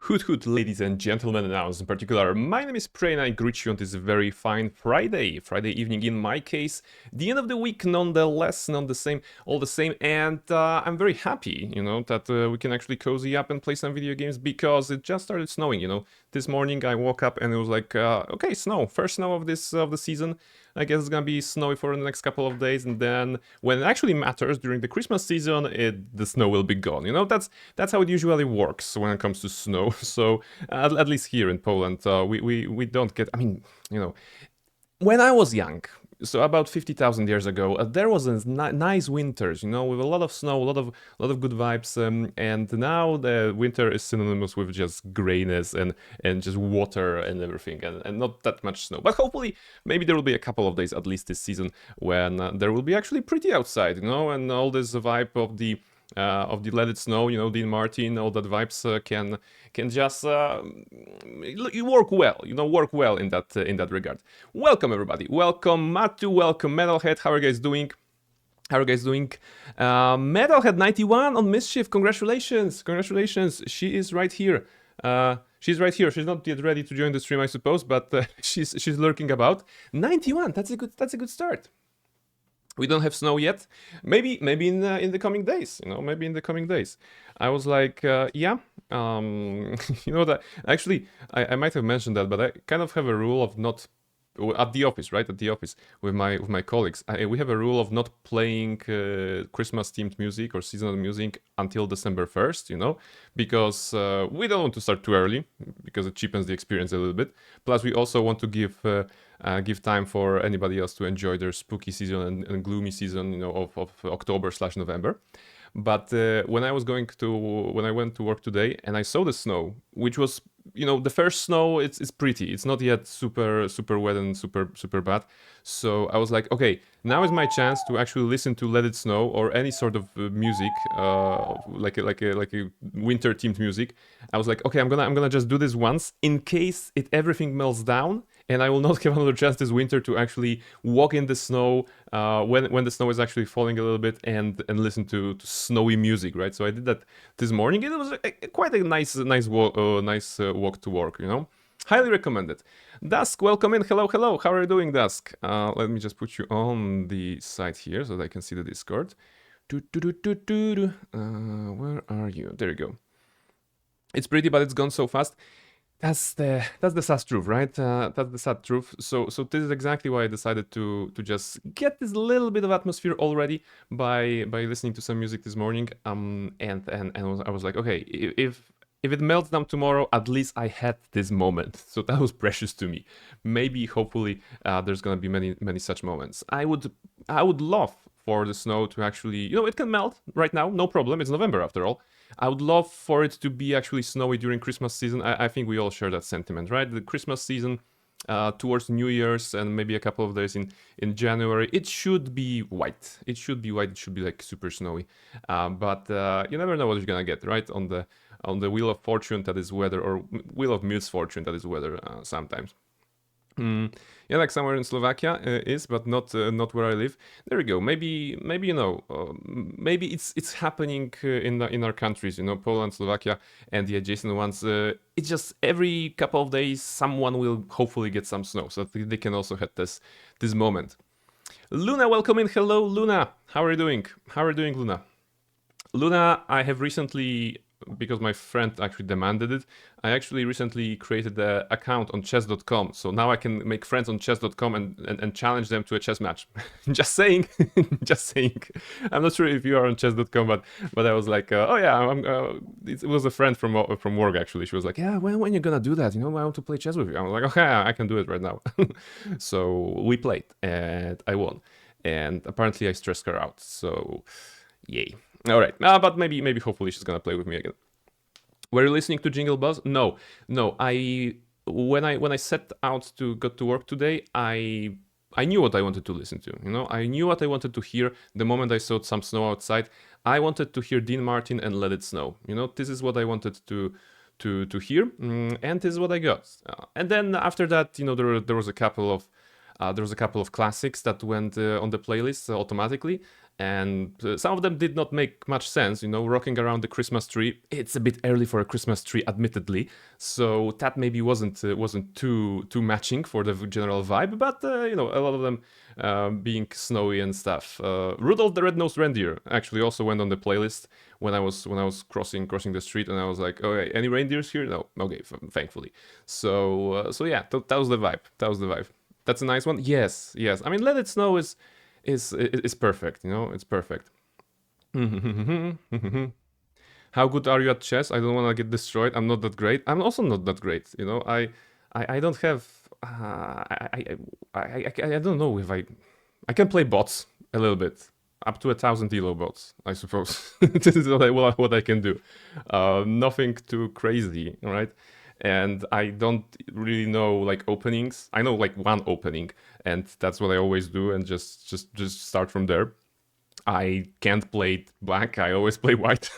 Hoot hoot, ladies and gentlemen, and now in particular, my name is Prey and I greet you on this very fine Friday evening in my case, the end of the week nonetheless, not the same, all the same, and I'm very happy, that we can actually cozy up and play some video games because it just started snowing. This morning I woke up and it was like, okay, snow, first snow of the season. I guess it's gonna be snowy for the next couple of days, and then when it actually matters during the Christmas season, the snow will be gone. That's how it usually works when it comes to snow. So at least here in Poland, we don't get. I mean, when I was young, so about 50,000 years ago, there was a nice winters, with a lot of snow, a lot of good vibes, and now the winter is synonymous with just grayness and just water and everything, and not that much snow. But hopefully, maybe there will be a couple of days at least this season when there will be actually pretty outside, and all this vibe of the Let It Snow, Dean Martin, all that vibes can just work well, work well in that regard. Welcome everybody, welcome Matu, welcome Metalhead. How are you guys doing? Metalhead 91 on Mischief. Congratulations. She is right here. She's right here. She's not yet ready to join the stream, I suppose, but she's lurking about. 91. That's a good start. We don't have snow yet. Maybe in the coming days. Maybe in the coming days. I was like, yeah. That actually I might have mentioned that, but I kind of have a rule of not at the office, right? At the office with my colleagues, we have a rule of not playing Christmas themed music or seasonal music until December 1st. Because we don't want to start too early because it cheapens the experience a little bit. Plus, we also want to give time for anybody else to enjoy their spooky season and gloomy season, of October/November. But when I went to work today and I saw the snow, which was, the first snow, it's pretty. It's not yet super wet and super bad. So I was like, okay, now is my chance to actually listen to Let It Snow or any sort of music, like a winter themed music. I was like, okay, I'm gonna just do this once in case everything melts down. And I will not have another chance this winter to actually walk in the snow when the snow is actually falling a little bit and listen to snowy music, right? So I did that this morning. It was quite a nice walk to work, Highly recommended. Dusk, welcome in. Hello. How are you doing, Dusk? Let me just put you on the side here so that I can see the Discord. Where are you? There you go. It's pretty, but it's gone so fast. That's the sad truth, right? That's the sad truth. So this is exactly why I decided to just get this little bit of atmosphere already by listening to some music this morning. And I was like, okay, if it melts down tomorrow, at least I had this moment. So that was precious to me. Maybe, hopefully, there's gonna be many such moments. I would love for the snow to actually, it can melt right now, no problem. It's November after all. I would love for it to be actually snowy during Christmas season. I think we all share that sentiment, right? The Christmas season towards New Year's and maybe a couple of days in January, it should be white. It should be like super snowy. But you never know what you're gonna get, right? On the wheel of fortune that is weather, or wheel of misfortune that is weather sometimes. Yeah, like somewhere in Slovakia is, but not where I live. There we go. Maybe maybe it's happening in our countries. Poland, Slovakia, and the adjacent ones. It's just every couple of days someone will hopefully get some snow, so that they can also have this moment. Luna, welcome in. Hello, Luna. How are you doing? Luna? Luna, I have recently, because my friend actually demanded it, I actually recently created an account on chess.com. So now I can make friends on chess.com and challenge them to a chess match. Just saying. I'm not sure if you are on chess.com, but I was like, oh yeah, it was a friend from work actually. She was like, yeah, when you're gonna do that? I want to play chess with you. I was like, okay, I can do it right now. So we played and I won. And apparently I stressed her out. So yay. All right, but maybe hopefully she's gonna play with me again. Were you listening to Jingle Bells? No. When I set out to go to work today, I knew what I wanted to listen to. I knew what I wanted to hear the moment I saw some snow outside. I wanted to hear Dean Martin and Let It Snow. This is what I wanted to hear, and this is what I got. And then after that, there was a couple of classics that went on the playlist automatically, And some of them did not make much sense, rocking around the Christmas tree. It's a bit early for a Christmas tree, admittedly, so that maybe wasn't too matching for the general vibe. But a lot of them being snowy and stuff. Rudolph the Red-Nosed Reindeer actually also went on the playlist when I was crossing the street, and I was like, okay, any reindeers here? No, okay, thankfully. So yeah, that was the vibe. That was the vibe. That's a nice one. Yes, yes. I mean, Let It Snow is perfect. It's perfect. How good are you at chess? I don't want to get destroyed. I'm not that great. I'm also not that great. I don't have. I don't know if I can play bots a little bit, up to 1,000 elo bots, I suppose. This is what I can do. Nothing too crazy, all right? And I don't really know like openings. I know like one opening, and that's what I always do, and just start from there. I can't play black. I always play white.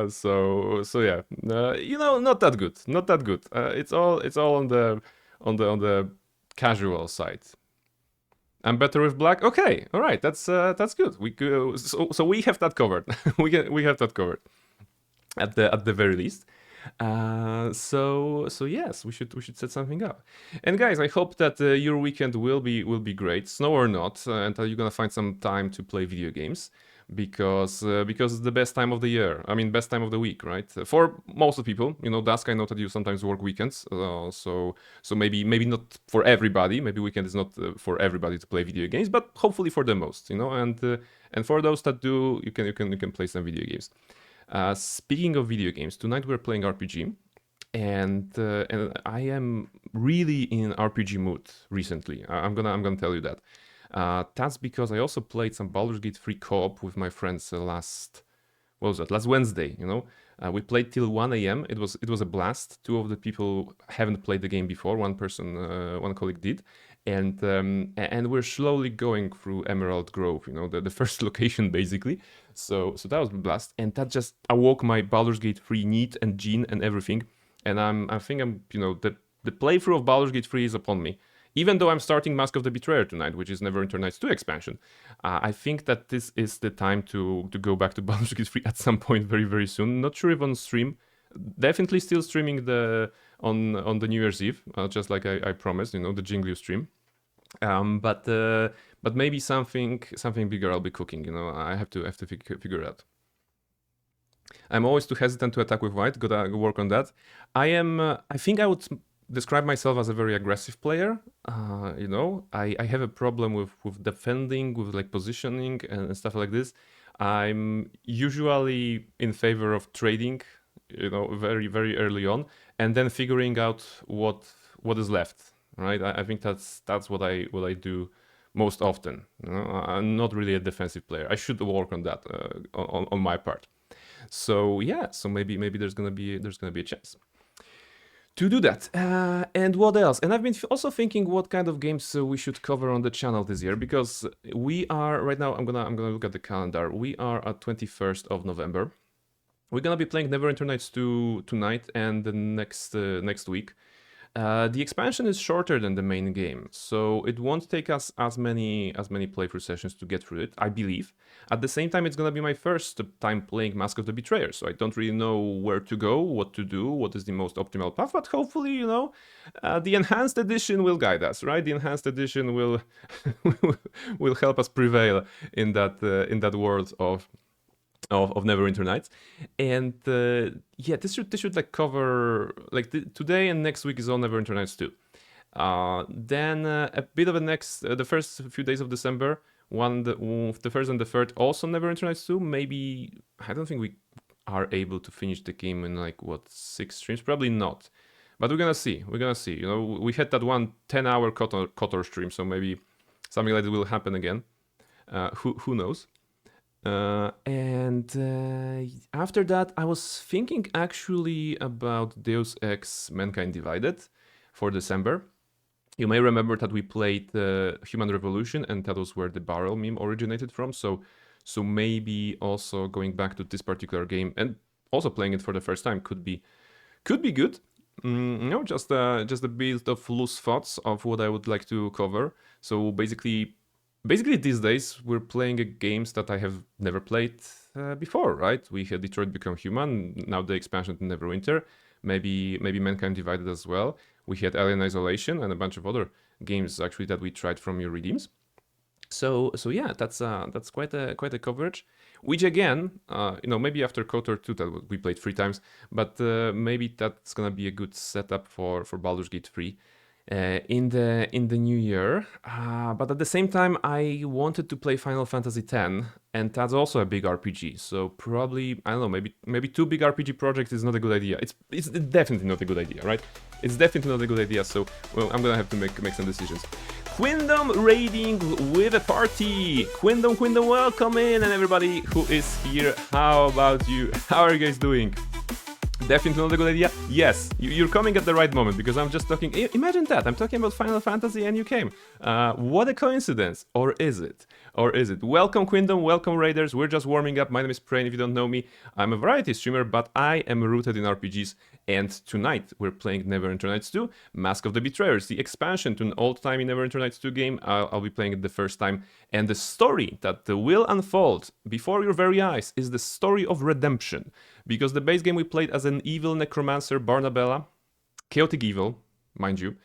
So yeah, not that good. Not that good. It's all on the casual side. I'm better with black. Okay, all right. That's good. So we have that covered. we have that covered at the very least. So yes, we should set something up. And guys, I hope that your weekend will be great, snow or not, and you're gonna find some time to play video games because it's the best time of the year. I mean, best time of the week, right? For most of people, Dusk. I know that you sometimes work weekends, so maybe not for everybody. Maybe weekend is not for everybody to play video games, but hopefully for the most, and for those that do, you can play some video games. Speaking of video games, tonight we're playing RPG, and I am really in RPG mood recently. I'm gonna tell you that. That's because I also played some Baldur's Gate 3 co-op with my friends last Wednesday. We played till 1 a.m. It was a blast. Two of the people haven't played the game before. One colleague did, and we're slowly going through Emerald Grove. The first location basically. So that was a blast, and that just awoke my Baldur's Gate 3 need and gene and everything. And I think the playthrough of Baldur's Gate 3 is upon me. Even though I'm starting Mask of the Betrayer tonight, which is Neverwinter Nights 2 expansion, I think that this is the time to go back to Baldur's Gate 3 at some point very, very soon. Not sure if on stream. Definitely still streaming on the New Year's Eve, just like I promised, the Jingliu stream. But maybe something bigger I'll be cooking. I have to figure it out. I'm always too hesitant to attack with white. Gotta work on that. I think I would describe myself as a very aggressive player. I have a problem with defending, with like positioning and stuff like this. I'm usually in favor of trading, very very early on, and then figuring out what is left. Right? I think that's what I do most often. I'm not really a defensive player. I should work on that on my part. So yeah, so maybe there's gonna be a chance to do that. And what else? And I've been also thinking what kind of games we should cover on the channel this year, because we are right now. I'm gonna look at the calendar. We are at 21st of November. We're gonna be playing Neverwinter Nights 2 tonight and the next week. The expansion is shorter than the main game, so it won't take us as many playthrough sessions to get through it, I believe. At the same time, it's gonna be my first time playing Mask of the Betrayer, so I don't really know where to go, what to do, what is the most optimal path, but hopefully, the enhanced edition will guide us, right? The enhanced edition will will help us prevail in that world of Neverwinter Nights. And yeah, this should like cover like today and next week is all Neverwinter Nights 2. Then a bit of the first few days of December, the first and the third also Neverwinter Nights 2. Maybe I don't think we are able to finish the game in like 6 streams, probably not. But we're gonna see. We had that one 10-hour Kotor stream, so maybe something like that will happen again. Who knows? And after that, I was thinking actually about Deus Ex Mankind Divided for December. You may remember that we played Human Revolution, and that was where the barrel meme originated from. So maybe also going back to this particular game and also playing it for the first time could be good. Just a bit of loose thoughts of what I would like to cover. So basically, basically these days we're playing games that I have never played before, right? We had Detroit Become Human, now the expansion to Neverwinter, maybe Mankind Divided as well. We had Alien Isolation and a bunch of other games actually that we tried from your redeems. So yeah, that's quite a coverage. Which again, maybe after KOTOR 2 that we played 3 times, but maybe that's gonna be a good setup for Baldur's Gate 3 in the new year. But at the same time, I wanted to play Final Fantasy X, and that's also a big RPG. So probably, I don't know, maybe 2 big RPG projects is not a good idea. It's definitely not a good idea, right? It's definitely not a good idea. So well, I'm gonna have to make some decisions. Quindom raiding with a party. Quindom, welcome in, and everybody who is here. How about you? How are you guys doing? Definitely not a good idea. Yes, you're coming at the right moment, because I'm just talking. Imagine that I'm talking about Final Fantasy and you came. What a coincidence, or is it? Welcome Quindom, welcome Raiders. We're just warming up. My name is Prain. If you don't know me, I'm a variety streamer, but I am rooted in RPGs. And tonight we're playing Neverwinter Nights 2, Mask of the Betrayers, the expansion to an old-timey Neverwinter Nights 2 game. I'll be playing it the first time. And the story that will unfold before your very eyes is the story of redemption. Because the base game we played as an evil necromancer, Barnabella, chaotic evil, mind you,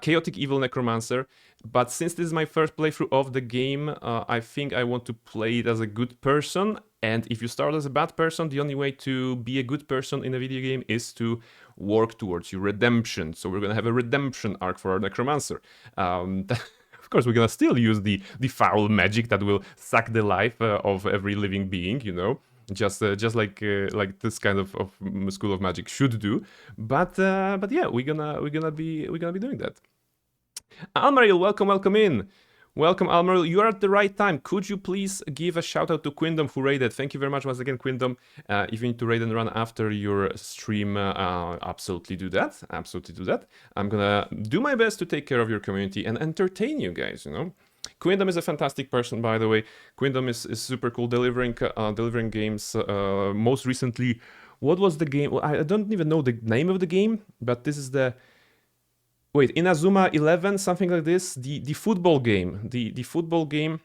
chaotic evil necromancer. But since this is my first playthrough of the game, I think I want to play it as a good person. And if you start as a bad person, the only way to be a good person in a video game is to work towards your redemption. So we're gonna have a redemption arc for our necromancer. Of course, we're gonna still use the foul magic that will suck the life of every living being, just like this kind of school of magic should do. But yeah, we're gonna be doing that. Almaril, welcome in. Welcome, Almaril. You are at the right time. Could you please give a shout out to Quindom who raided? Thank you very much once again, Quindom. If you need to raid and run after your stream, absolutely do that. I'm gonna do my best to take care of your community and entertain you guys, Quindom is a fantastic person, by the way. Quindom is super cool, delivering games. Most recently, what was the game? Well, I don't even know the name of the game, but this is the... Wait, Inazuma 11, something like this. The football game. The football game.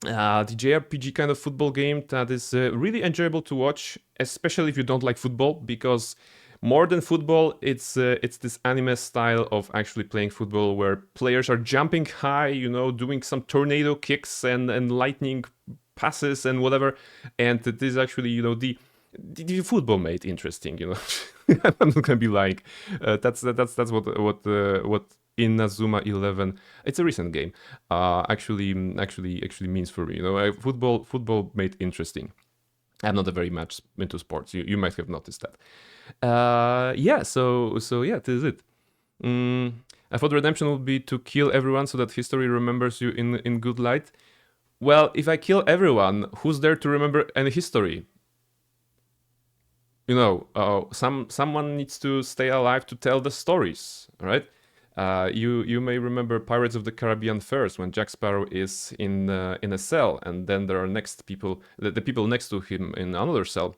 The JRPG kind of football game that is really enjoyable to watch, especially if you don't like football, because more than football, it's this anime style of actually playing football where players are jumping high, doing some tornado kicks and lightning passes and whatever. And it is actually, the football made interesting, I'm not gonna be lying. That's what Inazuma 11. It's a recent game. Actually means for me. Football made interesting. I'm not very much into sports. You might have noticed that. Yeah. So yeah, this is it. I thought redemption would be to kill everyone so that history remembers you in good light. Well, if I kill everyone, who's there to remember any history? Someone needs to stay alive to tell the stories, right? You may remember Pirates of the Caribbean first, when Jack Sparrow is in a cell, and then there are the people next to him in another cell,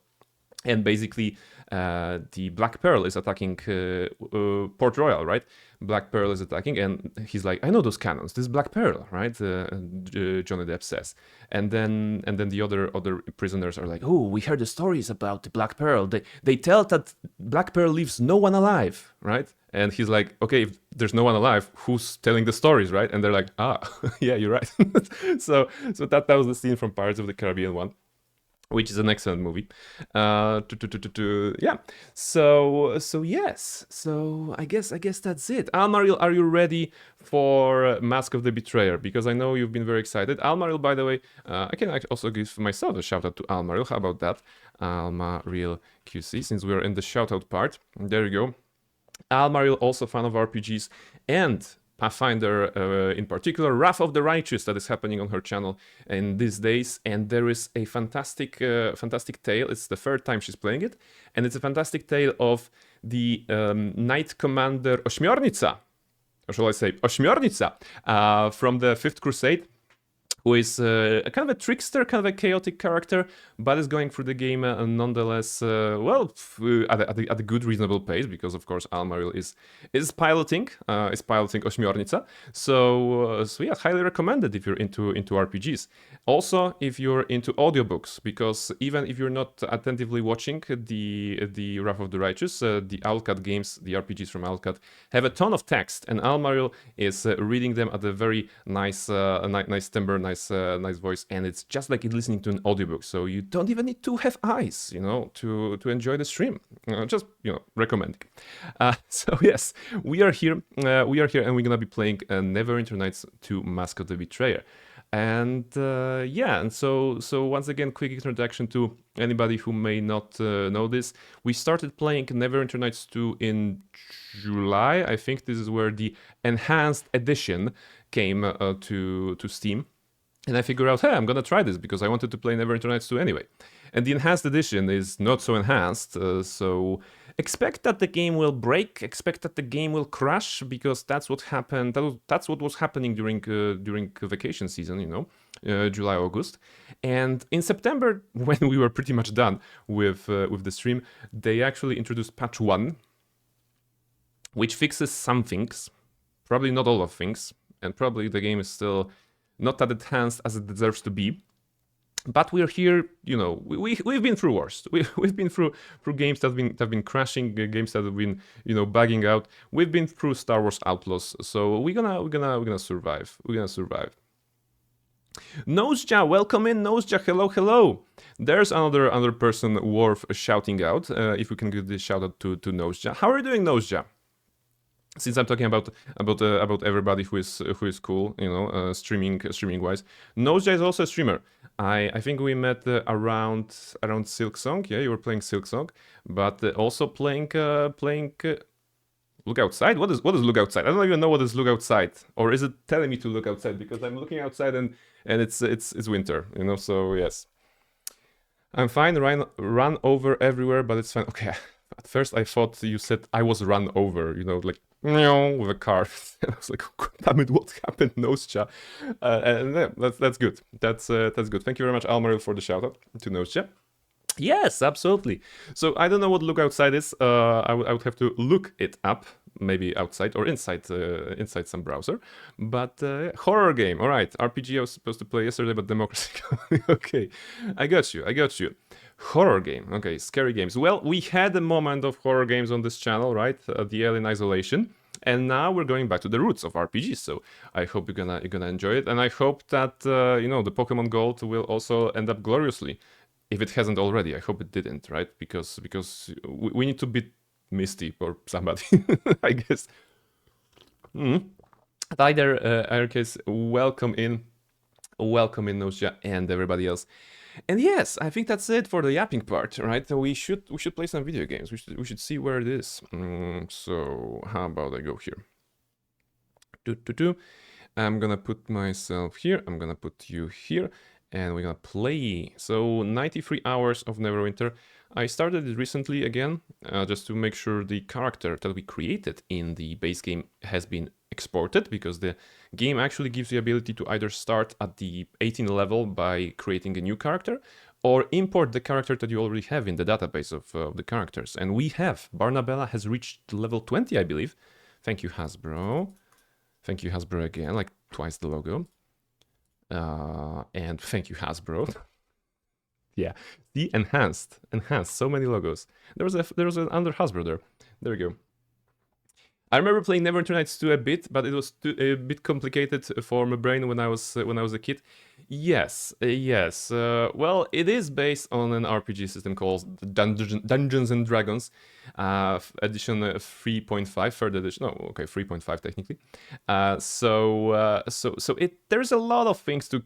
and basically the Black Pearl is attacking Port Royal, right? Black Pearl is attacking, and he's like, I know those cannons. This is Black Pearl, right? Johnny Depp says, and then the other prisoners are like, oh, we heard the stories about the Black Pearl. They tell that Black Pearl leaves no one alive, right? And he's like, okay, if there's no one alive, who's telling the stories, right? And they're like, yeah, you're right. so that was the scene from Pirates of the Caribbean 1. Which is an excellent movie. Yeah. So yes. So I guess that's it. Almaril, are you ready for Mask of the Betrayer? Because I know you've been very excited. Almaril, by the way, I can also give myself a shout out to Almaril. How about that? Almaril QC, since we're in the shout out part. There you go. Almaril, also fan of RPGs and Pathfinder in particular, Wrath of the Righteous, that is happening on her channel in these days, and there is a fantastic tale. It's the third time she's playing it, and it's a fantastic tale of the Knight Commander Ośmiornica, or shall I say Ośmiornica, from the Fifth Crusade. who is a kind of a trickster, kind of a chaotic character, but is going through the game nonetheless, at a good, reasonable pace, because of course Almaril is piloting Ośmiornica. So yeah, highly recommended if you're into RPGs. Also, if you're into audiobooks, because even if you're not attentively watching the Wrath of the Righteous, the Owlcat games, the RPGs from Owlcat, have a ton of text, and Almaril is reading them at a very nice timbre, nice voice, and it's just like listening to an audiobook. So you don't even need to have eyes, to enjoy the stream. Just recommending. So yes, we are here, and we're gonna be playing Neverwinter Nights 2: Mask of the Betrayer. And and so once again, quick introduction to anybody who may not know this. We started playing Neverwinter Nights 2 in July. I think this is where the enhanced edition came to Steam. And I figured out, hey, I'm gonna try this because I wanted to play Neverwinter Nights 2 anyway. And the enhanced edition is not so enhanced, so expect that the game will break, expect that the game will crash, because that's what happened. That's what was happening during vacation season, July, August. And in September, when we were pretty much done with the stream, they actually introduced patch 1, which fixes some things, probably not all of things, and probably the game is still not that enhanced as it deserves to be. But we're here, we've been through worse. We've been through games that have been crashing, games that have been, bugging out. We've been through Star Wars Outlaws, so we're gonna survive. We're gonna survive. Noseja, welcome in, Noseja. Hello. There's another person worth shouting out. If we can give this shout out to Noseja. How are you doing, Noseja? Since I'm talking about everybody who is cool, streaming wise, Noseja is also a streamer. I think we met around Silksong. Yeah, you were playing Silksong, but also playing. Look outside. What is look outside? I don't even know what is look outside, or is it telling me to look outside? Because I'm looking outside and it's winter. So yes, I'm fine. Run over everywhere, but it's fine. Okay. At first, I thought you said I was run over. Like with a car. I was like, oh, damn it, what happened, Noseja? And yeah, that's good. That's good. Thank you very much, Almaril, for the shout out to Noseja. Yes, absolutely. So I don't know what look outside is. I would have to look it up, maybe outside or inside some browser. But horror game. All right, RPG I was supposed to play yesterday, but democracy. Okay, I got you. Horror game. Okay, scary games. Well, we had a moment of horror games on this channel, right? The Alien Isolation. And now we're going back to the roots of RPGs. So I hope you're gonna enjoy it, and I hope that the Pokemon Gold will also end up gloriously. If it hasn't already, I hope it didn't, right? Because we need to beat Misty or somebody, I guess. Either case, welcome in, Noseja and everybody else. And yes, I think that's it for the yapping part, right? We should play some video games. We should see where it is. So how about I go here? I'm gonna put myself here. I'm gonna put you here. And we're gonna play. So 93 hours of Neverwinter. I started it recently again, just to make sure the character that we created in the base game has been exported, because the game actually gives the ability to either start at the 18 level by creating a new character, or import the character that you already have in the database of the characters. And we have. Barnabella has reached level 20, I believe. Thank you, Hasbro. Thank you, Hasbro, again, like twice the logo. And thank you, Hasbro. Yeah, the enhanced, so many logos. There was an under Hasbro there. There we go. I remember playing Neverwinter Nights 2 a bit, but it was a bit complicated for my brain when I was a kid. Yes. Well, it is based on an RPG system called Dungeons and Dragons, edition 3.5, third edition. No, okay, 3.5 technically. So there's a lot of things to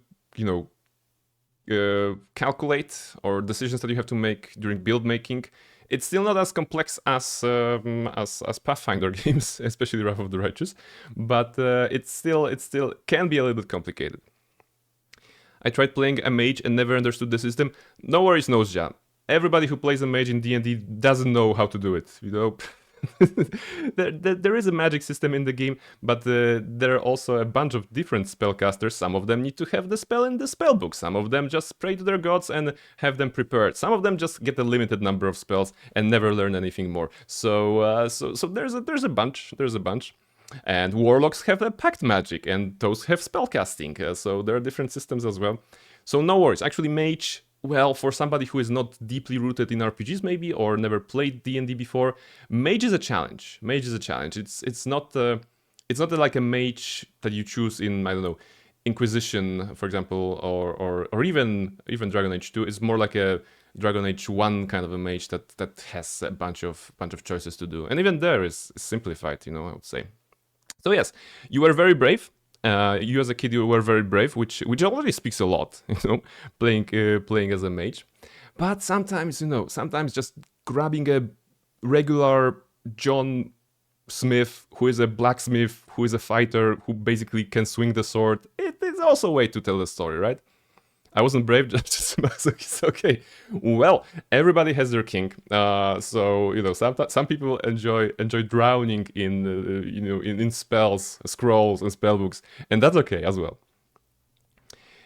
calculate, or decisions that you have to make during build making. It's still not as complex as Pathfinder games, especially Wrath of the Righteous, but it still can be a little bit complicated. I tried playing a mage and never understood the system. No worries, Noseja. Everybody who plays a mage in D&D doesn't know how to do it. there is a magic system in the game, but there are also a bunch of different spellcasters. Some of them need to have the spell in the spellbook. Some of them just pray to their gods and have them prepared. Some of them just get a limited number of spells and never learn anything more. So there's a bunch. There's a bunch. And warlocks have a pact magic, and those have spellcasting. So there are different systems as well. So no worries. Actually, mage, well, for somebody who is not deeply rooted in RPGs maybe, or never played D&D before, mage is a challenge. Mage is a challenge. It's not like a mage that you choose in, I don't know, Inquisition, for example, or even Dragon Age 2. It's more like a Dragon Age 1 kind of a mage that has a bunch of choices to do. And even there is simplified, I would say. So yes, you were very brave. You as a kid, you were very brave, which already speaks a lot, playing as a mage. But sometimes, sometimes just grabbing a regular John Smith, who is a blacksmith, who is a fighter, who basically can swing the sword, it is also a way to tell the story, right? I wasn't brave, just it's okay. Well, everybody has their kink. So some people enjoy drowning in spells, scrolls, and spellbooks, and that's okay as well.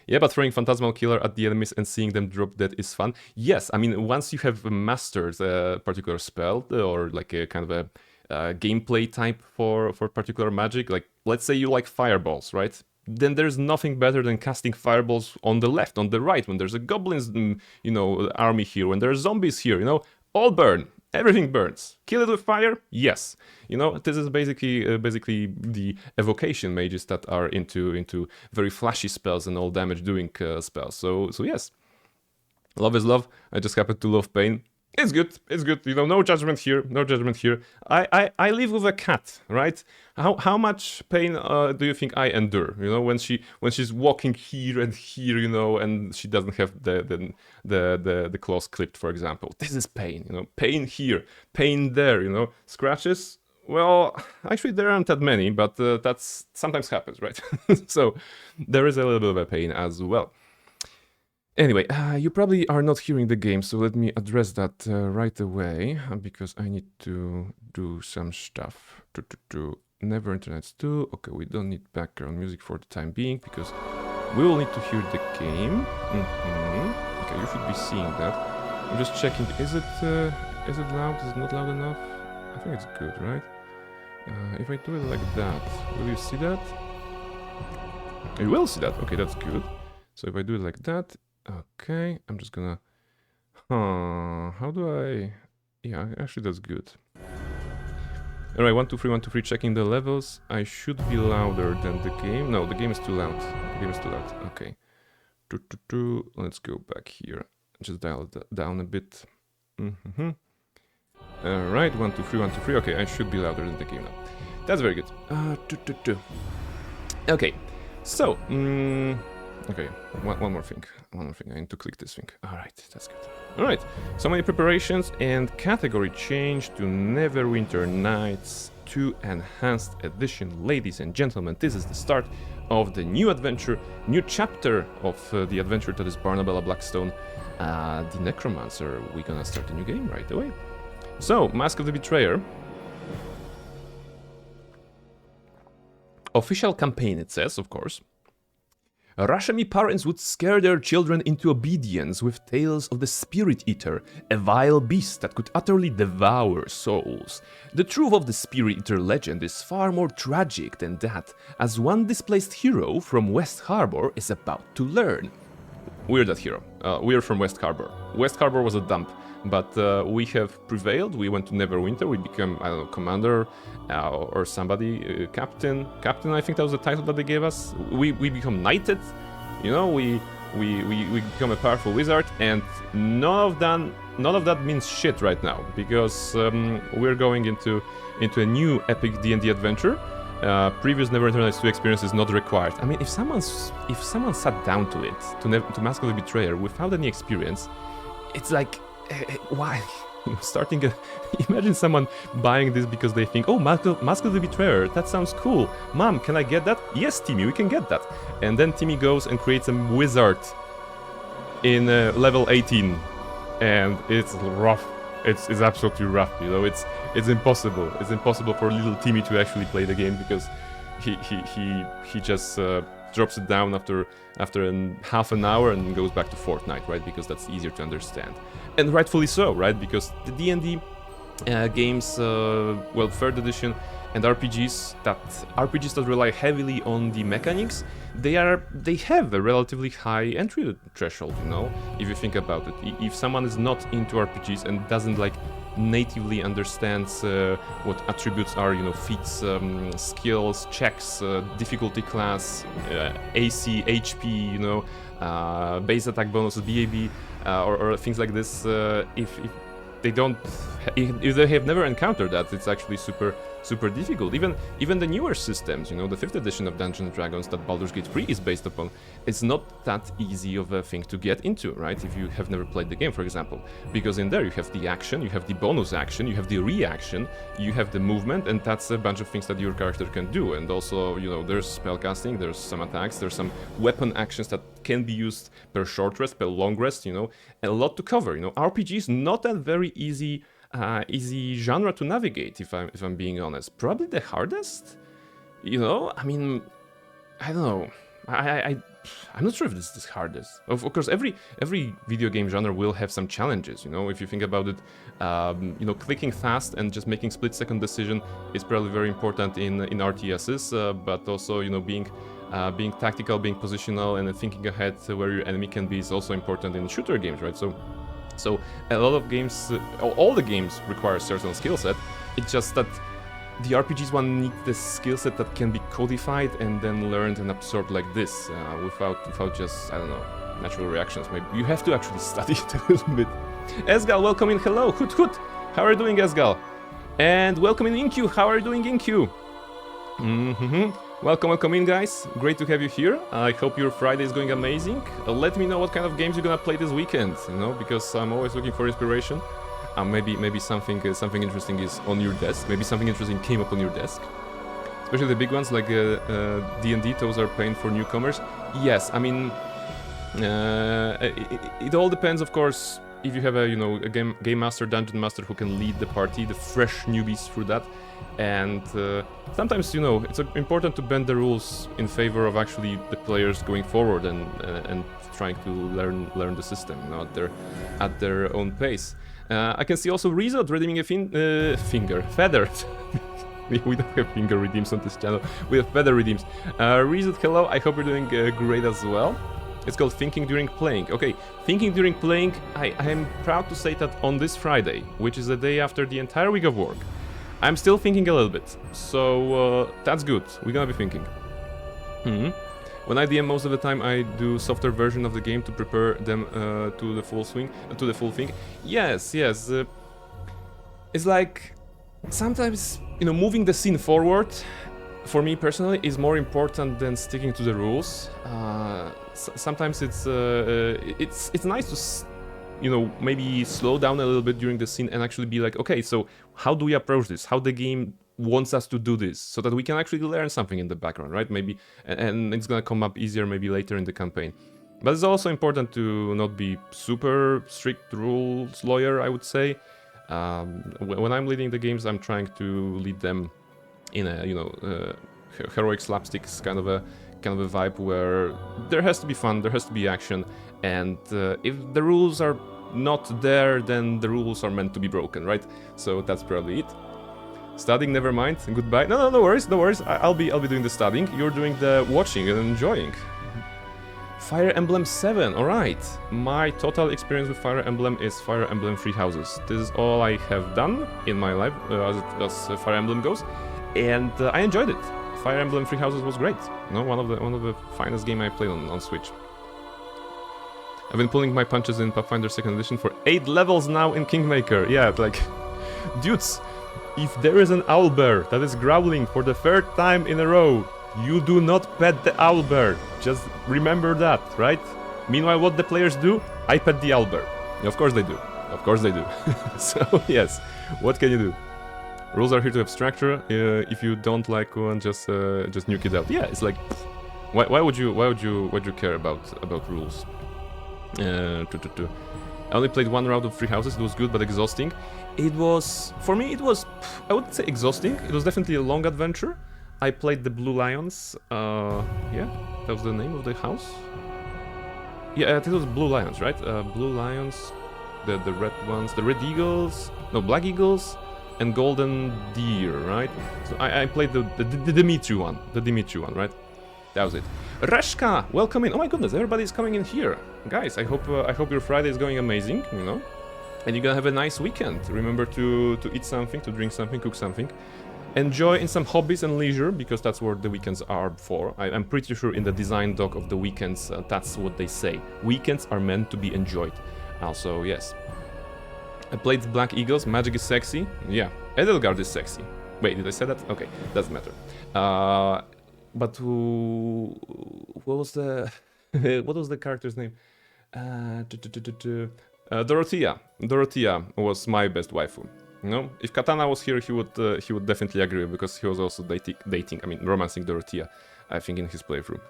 Yeah, but throwing Phantasmal Killer at the enemies and seeing them drop dead is fun. Yes, I mean, once you have mastered a particular spell or like a kind of a gameplay type for particular magic, like let's say you like fireballs, right? Then there's nothing better than casting fireballs on the left, on the right, when there's a goblins, army here, when there's zombies here, all burn. Everything burns. Kill it with fire? Yes. This is basically the evocation mages that are into very flashy spells and all damage doing spells. So yes. Love is love. I just happen to love pain. It's good. It's good. No judgment here. No judgment here. I live with a cat, right? How much pain do you think I endure? When she's walking here and here, and she doesn't have the claws clipped, for example. This is pain. Pain here, pain there. Scratches. Well, actually there aren't that many, but that's sometimes happens, right? So there is a little bit of a pain as well. Anyway, you probably are not hearing the game, so let me address that right away, because I need to do some stuff. Never Internets 2. Okay, we don't need background music for the time being, because we will need to hear the game. Okay, you should be seeing that. I'm just checking. Is it loud? Is it not loud enough? I think it's good, right? If I do it like that, will you see that? You will see that. Okay, that's good. So if I do it like that, okay, I'm just gonna... how do I... Yeah, actually that's good. Alright, 1, 2, 3, 1, 2, 3, checking the levels. I should be louder than the game. No, the game is too loud. The game is too loud. Okay. Let's go back here. Just dial it down a bit. Alright, 1, 2, 3, 1, 2, 3. Okay, I should be louder than the game now. That's very good. Okay, so... okay, one more thing. I need to click this thing. Alright, that's good. Alright, so many preparations and category change to Neverwinter Nights 2 Enhanced Edition. Ladies and gentlemen, this is the start of the new adventure, new chapter of the adventure that is Barnabella Blackstone, the Necromancer. We're gonna start a new game right away. So, Mask of the Betrayer. Official campaign, it says, of course. Rashami parents would scare their children into obedience with tales of the Spirit Eater, a vile beast that could utterly devour souls. The truth of the Spirit Eater legend is far more tragic than that, as one displaced hero from West Harbor is about to learn. We're that hero. We're from West Harbor. West Harbor was a dump, but we have prevailed. We went to Neverwinter. We became, I don't know, commander or somebody, captain. Captain, I think that was the title that they gave us. We become knighted. We become a powerful wizard, and none of that means shit right now, because we're going into a new epic D&D adventure. Previous Neverwinter Nights 2 experience is not required. I mean, if someone sat down to it, to Mask of the Betrayer without any experience, it's like, why? Imagine someone buying this because they think, oh, Mask of the Betrayer, that sounds cool. Mom, can I get that? Yes, Timmy, we can get that. And then Timmy goes and creates a wizard in level 18, and it's rough. it's absolutely rough, you know. It's impossible. It's impossible for little Timmy to actually play the game because he just drops it down after half an hour and goes back to Fortnite, right? Because that's easier to understand, and rightfully so, right? Because the D&D games, well, third edition and RPGs that rely heavily on the mechanics, they have a relatively high entry threshold, you know, if you think about it. If someone is not into RPGs and doesn't like natively understands what attributes are, you know, feats, skills, checks, difficulty class, AC, HP, you know, base attack bonuses, BAB, or things like this, if they don't, if they have never encountered that, it's actually super difficult. Even the newer systems, you know, the 5th edition of Dungeons & Dragons that Baldur's Gate 3 is based upon, it's not that easy of a thing to get into, right? If you have never played the game, for example. Because in there you have the action, you have the bonus action, you have the reaction, you have the movement, and that's a bunch of things that your character can do. And also, you know, there's spellcasting, there's some attacks, there's some weapon actions that can be used per short rest, per long rest, you know, and a lot to cover, you know. RPG is not a very easy genre to navigate, if I'm being honest. Probably the hardest, you know. I mean, I don't know. I'm not sure if this is the hardest. Of course, every video game genre will have some challenges, you know. If you think about it, you know, clicking fast and just making split-second decision is probably very important in RTSs, but also, you know, being tactical, being positional, and thinking ahead where your enemy can be is also important in shooter games, right? So a lot of games, all the games require a certain skill set. It's just that the RPGs one need the skill set that can be codified and then learned and absorbed like this, without just, I don't know, natural reactions. Maybe you have to actually study it a little bit. Esgal, welcome in. Hello, hoot hoot. How are you doing, Esgal? And welcome in Inq. How are you doing, Inq? Welcome in, guys. Great to have you here. I hope your Friday is going amazing. Let me know what kind of games you're gonna play this weekend, you know, because I'm always looking for inspiration. Maybe something interesting is on your desk. Maybe something interesting came up on your desk. Especially the big ones like D&D. Those are playing for newcomers. Yes, I mean, it all depends, of course. If you have a game master, dungeon master who can lead the party, the fresh newbies through that, and sometimes, you know, it's important to bend the rules in favor of actually the players going forward and trying to learn the system, you know, at their own pace. I can see also Rizot redeeming a feather. We don't have finger redeems on this channel. We have feather redeems. Rizot, hello. I hope you're doing great as well. It's called Thinking During Playing. Okay, Thinking During Playing, I am proud to say that on this Friday, which is the day after the entire week of work, I'm still thinking a little bit. So that's good. We're gonna be thinking. When I DM, most of the time I do softer version of the game to prepare them to the full thing. Yes. It's like sometimes, you know, moving the scene forward, for me personally, is more important than sticking to the rules. Sometimes it's nice to, you know, maybe slow down a little bit during the scene and actually be like, okay, so how do we approach this? How the game wants us to do this, so that we can actually learn something in the background, right? Maybe, and it's gonna come up easier maybe later in the campaign. But it's also important to not be super strict rules lawyer, I would say. When I'm leading the games, I'm trying to lead them in a, you know, heroic slapsticks kind of a vibe where there has to be fun, there has to be action, and if the rules are not there, then the rules are meant to be broken, right? So that's probably it. Studying, never mind. Goodbye. No worries. I'll be doing the studying. You're doing the watching and enjoying. Fire Emblem 7. All right. My total experience with Fire Emblem is Fire Emblem Three Houses. This is all I have done in my life as Fire Emblem goes, and I enjoyed it. Fire Emblem Three Houses was great. You know, one of the finest game I played on Switch. I've been pulling my punches in Pathfinder 2nd Edition for 8 levels now in Kingmaker. Yeah, like, dudes. If there is an owlbear that is growling for the 3rd time in a row, you do not pet the owlbear. Just remember that, right? Meanwhile, what the players do? I pet the owlbear. Of course they do. Of course they do. So, yes. What can you do? Rules are here to have structure. If you don't like one, just nuke it out. Yeah, it's like, why would you care about rules? I only played one round of 3 houses. It was good but exhausting. It was, for me, it was, I wouldn't say exhausting. It was definitely a long adventure. I played the Blue Lions. Yeah, that was the name of the house. Yeah, I think it was Blue Lions, right? Blue Lions, the red ones, the Red Eagles, no, Black Eagles, and Golden Deer, right? So I played the Dimitri one, right? That was it. Reshka, welcome in. Oh my goodness, everybody's coming in here, guys. I hope your Friday is going amazing, you know, and you're gonna have a nice weekend. Remember to eat something, to drink something, cook something. Enjoy in some hobbies and leisure, because that's what the weekends are for. I'm pretty sure in the design doc of the weekends, that's what they say. Weekends are meant to be enjoyed. Also, yes. I played Black Eagles. Magic is sexy. Yeah, Edelgard is sexy. Wait, did I say that? Okay, doesn't matter. But what was the what was the character's name? Dorothea. Dorothea was my best waifu. You know, if Katana was here, he would definitely agree, because he was also dating. I mean, romancing Dorothea, I think, in his playthrough.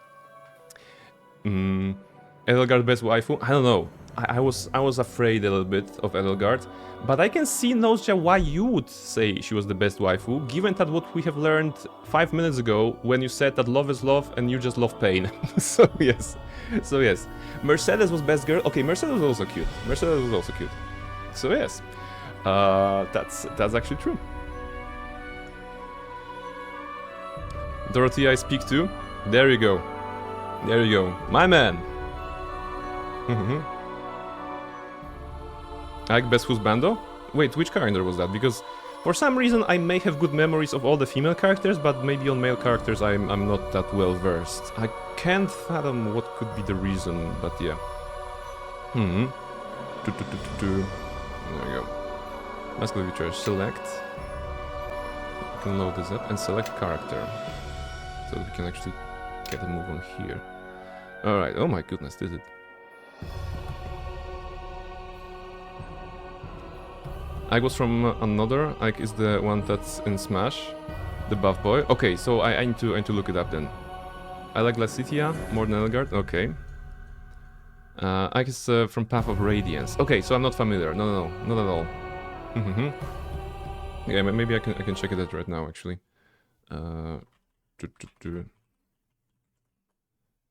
Edelgard best waifu? I don't know. I was afraid a little bit of Edelgard, but I can see, Nosja, why you would say she was the best waifu, given that what we have learned 5 minutes ago when you said that love is love and you just love pain. So yes. Mercedes was best girl. Okay, Mercedes was also cute. So yes. That's actually true. Dorothea I speak to. There you go. My man. I like best husbando? Wait, which character was that? Because for some reason I may have good memories of all the female characters, but maybe on male characters I'm not that well versed. I can't fathom what could be the reason, but yeah. There you go. Masculine feature, select. We can load this up and select character, so that we can actually get a move on here. Alright, oh my goodness, did it. Ike was from another. Ike is the one that's in Smash, the buff boy. Okay, so I need to look it up then. I like Glacitia more than Edelgard. Okay. Ike is from Path of Radiance. Okay, so I'm not familiar. No, not at all. Yeah, maybe I can check it out right now actually.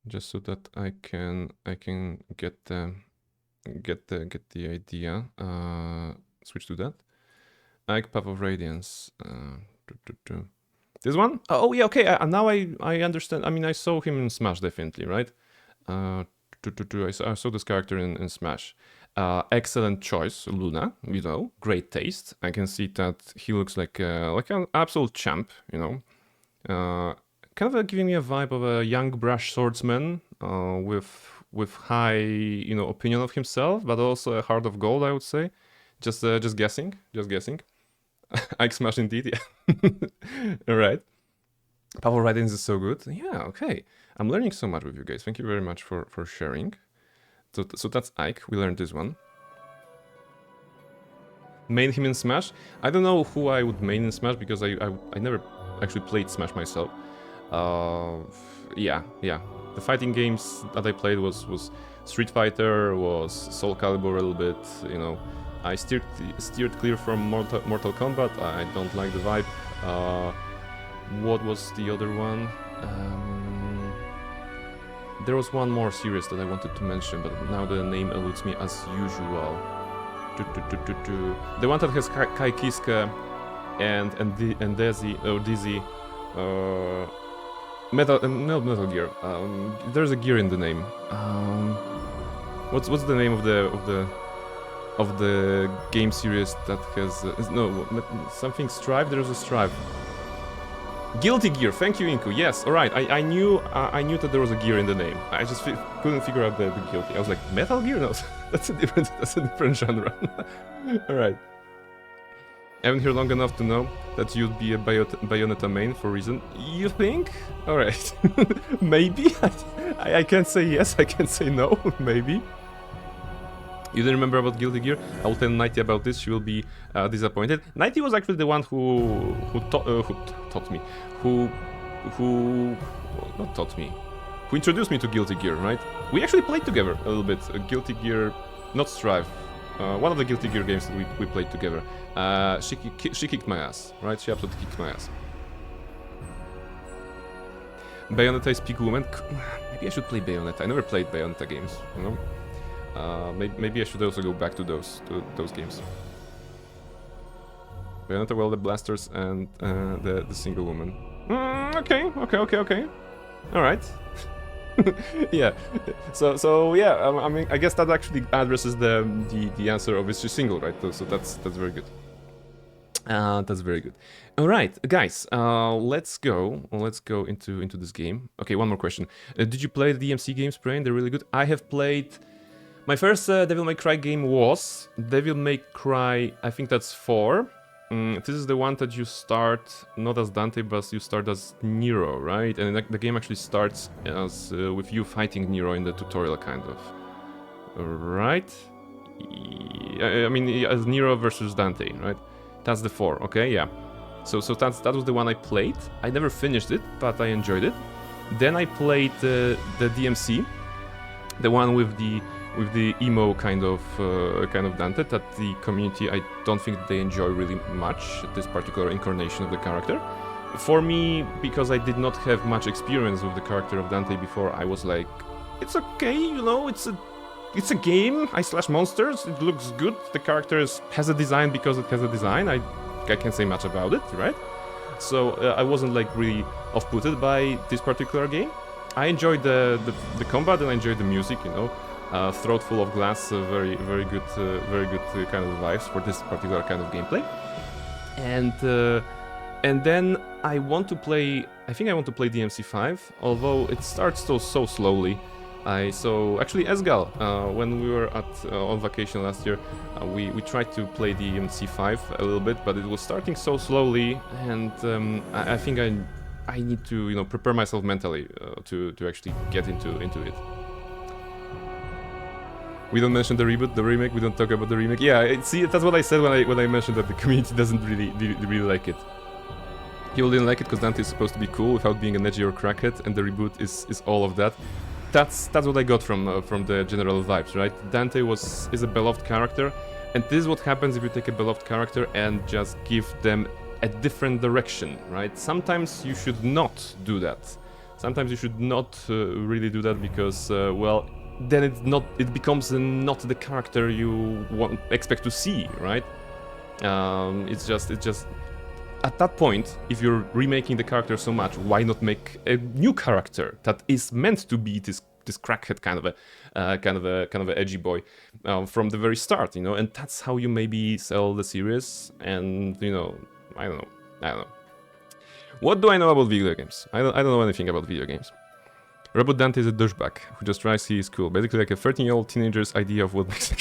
Just so that I can get the idea. Switch to that. Ike, Path of Radiance. This one? Oh yeah, okay. Now I understand. I mean, I saw him in Smash definitely, right? I saw this character in Smash. Excellent choice, Luna. You know, great taste. I can see that he looks like an absolute champ. You know, kind of giving me a vibe of a young brash swordsman with high, you know, opinion of himself, but also a heart of gold, I would say. Just guessing. Ike Smash indeed, yeah. Alright. Power Ridings is so good. Yeah, okay. I'm learning so much with you guys. Thank you very much for sharing. So that's Ike. We learned this one. Main him in Smash. I don't know who I would main in Smash, because I never actually played Smash myself. Yeah. The fighting games that I played was Street Fighter, was Soul Calibur a little bit, you know. I steered clear from Mortal Kombat. I don't like the vibe. What was the other one? There was one more series that I wanted to mention, but now the name eludes me as usual. The one that has Kai Kiske and Dizzy. Metal Gear. There's a gear in the name. What's the name of the game series that has something Strive? There's a Strive. Guilty Gear. Thank you, Inku. Yes, all right. I knew that there was a gear in the name. I just couldn't figure out the Guilty. I was like, Metal Gear? No, that's a different genre. All right. I haven't here long enough to know that you'd be a Bayonetta main for a reason. You think? Alright. Maybe? I can't say yes, I can't say no. Maybe. You didn't remember about Guilty Gear? I will tell Nighty about this, she will be disappointed. Nighty was actually the one who introduced me to Guilty Gear, right? We actually played together a little bit. Guilty Gear, not Strive. one of the Guilty Gear games that we played together. She kicked my ass, right? She absolutely kicked my ass. Bayonetta is peak woman. Maybe I should play Bayonetta. I never played Bayonetta games, you know. Maybe I should also go back to those games. Bayonetta, well, the blasters and the single woman. Okay. All right. Yeah. So yeah. I mean, I guess that actually addresses the answer of it's just single, right? So that's very good. That's very good. All right, guys. Let's go into this game. Okay, one more question. Did you play the DMC games, Brain? They're really good. I have played. My first Devil May Cry game was Devil May Cry. I think that's 4. This is the one that you start not as Dante, but you start as Nero, right? And the game actually starts as with you fighting Nero in the tutorial, kind of. Right? I mean, as Nero versus Dante, right? That's the 4. Okay, yeah. So that was the one I played. I never finished it, but I enjoyed it. Then I played the DMC, the one with the emo kind of Dante that the community, I don't think they enjoy really much, this particular incarnation of the character. For me, because I did not have much experience with the character of Dante before, I was like, it's okay, you know, it's a game. I slash monsters. It looks good. The character has a design because it has a design. I can't say much about it, right? So I wasn't like really off-putted by this particular game. I enjoyed the combat and I enjoyed the music, you know. Throat full of glass, very good kind of vibes for this particular kind of gameplay. And then I want to play. I think I want to play DMC5, although it starts so slowly. So actually, Esgal, when we were on vacation last year, we tried to play DMC5 a little bit, but it was starting so slowly, and I think I need to, you know, prepare myself mentally to actually get into it. We don't mention the reboot, the remake. We don't talk about the remake. Yeah, see, that's what I said when I mentioned that the community doesn't really like it. People didn't like it because Dante is supposed to be cool without being an edgy or crackhead, and the reboot is all of that. That's what I got from the general vibes, right? Dante is a beloved character, and this is what happens if you take a beloved character and just give them a different direction, right? Sometimes you should not do that. Sometimes you should not really do that because, well, then it becomes not the character you expect to see, right? It's just at that point, if you're remaking the character so much, why not make a new character that is meant to be this crackhead kind of a edgy boy from the very start, you know? And that's how you maybe sell the series. And you know, I don't know. What do I know about video games? I don't know anything about video games. Robot Dante is a douchebag who just tries he is cool. Basically like a 13-year-old teenager's idea of what makes a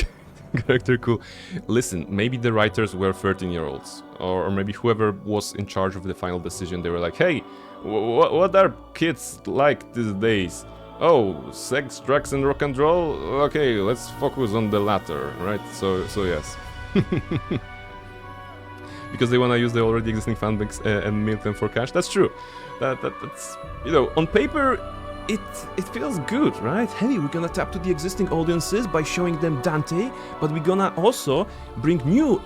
character cool. Listen, maybe the writers were 13-year-olds. Or maybe whoever was in charge of the final decision, they were like, hey, what are kids like these days? Oh, sex, drugs and rock and roll? Okay, let's focus on the latter, right? So yes. Because they want to use the already existing fanbase and milk them for cash. That's true. That's, you know, on paper, it feels good, right? Hey, we're gonna tap to the existing audiences by showing them Dante, but we're gonna also bring new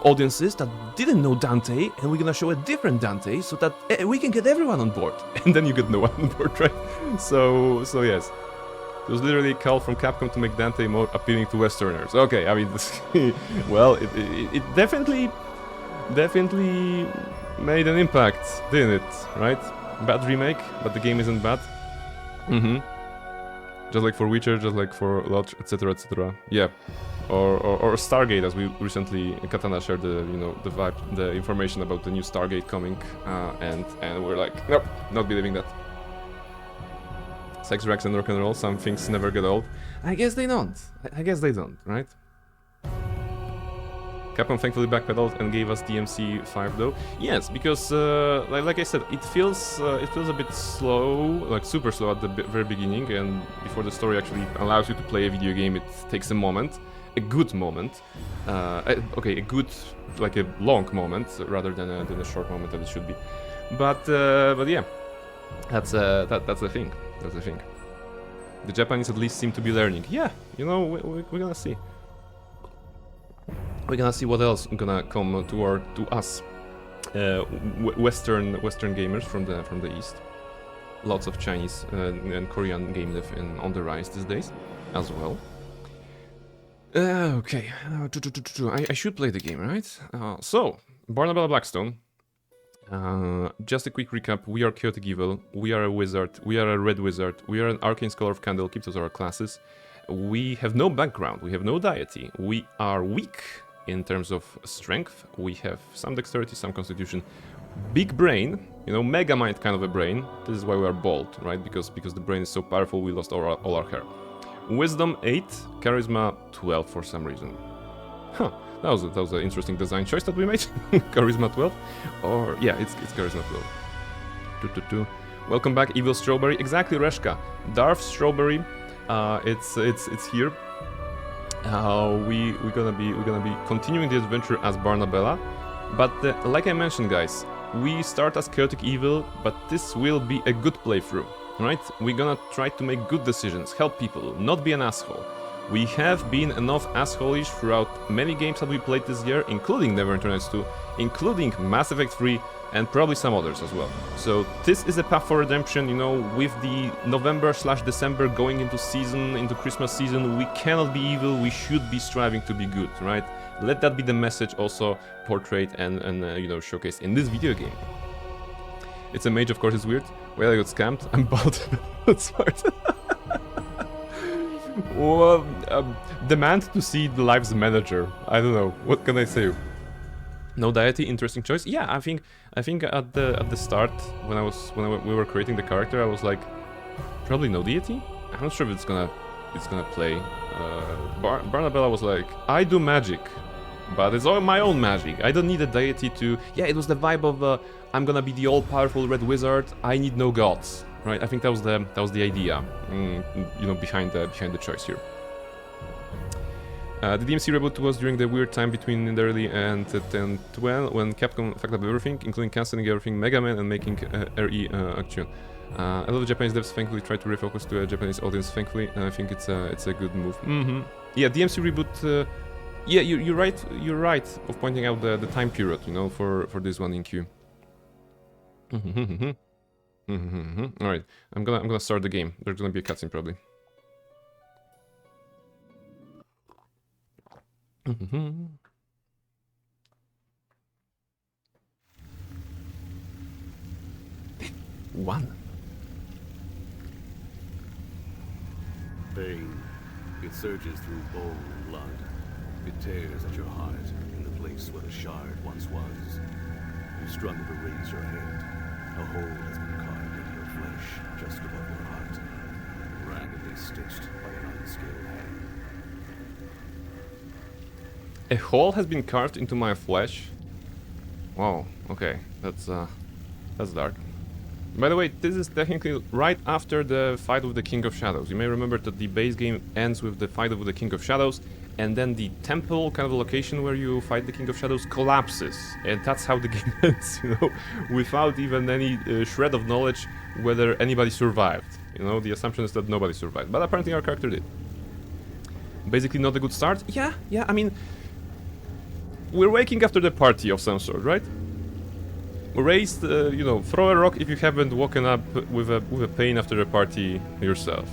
audiences that didn't know Dante, and we're gonna show a different Dante so that we can get everyone on board. And then you get no one on board, right? So yes. It was literally a call from Capcom to make Dante more appealing to Westerners. Okay, I mean, well, it definitely made an impact, didn't it? Right? Bad remake, but the game isn't bad. Just like for Witcher, just like for Lodge, etc, etc. Yeah. Or Stargate, as we recently, Katana shared the information about the new Stargate coming, and we're like, nope, not believing that. Sex, drugs, and rock and roll, some things never get old. I guess they don't. I guess they don't, right? Capcom thankfully backpedaled and gave us DMC5 though. Yes, because like I said, it feels a bit slow, like super slow at the very beginning, and before the story actually allows you to play a video game, it takes a moment, a good moment. Okay, a good, like a long moment rather than a short moment that it should be. But yeah, that's the thing. That's the thing. The Japanese at least seem to be learning. Yeah, you know, we're gonna see. We're gonna see what else gonna come to us, Western gamers from the East. Lots of Chinese and Korean game dev on the rise these days, as well. Okay, I should play the game, right? So, Barnabella Blackstone. Just a quick recap, we are Chaotic Evil, we are a wizard, we are a red wizard, we are an Arcane Scholar of Candle, keep those our classes. We have no background, we have no deity, we are weak in terms of strength, we have some dexterity, some constitution, big brain, you know, mega mind kind of a brain, this is why we are bald, right, because the brain is so powerful we lost all our hair. Wisdom 8, Charisma 12 for some reason. Huh. That was an interesting design choice that we made. Charisma 12, or yeah, it's Charisma 12. Welcome back, Evil Strawberry. Exactly, Reshka. Darth Strawberry. It's here. We're gonna be continuing the adventure as Barnabella, but like I mentioned, guys, we start as Chaotic Evil, but this will be a good playthrough, right? We're gonna try to make good decisions, help people, not be an asshole. We have been enough asshole-ish throughout many games that we played this year, including NWN2EE 2, including Mass Effect 3, and probably some others as well. So this is a path for redemption, you know, with the November/December going into season, into Christmas season, we cannot be evil, we should be striving to be good, right? Let that be the message also portrayed and you know, showcased in this video game. It's a mage, of course, it's weird. Well, I got scammed, I'm bald. That's smart. Well, demand to see the live's manager. I don't know. What can I say? No deity, interesting choice. Yeah, I think at the start when we were creating the character, I was like, probably no deity. I'm not sure if it's gonna play. Barnabella was like, I do magic, but it's all my own magic. I don't need a deity to. Yeah, it was the vibe of I'm gonna be the all-powerful red wizard. I need no gods. Right, I think that was the idea, you know, behind the choice here. The DMC reboot was during the weird time between the early and 10-12 when Capcom fucked up everything, including cancelling everything Mega Man and making RE action. A lot of Japanese devs thankfully tried to refocus to a Japanese audience. Thankfully, and I think it's a good move. Yeah, DMC reboot. Yeah, you're right. You're right of pointing out the time period, you know, for this one in queue. All right, I'm gonna start the game. There's gonna be a cutscene probably. One. Pain. It surges through bone and blood. It tears at your heart in the place where the shard once was. You struggle to raise your head. A hole has been carved into your flesh just above your heart, raggedly stitched by an unskilled hand. A hole has been carved into my flesh. Wow. Okay, that's dark. By the way, this is technically right after the fight with the King of Shadows. You may remember that the base game ends with the fight with the King of Shadows, and then the temple, kind of a location where you fight the King of Shadows, collapses. And that's how the game ends, you know, without even any shred of knowledge whether anybody survived. You know, the assumption is that nobody survived, but apparently our character did. Basically not a good start. Yeah, I mean, we're waking after the party of some sort, right? Raised, you know, throw a rock if you haven't woken up with a pain after a party yourself.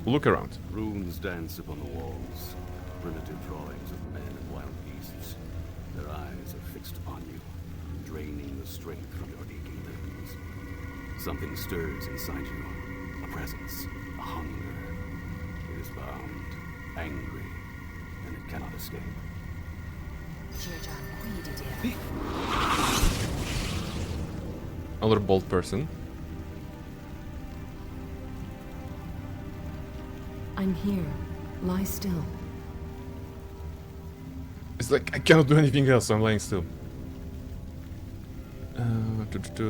Look around. Runes dance upon the walls, primitive drawings of men and wild beasts. Their eyes are fixed upon you, draining the strength from your aching limbs. Something stirs inside you, a presence, a hunger. It is bound, angry, and it cannot escape. Another bold person. I'm here. Lie still. It's like I cannot do anything else, so I'm lying still.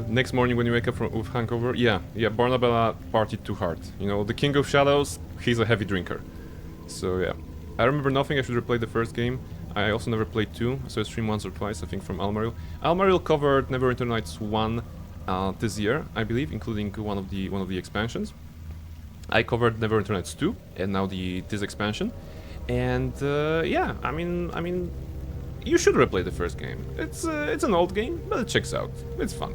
Next morning when you wake up with hangover, yeah, Barnabella partied too hard. You know, the King of Shadows, he's a heavy drinker. So yeah, I remember nothing. I should replay the first game. I also never played 2, so I streamed once or twice, I think, from Almaril. Almaril covered NWN2EE 1 this year, I believe, including one of the expansions. I covered NWN2EE 2 and now this expansion. And yeah, I mean, you should replay the first game. It's an old game, but it checks out. It's fun.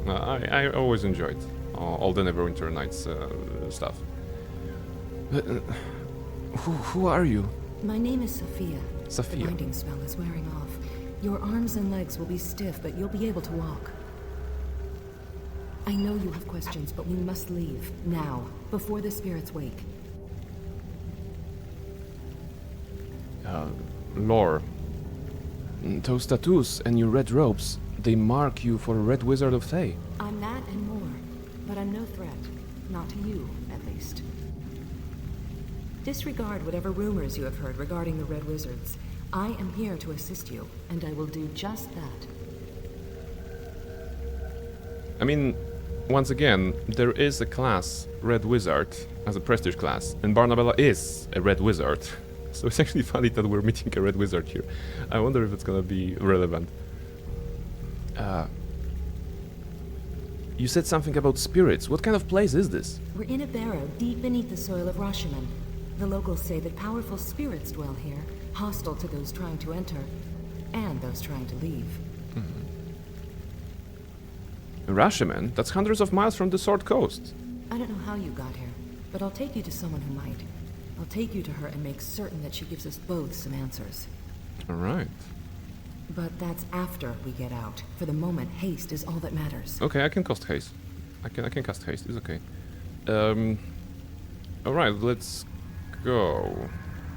I always enjoyed all the Neverwinter Nights stuff. Who are you? My name is Sophia. Sophia. The binding spell is wearing off. Your arms and legs will be stiff, but you'll be able to walk. I know you have questions, but we must leave, now, before the spirits wake. Lore. Those tattoos and your red robes, they mark you for a Red Wizard of Thay. I'm that and more, but I'm no threat. Not to you, at least. Disregard whatever rumors you have heard regarding the Red Wizards. I am here to assist you, and I will do just that. I mean, once again, there is a class, Red Wizard, as a prestige class, and Barnabella is a Red Wizard. So it's actually funny that we're meeting a Red Wizard here. I wonder if it's gonna be relevant. You said something about spirits. What kind of place is this? We're in a barrow deep beneath the soil of Rashomon. The locals say that powerful spirits dwell here, hostile to those trying to enter, and those trying to leave. Rashomon? That's hundreds of miles from the Sword Coast. I don't know how you got here, but I'll take you to someone who might. I'll take you to her and make certain that she gives us both some answers. Alright. But that's after we get out. For the moment, haste is all that matters. Okay, I can cast haste. I can cast haste, it's okay. Alright, let's go.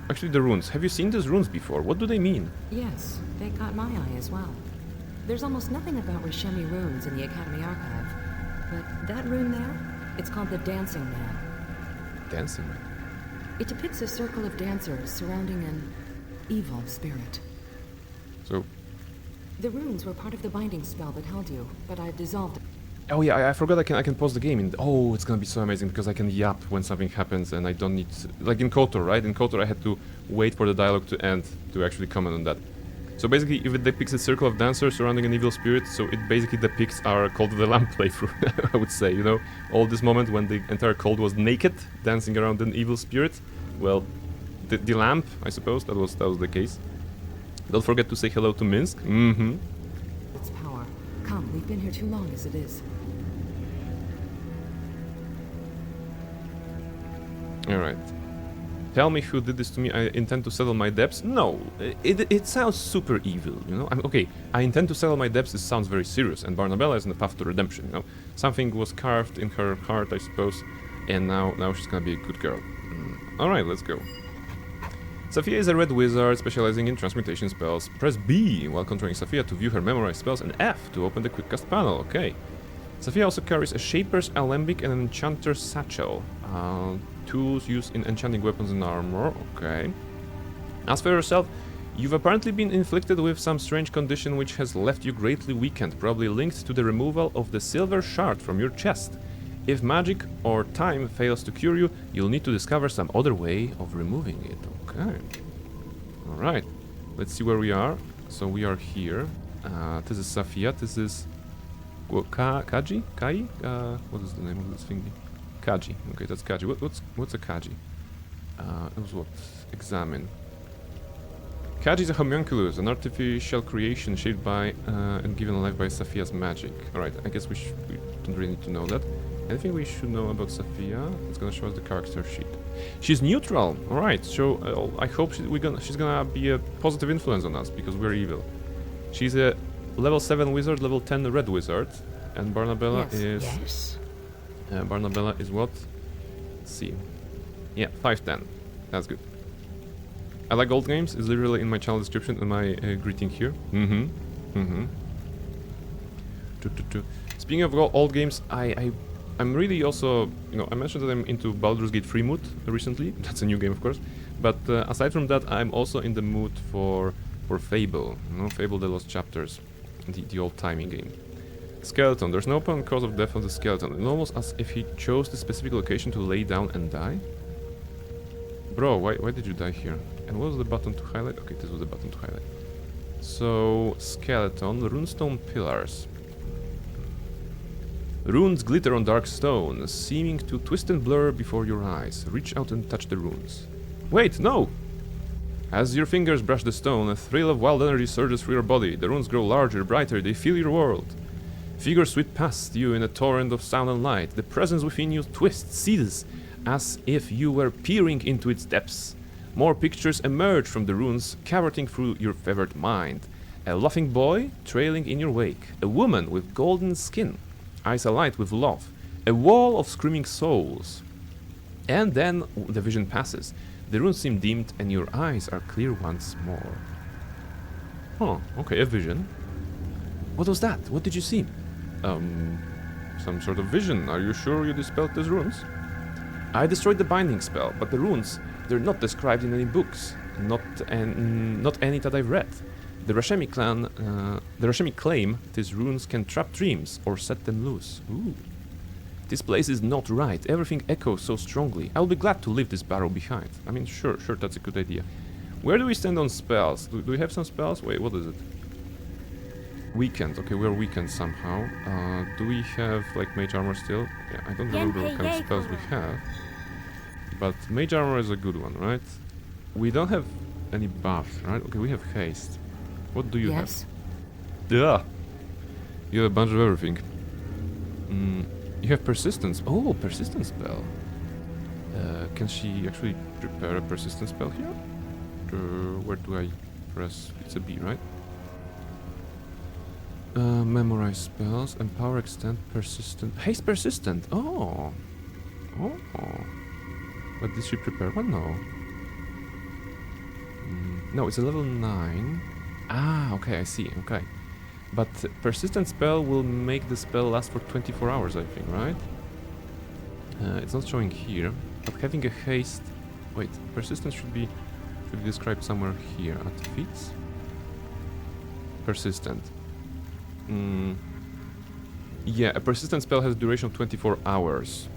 Actually, the runes. Have you seen these runes before? What do they mean? Yes, they caught my eye as well. There's almost nothing about Rishemi runes in the Academy archive. But that rune there, it's called the Dancing Man. Dancing Man. It depicts a circle of dancers surrounding an evil spirit. So... The runes were part of the binding spell that held you, but I've dissolved it. Oh yeah, I forgot I can pause the game. Oh, it's gonna be so amazing because I can yap when something happens and I don't need to, like in KOTOR, right? In KOTOR I had to wait for the dialogue to end to actually comment on that. So basically, if it depicts a circle of dancers surrounding an evil spirit, so it basically depicts our Cult of the Lamb playthrough, I would say, you know? All this moment when the entire cult was naked, dancing around an evil spirit. Well, the lamp, I suppose, that was the case. Don't forget to say hello to Minsk. Mm-hmm. Its power. Come, we've been here too long as it is. Alright. Tell me who did this to me. I intend to settle my debts. No, it sounds super evil, you know? Okay, I intend to settle my debts. This sounds very serious, and Barnabella is on the path to redemption, you know? Something was carved in her heart, I suppose, and now she's gonna be a good girl. Alright, let's go. Sophia is a red wizard specializing in transmutation spells. Press B while controlling Sophia to view her memorized spells, and F to open the quick cast panel. Okay. Sophia also carries a Shaper's Alembic and an Enchanter's Satchel. Tools used in enchanting weapons and armor. Okay. As for yourself, you've apparently been inflicted with some strange condition which has left you greatly weakened, probably linked to the removal of the silver shard from your chest. If magic or time fails to cure you, you'll need to discover some other way of removing it. Okay. Alright. Let's see where we are. So we are here. This is Sophia. This is... Kaji? Kai? What is the name of this thingy? Kaji. Okay, that's Kaji. What's a Kaji? It was what? Examine. Kaji is a homunculus, an artificial creation shaped by and given life by Sophia's magic. Alright, I guess we don't really need to know that. Anything we should know about Sophia? It's gonna show us the character sheet. She's neutral. Alright, so I hope she's gonna be a positive influence on us because we're evil. She's a level 7 wizard, level 10 red wizard, and Barnabella is... Yes. Barnabella is what? Let's see. Yeah, 5'10". That's good. I like old games. It's literally in my channel description and my greeting here. Speaking of old games, I'm really also, you know, I mentioned that I'm into Baldur's Gate 3 mood recently. That's a new game, of course. But aside from that, I'm also in the mood for Fable. You know, Fable: The Lost Chapters, the old timing game. Skeleton. There's no apparent cause of death of the skeleton. It's almost as if he chose the specific location to lay down and die. Bro, why did you die here? And what was the button to highlight? Okay, this was the button to highlight. So, skeleton, runestone pillars. Runes glitter on dark stone, seeming to twist and blur before your eyes. Reach out and touch the runes. Wait, no! As your fingers brush the stone, a thrill of wild energy surges through your body. The runes grow larger, brighter, they fill your world. Figures sweep past you in a torrent of sound and light. The presence within you twists, seethes, as if you were peering into its depths. More pictures emerge from the runes, cavorting through your fevered mind. A laughing boy trailing in your wake. A woman with golden skin, eyes alight with love. A wall of screaming souls. And then the vision passes. The runes seem dimmed and your eyes are clear once more. Huh, okay, a vision. What was that? What did you see? Some sort of vision. Are you sure you dispelled these runes? I destroyed the binding spell, but the runes, they're not described in any books. Not any that I've read. The Rashemi claim these runes can trap dreams or set them loose. Ooh. This place is not right. Everything echoes so strongly. I'll be glad to leave this barrow behind. I mean, sure, that's a good idea. Where do we stand on spells? Do we have some spells? Wait, what is it? Weakened. Okay, we're weakened somehow. Do we have, like, mage armor still? Yeah, I don't remember what kind of spells we have. But mage armor is a good one, right? We don't have any buffs, right? Okay, we have haste. What do you have? Yeah. You have a bunch of everything. You have persistence. Oh, persistence spell. Can she actually prepare a persistence spell here? Where do I press? It's a B, right? Memorize spells, empower, extend, persistent. Haste persistent. Oh. But did she prepare one? No. No, it's a level 9. Ah, okay, I see. Okay. But persistent spell will make the spell last for 24 hours, I think, right? It's not showing here. But having a haste... Wait, persistence should be described somewhere here. At feats? Persistent. Yeah, a persistent spell has a duration of 24 hours.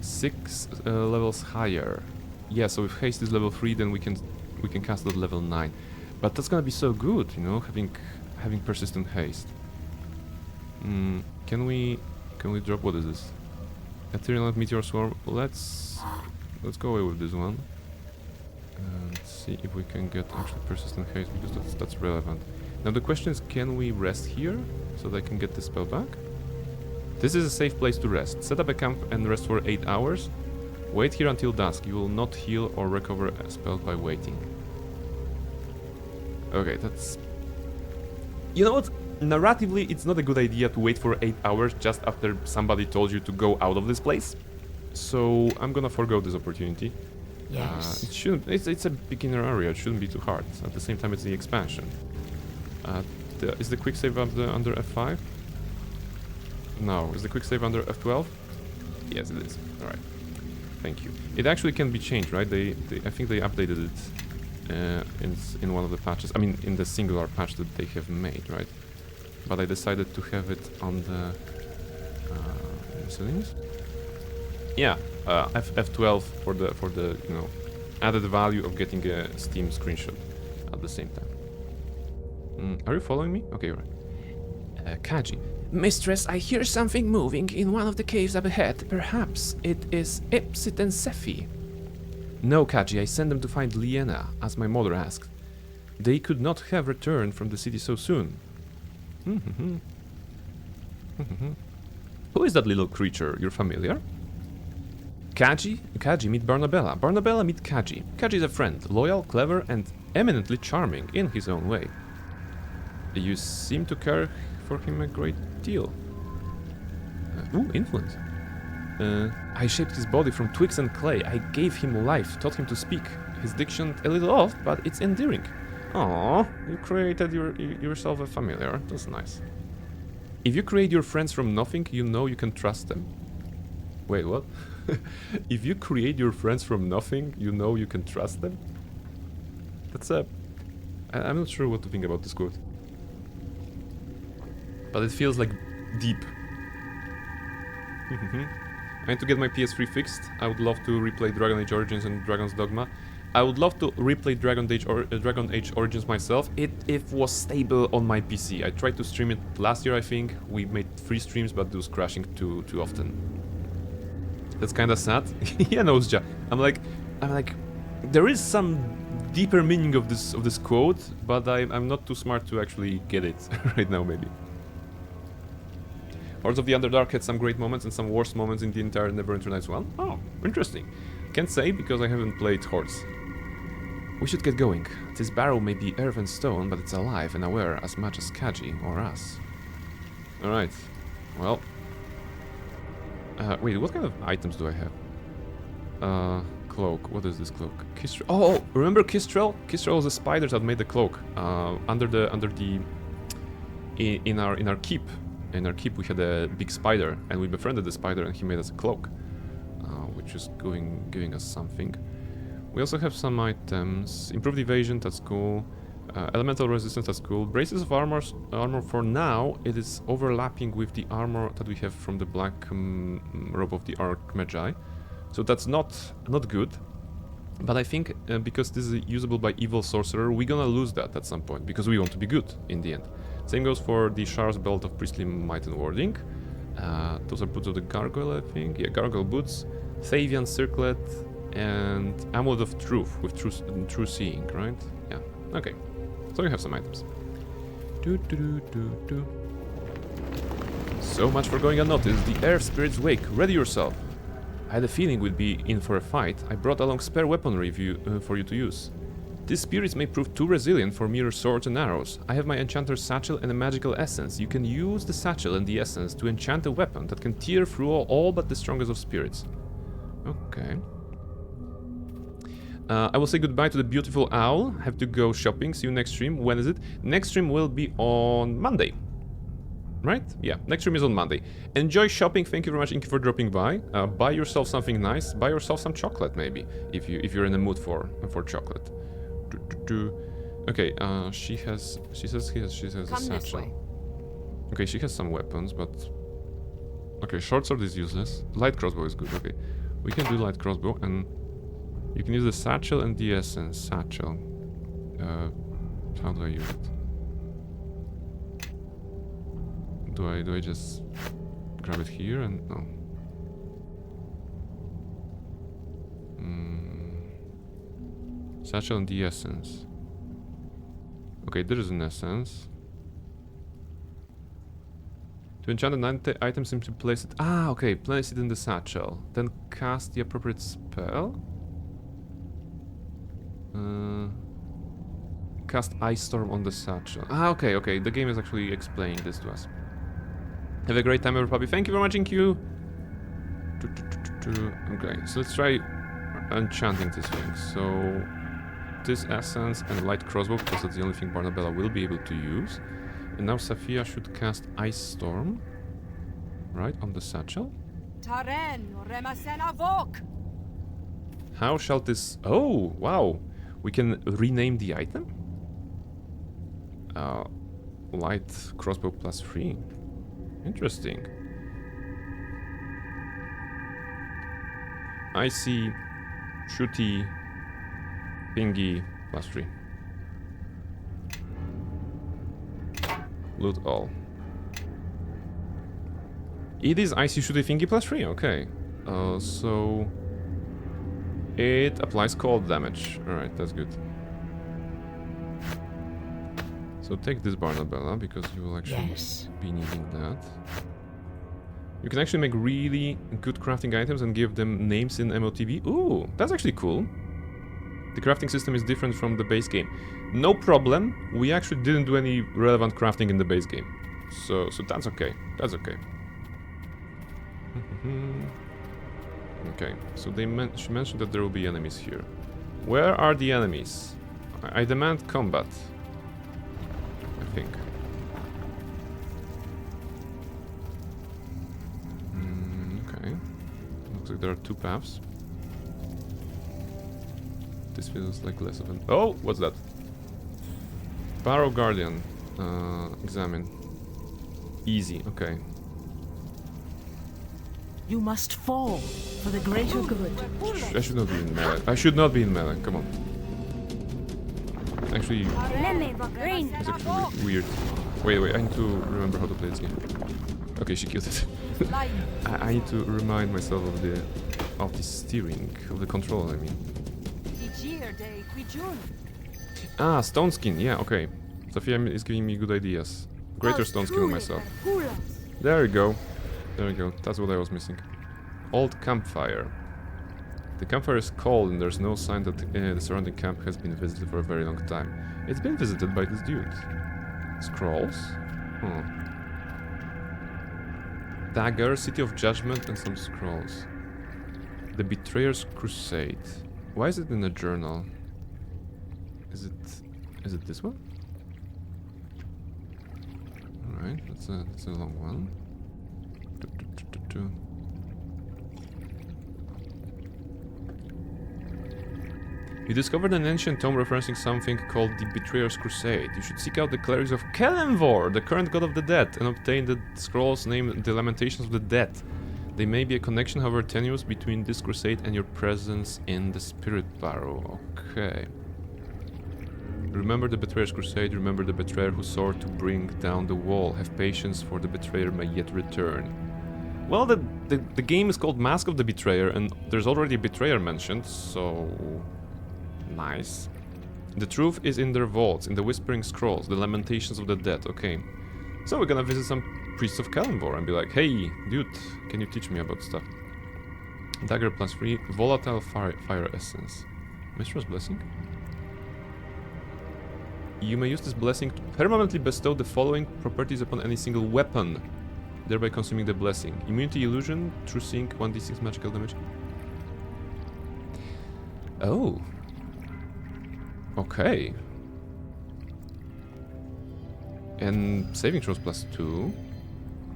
6 levels higher. Yeah, so if haste is level 3, then we can cast it at level 9. But that's gonna be so good, you know, having persistent haste. Can we drop? What is this? Ethereal Meteor Swarm. Let's go away with this one. And see if we can get actually persistent haste, because that's relevant. Now the question is, can we rest here so that I can get the spell back? This is a safe place to rest. Set up a camp and rest for 8 hours. Wait here until dusk. You will not heal or recover a spell by waiting. Okay, that's... You know what? Narratively, it's not a good idea to wait for 8 hours just after somebody told you to go out of this place. So I'm gonna forgo this opportunity. Yes. It shouldn't... It's a beginner area. It shouldn't be too hard. At the same time, it's the expansion. Is the quick save under F5? No. Is the quick save under F12? Yes, it is. Alright. Thank you. It actually can be changed, right? I think they updated it in one of the patches. I mean, in the singular patch that they have made, right? But I decided to have it on the settings. Yeah, F12 for the you know, added value of getting a Steam screenshot at the same time. Are you following me? Okay, right. Kaji. Mistress, I hear something moving in one of the caves up ahead. Perhaps it is Ipsit and Sephi. No, Kaji, I sent them to find Liena, as my mother asked. They could not have returned from the city so soon. Who is that little creature? You're familiar? Kaji, meet Barnabella. Barnabella, meet Kaji. Kaji is a friend, loyal, clever, and eminently charming in his own way. You seem to care for him a great deal. Influence. I shaped his body from twigs and clay. I gave him life, taught him to speak. His diction a little off, but it's endearing. Aww, you created yourself a familiar. That's nice. If you create your friends from nothing, you know you can trust them. Wait, what? If you create your friends from nothing, you know you can trust them? That's I'm not sure what to think about this quote. But it feels like deep. I need to get my PS3 fixed. I would love to replay Dragon Age Origins and Dragon's Dogma. I would love to replay Dragon Age Origins myself. It was stable on my PC. I tried to stream it last year, I think. We made 3 streams, but it was crashing too often. That's kind of sad. Yeah, Nosja. I'm like, There is some deeper meaning of this quote, but I'm not too smart to actually get it right now, maybe. Hordes of the Underdark had some great moments and some worst moments in the entire Neverwinter Nights 1. Oh, interesting. Can't say because I haven't played Hordes. We should get going. This barrow may be earth and stone, but it's alive and aware as much as Kaji or us. Alright. Well. Wait, what kind of items do I have? Cloak. What is this cloak? Kistrel. Oh, remember Kistrel? Kistrel was the spider that made the cloak. In our keep. In our keep we had a big spider, and we befriended the spider, and he made us a cloak, which is giving us something. We also have some items. Improved evasion, that's cool. Elemental resistance, that's cool. Braces of armor for now, it is overlapping with the armor that we have from the black robe of the Archmagi. So that's not good. But I think because this is usable by evil sorcerer, we're gonna lose that at some point, because we want to be good in the end. Same goes for the Shar's belt of priestly might and warding. Those are boots of the gargoyle, I think. Yeah, gargoyle boots. Thavian circlet and amulet of truth with true seeing, right? Yeah. Okay. So we have some items. So much for going unnoticed. The earth spirits wake. Ready yourself. I had a feeling we'd be in for a fight. I brought along spare weaponry for you to use. These spirits may prove too resilient for mere swords and arrows. I have my enchanter's satchel and a magical essence. You can use the satchel and the essence to enchant a weapon that can tear through all but the strongest of spirits. Okay. I will say goodbye to the beautiful owl. Have to go shopping. See you next stream. When is it? Next stream will be on Monday. Right? Yeah, next stream is on Monday. Enjoy shopping. Thank you very much, Inky, for dropping by. Buy yourself something nice. Buy yourself some chocolate, maybe, if you're in the mood for chocolate. Okay, she says she has a satchel. Okay, she has some weapons, but okay, short sword is useless. Light crossbow is good. Okay, we can do light crossbow, and you can use the satchel and the essence. Satchel. How do I use it? Do I just grab it here and no? Satchel and the essence. Okay, there is an essence. To enchant an item, simply place it. Ah, okay, place it in the satchel. Then cast the appropriate spell. Cast Ice Storm on the satchel. Ah, okay, the game is actually explaining this to us. Have a great time, everybody. Thank you very much, Q. Okay, so let's try enchanting this thing. So this essence and light crossbow, because that's the only thing Barnabella will be able to use. And now Safia should cast Ice Storm, right, on the satchel. How shall this... Oh, wow. We can rename the item? Light crossbow +3. Interesting. Icy, shooty, pingy +3. Loot all. It is icy, shooty, thingy +3. Okay. So it applies cold damage. Alright, that's good. So take this Barnabella, because you will actually be needing that. You can actually make really good crafting items and give them names in MOTB. Ooh, that's actually cool. The crafting system is different from the base game. No problem, we actually didn't do any relevant crafting in the base game. So that's okay. That's okay. Okay, so she mentioned that there will be enemies here. Where are the enemies? I demand combat. I think. Okay. Looks like there are two paths. This feels like less of an... Oh! What's that? Barrow Guardian. Examine. Easy, okay. You must fall for the greater good. I should not be in melee. I should not be in melee, come on. Actually... It's actually weird. Wait, I need to remember how to play this game. Okay, she killed it. I need to remind myself of the steering, of the control, I mean. Ah, stone skin. Yeah, okay. Sophia is giving me good ideas. Greater stone skin on myself. There we go. There we go. That's what I was missing. Old campfire. The campfire is cold and there's no sign that the surrounding camp has been visited for a very long time. It's been visited by this dude. Scrolls? Oh. Dagger, City of Judgment, and some scrolls. The Betrayer's Crusade. Why is it in a journal? Is it this one? Alright, that's a long one. You discovered an ancient tome referencing something called the Betrayer's Crusade. You should seek out the clerics of Kelenvor, the current god of the dead, and obtain the scrolls named The Lamentations of the Dead. There may be a connection, however tenuous, between this crusade and your presence in the Spirit Barrow. Okay. Remember the Betrayer's Crusade, remember the betrayer who sought to bring down the wall. Have patience, for the betrayer may yet return. Well, the game is called Mask of the Betrayer, and there's already a betrayer mentioned, so... nice. The truth is in their vaults, in the Whispering Scrolls, the Lamentations of the Dead. Okay. So we're gonna visit some priests of Kelenvor and be like, hey, dude, can you teach me about stuff? Dagger +3, Volatile Fire Essence. Mistress Blessing? You may use this blessing to permanently bestow the following properties upon any single weapon, thereby consuming the blessing. Immunity Illusion, True Sync, 1d6 magical damage. Oh. Okay. And saving throws +2.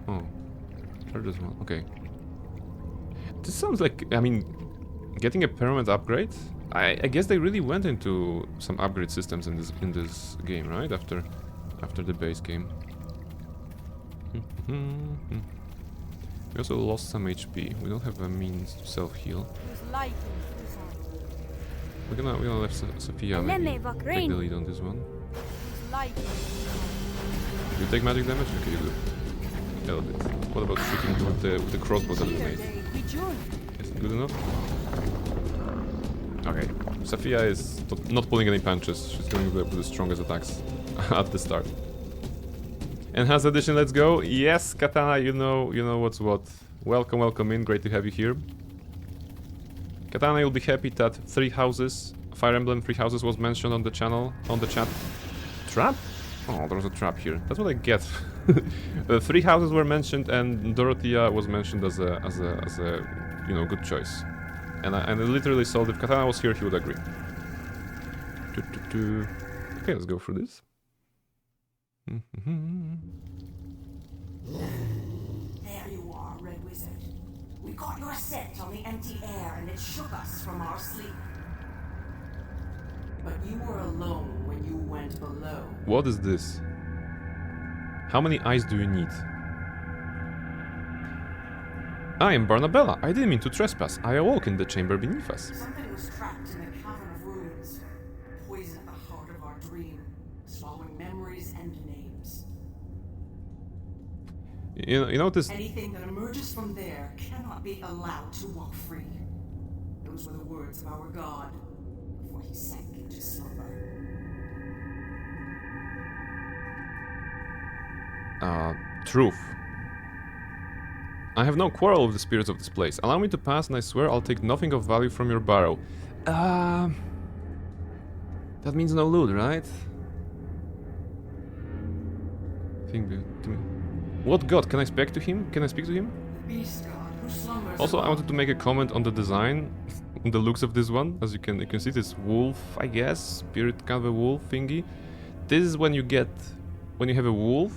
Oh. Charges 1. Okay. This sounds like, I mean, getting a permanent upgrade? I guess they really went into some upgrade systems in this game, right? After the base game. We also lost some HP. We don't have a means to self-heal. We're gonna let Sophia maybe take the lead on this one. You take magic damage? Okay, you do. A little bit. What about shooting with the crossbow that we made? Is it good enough? Okay. Sophia is not pulling any punches. She's going with the strongest attacks at the start. Enhanced edition, let's go. Yes, Katana, you know what's what. Welcome in. Great to have you here. Katana, you'll be happy that Fire Emblem 3 houses was mentioned on the channel, on the chat. Trap? Oh, there was a trap here. That's what I get. 3 houses were mentioned, and Dorothea was mentioned as a good choice. And I literally saw that if Katana was here, he would agree. Okay, let's go through this. There you are, Red Wizard. We caught your scent on the empty air, and it shook us from our sleep. But you were alone when you went below. What is this? How many eyes do you need? I am Barnabella. I didn't mean to trespass. I awoke in the chamber beneath us. Something was trapped in the cavern of ruins. Poison at the heart of our dream, swallowing memories and names. You know this. Anything that emerges from there cannot be allowed to walk free. Those were the words of our god before he sank into slumber. Truth. I have no quarrel with the spirits of this place. Allow me to pass, and I swear I'll take nothing of value from your barrow. That means no loot, right? What god? Can I speak to him? Can I speak to him? The beast god who slumbers. Also, I wanted to make a comment on the design, on the looks of this one. As you can see, this wolf, I guess, spirit kind of a wolf thingy. This is when you have a wolf,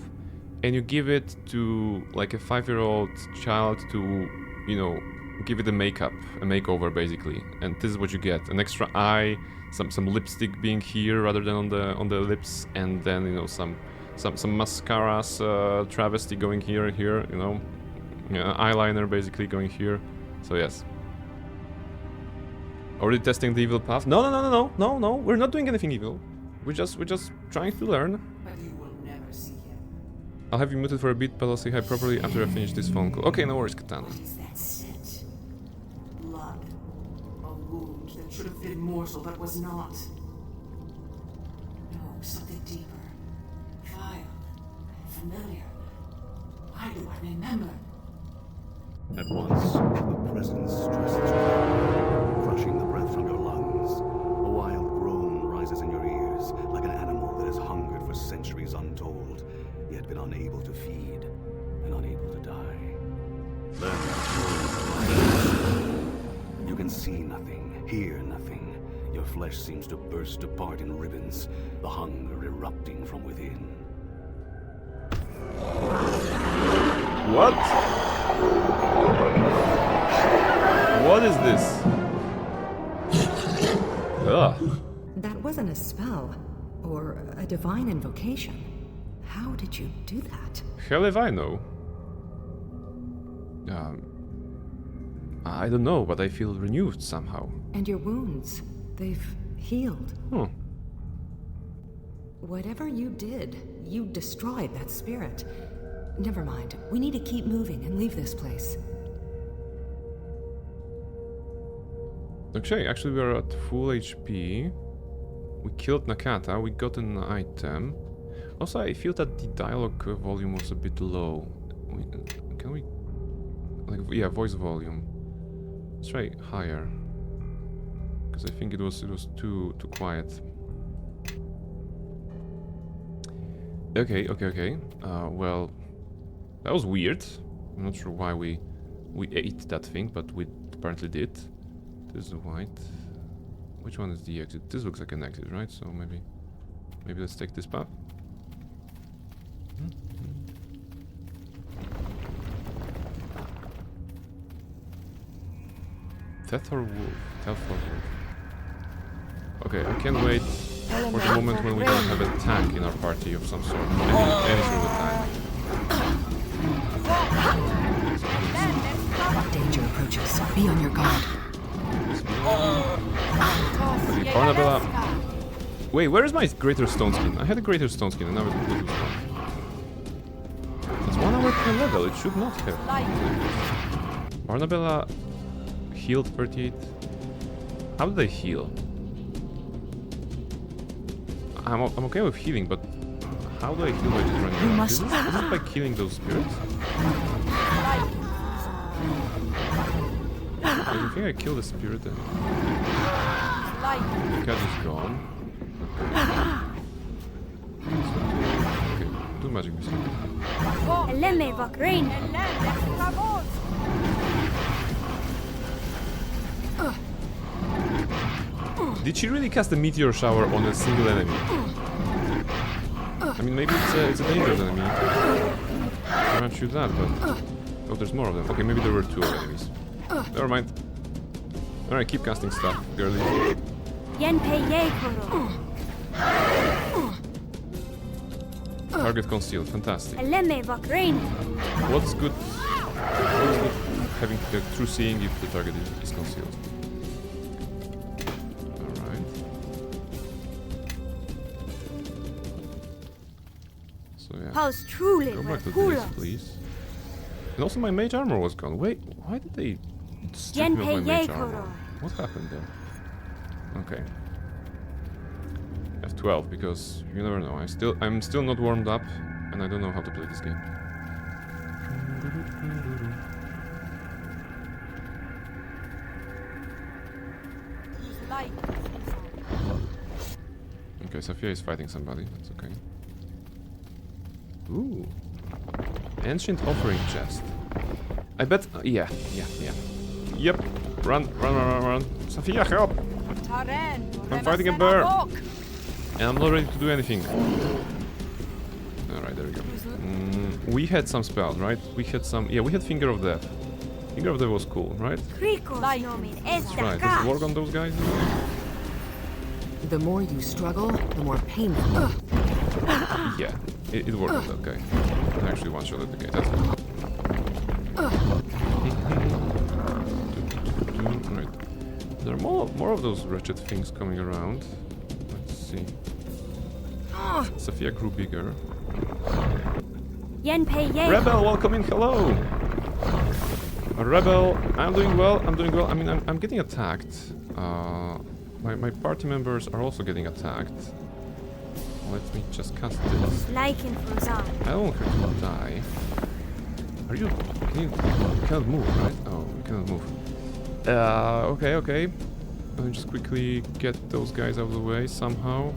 and you give it to like a 5-year-old child to, give it a makeover basically. And this is what you get: an extra eye, some lipstick being here rather than on the lips, and then some mascaras, travesty going here, eyeliner basically going here. So yes. Already testing the evil path? No. We're not doing anything evil. We're just trying to learn. But you will never see him. I'll have you muted for a bit, but I'll say hi properly after I finish this phone call. Okay, no worries, Katana. What is that scent? Blood. A wound that should have been mortal, but was not. No, something deeper. Vile. Familiar. Why do I remember? At once, the presence stresses you, crushing the breath from your lungs. A wild groan rises in your ears, like an animal that has hungered for centuries untold, yet been unable to feed and unable to die. Then, you can see nothing, hear nothing. Your flesh seems to burst apart in ribbons, the hunger erupting from within. What? What is this? Ugh. That wasn't a spell, or a divine invocation. How did you do that? Hell if I know. I don't know, but I feel renewed somehow. And your wounds, they've healed. Hmm. Whatever you did, you destroyed that spirit. Never mind. We need to keep moving and leave this place. Okay, actually we're at full HP. We killed Nakata, we got an item. Also, I feel that the dialogue volume was a bit low. Can we... Like, yeah, voice volume. Let's try higher. Because I think it was too quiet. Okay. Well, that was weird. I'm not sure why we ate that thing, but we apparently did. This is white. Which one is the exit? This looks like an exit, right? So maybe let's take this path. Death or wolf? Death or wolf? Okay, I can't wait for the moment when we don't have a tank in our party of some sort. Any sort of a tank. Danger approaches. Be on your guard. Okay, Barnabella. Wait, where is my greater stone skin? I had a greater stone skin and now it's blue stone. It's 1 hour per level, it should not have. Barnabella healed 38. How did I heal? I'm okay with healing, but how do I heal by just running around? Is it by killing those spirits? I think I killed the spirit then. The cat is gone. Okay, do magic missile. Did she really cast a meteor shower on a single enemy? I mean, maybe it's a dangerous enemy. I can't shoot that, but... Oh, there's more of them. Okay, maybe there were 2 enemies. Never mind. Alright, keep casting stuff, girlie. Target concealed, fantastic. What's good having the true seeing if the target is concealed? Alright. So yeah. Go back to this, please. And also my mage armor was gone. Wait, why did they strip me of my mage armor? What happened there? Okay. F12 because you never know. I'm still not warmed up and I don't know how to play this game. Okay, Sophia is fighting somebody. That's okay. Ooh. Ancient offering chest. I bet... yeah. Yep. Run. Sophia, help! I'm fighting a bear! And I'm not ready to do anything. Alright, there we go. We had some spells, right? We had some... Yeah, we had Finger of Death. Finger of Death was cool, right? That's right. Does it work on those guys? The more you struggle, the more painful. Yeah, it worked on that guy. I actually one-shotted the guy. That's good. Right. There are more of those wretched things coming around. Let's see. Sophia grew bigger. Rebel, welcome in. Hello. Rebel, I'm doing well. I mean, I'm getting attacked. my party members are also getting attacked. Let me just cast this. Lichen Fuzan. I don't want her to die. Are you... you cannot move, right? Oh, you cannot move. Okay. Let me just quickly get those guys out of the way somehow.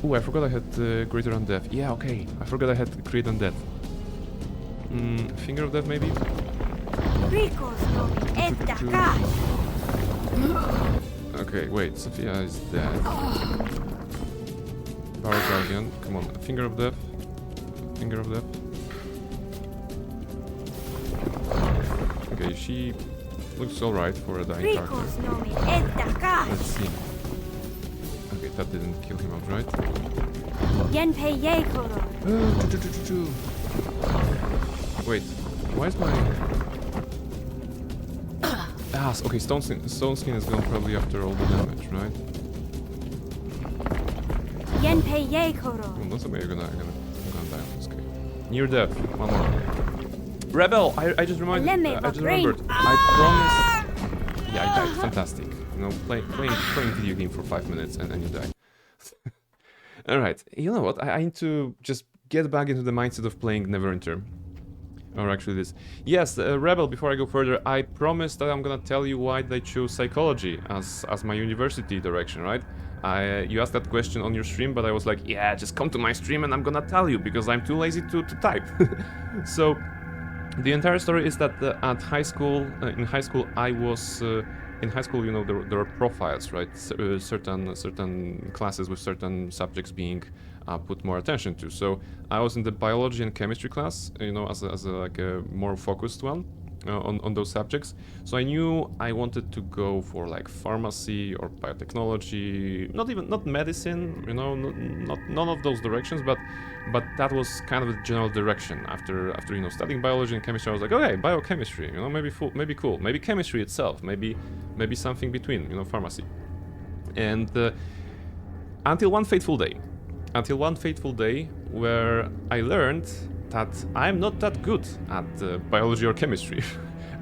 Oh, I forgot I had Greater Undeath. Yeah, okay. I forgot I had Great Undeath. Finger of Death, maybe? Ricos no estacar. Okay, wait. Sophia is dead. Power Guardian. Come on. Finger of Death. Finger of Death. Okay, she looks alright for a dying character. Ricos no estacar. Let's see. Okay, that didn't kill him outright. Yenpei Yekoro. Wait, why is my... okay, Stone Skin is gone probably after all the damage, right? Yenpei Yekoro. Well, that's okay, I'm gonna die on this guy. Near death, one more. Rebel! I just remembered. I promised... Yeah, I died, fantastic. You know, playing video game for 5 minutes and you die. Alright, you know what, I need to just get back into the mindset of playing Neverwinter. Or actually this. Yes, Rebel, before I go further, I promised that I'm gonna tell you why they chose psychology as my university direction, right? You asked that question on your stream, but I was like, yeah, just come to my stream and I'm gonna tell you, because I'm too lazy to type. So, the entire story is that at high school, in high school I was... in high school, you know, there are profiles, right? Certain classes with certain subjects being put more attention to. So I was in the biology and chemistry class, you know, as a like a more focused one on those subjects. So I knew I wanted to go for like pharmacy or biotechnology, not medicine, you know, none of those directions, but that was kind of a general direction. After you know, studying biology and chemistry, I was like, okay, biochemistry, you know, maybe cool, maybe chemistry itself, maybe something between, you know, pharmacy. And until one fateful day where I learned that I'm not that good at biology or chemistry,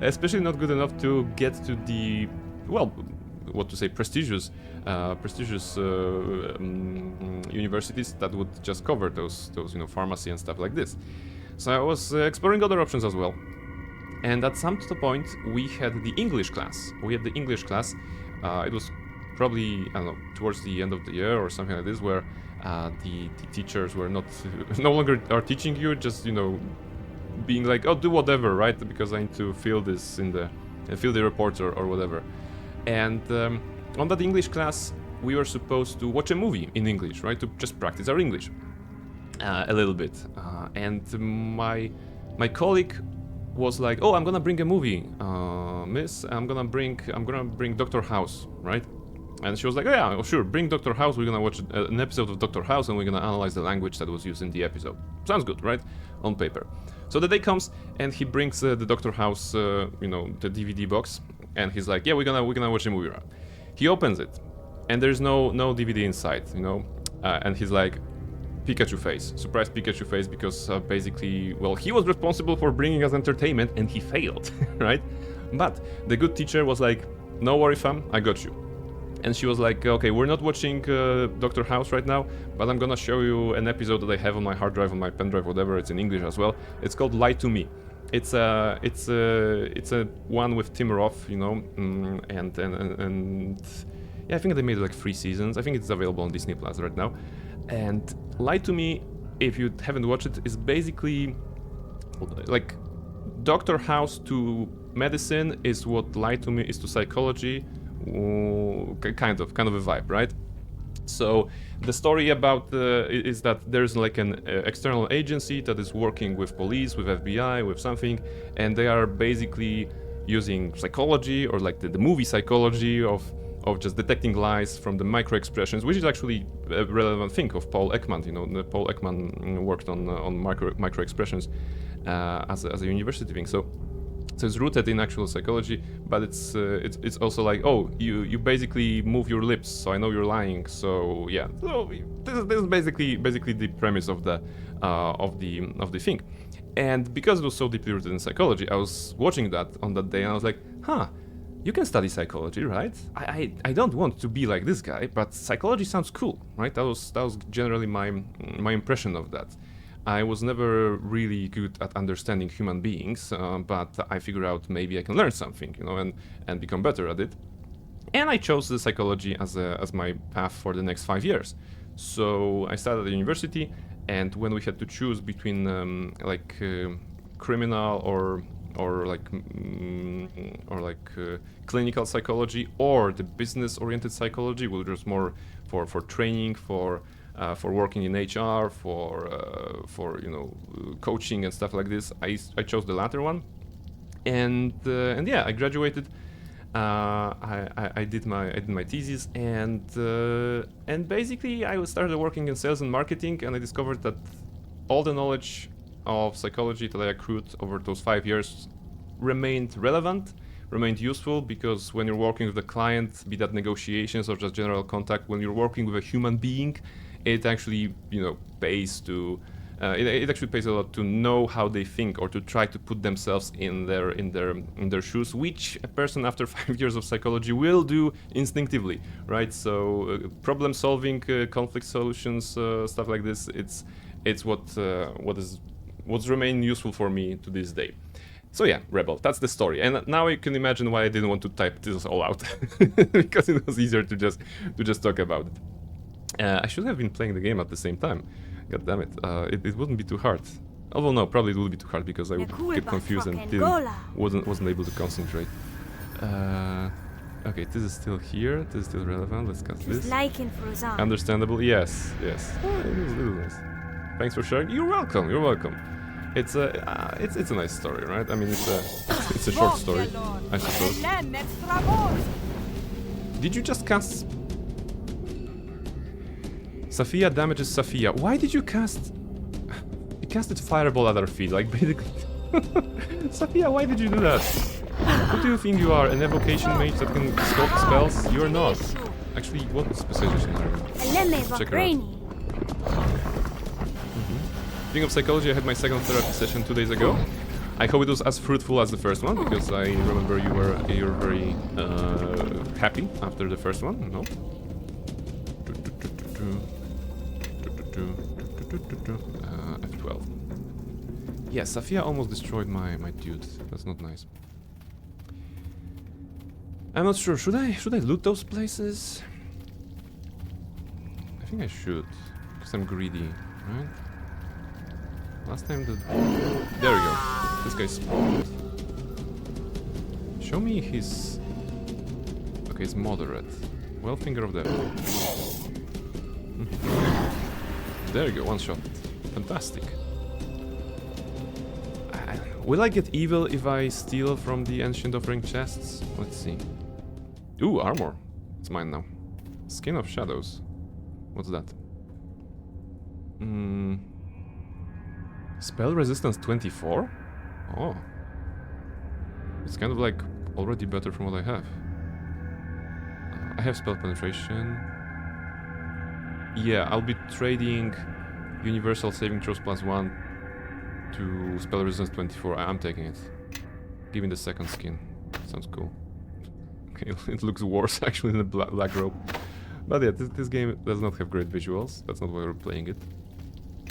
especially not good enough to get to the, well, what to say, prestigious universities that would just cover those you know, pharmacy and stuff like this. So I was exploring other options as well. And at some point we had the English class. It was probably, I don't know, towards the end of the year or something like this, where the teachers were no longer are teaching you, just, you know, being like, oh, do whatever, right? Because I need to fill this fill the report or whatever. And on that English class, we were supposed to watch a movie in English, right? To just practice our English a little bit. And my colleague was like, oh, I'm gonna bring a movie, miss. I'm gonna bring Dr. House, right? And she was like, oh yeah, sure, bring Dr. House. We're gonna watch an episode of Dr. House and we're gonna analyze the language that was used in the episode. Sounds good, right? On paper. So the day comes and he brings the Dr. House, you know, the DVD box, and he's like, yeah, we're gonna watch a movie. He opens it, and there's no DVD inside, you know, and he's like, Pikachu face, surprise Pikachu face, because basically, well, he was responsible for bringing us entertainment and he failed, right? But the good teacher was like, no worry fam, I got you. And she was like, okay, we're not watching Dr. House right now, but I'm gonna show you an episode that I have on my hard drive, on my pen drive, whatever. It's in English as well. It's called Lie to Me. It's a one with Tim Roth, you know, and yeah, I think they made like 3 seasons. I think it's available on Disney Plus right now. And Lie to Me, if you haven't watched it, is basically like Dr. House to medicine is what Lie to Me is to psychology. Kind of a vibe, right? So the story about is that there's like an external agency that is working with police, with FBI, with something, and they are basically using psychology, or like the movie psychology of just detecting lies from the micro expressions, which is actually a relevant thing of Paul Ekman. You know, Paul Ekman worked on micro expressions as a university thing. So it's rooted in actual psychology, but it's also like, oh, you basically move your lips, so I know you're lying. So yeah, so this is basically the premise of the thing. And because it was so deeply rooted in psychology, I was watching that on that day, and I was like, huh, you can study psychology, right? I don't want to be like this guy, but psychology sounds cool, right? That was generally my impression of that. I was never really good at understanding human beings, but I figured out maybe I can learn something, you know, and become better at it. And I chose the psychology as my path for the next 5 years. So I started at the university, and when we had to choose between criminal or clinical psychology or the business-oriented psychology, which was more for training, for working in HR, for coaching and stuff like this, I chose the latter one, and yeah, I graduated. I did my thesis, and basically I started working in sales and marketing, and I discovered that all the knowledge of psychology that I accrued over those 5 years remained relevant, remained useful, because when you're working with a client, be that negotiations or just general contact, when you're working with a human being, it actually pays to it actually pays a lot to know how they think, or to try to put themselves in their shoes, which a person after 5 years of psychology will do instinctively, right? So problem solving, conflict solutions, stuff like this, it's what's remained useful for me to this day. So yeah, Rebel, that's the story. And now you can imagine why I didn't want to type this all out, because it was easier to just talk about it. I should have been playing the game at the same time. God damn it. It wouldn't be too hard. Although no, probably it would be too hard, because I would get confused and wasn't able to concentrate. Okay, this is still here. This is still relevant. Let's cut this. Understandable. Yes. Oh, it is nice. Thanks for sharing. You're welcome. It's a nice story, right? I mean, it's a short story, I suppose. Did you just cast? Safia damages Safia. Why did you cast? You casted Fireball at our feet, like basically. Safia, why did you do that? What do you think you are? An evocation mage that can sculpt spells? You're not. Actually, what specialization are you? Check her out. Speaking of psychology, I had my second therapy session 2 days ago. I hope it was as fruitful as the first one, because I remember you were very happy after the first one. No. F12. Yeah, Safia almost destroyed my dude. That's not nice. I'm not sure. Should I loot those places? I think I should, because I'm greedy, right? Last time the... There we go. This guy spawned. Show me his... Okay, it's moderate. Well, finger of death. There you go, one shot. Fantastic. Will I get evil if I steal from the Ancient Offering chests? Let's see. Ooh, armor. It's mine now. Skin of Shadows. What's that? Spell resistance 24? Oh. It's kind of like already better from what I have. I have spell penetration. Yeah, I'll be trading Universal Saving Throws +1 to spell resistance 24. I'm taking it. Give me the second skin. Sounds cool. Okay, it looks worse actually than the black robe. But yeah, this game does not have great visuals. That's not why we're playing it.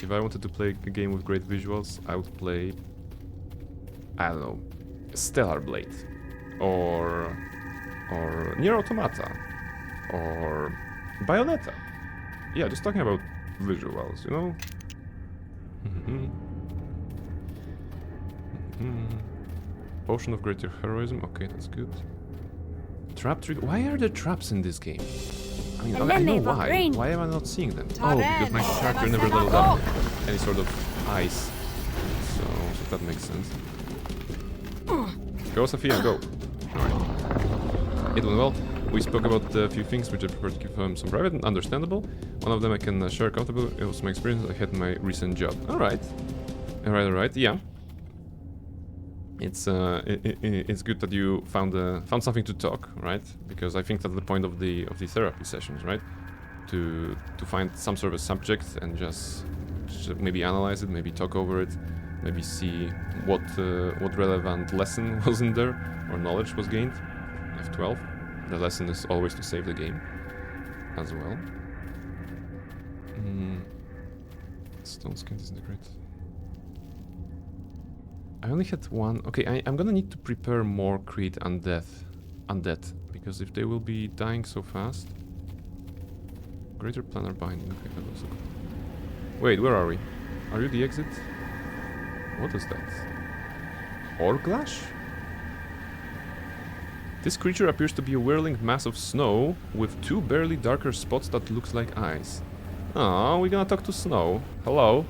If I wanted to play a game with great visuals, I would play... I don't know... Stellar Blade. Or Nier Automata. Or... Bayonetta. Yeah, just talking about visuals, you know? Potion of Greater Heroism, okay, that's good. Trap tree. Why are there traps in this game? I mean, I know why. Why am I not seeing them? Oh, because my character never leveled up any sort of ice. So that makes sense. Go, Sophia, go. Alright. It went well. We spoke about a few things which I prefer to keep some private and understandable. One of them I can share comfortably. It was my experience I had in my recent job. Alright. Alright, yeah. It's good that you found something to talk, right? Because I think that's the point of the therapy sessions, right? To find some sort of a subject and just maybe analyze it, maybe talk over it, maybe see what relevant lesson was in there or knowledge was gained. I F12. The lesson is always to save the game as well. Stone skin disintegrate. I only had one. Okay, I'm gonna need to prepare more create undead, because if they will be dying so fast. Greater planar binding. Okay, that also good. Wait, where are we? Are you the exit? What is that? Orglash? This creature appears to be a whirling mass of snow with 2 barely darker spots that looks like eyes. Oh, we're gonna talk to Snow. Hello.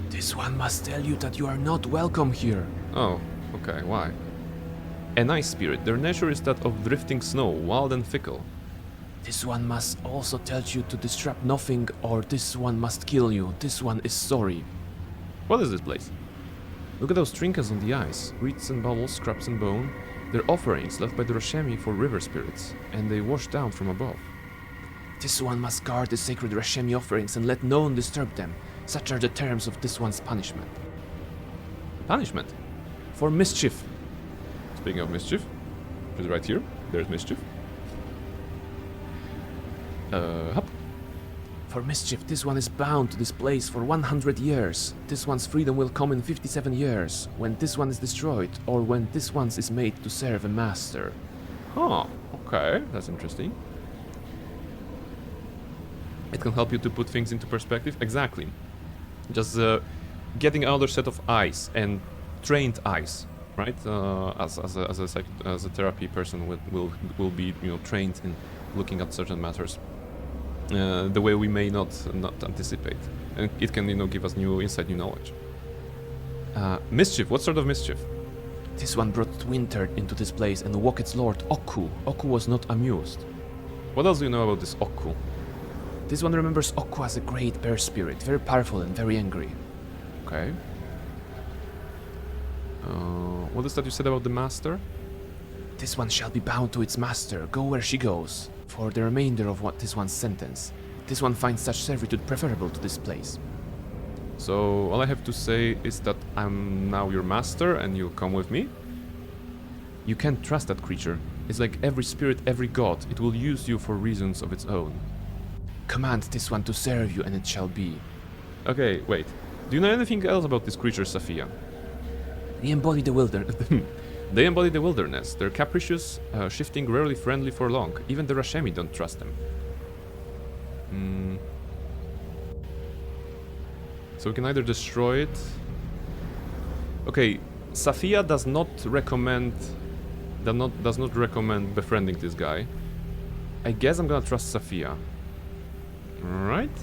This one must tell you that you are not welcome here. Oh, okay, why? An ice spirit. Their nature is that of drifting snow, wild and fickle. This one must also tell you to disrupt nothing, or this one must kill you. This one is sorry. What is this place? Look at those trinkets on the ice. Reeds and bubbles, scraps and bone. They're offerings left by the Rashemi for river spirits, and they wash down from above. This one must guard the sacred Rashemi offerings and let no one disturb them. Such are the terms of this one's punishment. Punishment? For mischief. Speaking of mischief, which is right here. There's mischief. Hop. For mischief, this one is bound to this place for 100 years. This one's freedom will come in 57 years, when this one is destroyed, or when this one is made to serve a master. Huh, okay, that's interesting. It can help you to put things into perspective. Exactly. Just getting another set of eyes, and trained eyes, right? As a therapy person will be, you know, trained in looking at certain matters. The way we may not anticipate, and it can, you know, give us new insight, new knowledge. Mischief. What sort of mischief? This one brought winter into this place and woke its lord, Oku. Oku was not amused. What else do you know about this Oku? This one remembers Oku as a great bear spirit, very powerful and very angry. Okay. What is that you said about the master? This one shall be bound to its master, go where she goes, for the remainder of what this one's sentence. This one finds such servitude preferable to this place. So all I have to say is that I'm now your master and you'll come with me? You can't trust that creature. It's like every spirit, every god. It will use you for reasons of its own. Command this one to serve you and it shall be. Okay, wait. Do you know anything else about this creature, Safia? They embody the wilderness. They embody the wilderness. They're capricious, shifting, rarely friendly for long. Even the Rashemi don't trust them. So we can either destroy it. Okay, Safia does not recommend befriending this guy. I guess I'm gonna trust Safia. Right?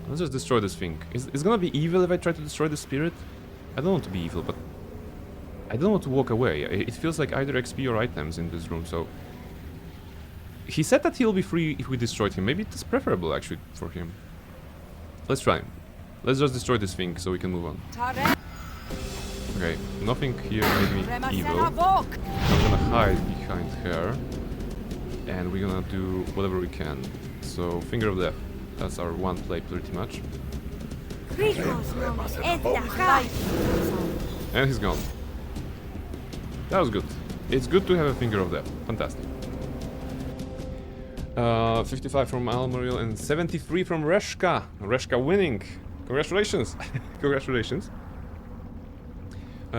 Let's just destroy this thing. It's gonna be evil if I try to destroy the spirit? I don't want to be evil, but I don't want to walk away. It feels like either XP or items in this room, so... He said that he'll be free if we destroyed him. Maybe it's preferable, actually, for him. Let's try. Let's just destroy this thing so we can move on. Okay, nothing here made me evil. I'm gonna hide behind her. And we're gonna do whatever we can. So, Finger of Death. That's our one play pretty much. And he's gone. That was good. It's good to have a Finger of Death. Fantastic. 55 from Almoriel and 73 from Reshka. Reshka winning. Congratulations. Congratulations.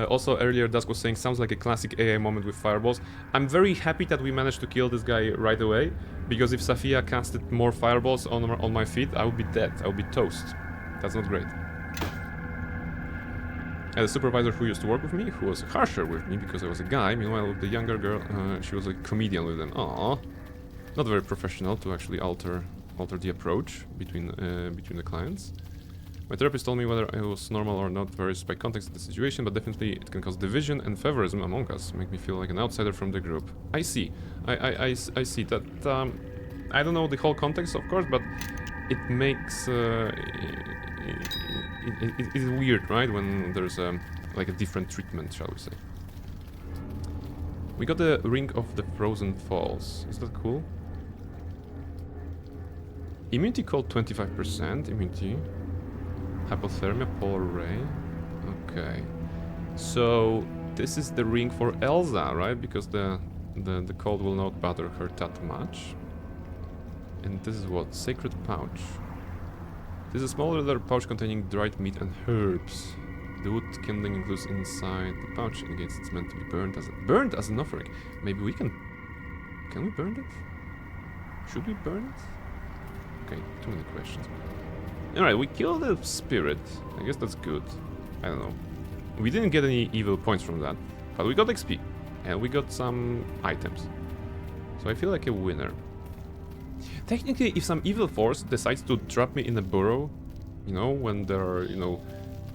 Also, earlier Dusk was saying, sounds like a classic AI moment with fireballs. I'm very happy that we managed to kill this guy right away, because if Safia casted more fireballs on my feet, I would be dead. I would be toast. That's not great. And the supervisor who used to work with me, who was harsher with me because I was a guy, meanwhile the younger girl, she was a comedian with them. Aww. Not very professional to actually alter the approach between the clients. My therapist told me whether it was normal or not varies by context of the situation, but definitely it can cause division and favorism among us, make me feel like an outsider from the group. I see. I see that. I don't know the whole context, of course, but it makes it is weird, right? When there's like a different treatment, shall we say? We got the Ring of the Frozen Falls. Is that cool? Immunity called 25%. Immunity. Hypothermia, polar ray. Okay. So this is the ring for Elsa, right? Because the cold will not bother her that much. And this is what? Sacred pouch. This is a small leather pouch containing dried meat and herbs. The wood kindling includes inside the pouch indicates it's meant to be burned as an offering. Maybe we can we burn it? Should we burn it? Okay, too many questions. Alright, we killed the spirit. I guess that's good. I don't know. We didn't get any evil points from that, but we got XP and we got some items. So I feel like a winner. Technically, if some evil force decides to trap me in a burrow, you know, when there are, you know,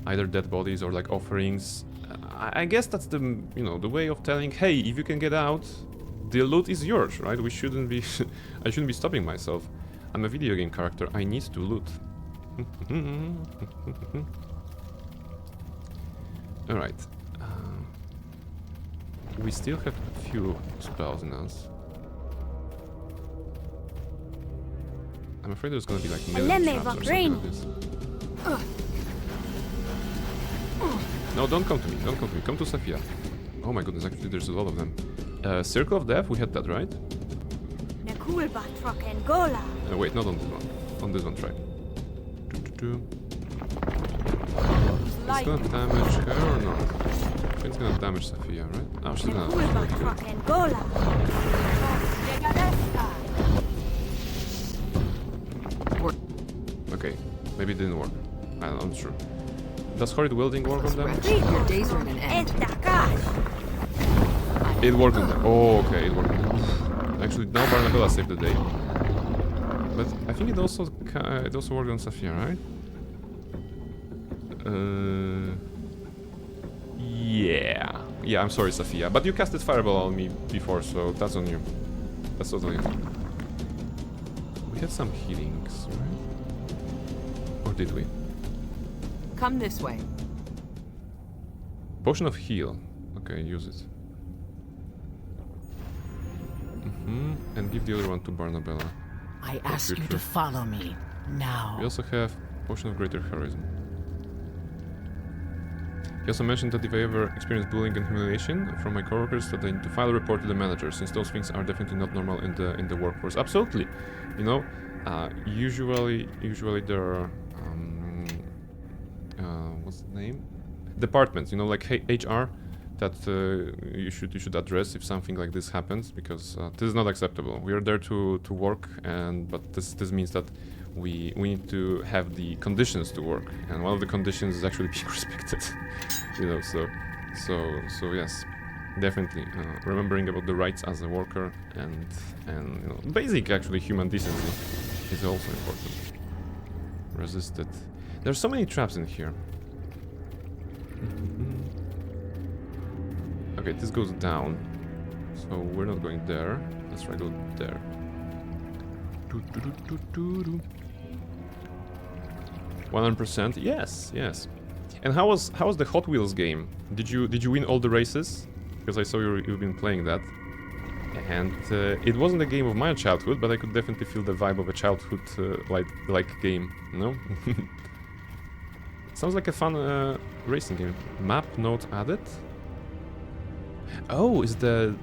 either dead bodies or like offerings, I guess that's the, you know, the way of telling, hey, if you can get out, the loot is yours, right? We shouldn't be, I shouldn't be stopping myself. I'm a video game character, I need to loot. Alright. We still have a few spells in us. I'm afraid there's gonna be like million traps or something like this. No, don't come to me, don't come to me. Come to Safia. Oh my goodness, actually there's a lot of them. Circle of Death, we had that, right? Wait, not on this one. On this one, try. It's gonna damage her or not? It's gonna damage Safia, right? Oh, she's gonna Okay, maybe it didn't work. I'm not sure. Does Horrid Wielding work on them? Your days are at an end. It worked on them. Oh, okay, it worked on them. Actually, now Barnabella saved the day. But I think it also worked on Safia, right? Yeah. Yeah, I'm sorry, Safia. But you casted Fireball on me before, so that's on you. That's totally fine. We had some healings, right? Or did we? Come this way. Potion of Heal. Okay, use it. And give the other one to Barnabella. I ask you to follow me now. We also have Potion of Greater Heroism. He also mentioned that if I ever experience bullying and humiliation from my coworkers, that I need to file a report to the manager, since those things are definitely not normal in the workforce. Absolutely, you know, usually there are what's the name? Departments, you know, like HR, that you should address if something like this happens, because this is not acceptable. We are there to work, but this means that we need to have the conditions to work, and one of the conditions is actually being respected. You know, so yes, definitely remembering about the rights as a worker and you know, basic actually human decency is also important. Resisted. There's so many traps in here. Okay, this goes down, so we're not going there. Let's try to go there. 100%. Yes, yes. And how was the Hot Wheels game? Did you win all the races? Because I saw you've been playing that. And it wasn't a game of my childhood, but I could definitely feel the vibe of a childhood like game, you know? Sounds like a fun racing game. Map note added. Oh, is the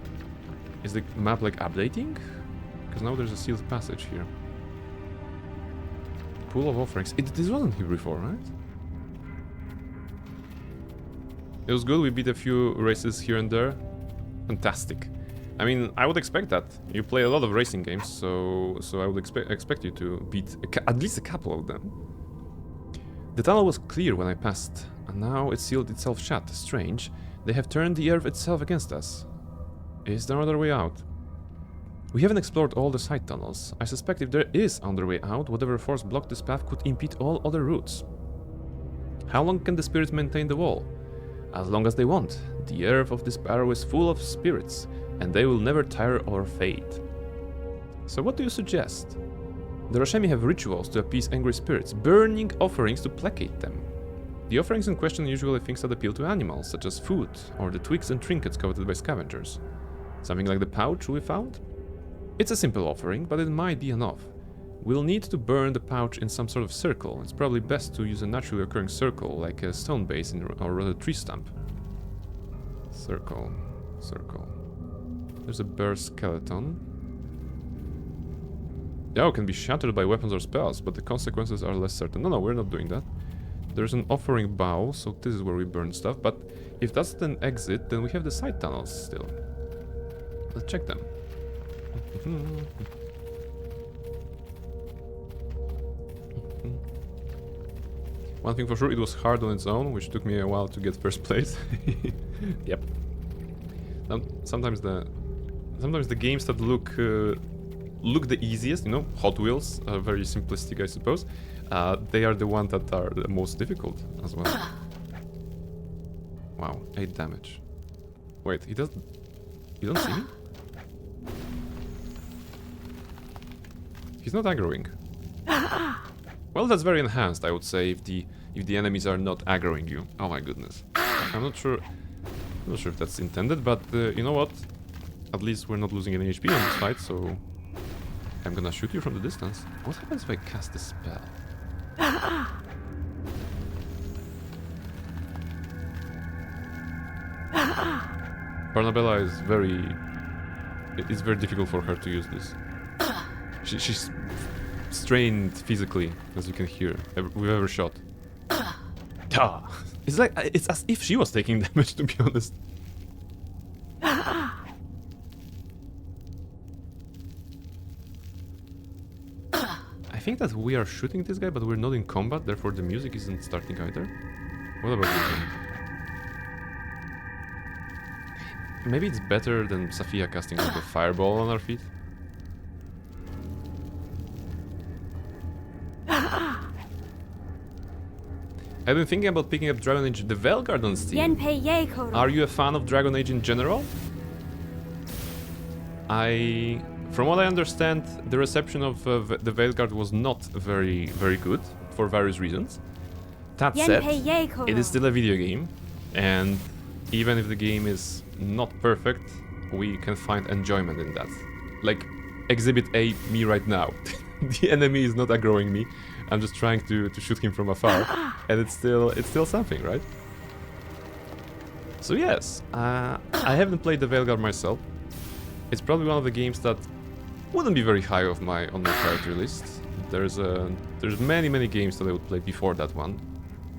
map like updating? Because now there's a sealed passage here. Pool of offerings. This wasn't here before, right? It was good. We beat a few races here and there. Fantastic. I mean, I would expect that. You play a lot of racing games, so I would expect you to beat at least a couple of them. The tunnel was clear when I passed, and now it sealed itself shut. Strange. They have turned the earth itself against us. Is there another way out? We haven't explored all the side tunnels. I suspect if there is another way out, whatever force blocked this path could impede all other routes. How long can the spirits maintain the wall? As long as they want. The earth of this barrow is full of spirits, and they will never tire or fade. So what do you suggest? The Roshemi have rituals to appease angry spirits, burning offerings to placate them. The offerings in question are usually things that appeal to animals, such as food, or the twigs and trinkets coveted by scavengers. Something like the pouch we found? It's a simple offering, but it might be enough. We'll need to burn the pouch in some sort of circle. It's probably best to use a naturally occurring circle, like a stone base or a tree stump. Circle. Circle. There's a bear skeleton. The arrow can be shattered by weapons or spells, but the consequences are less certain. No, we're not doing that. There's an offering bow, so this is where we burn stuff, but if that's an exit, then we have the side tunnels still. Let's check them. One thing for sure, it was hard on its own, which took me a while to get first place. Yep. Sometimes the games that look the easiest, you know, Hot Wheels are very simplistic, I suppose. They are the ones that are the most difficult as well. Wow, 8 damage. Wait, he doesn't... You don't see me? He's not aggroing. Well, that's very enhanced, I would say, if the enemies are not aggroing you. Oh my goodness. I'm not sure if that's intended, but you know what? At least we're not losing any HP on this fight, so I'm gonna shoot you from the distance. What happens if I cast a spell? Barnabella is very... It's very difficult for her to use this. She's strained physically, as you can hear, with every shot. It's like, it's as if she was taking damage, to be honest. I think that we are shooting this guy, but we're not in combat, therefore the music isn't starting either. What about you? Maybe it's better than Safia casting like a fireball on our feet. I've been thinking about picking up Dragon Age the Veilguard on Steam. Are you a fan of Dragon Age in general? From what I understand, the reception of the Veilguard was not very good, for various reasons. That said, it is still a video game, and even if the game is not perfect, we can find enjoyment in that. Like, Exhibit A, me right now. The enemy is not aggroing me. I'm just trying to shoot him from afar, and it's still something, right? So yes, I haven't played the Veilguard myself. It's probably one of the games that wouldn't be very high on my priority list. There's many games that I would play before that one,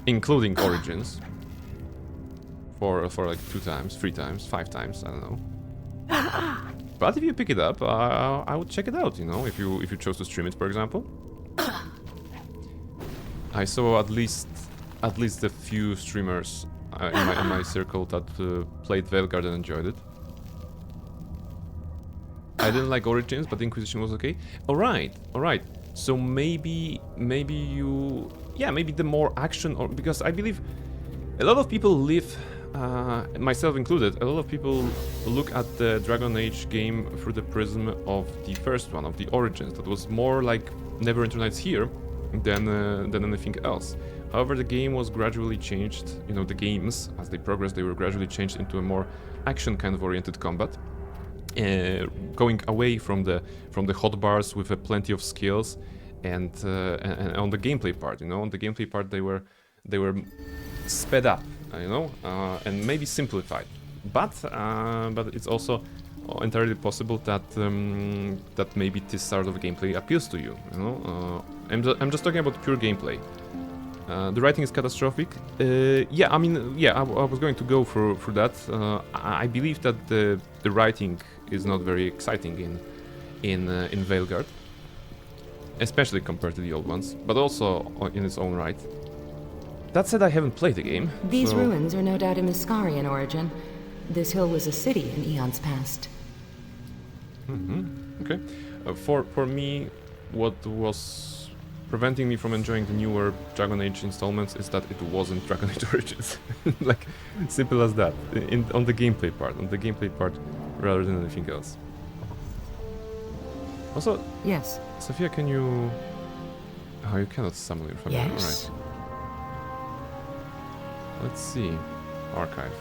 including Origins. For like 2 times, 3 times, 5 times, I don't know. But if you pick it up, I would check it out. You know, if you chose to stream it, for example. I saw at least a few streamers in my circle that played Veilguard and enjoyed it. I didn't like Origins, but Inquisition was okay. All right. So maybe the more action, or because I believe a lot of people live, myself included, a lot of people look at the Dragon Age game through the prism of the first one, of the Origins, that was more like Neverwinter Nights here than anything else. However, the game was gradually changed. You know, the games, as they progressed, they were gradually changed into a more action kind of oriented combat, going away from the hotbars with plenty of skills, and on the gameplay part, you know, on the gameplay part they were sped up, you know, and maybe simplified. But it's also entirely possible that that maybe this sort of gameplay appeals to you. You know, I'm just talking about pure gameplay. The writing is catastrophic. I was going to go through that. I believe that the writing is not very exciting in Veilguard, especially compared to the old ones, but also in its own right. That said, I haven't played the game. These ruins are no doubt of Miscari in origin. This hill was a city in eons past. Okay. For me, what was preventing me from enjoying the newer Dragon Age installments is that it wasn't Dragon Age Origins. Like, simple as that. On the gameplay part, rather than anything else. Also, yes. Sophia, can you... Oh, you cannot summon your family. Yes. Alright. Let's see. Archive.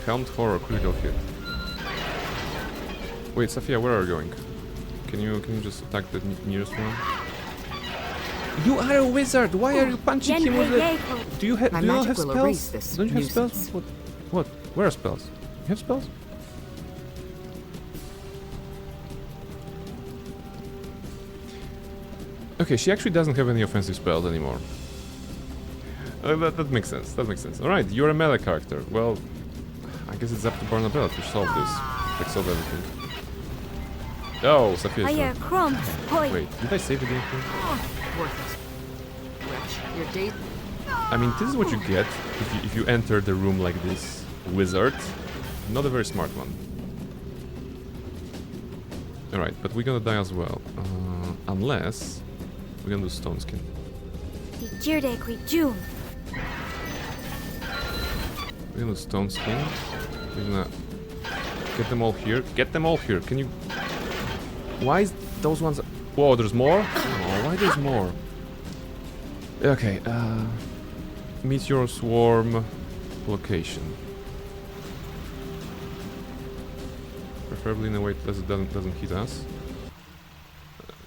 Helmed Horror, critical hit. Wait, Safia, where are you going? Can you just attack the nearest one? You are a wizard. Why are you punching him with the? Do you My do you not magic have will erase spells? this Don't you have spells? nuisance. What? Where are spells? You have spells? Okay, she actually doesn't have any offensive spells anymore. That makes sense. That makes sense. All right, you're a melee character. Well, I guess it's up to Barnabella to solve this. Like solve everything. Oh, Sophia's Higher not. crumbs. Boy. Wait, did I save the game here? Worthless. Wretch, your date. I mean, this is what you get if you enter the room like this, wizard. Not a very smart one. All right, but we're gonna die as well, unless we're gonna do stone skin. The Jirde qui June. We're gonna do stone skin. We're gonna get them all here. Get them all here. Can you? Why is those ones? Whoa, there's more. Oh, why there's more? Okay. Meteor swarm location. Preferably in a way that doesn't hit us.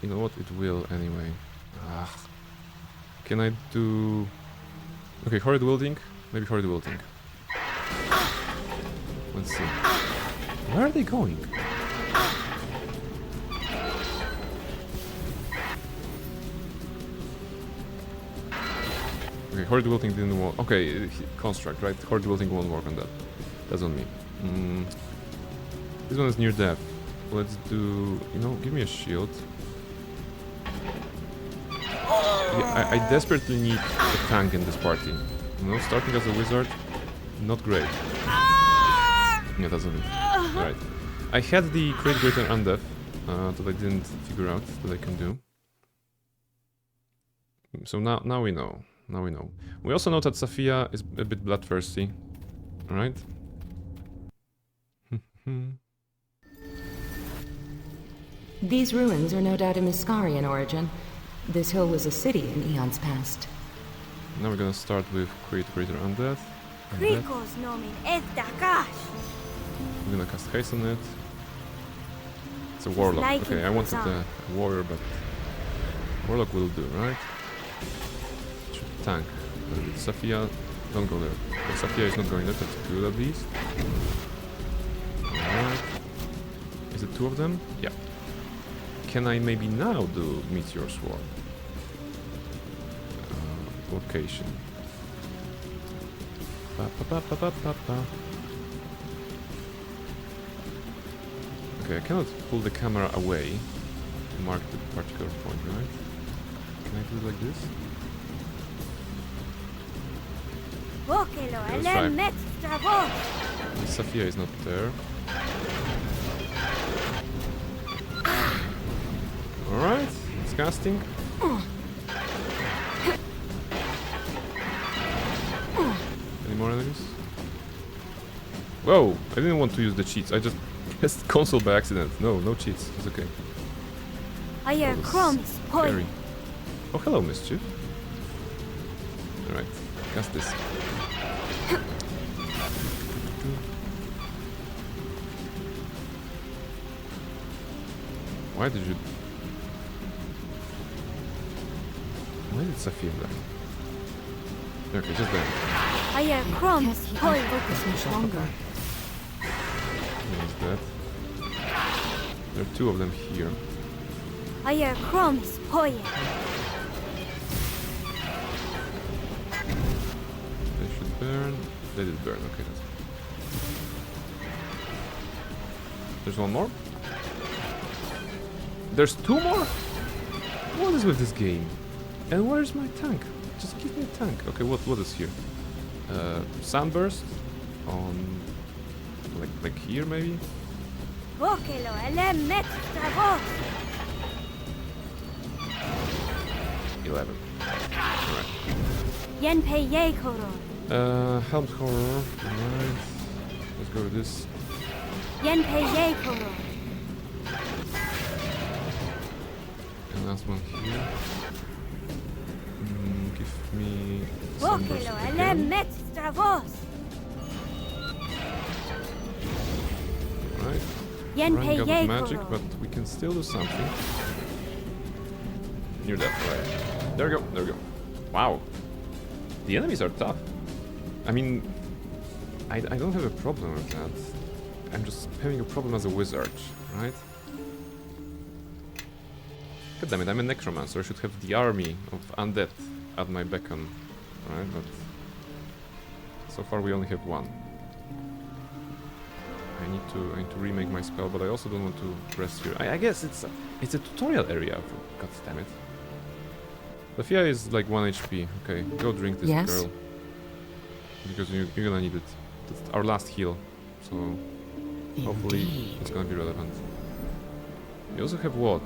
You know what? It will anyway. Ah. Can I do? Okay, horrid wielding. Maybe horrid wielding. Let's see. Where are they going? Okay, horrid wielding didn't work. Okay, construct, right? Horrid wielding won't work on that. That's on me. This one is near death. Let's do... You know, give me a shield. Yeah, I desperately need a tank in this party. You know, starting as a wizard, not great. Yeah, that's on me. Alright. I had the create greater undeath that I didn't figure out that I can do. So now we know. Now we know. We also know that Safia is a bit bloodthirsty. Alright? These ruins are no doubt of Miskari in origin. This hill was a city in eons past. Now we're gonna start with create greater undeath. Krikos nomin Ezdakash. I'm gonna cast haste on it. It's a warlock. Like Okay, it I wanted was a warrior, but warlock will do, right? Should tank. Safia, don't go there. Okay, Safia is not going there. That's good at least. Alright. Is it two of them? Yeah. Can I maybe now do meteor swarm? Location. Okay, I cannot pull the camera away to mark the particular point, right? Can I do it like this? Vokelo Let's try. elemet stravos. Safia is not there. Alright, it's casting. Any more enemies? Whoa! I didn't want to use the cheats. I just pressed console by accident. No cheats. It's okay. Higher That was crumbs. scary. Boy. Oh, hello, Mischief. Alright, cast this. Why did you... Why did Safia die? Okay, just there. Higher crumbs. Because he Boy. can't focus much longer. Where's that? There are two of them here. Higher crumbs. Boy. They should burn. They did burn, okay, that's good. There's one more? There's two more? What is with this game? And where's my tank? Just give me a tank. Okay, what is here? Sunburst on like here maybe? Vokelo elemet stravos. 11. Alright. Yenpe ye koro. Helmed horror. Alright. Let's go with this. Yenpe ye koro. And last one here. Give me Sunburst Vokelo again. elemet stravos. Alright. Yen running out Pei of magic, Koro. but we can still do something. Near that, right? There we go, there we go. Wow. The enemies are tough. I mean, I don't have a problem with that. I'm just having a problem as a wizard, right? God damn it, I'm a necromancer. I should have the army of undead at my beckon, right? But so far we only have one. I need to remake my spell, but I also don't want to rest here. I guess it's a tutorial area. God damn it. Sophia is like 1 HP. Okay, go drink this, Yes? girl. Because you're gonna need it. That's our last heal, so hopefully Indeed. it's gonna be relevant. We also have what?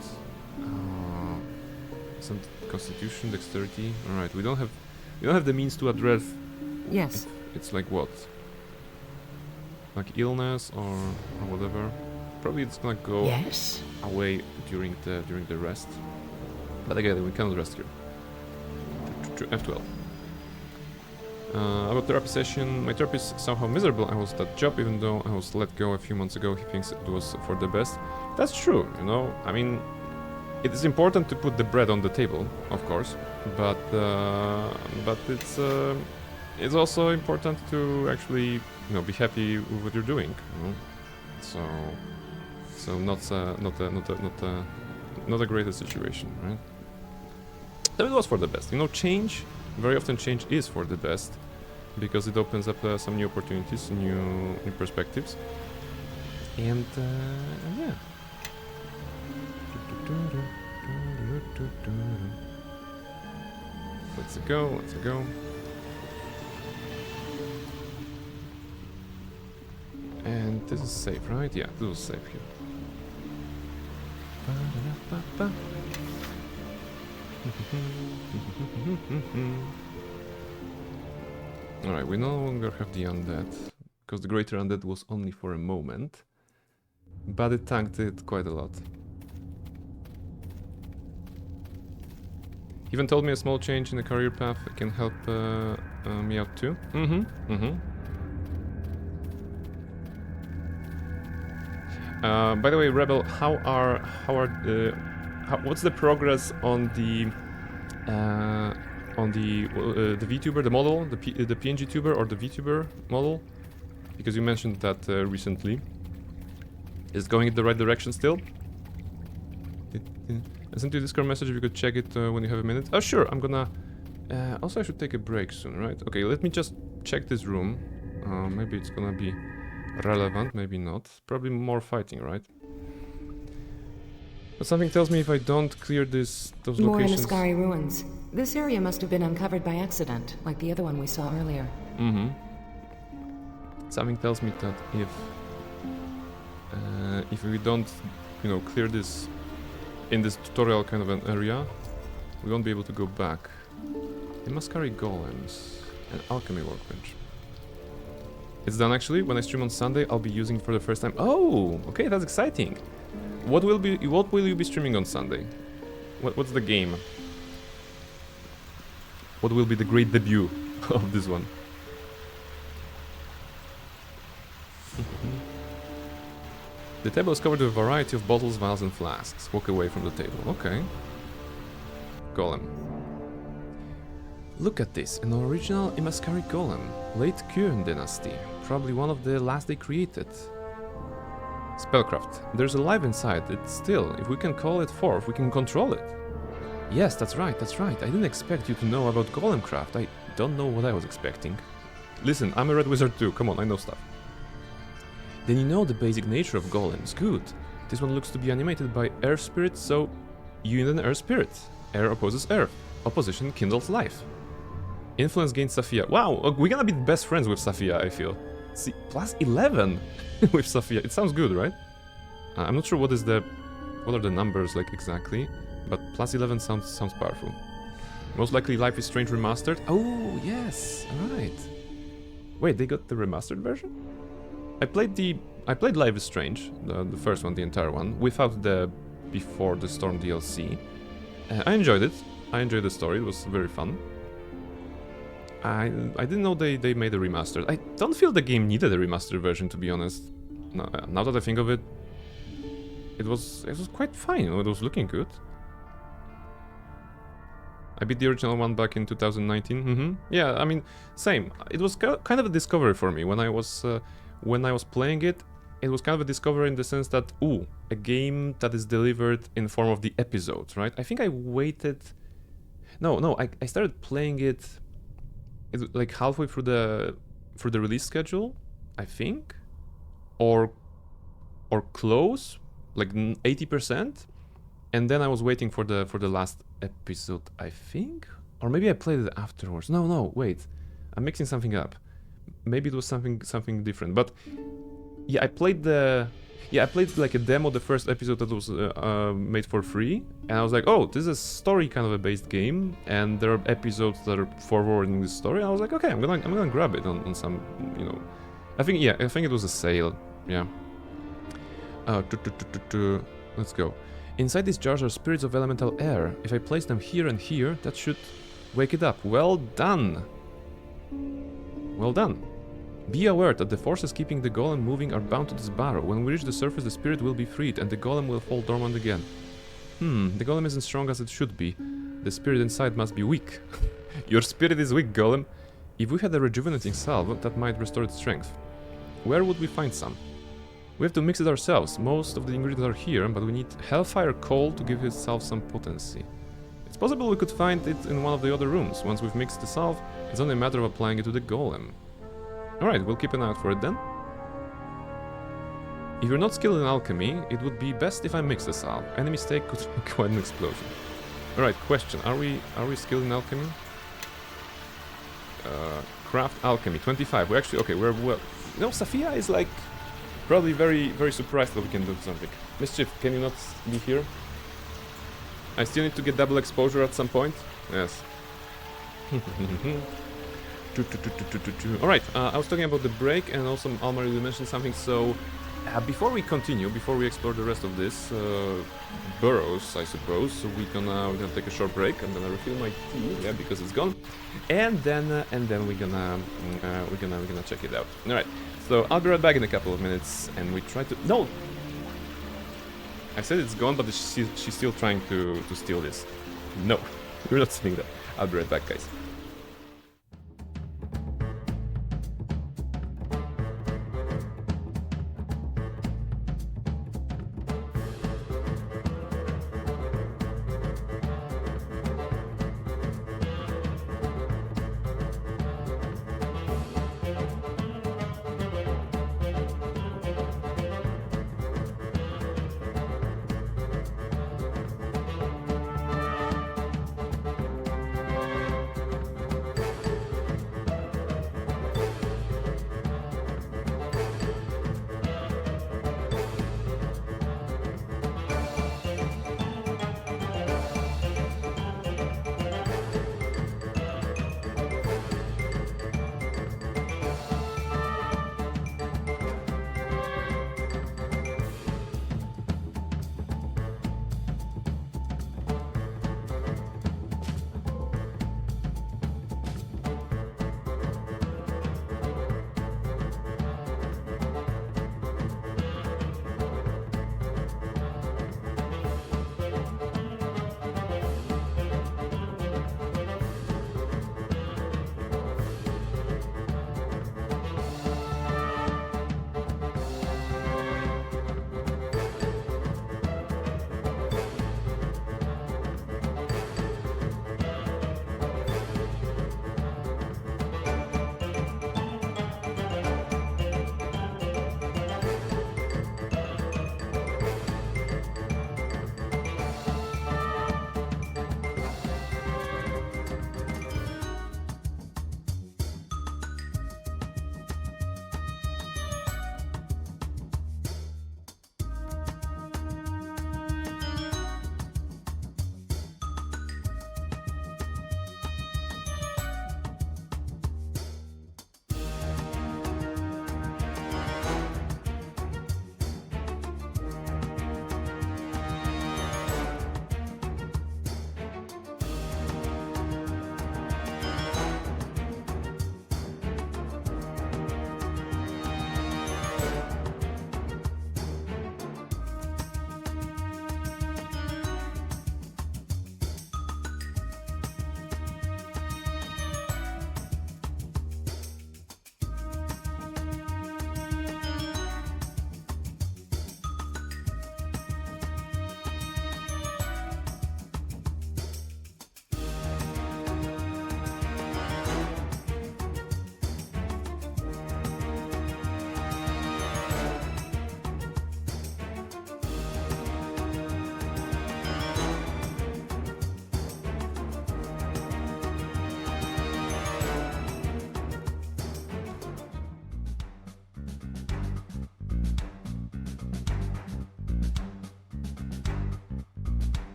Some constitution, dexterity. All right, we don't have the means to address. Yes. It's like what? Like illness or whatever. Probably it's gonna go Yes? away during the rest. But again, we cannot rest here. F12. About therapy session, my therapist is somehow miserable. I was that job even though I was let go a few months ago. He thinks it was for the best. That's true, you know. I mean, it is important to put the bread on the table, of course, but it's also important to actually, you know, be happy with what you're doing. You know? So not a great situation, right? So it was for the best. You know, change, very often change is for the best because it opens up some new opportunities, new perspectives, and yeah. Let's go, let's go. And this is safe, right? Yeah, this is safe here. Alright, we no longer have the undead, because the greater undead was only for a moment, but it tanked it quite a lot. Even told me a small change in the career path can help me out too. By the way, Rebel, what's the progress on the VTuber, the model, the PNG tuber or the VTuber model? Because you mentioned that recently. Is it going in the right direction still? I sent you a Discord message if you could check it when you have a minute. Oh sure, I'm gonna... also I should take a break soon, right? Okay, let me just check this room. Maybe it's gonna be relevant, maybe not. Probably more fighting, right? But something tells me if I don't clear those More locations... Anaskari ruins. This area must have been uncovered by accident, like the other one we saw earlier. Mm-hmm. Something tells me that if we don't, you know, clear this in this tutorial kind of an area, we won't be able to go back. Anaskari golems and alchemy workbench. It's done actually. When I stream on Sunday, I'll be using it for the first time. Oh, okay, that's exciting. What will you be streaming on Sunday? What's the game? What will be the great debut of this one? The table is covered with a variety of bottles, vials, and flasks. Walk away from the table. Okay. Golem. Look at this, an original Anaskari golem. Late Qin dynasty. Probably one of the last they created. Spellcraft. There's a life inside it still. If we can call it forth, we can control it. Yes, that's right, that's right. I didn't expect you to know about golemcraft. I don't know what I was expecting. Listen, I'm a red wizard too. Come on, I know stuff. Then you know the basic nature of golems. Good. This one looks to be animated by earth spirits, so you need an earth spirit. Air opposes earth. Opposition kindles life. Influence gains Safiya. Wow, we're gonna be best friends with Safiya, I feel. See, plus 11 with Safiya. It sounds good, right? I'm not sure what are the numbers like exactly, but plus 11 sounds powerful. Most likely Life is Strange remastered. Oh, yes, alright. Wait, they got the remastered version? I played Life is Strange, the first one, the entire one, without the Before the Storm DLC. I enjoyed it. I enjoyed the story. It was very fun. I didn't know they made a remastered. I don't feel the game needed a remastered version, to be honest. Now that I think of it, it was quite fine. It was looking good. I beat the original one back in 2019. Yeah, I mean, same. It was kind of a discovery for me when I was playing it. It was kind of a discovery in the sense that, ooh, a game that is delivered in form of the episodes, right? I think I waited. No, I started playing it like halfway through the release schedule, I think, or close, like 80%. And then I was waiting for the last episode, I think? Or maybe I played it afterwards. No, wait. I'm mixing something up. Maybe it was something different. But yeah, I played like a demo, the first episode that was made for free, and I was like, oh, this is a story kind of a based game, and there are episodes that are forwarding the story. I was like, okay, I'm gonna grab it on some, you know. I think it was a sale. Yeah. Let's go. Inside these jars are spirits of elemental air. If I place them here and here, that should wake it up. Well done! Well done. Be aware that the forces keeping the golem moving are bound to this barrow. When we reach the surface, the spirit will be freed, and the golem will fall dormant again. The golem isn't strong as it should be. The spirit inside must be weak. Your spirit is weak, golem. If we had a rejuvenating salve, that might restore its strength. Where would we find some? We have to mix it ourselves. Most of the ingredients are here, but we need hellfire coal to give itself some potency. It's possible we could find it in one of the other rooms. Once we've mixed the salve, it's only a matter of applying it to the golem. Alright, we'll keep an eye out for it then. If you're not skilled in alchemy, it would be best if I mix the salve. Any mistake could make quite an explosion. Alright, question. Are we skilled in alchemy? Craft alchemy, 25. We're actually... Okay, we're... Well, you know, Safia is like... Probably very, very surprised that we can do something. Mischief, can you not be here? I still need to get double exposure at some point. Yes. Alright, I was talking about the break, and also Almar, you mentioned something, so... before we continue, before we explore the rest of this burrows, I suppose, so we're gonna take a short break. I'm gonna refill my tea, yeah, because it's gone, and then we're gonna check it out. All right, so I'll be right back in a couple of minutes, and we try to I said it's gone, but she's still trying to steal this. No, we're not stealing that. I'll be right back, guys.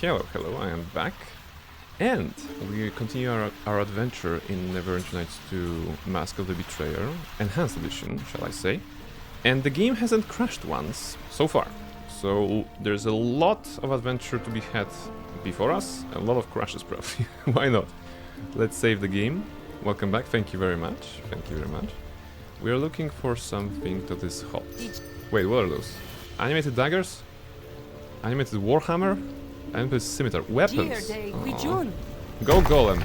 Hello, I am back. And we continue our adventure in Neverwinter Nights 2 Mask of the Betrayer, Enhanced Edition, shall I say. And the game hasn't crashed once, so far. So there's a lot of adventure to be had before us, a lot of crashes probably. Why not? Let's save the game. Welcome back, thank you very much. We are looking for something that is hot. Wait, what are those? Animated daggers? Animated warhammer? Animated scimitar. Weapons! Aww. Go Golem!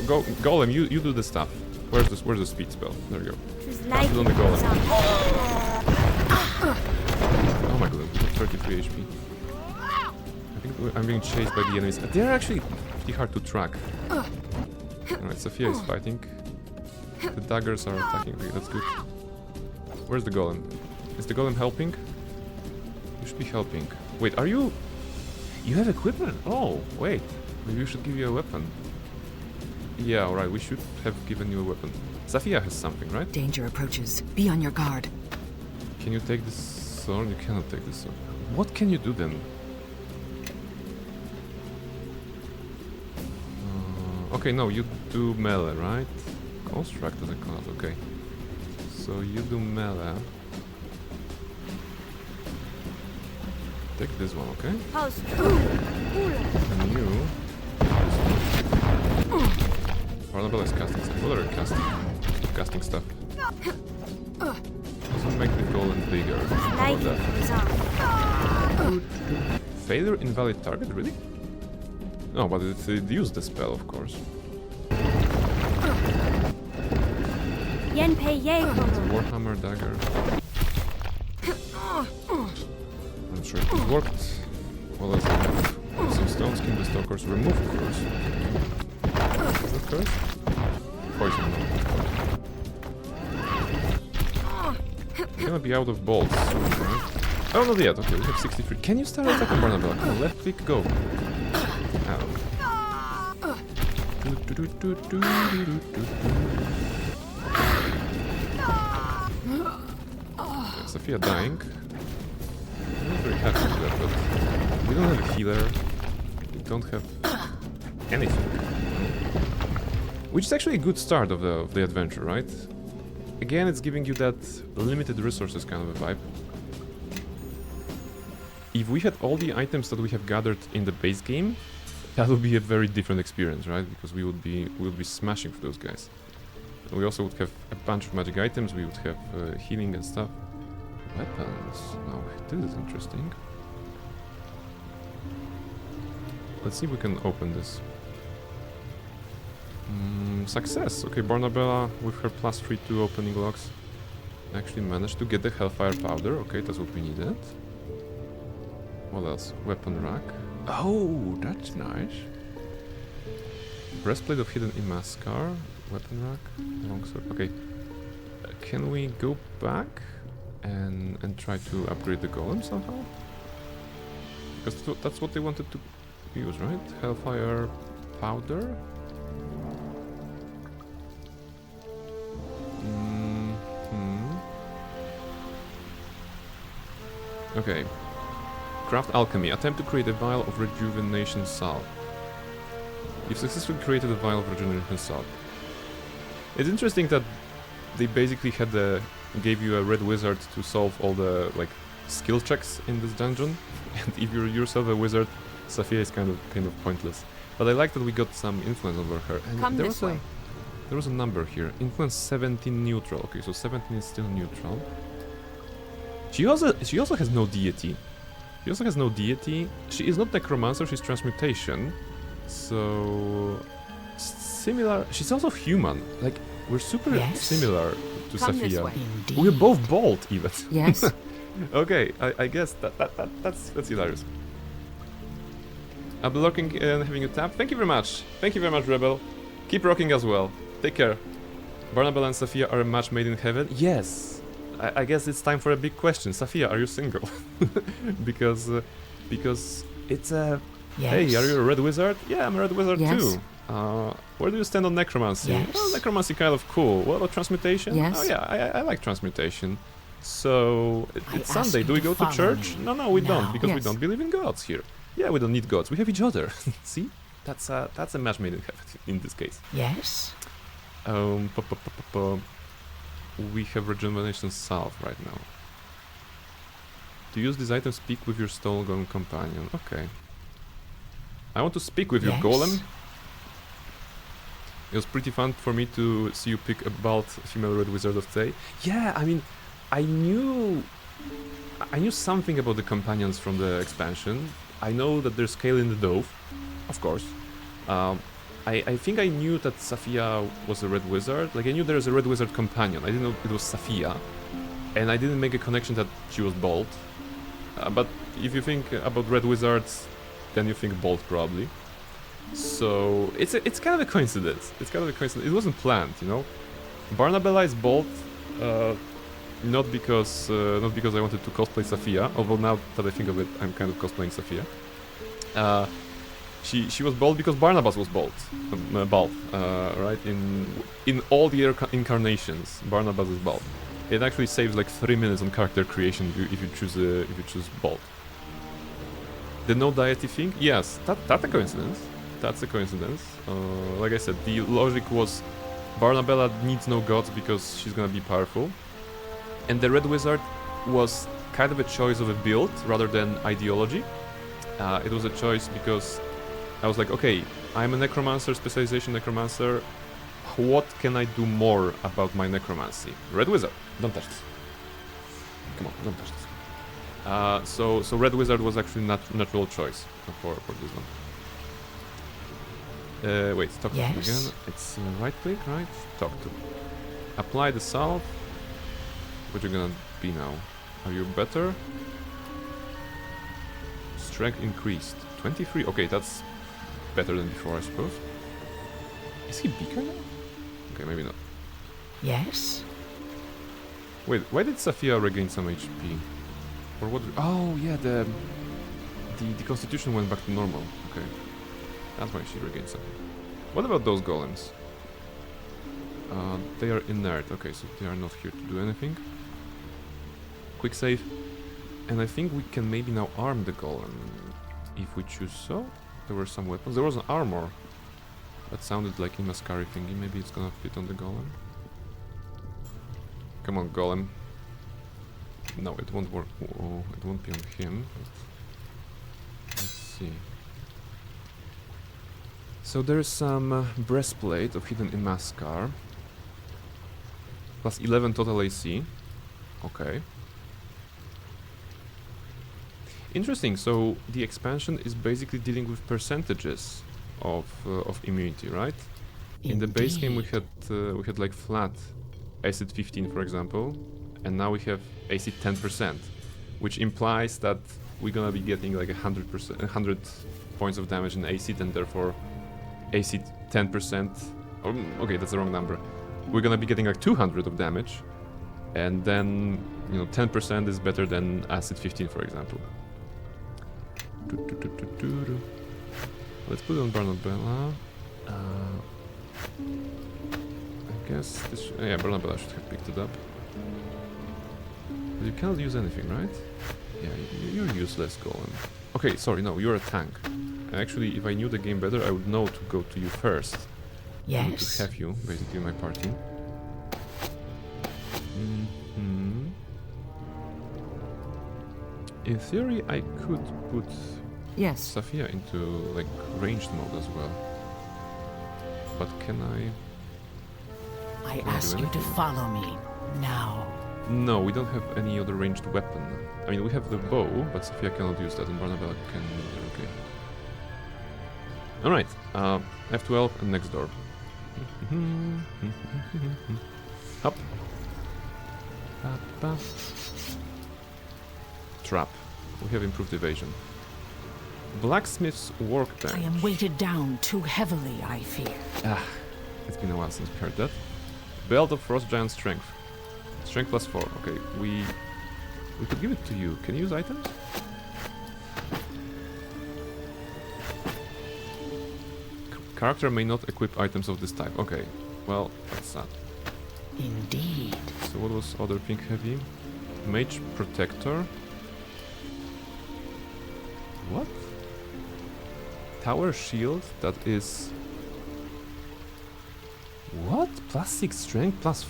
Go Golem, you do the stuff. Where's the speed spell? There we go. Cast it on the Golem. Oh my god, 33 HP. I think I'm being chased by the enemies. They're actually pretty hard to track. Alright, Sophia is fighting. The daggers are attacking. Okay, that's good. Where's the Golem? Is the Golem helping? You should be helping. Wait, are you... You have equipment? Oh, wait. Maybe we should give you a weapon. Yeah, alright, we should have given you a weapon. Sophia has something, right? Danger approaches. Be on your guard. Can you take this sword? You cannot take this sword. What can you do then? Okay, no, you do melee, right? Construct as a class, okay. So you do melee. Take this one, okay? And you... Barnabella is casting stuff. What are you casting? Casting stuff. Doesn't make the golem bigger. How about that? Failure invalid target, really? No, but it used the spell, of course. It's a warhammer dagger. I'm not sure if it worked. What else do we have? Some stones, kill the stalkers, remove curse. Is that curse? Poison, no. You're gonna be out of bolts soon, right? Oh, not yet. Okay, we have 63. Can you start attacking Barnabella? Come on, left click, go. Sophia dying. I'm not very happy with that, but we don't have a healer. We don't have anything. Which is actually a good start of the adventure, right? Again, it's giving you that limited resources kind of a vibe. If we had all the items that we have gathered in the base game, that would be a very different experience, right? Because we would be smashing for those guys. And we also would have a bunch of magic items. We would have healing and stuff. Weapons. Now this is interesting. Let's see if we can open this. Success. Okay, Barnabella with her +3 to opening locks actually managed to get the Hellfire powder. Okay, that's what we needed. What else? Weapon rack. Oh, that's nice. Breastplate of Hidden Imaskar. Weapon rack. Longsword. Okay. Can we go back and try to upgrade the golem somehow? Because that's what they wanted to use, right? Hellfire powder. Okay. Craft alchemy. Attempt to create a vial of rejuvenation salve. You've successfully created a vial of rejuvenation salve. It's interesting that they basically gave you a red wizard to solve all the skill checks in this dungeon, and if you're yourself a wizard, Sophia is kind of pointless. But I like that we got some influence over her. And there was a number here. Influence 17 neutral. Okay, so 17 is still neutral. She also has no deity. She is not necromancer, she's transmutation. So similar. She's also human. Like, we're super similar to Sophia. We're both bald even. Yes. Okay, I guess that's hilarious. I'll be lurking and having a tap. Thank you very much. Thank you very much, Rebel. Keep rocking as well. Take care. Barnabella and Sophia are a match made in heaven. Yes. I guess it's time for a big question. Sophia, are you single? because it's a... Yes. Hey, are you a red wizard? Yeah, I'm a red wizard too. Where do you stand on necromancy? Yes. Well, necromancy kind of cool. What about transmutation? Yes. Oh yeah, I like transmutation. So it's Sunday. Do we go to church? No, we don't, because we don't believe in gods here. Yeah, we don't need gods. We have each other. See? That's a match made in heaven in this case. Yes? We have regeneration salve right now. To use this item, speak with your stone golem companion. Okay. I want to speak with your golem. It was pretty fun for me to see you pick about female red wizard of Tay. Yeah, I mean, I knew something about the companions from the expansion. I know that there's Kale in the Dove, of course. I think I knew that Safiya was a red wizard. Like, I knew there was a red wizard companion. I didn't know it was Safiya. And I didn't make a connection that she was bald. But if you think about red wizards, then you think bald probably. So it's kind of a coincidence. It's kind of a coincidence. It wasn't planned, you know. Barnabella is bald, not because I wanted to cosplay Safiya. Although now that I think of it, I'm kind of cosplaying Safiya. She was bald because Barnabas was bald, right? In all the incarnations, Barnabas is bald. It actually saves like 3 minutes on character creation if you choose bald. The no deity thing, yes, that's a coincidence. That's a coincidence. Like I said, the logic was Barnabella needs no gods because she's gonna be powerful, and the red wizard was kind of a choice of a build rather than ideology. It was a choice because I was like, okay, I'm a necromancer, specialization necromancer. What can I do more about my necromancy? Red wizard, don't touch this. Come on, don't touch this. So red wizard was actually natural choice for this one. Wait, talk to him again. It's right click, right? Talk to. Apply the salve. What you're gonna be now? Are you better? Strength increased. 23. Okay, that's better than before, I suppose. Is he beaker now? Okay, maybe not. Yes? Wait, why did Safiya regain some HP? Or what? Oh, yeah, the constitution went back to normal. Okay. That's why she regained something. What about those golems? They are inert. Okay, so they are not here to do anything. Quick save. And I think we can maybe now arm the golem. If we choose so. There were some weapons. There was an armor. That sounded like a Mascari thingy. Maybe it's gonna fit on the golem. Come on, golem. No, it won't work. Oh, it won't be on him. Let's see. So there's some breastplate of hidden in Mascar. Plus 11 total AC. Okay. Interesting. So the expansion is basically dealing with percentages of immunity, right? Indeed. In the base game we had like flat acid 15, for example, and now we have AC 10%, which implies that we're gonna be getting like 100 points of damage in acid, and therefore AC 10%. Okay, that's the wrong number. We're gonna be getting like 200 of damage, and then 10% is better than acid 15, for example. Let's put it on Barnabella. I guess this. Yeah, Barnabella should have picked it up. But you cannot use anything, right? Yeah, you're useless, golem. Okay, sorry, no, you're a tank. Actually, if I knew the game better, I would know to go to you first. Yes. To have you, basically, in my party. In theory, I could put Safiya into like ranged mode as well. But can I ask you to follow me now. No, we don't have any other ranged weapon. I mean, we have the bow, but Safiya cannot use that, and Barnabella can either. Okay. Alright, F12 and next door. Up. Trap. We have improved evasion. Blacksmith's workbench. I am weighted down too heavily, I fear. It's been a while since we heard that. Belt of Frost Giant Strength. Strength plus 4. Okay, we could give it to you. Can you use items? Character may not equip items of this type. Okay, well, that's sad. Indeed. So what was other thing heavy? Mage Protector. What? tower shield that is... What? Plus 6 strength, plus...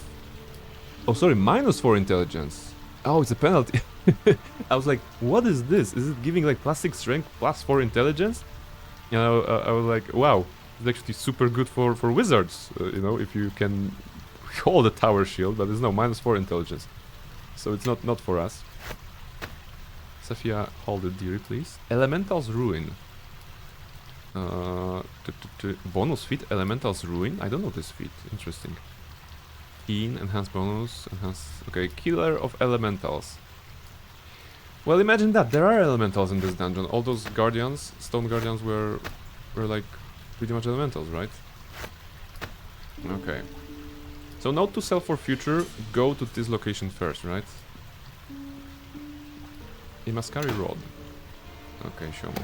Oh, sorry, minus 4 intelligence. Oh, it's a penalty. I was like, what is this? Is it giving like plus 6 strength, plus 4 intelligence? You know, I was like, wow, it's actually super good for wizards. You know, if you can hold a tower shield, but there's no minus 4 intelligence. So it's not for us. Sophia, hold it dearly, please. Elemental's Ruin. Bonus feat, Elemental's Ruin. I don't know this feat. Interesting. Keen, enhanced bonus, enhanced... Okay, Killer of Elementals. Well, imagine that. There are elementals in this dungeon. All those guardians, stone guardians were like pretty much elementals, right? Okay. So note to self for future, go to this location first, right? Imaskari Rod. Okay, show me.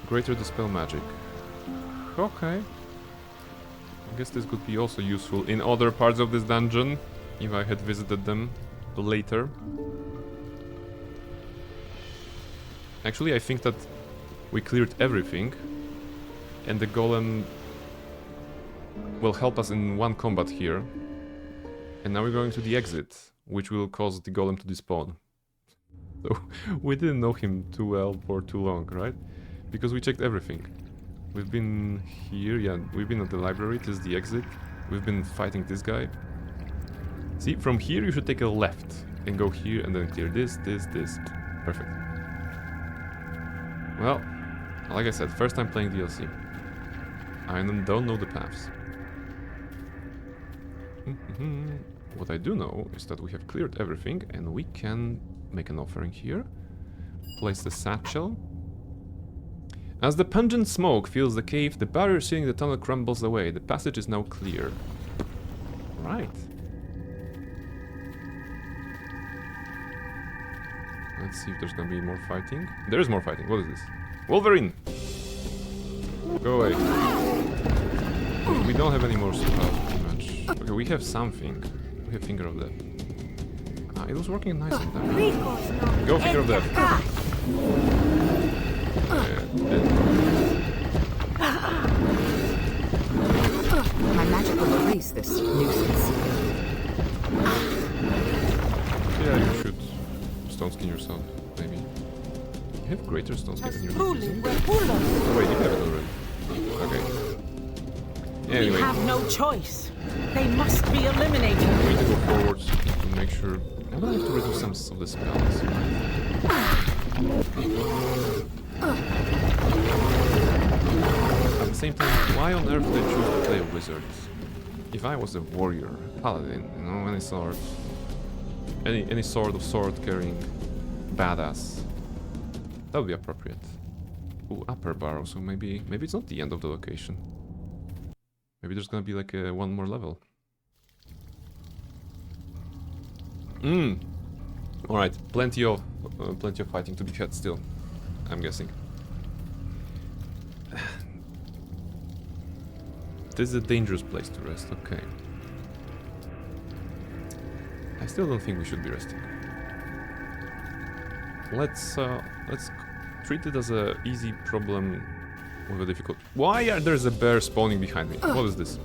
Greater Dispel Magic. Okay. I guess this could be also useful in other parts of this dungeon, if I had visited them later. Actually, I think that we cleared everything, and the golem will help us in one combat here. And now we're going to the exit, which will cause the golem to despawn. So, we didn't know him too well for too long, right? Because we checked everything. We've been here, yeah, we've been at the library, this is the exit. We've been fighting this guy. See, from here you should take a left and go here and then clear this. Perfect. Well, like I said, first time playing DLC. I don't know the paths. What I do know is that we have cleared everything and we can make an offering here. Place the satchel. As the pungent smoke fills the cave, the barrier sealing the tunnel crumbles away. The passage is now clear. Right. Let's see if there's gonna be more fighting. There is more fighting. What is this? Wolverine! Go away. We don't have any more spells, pretty much. Okay, we have something. We have Finger of Death. Ah, it was working nicely. Go Finger of Death. My magic will erase this nuisance. Yeah, you should stone skin yourself, maybe. You have greater stone skin than you're using? Oh wait, you have it already. Okay. Anyway. We have no choice. They must be eliminated. We need to go forwards to make sure. I'm gonna have to reduce some of the spells. At the same time, why on earth did I choose to play a wizard? If I was a warrior, paladin, you know, any sort, any sort of sword-carrying badass, that would be appropriate. Ooh, upper barrow, so maybe it's not the end of the location. Maybe there's gonna be like one more level. All right, plenty of fighting to be had still, I'm guessing. This is a dangerous place to rest. Okay. I still don't think we should be resting. Let's treat it as a easy problem with a difficult. Why are there's a bear spawning behind me? What is this?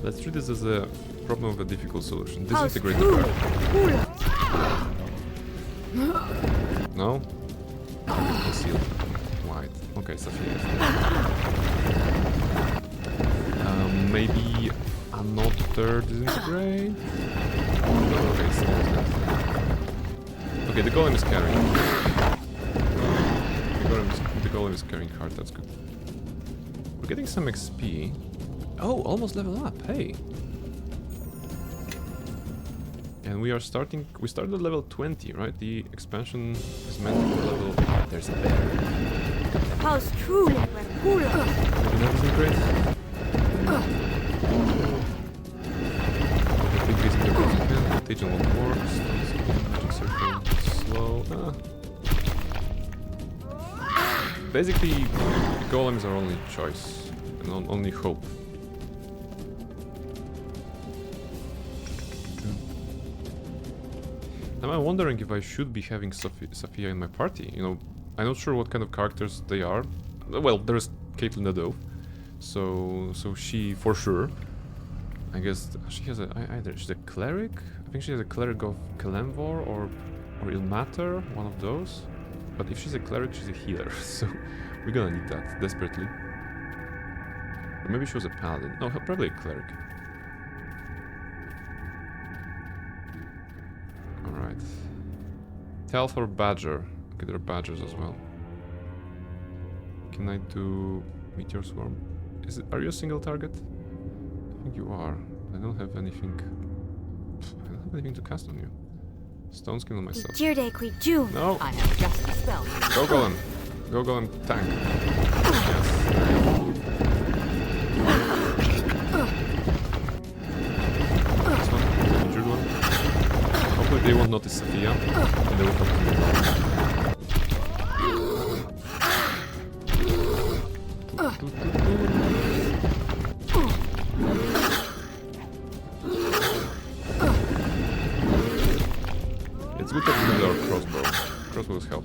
Let's treat this as a problem with a difficult solution. Disintegrate the bear. No? Conceal. White. Okay, Sophia. Maybe another disintegrate? Okay, it's almost dead. Okay, the golem is carrying. The golem is carrying hard, that's good. We're getting some XP. Oh, almost level up, hey! And we started at level 20, right? The expansion is meant to level... Oh, there's a bear. How's truly Maybe that isn't great. Big basic development, contagion won't work, magic circle, slow. Basically, the golem is our only choice, and only hope. Now I'm wondering if I should be having Sophia in my party. You know, I'm not sure what kind of characters they are. Well, there's Caitlyn the Dove, so she for sure. I guess she has either she's a cleric. I think she has a cleric of Kalemvor or Ilmater, one of those. But if she's a cleric, she's a healer, so we're gonna need that desperately. Or maybe she was a paladin. No, probably a cleric. Alright. Health or badger. Okay, there are badgers as well. Can I do meteor swarm? Are you a single target? I think you are. I don't have anything. I don't have anything to cast on you. Stone skin on myself. No! I have just a spell. Go golem. Go golem tank. Yes. This one, the injured one. Hopefully they won't notice Sophia. And they will continue. It's good that we have our crossbow. Crossbows help.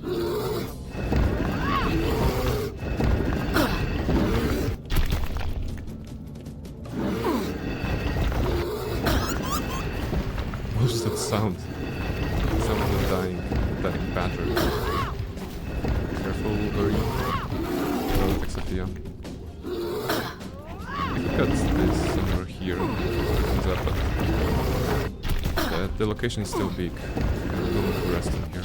What was that sound? The sound of the dying badger. Careful, hurry. Oh, Exothea. I could cut this somewhere here. But the location is still big. I'm going to rest in here.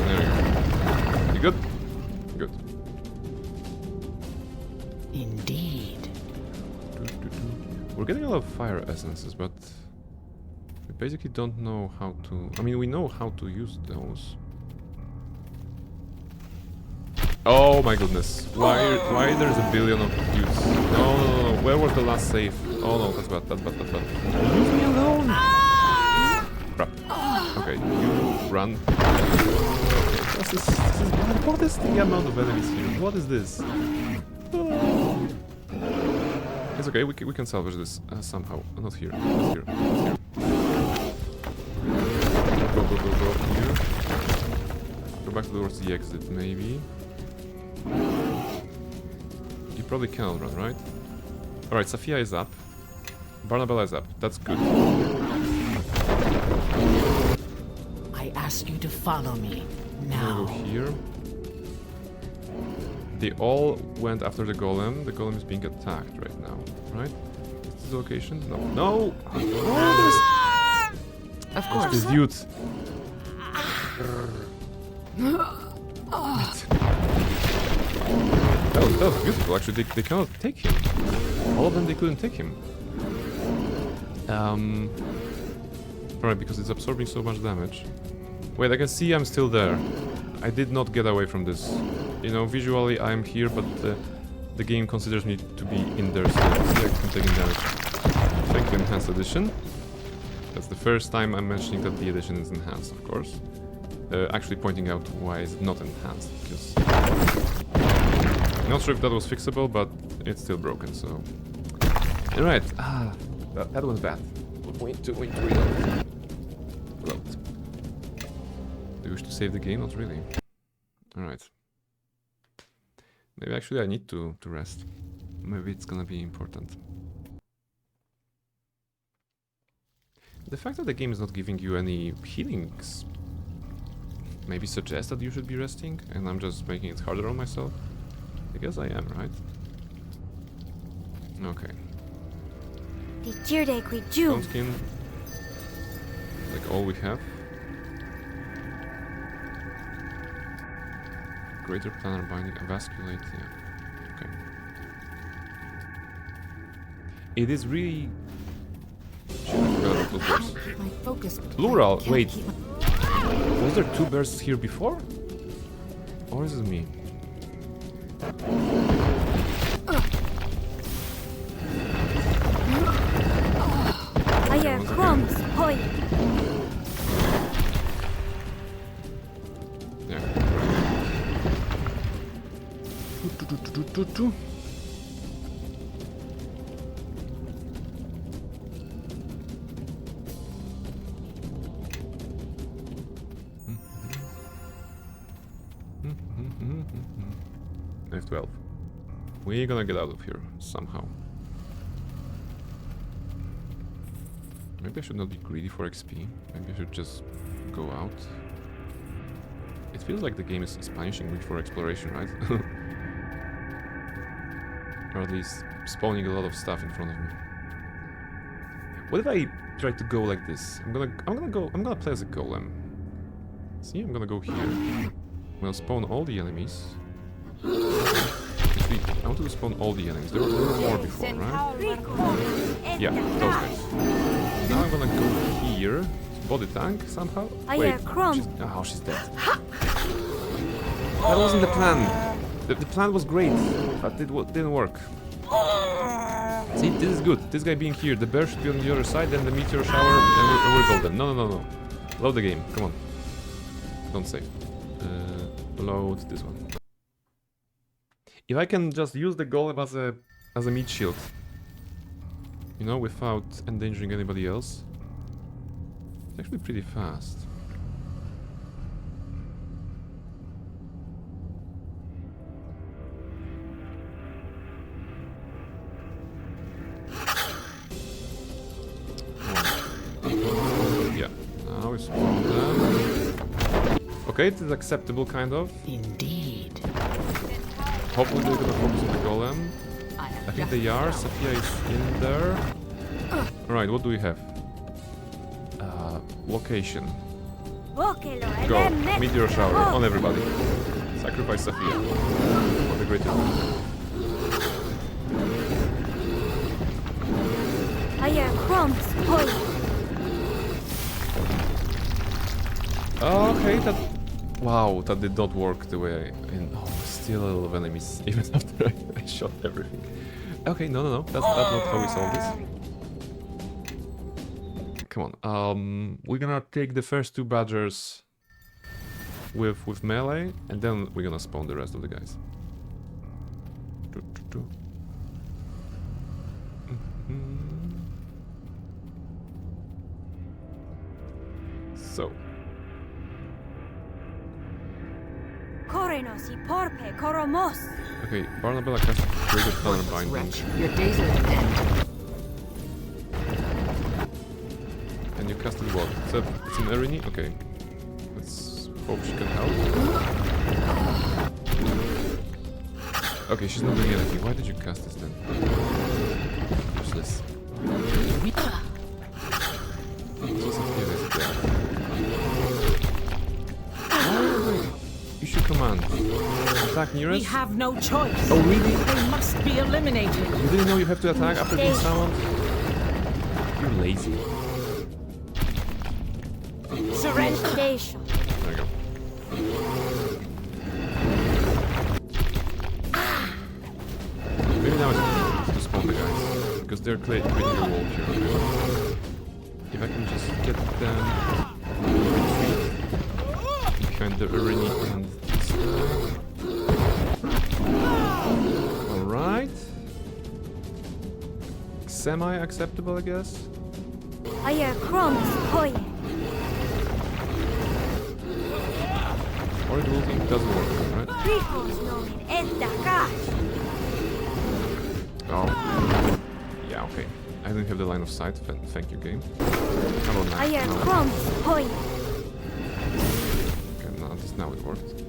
There you go. You good? Good. Indeed. We're getting a lot of fire essences, but we basically don't know how to... I mean, we know how to use those. Oh my goodness. Why there's a billion of dudes? No. Where was the last save? Oh no, that's bad. Leave me alone! Crap. Okay, you run. Okay, this is bad. What is the amount of enemies here? What is this? It's okay, we can salvage this somehow. Not here. Not here. Not here. Go here. Go back towards the exit, maybe. You probably cannot run, right? Alright, Sophia is up. Barnabella is up. That's good. I ask you to follow me now. Go here. They all went after the golem. The golem is being attacked right now, right? Is this the location? No. No! Of course. This dude. That was beautiful, actually. They cannot take him. All of them, they couldn't take him. Alright, because it's absorbing so much damage. Wait, I can see I'm still there. I did not get away from this. You know, visually I'm here, but the game considers me to be in there, so I'm taking damage. Thank you, Enhanced Edition. That's the first time I'm mentioning that the edition is enhanced, of course. Actually pointing out why is it not enhanced, because... I'm not sure if that was fixable, but it's still broken, so... Alright, that was bad. Wait to reload. Reload. Do you wish to save the game? Not really. Alright. Maybe actually I need to rest. Maybe it's gonna be important. The fact that the game is not giving you any healings maybe suggests that you should be resting, and I'm just making it harder on myself. I guess I am, right? Okay. Stone skin. Like all we have. Greater planar binding, avasculate, yeah. Okay. It is really... Shit, I forgot about those bears. My focus. Plural, Can't wait. keep my- Was there two bears here before? Or is it me? Yeah. F12. We're gonna get out of here somehow. Maybe I should not be greedy for XP. Maybe I should just go out. It feels like the game is punishing me for exploration, right? Or at least spawning a lot of stuff in front of me. What if I try to go like this? I'm gonna play as a golem. See, I'm gonna go here. I'm gonna spawn all the enemies. Actually, I wanted to spawn all the enemies. There were more before, right? Yeah, those guys. Now I'm gonna go here. Body tank somehow. Wait, she's dead. That wasn't the plan. The plan was great, but it didn't work. See, this is good. This guy being here, the bear should be on the other side, then the meteor shower, and we're golden. No. Load the game. Come on. Don't save. Load this one. If I can just use the golem as a meat shield, you know, without endangering anybody else, it's actually pretty fast. Yeah, now we spawn them. Okay, it is acceptable, kind of. Indeed. Hopefully they're gonna focus on the golem. I think they are. Sophia is in there. Alright, what do we have? Location. Go. Meteor shower on everybody. Sacrifice Sophia. For the greater good. Okay, that... Wow, that did not work the way oh, still a lot of enemies, even after I shot everything. Okay, no. That's not how we solve this. Come on, we're gonna take the first two badgers with melee, and then we're gonna spawn the rest of the guys. So. Okay, Barnabella casts Greater Thunder Binding. Your days are at an end. And you casted what? It's an Erini? Okay. Let's hope she can help. Okay, she's not doing anything. Why did you cast this then? Useless. You should command. Attack nearest. We have no choice. Oh, really? They must be eliminated. You didn't know you have to attack after being summoned? You're lazy. Surrender. There you go. Maybe now it's to spawn the guys. Because they're creating a wall here. If I can just get them behind the arena and this guy. Alright. Semi-acceptable, I guess. Or the ulting doesn't work, right? Oh. Yeah, okay. I didn't have the line of sight. Thank you, game. How about now? Okay, no, at least now it worked.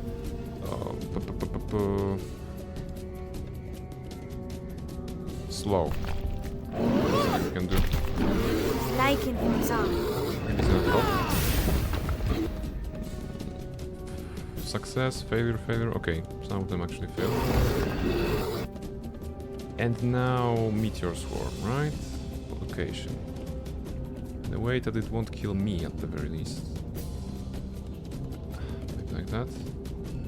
Slow. What you can do? Maybe it's gonna top. Success, failure. Okay, some of them actually failed. And now Meteor Swarm, right? Location. In a way that it won't kill me at the very least. Maybe like that.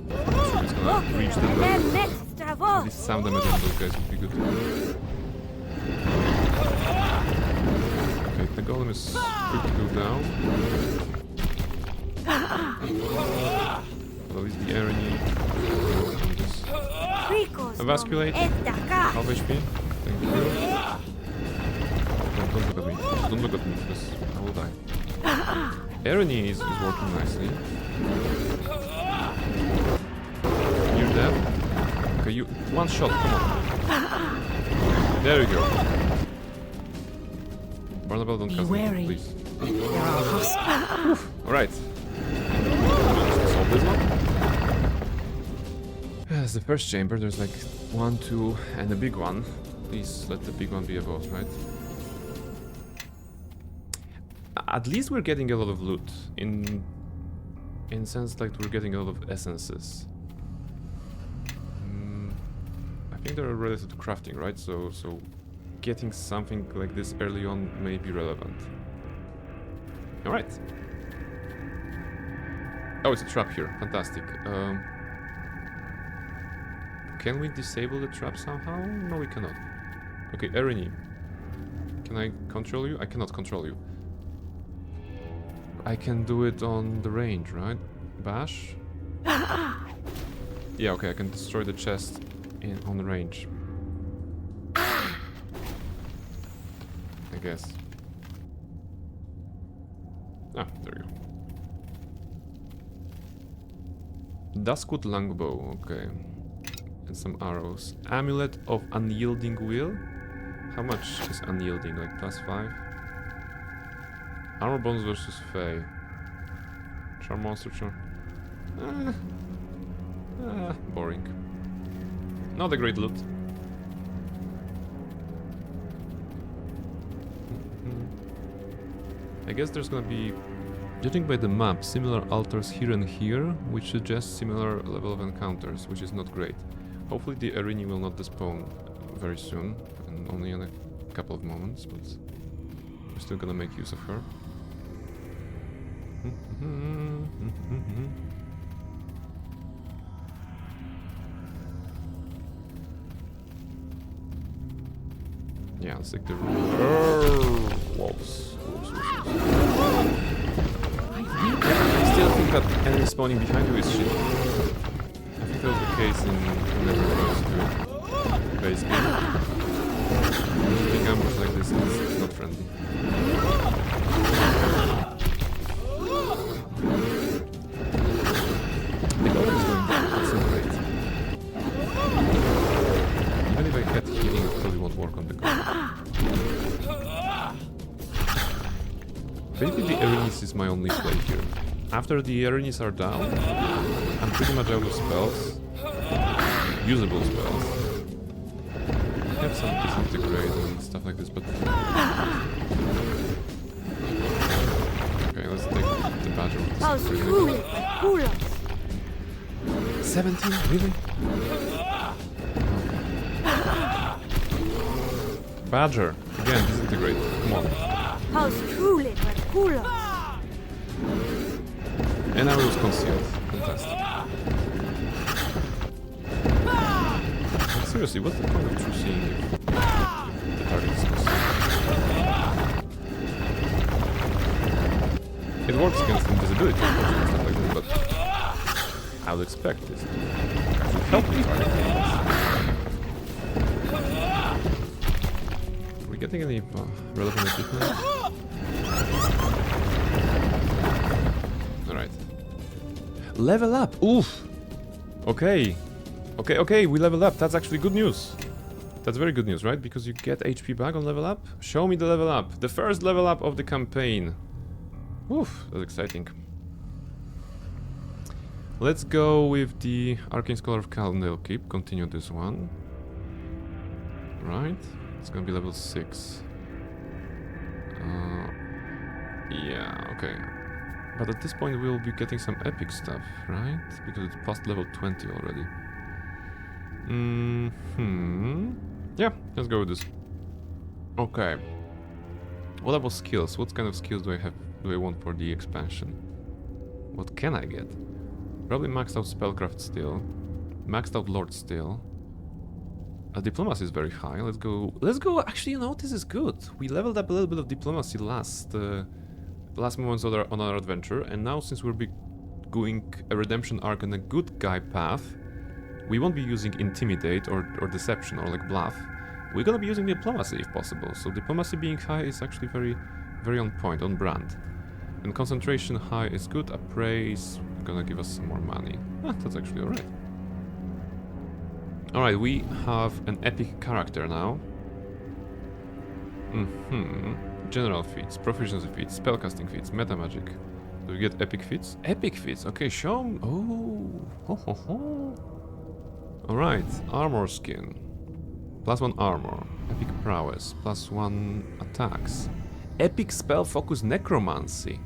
I'm sure it's gonna reach them though. At least sound damage on those guys would be good. Okay, the golem is pretty good now. At least the Erini. Emasculate. Half HP. Thank you. Don't look at me. Don't look at me because I will die. Erini is working nicely. dead. Okay, you... One shot, come on. There you go. Barnabelle, don't cast wary. please. There are hostiles. Alright. Solve this one. That's the first chamber. There's like 1, 2, and a big one. Please let the big one be a boss, right? At least we're getting a lot of loot. In sense like we're getting a lot of essences. I think they're related to crafting, right? So getting something like this early on may be relevant. Alright. Oh, it's a trap here. Fantastic. Can we disable the trap somehow? No, we cannot. Okay, Erini. Can I control you? I cannot control you. I can do it on the range, right? Bash? Yeah, okay, I can destroy the chest on the range. I guess. Ah, there you go. Duskwood Longbow, okay. And some arrows. Amulet of Unyielding Will? How much is Unyielding? Like +5? Armor bones versus Fae. Charm monster, charm. Boring. Not a great loot. I guess there's gonna be, judging by the map, similar altars here and here, which suggests similar level of encounters, which is not great. Hopefully the Erini will not despawn very soon, and only in a couple of moments, but we're still gonna make use of her. Yeah, let's take the wolves. I still think that enemy spawning behind you is shit. I think that was the case in NWN2EE base game. Big ambush like this is not friendly. The goal is going down, that's not great. Even if I had healing, it probably won't work on the goal. Basically the Erinis is my only play here. After the Erinis are down, I'm pretty much out of spells. Usable spells. I have some disintegrate and stuff like this, but... Okay, let's take the badger with disintegrate. 17? Really? Badger! Again, disintegrate. Come on. And I was concealed. Fantastic. But seriously, what's the point of true seeing if the target is concealed? It works against invisibility and stuff like that, but I would expect this to actually help the target. Are we getting any relevant equipment? Alright. Level up! Oof! Okay. Okay, we level up. That's actually good news. That's very good news, right? Because you get HP back on level up. Show me the level up. The first level up of the campaign. Oof, that's exciting. Let's go with the Arcane Scholar of Caldale Keep. Continue this one. Right. It's gonna be level 6. Yeah, okay. But at this point we'll be getting some epic stuff, right? Because it's past level 20 already. Yeah, let's go with this. Okay. What about skills? What kind of skills do I want for the expansion? What can I get? Probably maxed out spellcraft still. Maxed out lord still. Diplomacy is very high. Let's go. Actually, you know, this is good. We leveled up a little bit of diplomacy last moments on our adventure, and now since we'll be going a redemption arc on a good guy path, we won't be using intimidate or deception or like bluff. We're gonna be using diplomacy if possible. So diplomacy being high is actually very, very on point, on brand. And concentration high is good. Appraise gonna give us some more money. That's actually alright. Alright, we have an epic character now. General feats, proficiency feats, spellcasting feats, meta magic. Do we get epic feats? Epic feats, okay, show me. Oh, ho, ho, ho. Alright, armor skin. +1 armor. Epic prowess. +1 attacks. Epic spell focus necromancy.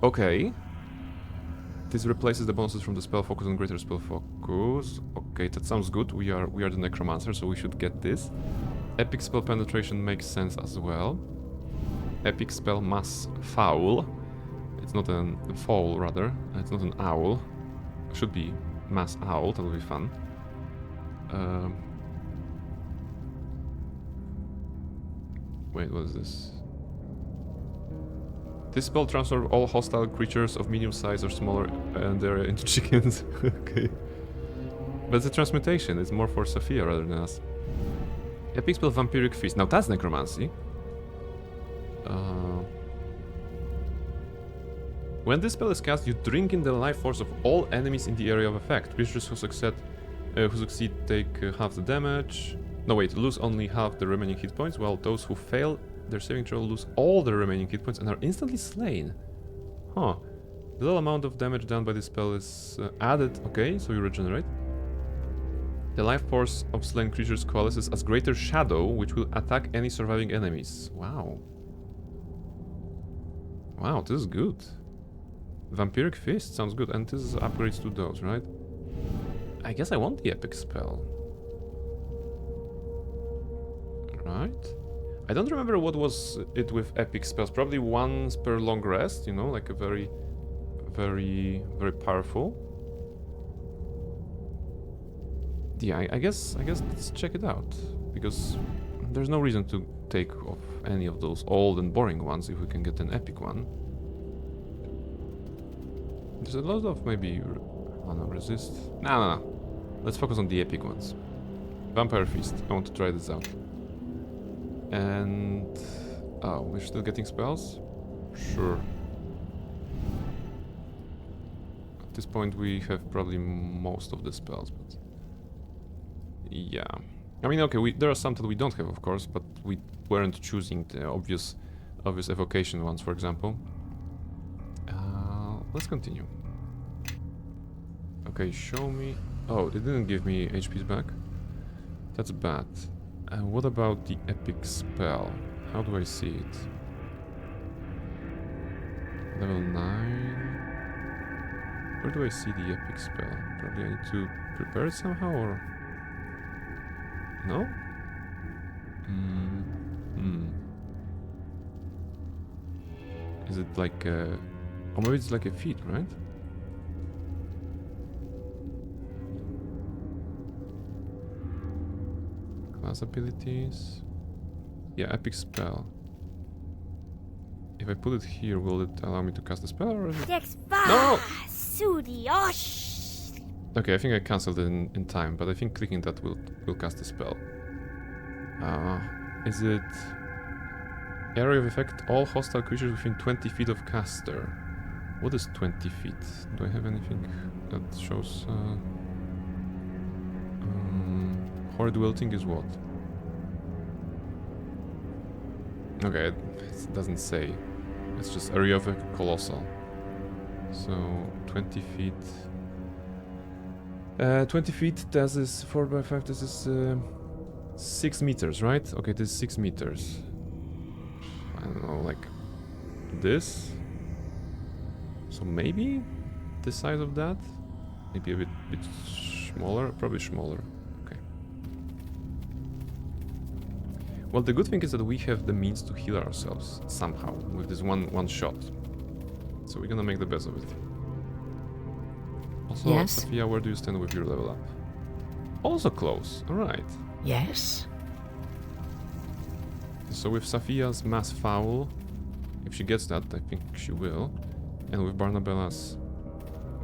Okay. This replaces the bonuses from the spell focus and greater spell focus. Okay, that sounds good. We are the necromancer, so we should get this. Epic spell penetration makes sense as well. Epic spell mass foul. It's not a foul, rather. It's not an owl. It should be mass owl. That will be fun. Wait, what is this? This spell transforms all hostile creatures of medium size or smaller and area into chickens. Okay. But it's a transmutation. It's more for Sophia rather than us. Epic spell vampiric feast. Now that's necromancy. When this spell is cast, you drink in the life force of all enemies in the area of effect. Creatures who succeed take half the damage. No, wait, lose only half the remaining hit points, while those who fail their saving throw lose all the remaining hit points and are instantly slain. Huh. The little amount of damage done by this spell is added. Okay, so you regenerate. The life force of slain creatures coalesces as greater shadow, which will attack any surviving enemies. Wow. Wow, this is good. Vampiric Fist sounds good, and this is upgrades to those, right? I guess I want the epic spell. Right? I don't remember what was it with epic spells. Probably once per long rest, you know, like a very, very, very powerful. Yeah, I guess let's check it out, because there's no reason to take off any of those old and boring ones if we can get an epic one. There's a lot of maybe... Oh no, resist... No. Let's focus on the epic ones. Vampire Feast. I want to try this out. And... Oh, we're still getting spells? Sure. At this point we have probably most of the spells, but... Yeah. I mean, okay, there are some that we don't have, of course, but we weren't choosing the obvious evocation ones, for example. Let's continue. Okay, show me... Oh, it didn't give me HPs back. That's bad. What about the epic spell? How do I see it? Level 9... Where do I see the epic spell? Probably I need to prepare it somehow, or... No? Is it like a... Or maybe it's like a feat, right? Class abilities... Yeah, epic spell. If I put it here, will it allow me to cast a spell, or is it... No! Okay, I think I cancelled it in time, but I think clicking that will cast a spell. Is it... Area of effect, all hostile creatures within 20 feet of caster. What is 20 feet? Do I have anything that shows... Horrid Wilting is what? Okay, it doesn't say. It's just area of effect colossal. So, 20 feet... 20 feet, this is 4x5, this is 6 meters, right? Okay, this is 6 meters. I don't know, like this? So maybe the size of that? Maybe a bit smaller? Probably smaller. Okay. Well, the good thing is that we have the means to heal ourselves somehow with this one shot. So we're gonna make the best of it. Also, yes? Sophia, where do you stand with your level up? Also close, alright. Yes? So with Sophia's Mass Foul, if she gets that, I think she will. And with Barnabella's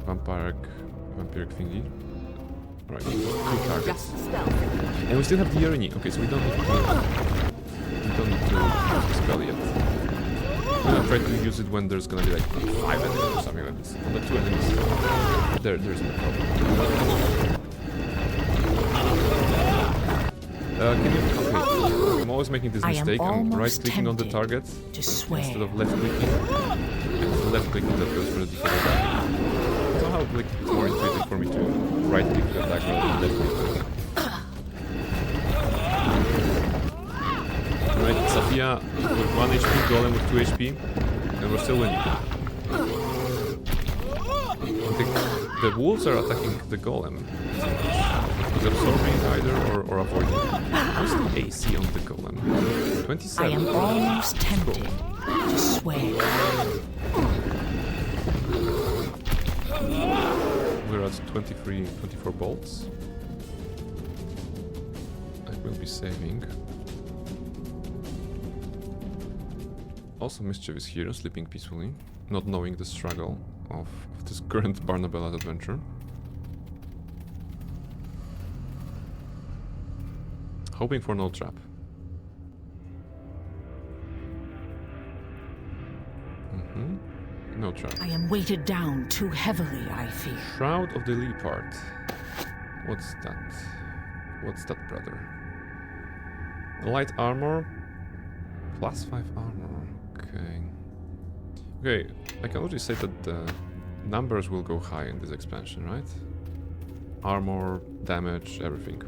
Vampiric thingy. Alright, 3 targets. And we still have the Irini. Okay, so we don't need to cast the spell yet. I'm gonna try to use it when there's gonna be like 5 enemies or something like this. On the 2 enemies, there's no problem. Can you... Okay. I'm always making this I am mistake. I'm almost right-clicking on the tempted target to swear. instead of left-clicking. It's the left-clicking that goes for the default attack. Somehow, like, it's more intuitive for me to right-click the attack rather than left-click. Right, Sophia with 1 HP, Golem with 2 HP, and we're still winning. The wolves are attacking the Golem. Is absorbing it either or avoiding it. What's the AC on the Golem? 27. I am almost tempted to swear. We're at 24 bolts. I will be saving. Also, Mischief is here, sleeping peacefully, not knowing the struggle of this current Barnabella's adventure. Hoping for no trap. No trap. I am weighted down too heavily, I fear. Shroud of the Leopard. What's that? What's that, brother? Light armor. +5 armor. Okay. Okay, I can already say that the numbers will go high in this expansion, right? Armor, damage, everything.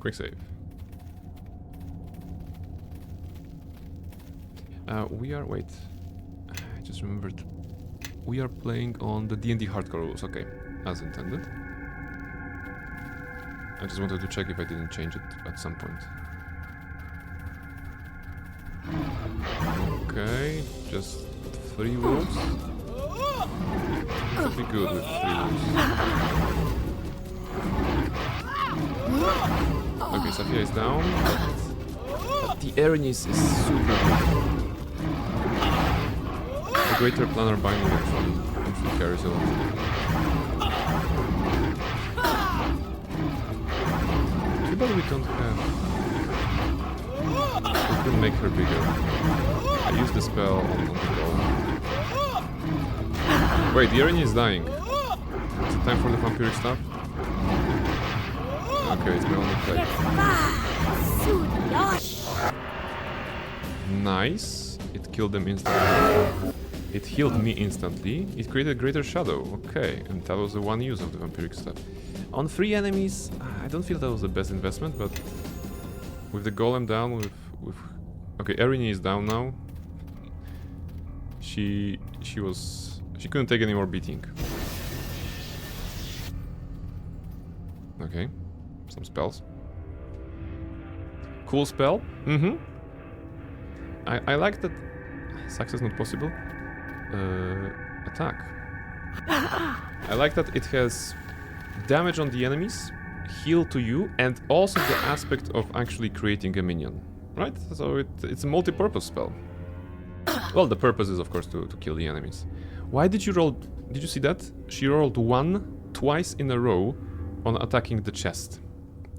Quick save. We are... wait. I just remembered. We are playing on the D&D hardcore rules. Okay, as intended. I just wanted to check if I didn't change it at some point. Okay, just 3 wolves. Should be good with 3 wolves. Okay, Sophia is down, but the Erinis is super good. The Greater Planar Binding actually carries a lot. Too bad we don't have... We could make her bigger. I used the spell on the goal. Wait, the Erini is dying. Is it time for the vampiric stuff? Okay, it's my only play. Nice. It killed them instantly. It healed me instantly. It created Greater Shadow. Okay, and that was the one use of the vampiric stuff. On 3 enemies, I don't feel that was the best investment, but with the golem down, with okay, Erini is down now. She couldn't take any more beating. Okay, some spells. Cool spell. I like that. Success not possible. Attack. I like that it has damage on the enemies, heal to you, and also the aspect of actually creating a minion. Right? So it's a multi-purpose spell. Well, the purpose is of course to kill the enemies. Why did you roll... Did you see that? She rolled 1 twice in a row on attacking the chest.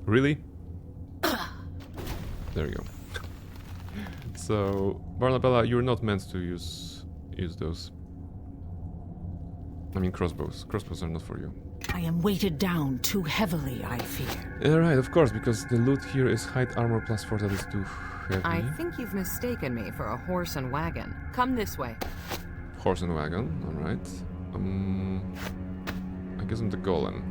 Really? There you go. So, Barnabella, you're not meant to use those. I mean crossbows. Crossbows are not for you. I am weighted down too heavily, I fear. Right, of course, because the loot here is height armor +4, that is too heavy. I think you've mistaken me for a horse and wagon. Come this way. Horse and wagon, alright. I guess I'm the golem.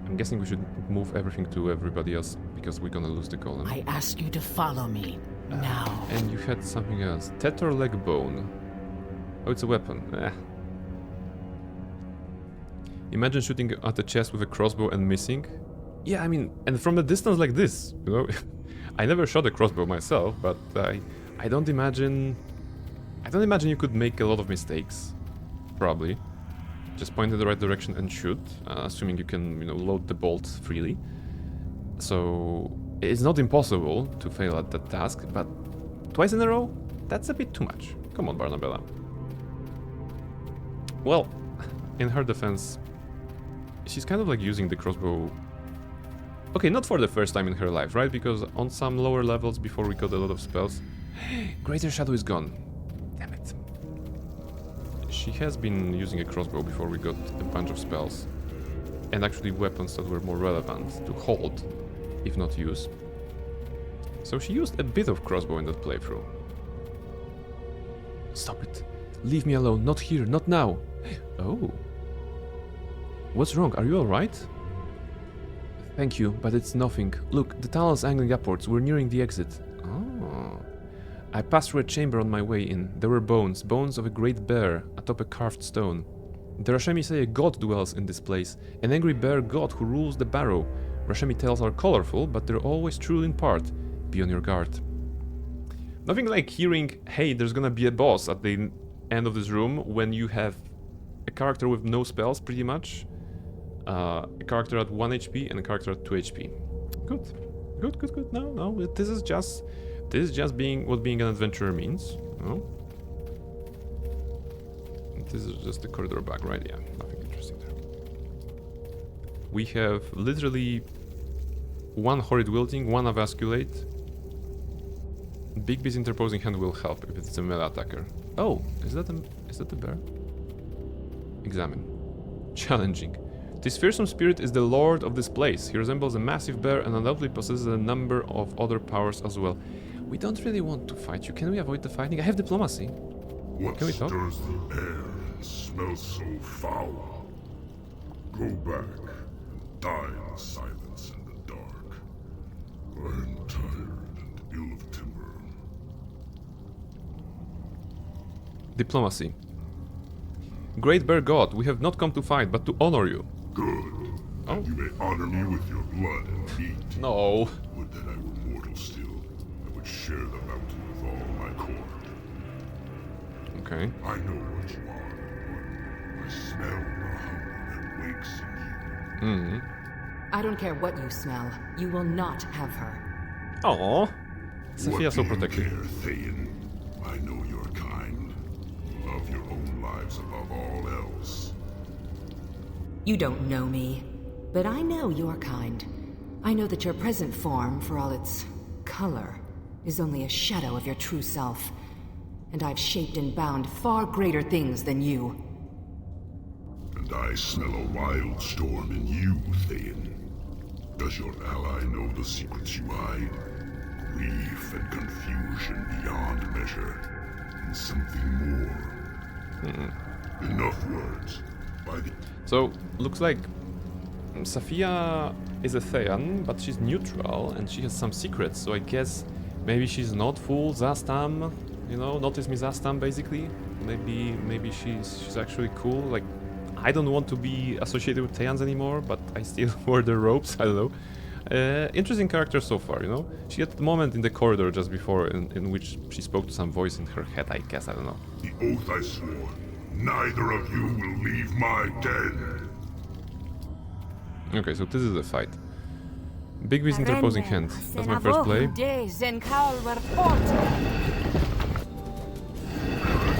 I'm guessing we should move everything to everybody else, because we're gonna lose the golem. I ask you to follow me, now. And you had something else. Tether leg bone. Oh, it's a weapon. Imagine shooting at the chest with a crossbow and missing. Yeah, I mean, and from a distance like this, you know. I never shot a crossbow myself, but I don't imagine you could make a lot of mistakes. Probably. Just point in the right direction and shoot, assuming you can, you know, load the bolt freely. So it's not impossible to fail at that task, but twice in a row? That's a bit too much. Come on, Barnabella. Well, in her defense, she's kind of like using the crossbow. Okay, not for the first time in her life, right? Because on some lower levels before we got a lot of spells, Greater Shadow is gone. Damn it. she has been using a crossbow before we got a bunch of spells. And actually weapons that were more relevant to hold, if not use. So she used a bit of crossbow in that playthrough. Stop it. Leave me alone. Not here. Not now. Oh. What's wrong? Are you alright? Thank you, but it's nothing. Look, the tunnel's angling upwards. We're nearing the exit. Oh. I passed through a chamber on my way in. There were bones. Bones of a great bear atop a carved stone. The Rashemi say a god dwells in this place. An angry bear god who rules the barrow. Rashemi tales are colorful, but they're always true in part. Be on your guard. Nothing like hearing, hey, there's gonna be a boss at the end of this room when you have a character with no spells, pretty much. A character at 1 HP and a character at 2 HP. Good. Good, good, good. No, this is just being what being an adventurer means. No? This is just the corridor back, right? Yeah, nothing interesting there. We have literally one horrid wilting, one avasculate. Bigby's interposing hand will help if it's a melee attacker. Oh, is that the bear? Examine. Challenging. This fearsome spirit is the lord of this place. He resembles a massive bear and undoubtedly possesses a number of other powers as well. We don't really want to fight you. Can we avoid the fighting? I have diplomacy. What Can we talk? stirs the air and smells so foul? Go back and die in silence in the dark. I am tired and ill of timber. Diplomacy. Great bear god, we have not come to fight, but to honor you. Good. Oh. And you may honor me with your blood and meat. No. Would that I were mortal still. I would share the mountain with all my court. Okay. I know what you are. I smell the hunger that wakes in you. I don't care what you smell. You will not have her. Aww. Sophia What so do you protective. care, Thayan? I know your kind. You love your own lives above all else. You don't know me, but I know your kind. I know that your present form, for all its color, is only a shadow of your true self. And I've shaped and bound far greater things than you. And I smell a wild storm in you, Thayan. Does your ally know the secrets you hide? Grief and confusion beyond measure. And something more. Enough words. By the So, looks like Sophia is a Thayan, but she's neutral and she has some secrets, so I guess maybe she's not full Zastam, you know, notice me Zastam basically. Maybe she's actually cool. Like, I don't want to be associated with Thayans anymore, but I still wear the robes, I don't know. Interesting character so far, you know. She had the moment in the corridor just before in which she spoke to some voice in her head, I guess, I don't know. The oath I swore. Neither of you will leave my den. Okay, so this is a fight. Bigby's interposing hand. That's my first play.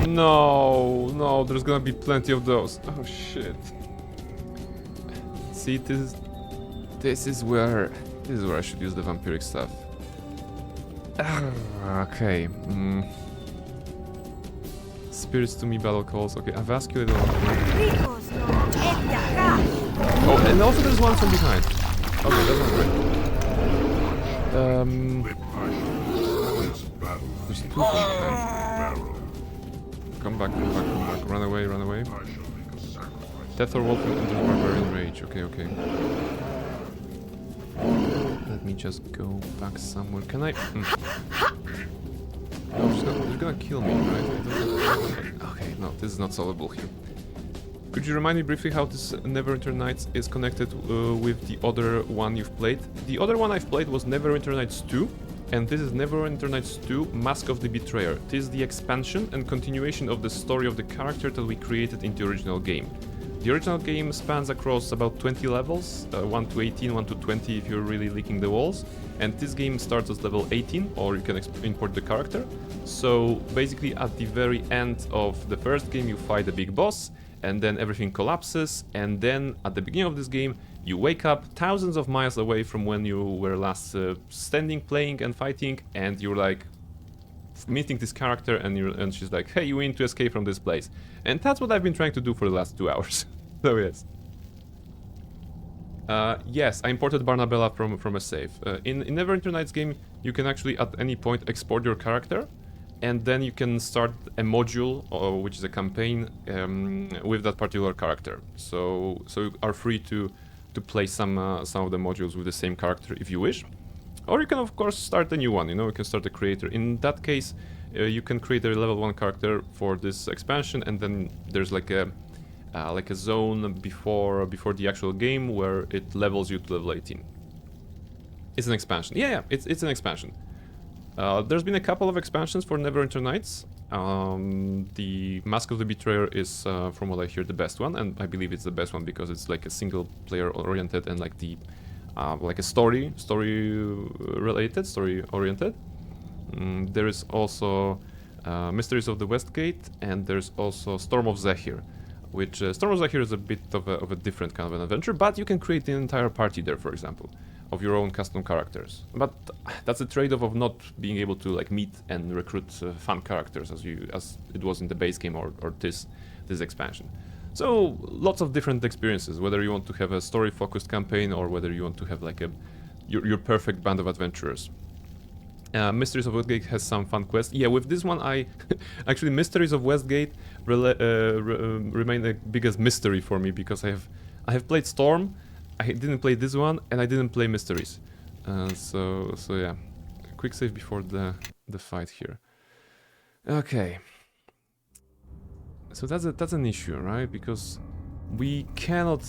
No, there's gonna be plenty of those. Oh shit. See, this is where I should use the vampiric stuff. Okay. Spirits to me, battle calls. Okay, avasculate. Oh, and also there's one from behind. Okay, that's not great. There's two from behind. Come back. Run away. Death or Wolf enters Barbarian Rage. Okay. Let me just go back somewhere. Can I? No, they're gonna kill me, right? Okay, no, this is not solvable here. Could you remind me briefly how this Neverwinter Nights is connected with the other one you've played? The other one I've played was Neverwinter Nights 2, and this is Neverwinter Nights 2 Mask of the Betrayer. This is the expansion and continuation of the story of the character that we created in the original game. The original game spans across about 20 levels, 1 to 18, 1 to 20 if you're really licking the walls, and this game starts at level 18, or you can import the character. So basically at the very end of the first game you fight a big boss, and then everything collapses, and then at the beginning of this game you wake up thousands of miles away from when you were last standing, playing and fighting, and you're like, meeting this character, and she's like, hey, you need to escape from this place. And that's what I've been trying to do for the last 2 hours. So yes. Yes, I imported Barnabella from a save. In Neverwinter Nights game, you can actually at any point export your character, and then you can start a module, which is a campaign, with that particular character. So you are free to play some of the modules with the same character if you wish. Or you can of course start a new one, you can start a creator. In that case, you can create a level 1 character for this expansion, and then there's like a zone before the actual game where it levels you to level 18. It's an expansion. Yeah, it's an expansion. There's been a couple of expansions for Neverwinter Nights. The Mask of the Betrayer is, from what I hear, the best one, and I believe it's the best one because it's like a single player oriented and like the like a story oriented. There is also Mysteries of the Westgate, and there's also Storm of Zahir, which Storm of Zahir is a bit of a different kind of an adventure, but you can create an entire party there, for example, of your own custom characters. But that's a trade-off of not being able to like meet and recruit fun characters as it was in the base game or this expansion. So lots of different experiences, whether you want to have a story-focused campaign or whether you want to have like your perfect band of adventurers. Mysteries of Westgate has some fun quests. Yeah, with this one actually Mysteries of Westgate remain the biggest mystery for me, because I have played Storm, I didn't play this one, and I didn't play Mysteries. So yeah, quick save before the fight here. Okay. So that's an issue, right? Because we cannot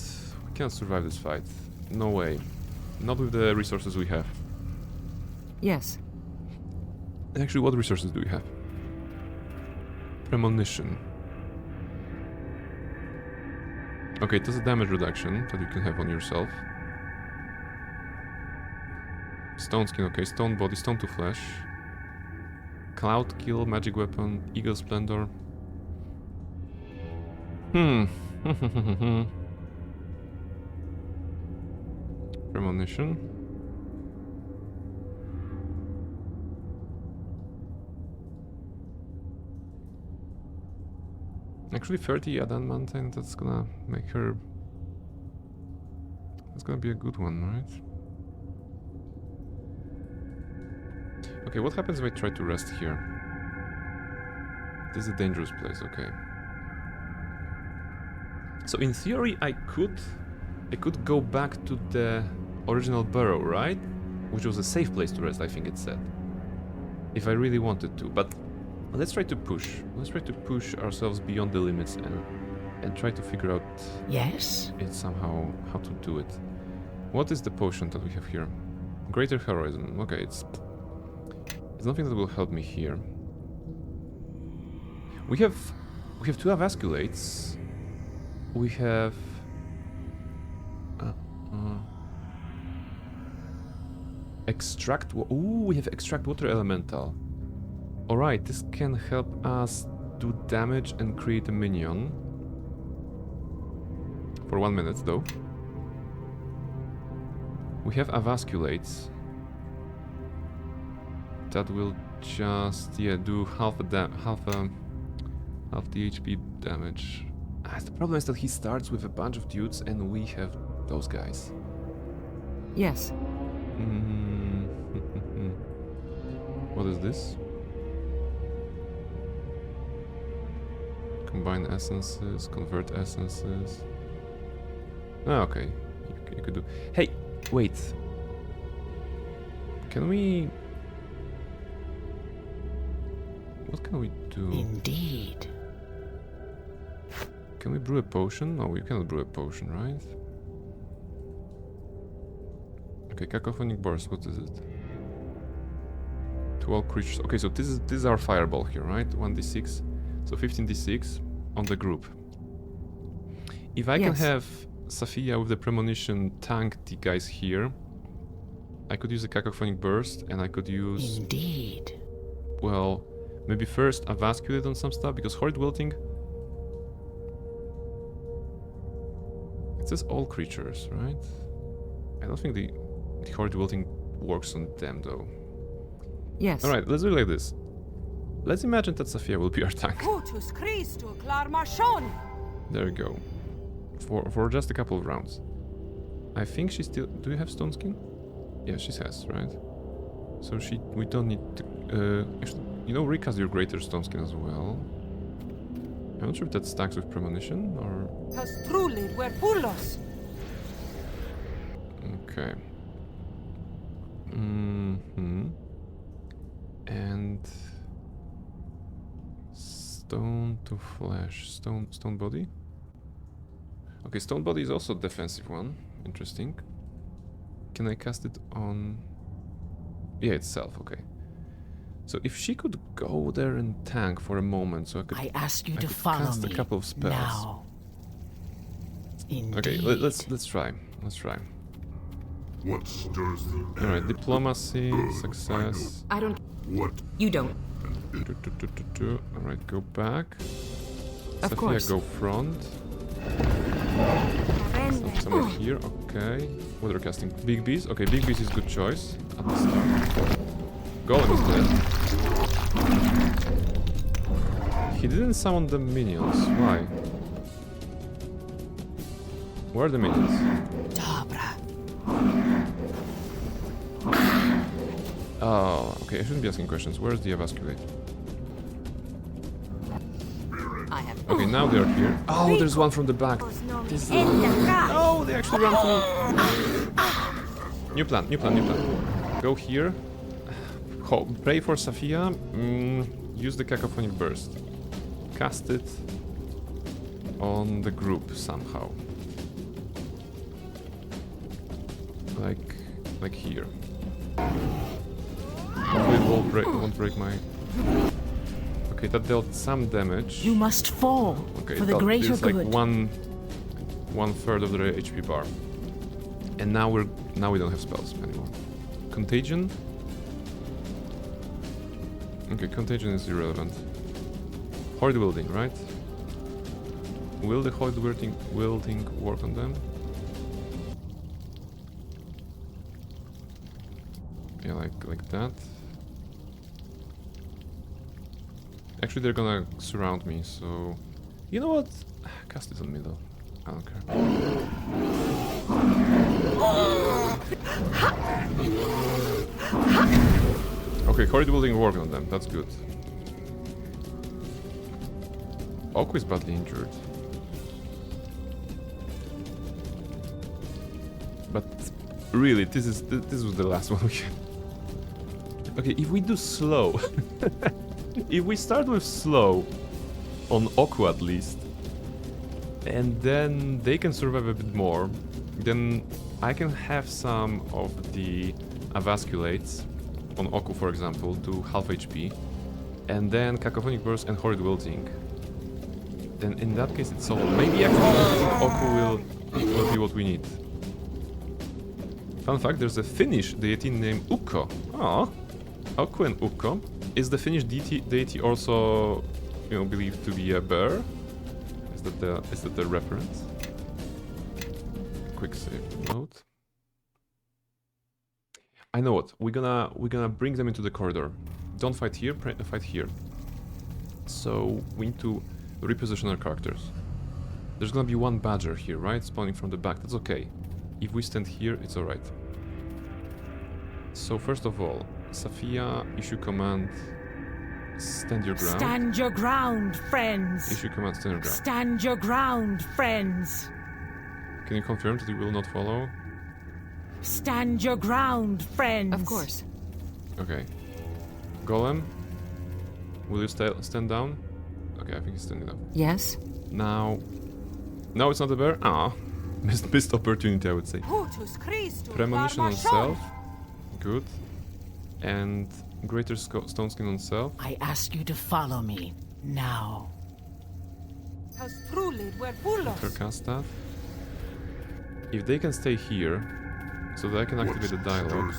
survive this fight. No way. Not with the resources we have. Yes. Actually, what resources do we have? Premonition. Okay, it does a damage reduction that you can have on yourself. Stone skin, okay. Stone body, stone to flesh. Cloud kill, magic weapon, eagle splendor. Premonition. Actually 30 adamantine, that's gonna make her... That's gonna be a good one, right? Okay, what happens if I try to rest here? This is a dangerous place, okay. So in theory I could go back to the original burrow, right? Which was a safe place to rest, I think it said. If I really wanted to, but let's try to push. Let's try to push ourselves beyond the limits and try to figure out it somehow how to do it. What is the potion that we have here? Greater heroism. Okay, it's nothing that will help me here. We have 2 avasculates. We have extract. We have extract water elemental. All right, this can help us do damage and create a minion for 1 minute, though. We have avasculates that will just do half the HP damage. The problem is that he starts with a bunch of dudes and we have those guys. Yes. What is this? Combine essences, convert essences. Ah, okay. You could do... Hey, wait. Can we... What can we do? Indeed. Can we brew a potion? No, we cannot brew a potion, right? Okay, cacophonic burst, what is it? To all creatures. Okay, so this is our fireball here, right? 1d6. So 15d6 on the group. If I can have Safiya with the premonition tank the guys here, I could use a cacophonic burst and I could use... Indeed. Well, maybe first avasculate on some stuff, because horrid wilting... It says all creatures, right? I don't think the horrid wilting works on them, though. Yes. Alright, let's do it like this. Let's imagine that Safia will be our tank. Hutus Christu Clar Marchon. There we go. For just a couple of rounds. I think she still... Do you have Stone Skin? Yeah, she has, right? So we don't need to... actually, you know, recast your Greater Stone Skin as well. I'm not sure if that stacks with Premonition, or... Has truly were pulos. Okay. Mm-hmm. And... Stone to Flesh. Stone Body? Okay, Stone Body is also a defensive one. Interesting. Can I cast it on... Yeah, itself, okay. So if she could go there and tank for a moment, so I ask you to follow cast me a couple of spells. now. Indeed. Okay, let's try. Let's try. What stirs the All right, diplomacy, success. I don't. What? You don't. All right, go back. Of Safia, course. go front. Render. Someone here, okay. What are we casting? Big Beast? Okay, Big Beast is good choice at the start. Golem is dead. He didn't summon the minions. Why? Where are the minions? Dabra. Oh, okay, I shouldn't be asking questions. Where's the Emasculate? I have. Okay, now they are here. Oh, there's one from the back. This Oh, they actually ran through. New plan. Go here. Pray for Safia. Use the Cacophonic Burst. Cast it on the group somehow. Like here. Hopefully it won't break my... Okay, that dealt some damage. You must fall Okay, for the greater it's like good. one third of the HP bar. And now we don't have spells anymore. Contagion? Okay, contagion is irrelevant. Horde wielding, right? Will the horde wielding work on them? Yeah, like that. Actually, they're gonna surround me, so... You know what? Cast it on middle. I don't care. Okay, horde wielding worked on them. That's good. Oku is badly injured. But really, this was the last one we had. Okay, if we do slow, if we start with slow, on Oku at least, and then they can survive a bit more, then I can have some of the Avasculates on Oku, for example, to half HP, and then Cacophonic Burst and Horde Wielding. Then in that case it's solved. Maybe actually Oku will be what we need. Fun fact, there's a Finnish deity named Ukko. Ah, Oku and Ukko. Is the Finnish deity also, you know, believed to be a bear? Is that the reference? Quick save note. I know what. We're gonna bring them into the corridor. Don't fight here, fight here. So we need to reposition our characters. There's gonna be one badger here, right? Spawning from the back. That's okay. If we stand here, it's alright. So first of all, Safia, issue command, stand your ground. Stand your ground, friends. Issue command, stand your ground. Stand your ground, friends. Can you confirm that you will not follow? Stand your ground, friends. Of course. Okay. Golem, will you stand down? Okay, I think he's standing up. Yes. Now... No, it's not a bear? Ah. Missed opportunity, I would say. Hutus Christu Premonition on Clar self. Good. And Greater Stone Skin on self. I ask you to follow me now. Has truly were pulos. Cast staff. If they can stay here, so that I can activate the dialogue.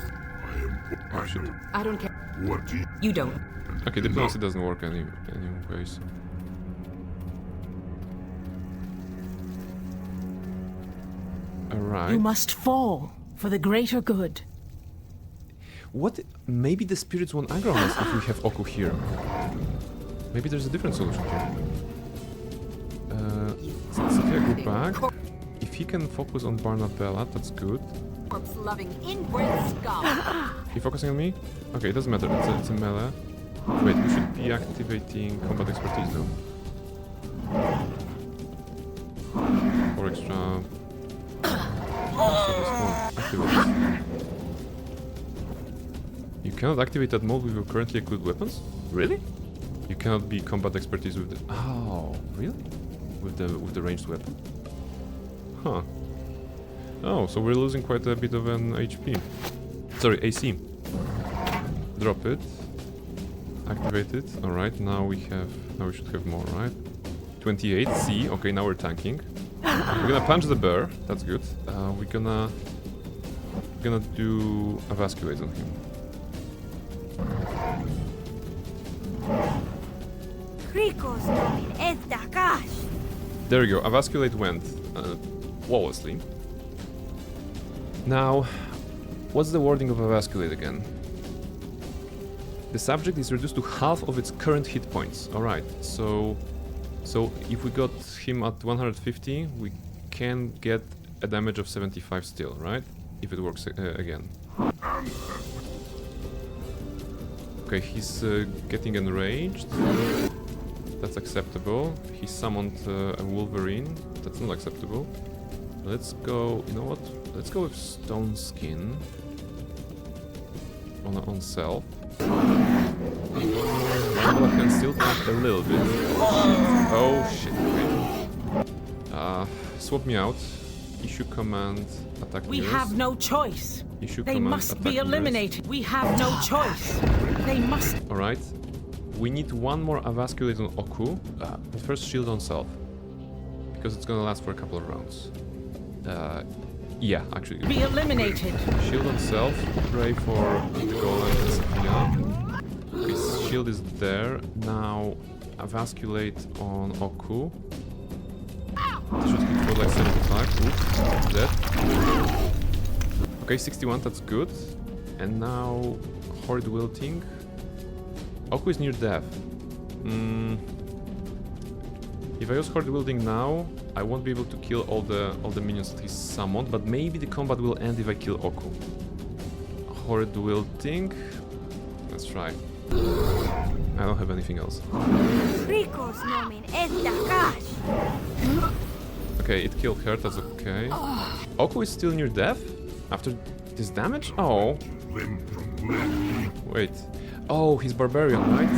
Oh shit. I don't care. What do You don't. Okay, diplomacy doesn't work anyways. Alright. You must fall for the greater good. What? Maybe the spirits won't aggro us if we have Oku here. Maybe there's a different solution here. Sophia, go back. If he can focus on Barnabella, that's good. Corpse-loving inbred scum. You focusing on me? Okay, it doesn't matter. It's a melee. Wait, we should be activating combat expertise though. 4 extra. Activate. You cannot activate that mode with your currently equipped weapons? Really? You cannot be combat expertise with the... Oh, really? With the ranged weapon? Huh. Oh, so we're losing quite a bit of an HP. Sorry, AC. Drop it. Activate it. Alright, now we should have more, right? 28, C. Okay, now we're tanking. We're gonna punch the bear. That's good. We're gonna do a vasculate on him. There we go. A vasculate went flawlessly. Now, what's the wording of a vasculate again? The subject is reduced to half of its current hit points. Alright, so if we got him at 150, we can get a damage of 75 still, right? If it works again. Okay, he's getting enraged. That's acceptable. He summoned a Wolverine. That's not acceptable. Let's go... You know what? Let's go with Stone Skin. On self. Barnabella can still tank a little bit. Oh shit, okay. Swap me out. Issue command, attack We nearest. have no choice. Issue They command, must attack be nearest. eliminated. We have no choice. They must... Alright. We need one more Avasculate on Oku, but first shield on self. Because it's gonna last for a couple of rounds. Yeah, actually. Be eliminated. Shield on self, pray for the Golem and Sophia. His shield is there. Now, Avasculate on Oku. Should hit for like 75. Oops, dead. Okay, 61, that's good. And now, Horrid Wilting. Oku is near death. If I use Horrid Wilting now, I won't be able to kill all the minions that he's summoned, but maybe the combat will end if I kill Oku. Horrid Wilting. Let's try. I don't have anything else. Okay, it killed her, that's okay. Oku is still near death? After this damage? Oh. Wait. Oh, he's barbarian, right?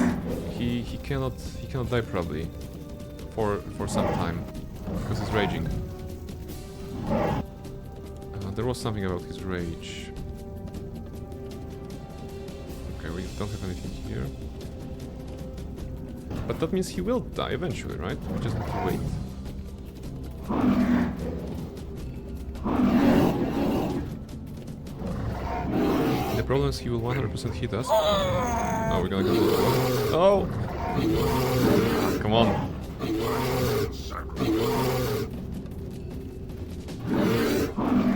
He cannot die probably. For some time. Because he's raging. There was something about his rage. Okay, we don't have anything here. But that means he will die eventually, right? We just have to wait. The problem is he will 100% hit us. Oh, we're gonna go. Oh! Come on. Okay,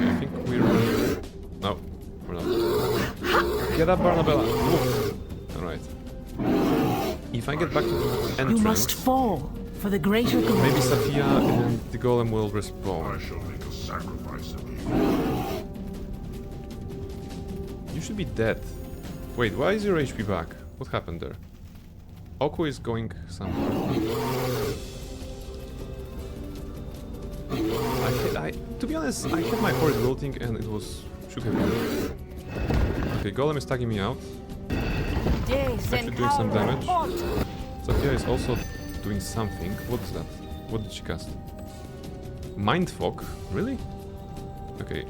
I think we're... No, we're not. Get up, Barnabella! Alright. If I get back to the entrance... You must fall for the greater good. Maybe Sophia and the golem will respawn. I shall make a sacrifice of you. You should be dead. Wait, why is your HP back? What happened there? Oku is going somewhere. To be honest, I had my Horrid Wilting and it should have been. Okay, Golem is tagging me out. Actually doing some damage. Sophia is also doing something. What's that? What did she cast? Mind Fog? Really? Okay.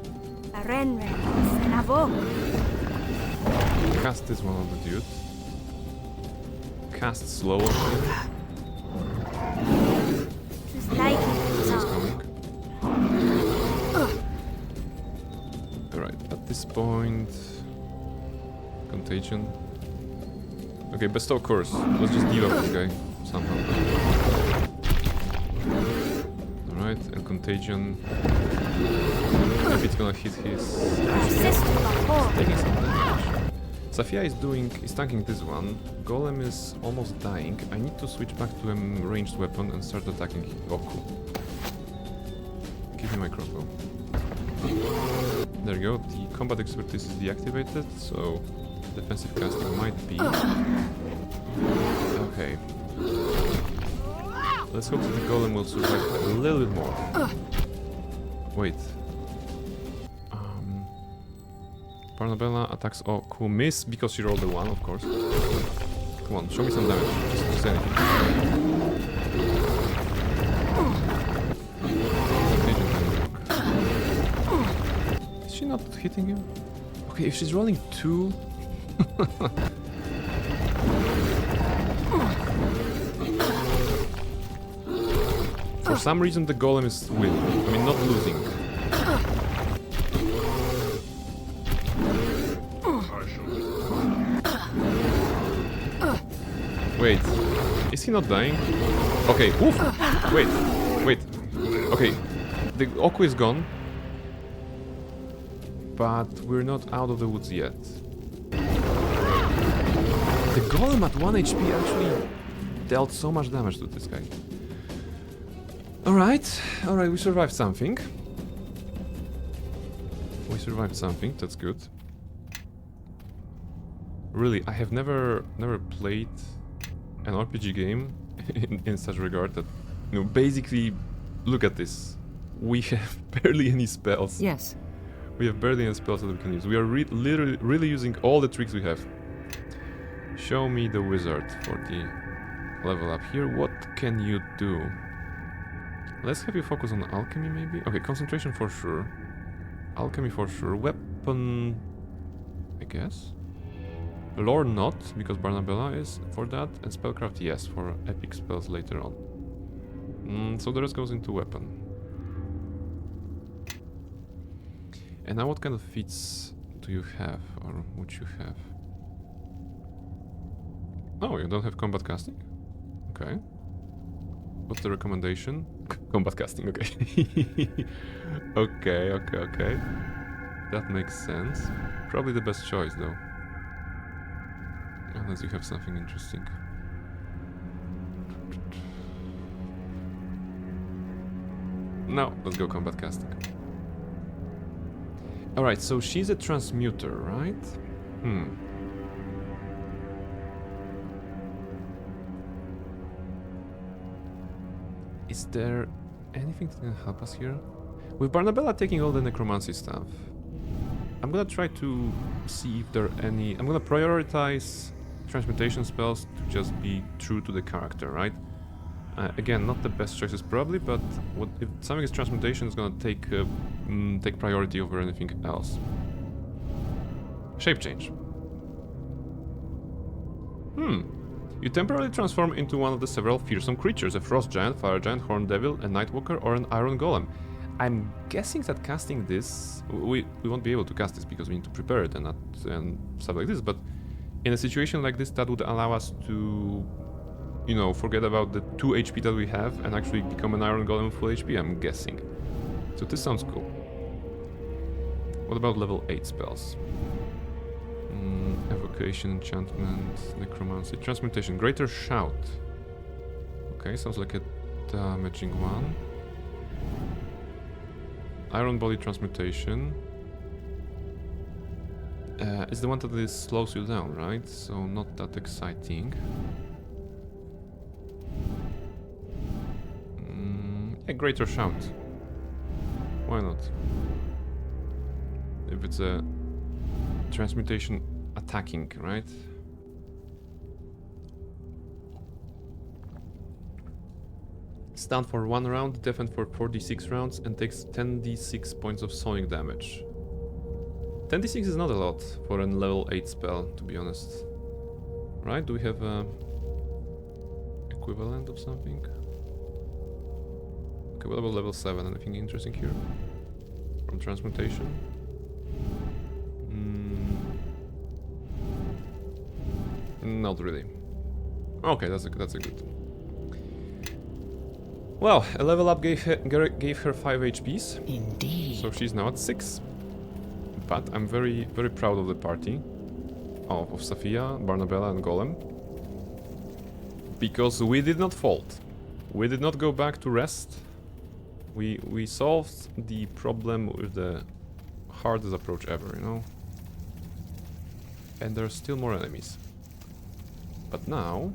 Cast this one on the dude. Cast slow on him. He's coming. Alright, at this point... Contagion. Okay, bestow curse. Let's just deal with this guy somehow. Alright, and contagion. If it's gonna hit his... He's taking some damage. Safia is tanking this one. Golem is almost dying. I need to switch back to a ranged weapon and start attacking Oku. Give me my crossbow. There you go. The combat expertise is deactivated, so defensive casting might be... Okay. Let's hope that the golem will survive a little bit more. Wait. Barnabella attacks Oku. Miss because she rolled a 1, of course. Come on, show me some damage. Just anything. Is she not hitting you? Okay, if she's rolling 2... For some reason the golem is winning. I mean, not losing. Wait, is he not dying? Okay, oof! Wait. Okay, the Oku is gone. But we're not out of the woods yet. The golem at 1 HP actually dealt so much damage to this guy. Alright, we survived something. That's good. Really, I have never played an RPG game in such regard that, you know, basically, look at this. We have barely any spells. Yes. We have barely any spells that we can use. We are literally really using all the tricks we have. Show me the wizard for the level up here. What can you do? Let's have you focus on alchemy, maybe? Okay, concentration for sure. Alchemy for sure. Weapon... I guess? Lore not, because Barnabella is for that. And spellcraft, yes, for epic spells later on. So the rest goes into weapon. And now what kind of feats do you have? Or would you have? Oh, you don't have combat casting? Okay. What's the recommendation? Combat casting, okay. Okay. That makes sense. Probably the best choice, though. Unless you have something interesting. No, let's go combat casting. Alright, so she's a transmuter, right? Is there anything that can help us here? With Barnabella taking all the necromancy stuff, I'm gonna try to see if there are any... I'm gonna prioritize transmutation spells to just be true to the character, right? Again, not the best choices probably, but if something is transmutation, it's gonna take priority over anything else. Shape change. You temporarily transform into one of the several fearsome creatures: a frost giant, fire giant, horned devil, a nightwalker, or an iron golem. I'm guessing that casting this, we won't be able to cast this because we need to prepare it and stuff like this, but in a situation like this, that would allow us to, you know, forget about the 2 HP that we have and actually become an iron golem full HP, I'm guessing. So this sounds cool. What about level 8 spells? Evocation, enchantment, necromancy, transmutation, greater shout. Okay, sounds like a damaging one. Iron body transmutation. It's the one that slows you down, right? So not that exciting. A greater shout. Why not? If it's a transmutation attacking, right? Stunned for 1 round, deafened for 46 rounds, and takes 10d6 points of sonic damage. 10d6 is not a lot for a level 8 spell, to be honest. Right? Do we have a equivalent of something? Okay, what about level 7? Anything interesting here? From transmutation? Not really. Okay, that's a good. Well, a level up gave her 5 HPs. Indeed. So she's now at 6. But I'm very proud of the party. of Safia, Barnabella and Golem. Because we did not fault. We did not go back to rest. We solved the problem with the hardest approach ever, you know? And there's still more enemies. But now...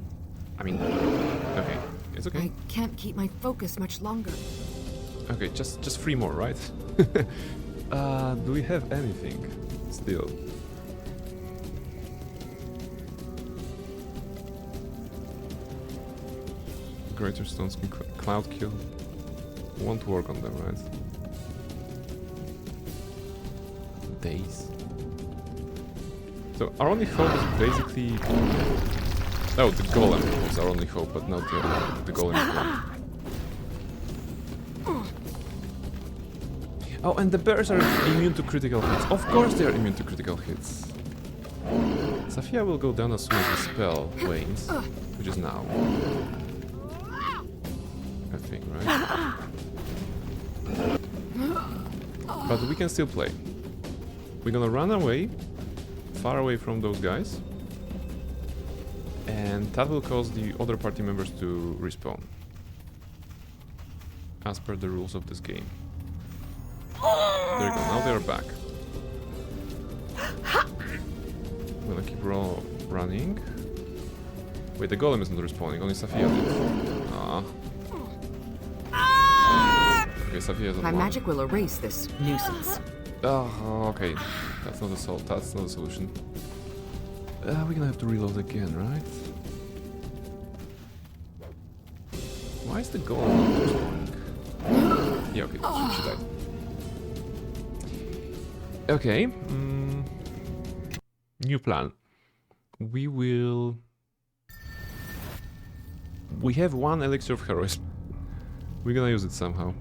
I mean... Okay, it's okay. I can't keep my focus much longer. Okay, just 3 more, right? Do we have anything still? Greater stones can cloud kill. Won't work on them, right? Days. So our only hope is basically... Oh, the golem was our only hope, but not the golem is gone. Oh, and the bears are immune to critical hits. Of course they are immune to critical hits. Safia will go down as soon as the spell wanes, which is now. I think, right? But we can still play. We're gonna run away, far away from those guys. And that will cause the other party members to respawn. As per the rules of this game. There you go, now they are back. I'm gonna keep running. Wait, the golem isn't respawning, only Safia did. Ah. Okay, Safia doesn't. My magic will erase this nuisance. Oh, okay. That's not a solution. We're gonna have to reload again, right? Why is the golem not respawning? Yeah, okay, she died. Okay, new plan. We have 1 elixir of heroism. We're gonna use it somehow.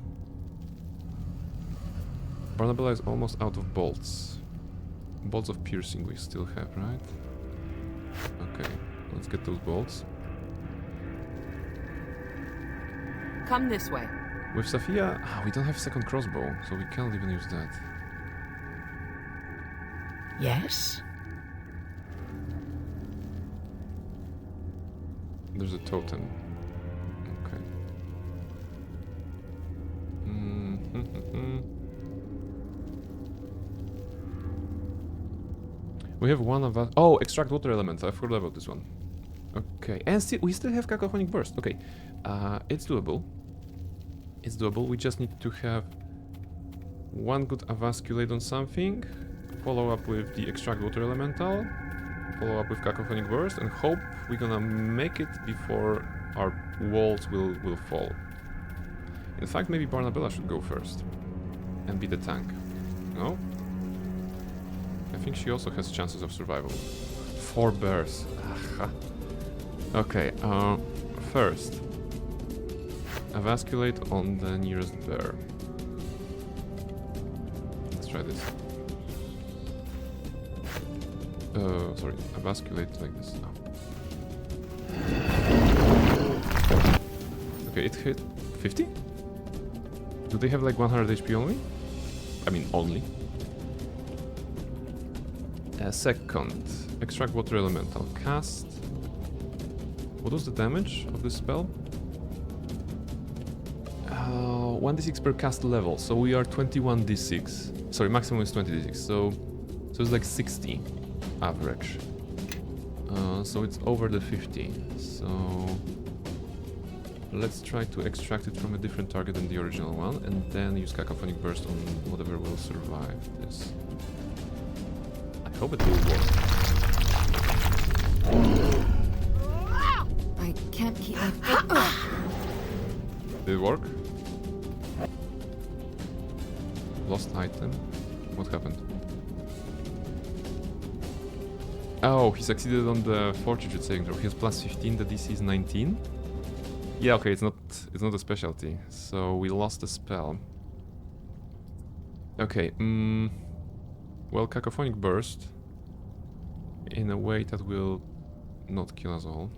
Barnabella is almost out of bolts. Bolts of piercing we still have, right? Okay, let's get those bolts. Come this way. With Safia, we don't have second crossbow, so we can't even use that. Yes? There's a totem. Okay. We have 1 of us. Oh, extract water element. I forgot about this one. Okay, and we still have cacophonic burst. Okay, it's doable. It's doable. We just need to have 1 good avasculate on something. Follow up with the extract water elemental, follow up with cacophonic burst, and hope we're gonna make it before our walls will fall. In fact, maybe Barnabella should go first and be the tank. No? I think she also has chances of survival. 4 bears. Okay, first, avasculate on the nearest bear. Let's try this. Sorry, avasculate like this. Okay, it hit 50? Do they have like 100 HP only? I mean, only. Second, extract water elemental. Cast. What was the damage of this spell? 1d6 per cast level, so we are 21d6. Sorry, maximum is 20d6, so it's like 60 average. So it's over the 50. So let's try to extract it from a different target than the original one, and then use cacophonic burst on whatever will survive this. I hope it will work. I can't keep my... Did it work? Lost item? What happened? Oh, he succeeded on the fortitude saving throw. He has plus 15, the DC is 19. Yeah, okay, it's not a specialty. So we lost the spell. Okay, well, cacophonic burst in a way that will not kill us all.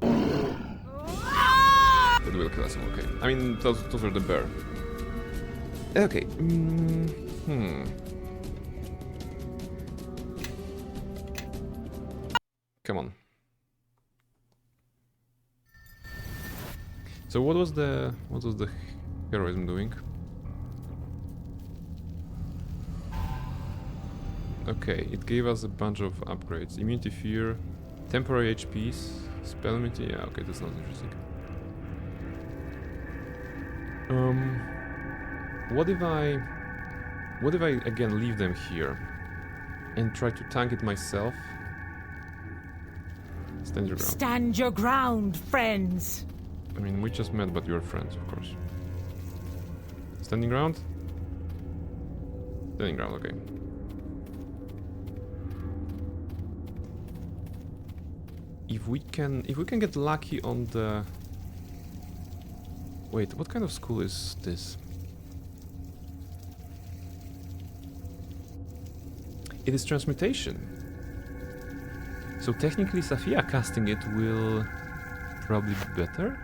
That will kill us all, okay. I mean, those are the bear. Okay, Come on. So what was the heroism doing? Okay, it gave us a bunch of upgrades. Immunity, fear, temporary HPs, spell immunity. Yeah, okay, that's not interesting. What if I again leave them here and try to tank it myself? Stand your ground. Stand your ground, friends. I mean, we just met, but you're friends, of course. Standing ground? Standing ground, okay. If we can get lucky on the... Wait, what kind of school is this? It is transmutation. So technically Safia casting it will probably be better.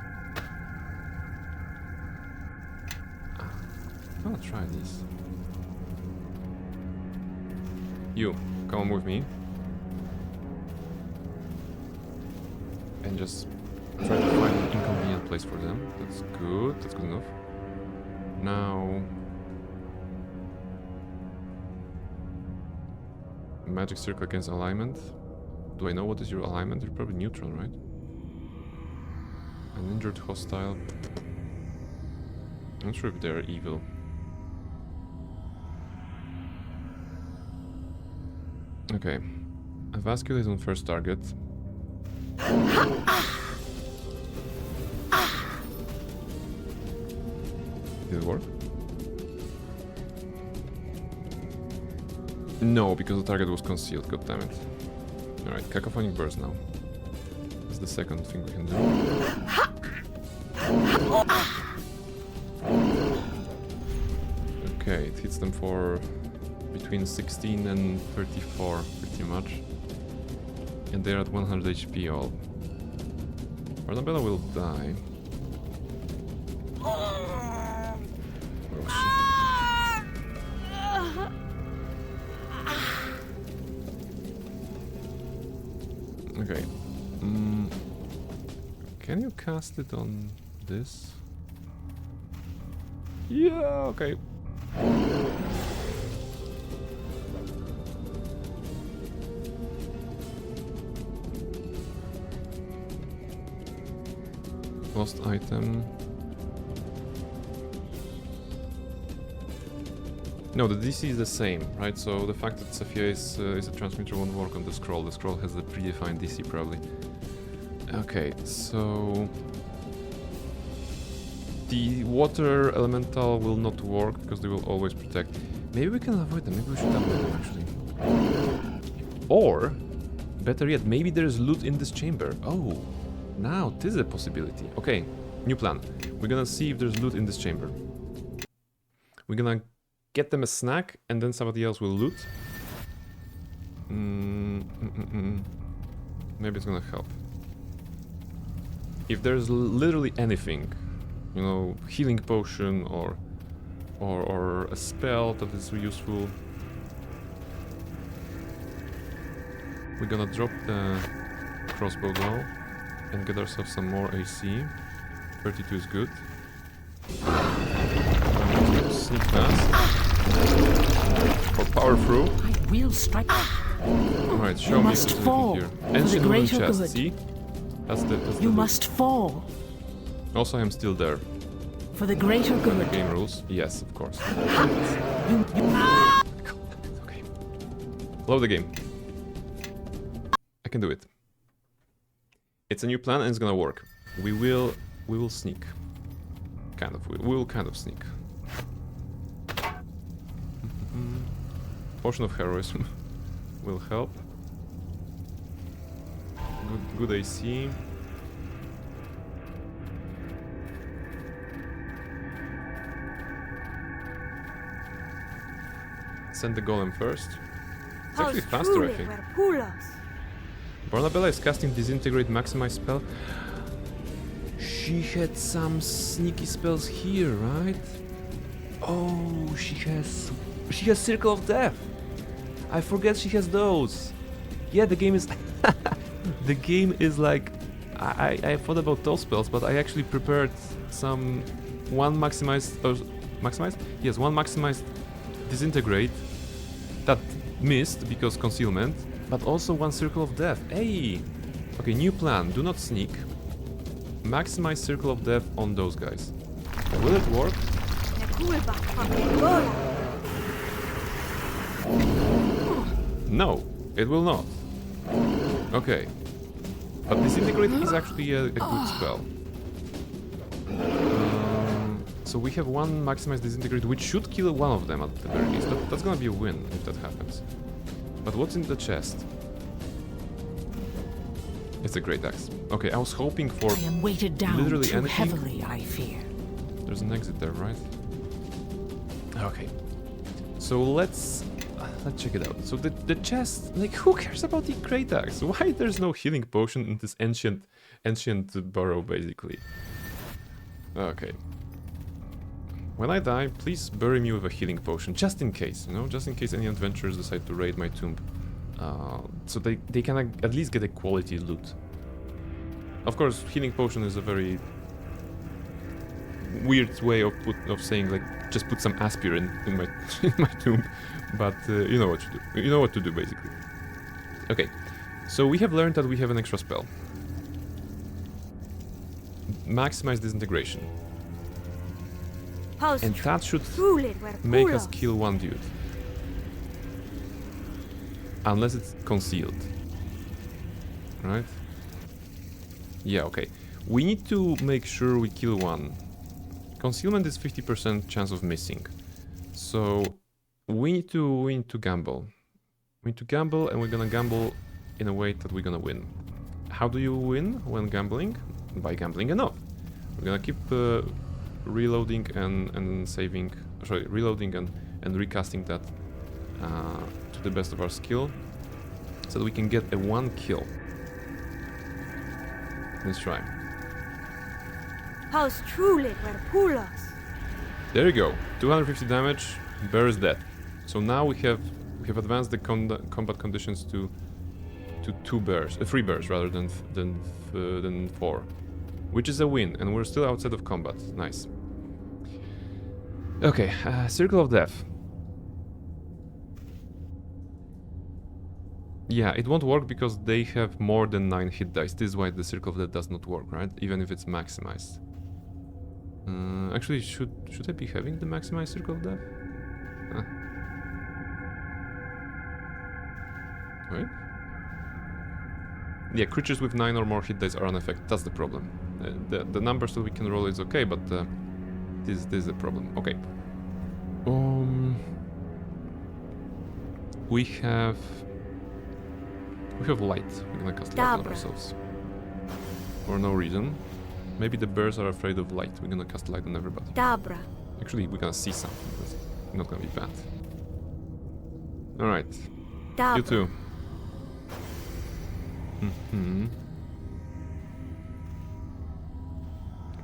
I'll try this. You, come on with me. And just try to find an inconvenient place for them. That's good enough. Now... Magic circle against alignment. Do I know what is your alignment? You're probably neutral, right? An injured hostile. I'm not sure if they're evil. Okay. Vasculate on first target. Did it work? No, because the target was concealed, god damn it. Alright, cacophonic burst now. That's the second thing we can do. Okay, it hits them for between 16 and 34, pretty much. And they're at 100 HP all. Barnabella will die. Okay. Can you cast it on this? Yeah, okay. Lost item. No, the DC is the same, right? So the fact that Safia is a transmitter won't work on the scroll. The scroll has a predefined DC probably. Okay, so the water elemental will not work because they will always protect. Maybe we can avoid them. Maybe we should avoid them actually. Or, better yet, maybe there's loot in this chamber. Oh, now this is a possibility. Okay, new plan. We're gonna see if there's loot in this chamber. We're gonna get them a snack, and then somebody else will loot. Maybe it's gonna help. If there's literally anything, you know, healing potion or a spell that is useful, we're gonna drop the crossbow now and get ourselves some more AC. 32 is good. Sneak past. Or power through. I will strike. Alright, show me must fall here. for the Ancient wooden greater chest, good. see? That's the You loot. must fall Also, I'm still there. for the greater good. Game rules? Yes, of course. You Okay. Love the game. I can do it. It's a new plan and it's gonna work. We will sneak. Kind of. We will kind of sneak. Potion of heroism will help. Good AC. Send the golem first. It's actually faster, I think. Barnabella is casting Disintegrate Maximize spell. She had some sneaky spells here, right? Oh, she has Circle of Death. I forget she has those. Yeah, the game is The game is like... I thought about those spells, but I actually prepared some... One maximized... maximized? Yes, one maximized disintegrate that missed because concealment, but also one circle of death. Hey! Okay, new plan. Do not sneak. Maximize circle of death on those guys. Will it work? No, it will not. Okay. But disintegrate is actually a good spell. So we have one maximized disintegrate, which should kill one of them at the very least. That's gonna be a win if that happens. But what's in the chest? It's a great axe. Okay, I was hoping for I am weighted down literally too anything. heavily, I fear. There's an exit there, right? Okay. So let's check it out. So the chest, like, who cares about the great axe? Why there's no healing potion in this ancient burrow, basically? Okay. When I die, please bury me with a healing potion, just in case, you know, just in case any adventurers decide to raid my tomb. So they can at least get a quality loot. Of course, healing potion is a very weird way of saying, like, just put some aspirin in my in my tomb, but you know what to do. You know what to do, basically. Okay, so we have learned that we have an extra spell. Maximize disintegration. And that should make us kill one dude. Unless it's concealed. Right? Yeah, okay. We need to make sure we kill one. Concealment is 50% chance of missing. So we need to gamble. We need to gamble, and we're gonna gamble in a way that we're gonna win. How do you win when gambling? By gambling enough. We're gonna keep reloading and saving, sorry, reloading and recasting that to the best of our skill, so that we can get a one kill. Let's try. There you go. 250 damage. Bear is dead. So now we have advanced the combat conditions to 2 bears, 3 bears rather than 4, which is a win, and we're still outside of combat. Nice. Okay, Circle of Death. Yeah, it won't work because they have more than 9 hit dice. This is why the Circle of Death does not work, right? Even if it's maximized. Actually, should I be having the maximized Circle of Death? Wait. Yeah, creatures with 9 or more hit dice are unaffected. That's the problem. The numbers that we can roll is okay, but this is a problem. Okay. We have light. We're gonna cast light on ourselves. For no reason. Maybe the bears are afraid of light. We're gonna cast light on everybody. Dabra. Actually, we're gonna see something. It's not gonna be bad. Alright. You too.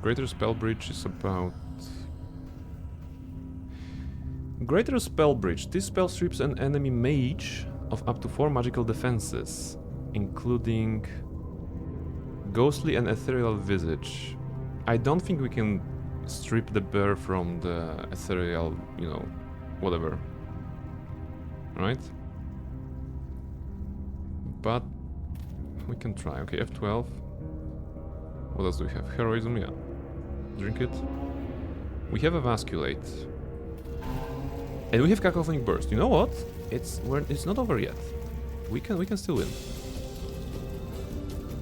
Greater Spell Bridge is about... Greater Spell Bridge. This spell strips an enemy mage of up to 4 magical defenses, including Ghostly and Ethereal Visage. I don't think we can strip the bear from the ethereal, you know, whatever. Right? But we can try. Okay, F12. What else do we have? Heroism, yeah. Drink it. We have Emasculate. And we have Cacophonic Burst. You know what? It's not over yet. We can still win.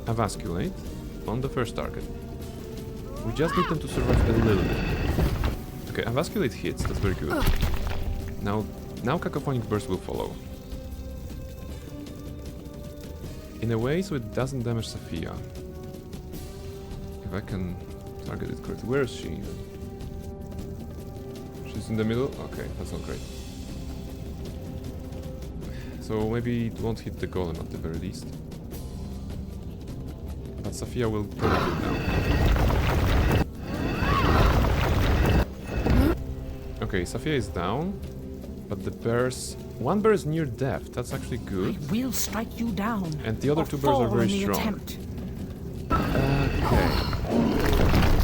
Emasculate on the first target. We just need them to survive a little bit. Okay, Emasculate hits. That's very good. Now Cacophonic Burst will follow. In a way, so it doesn't damage Sophia. If I can target it correctly. Where is she? She's in the middle? Okay, that's not great. So maybe it won't hit the golem at the very least. But Sophia will probably go down. Okay, Sophia is down, but the bears One bear is near death. That's actually good. I will strike you down. And the other or two bears are fall very in the strong. attempt. Okay.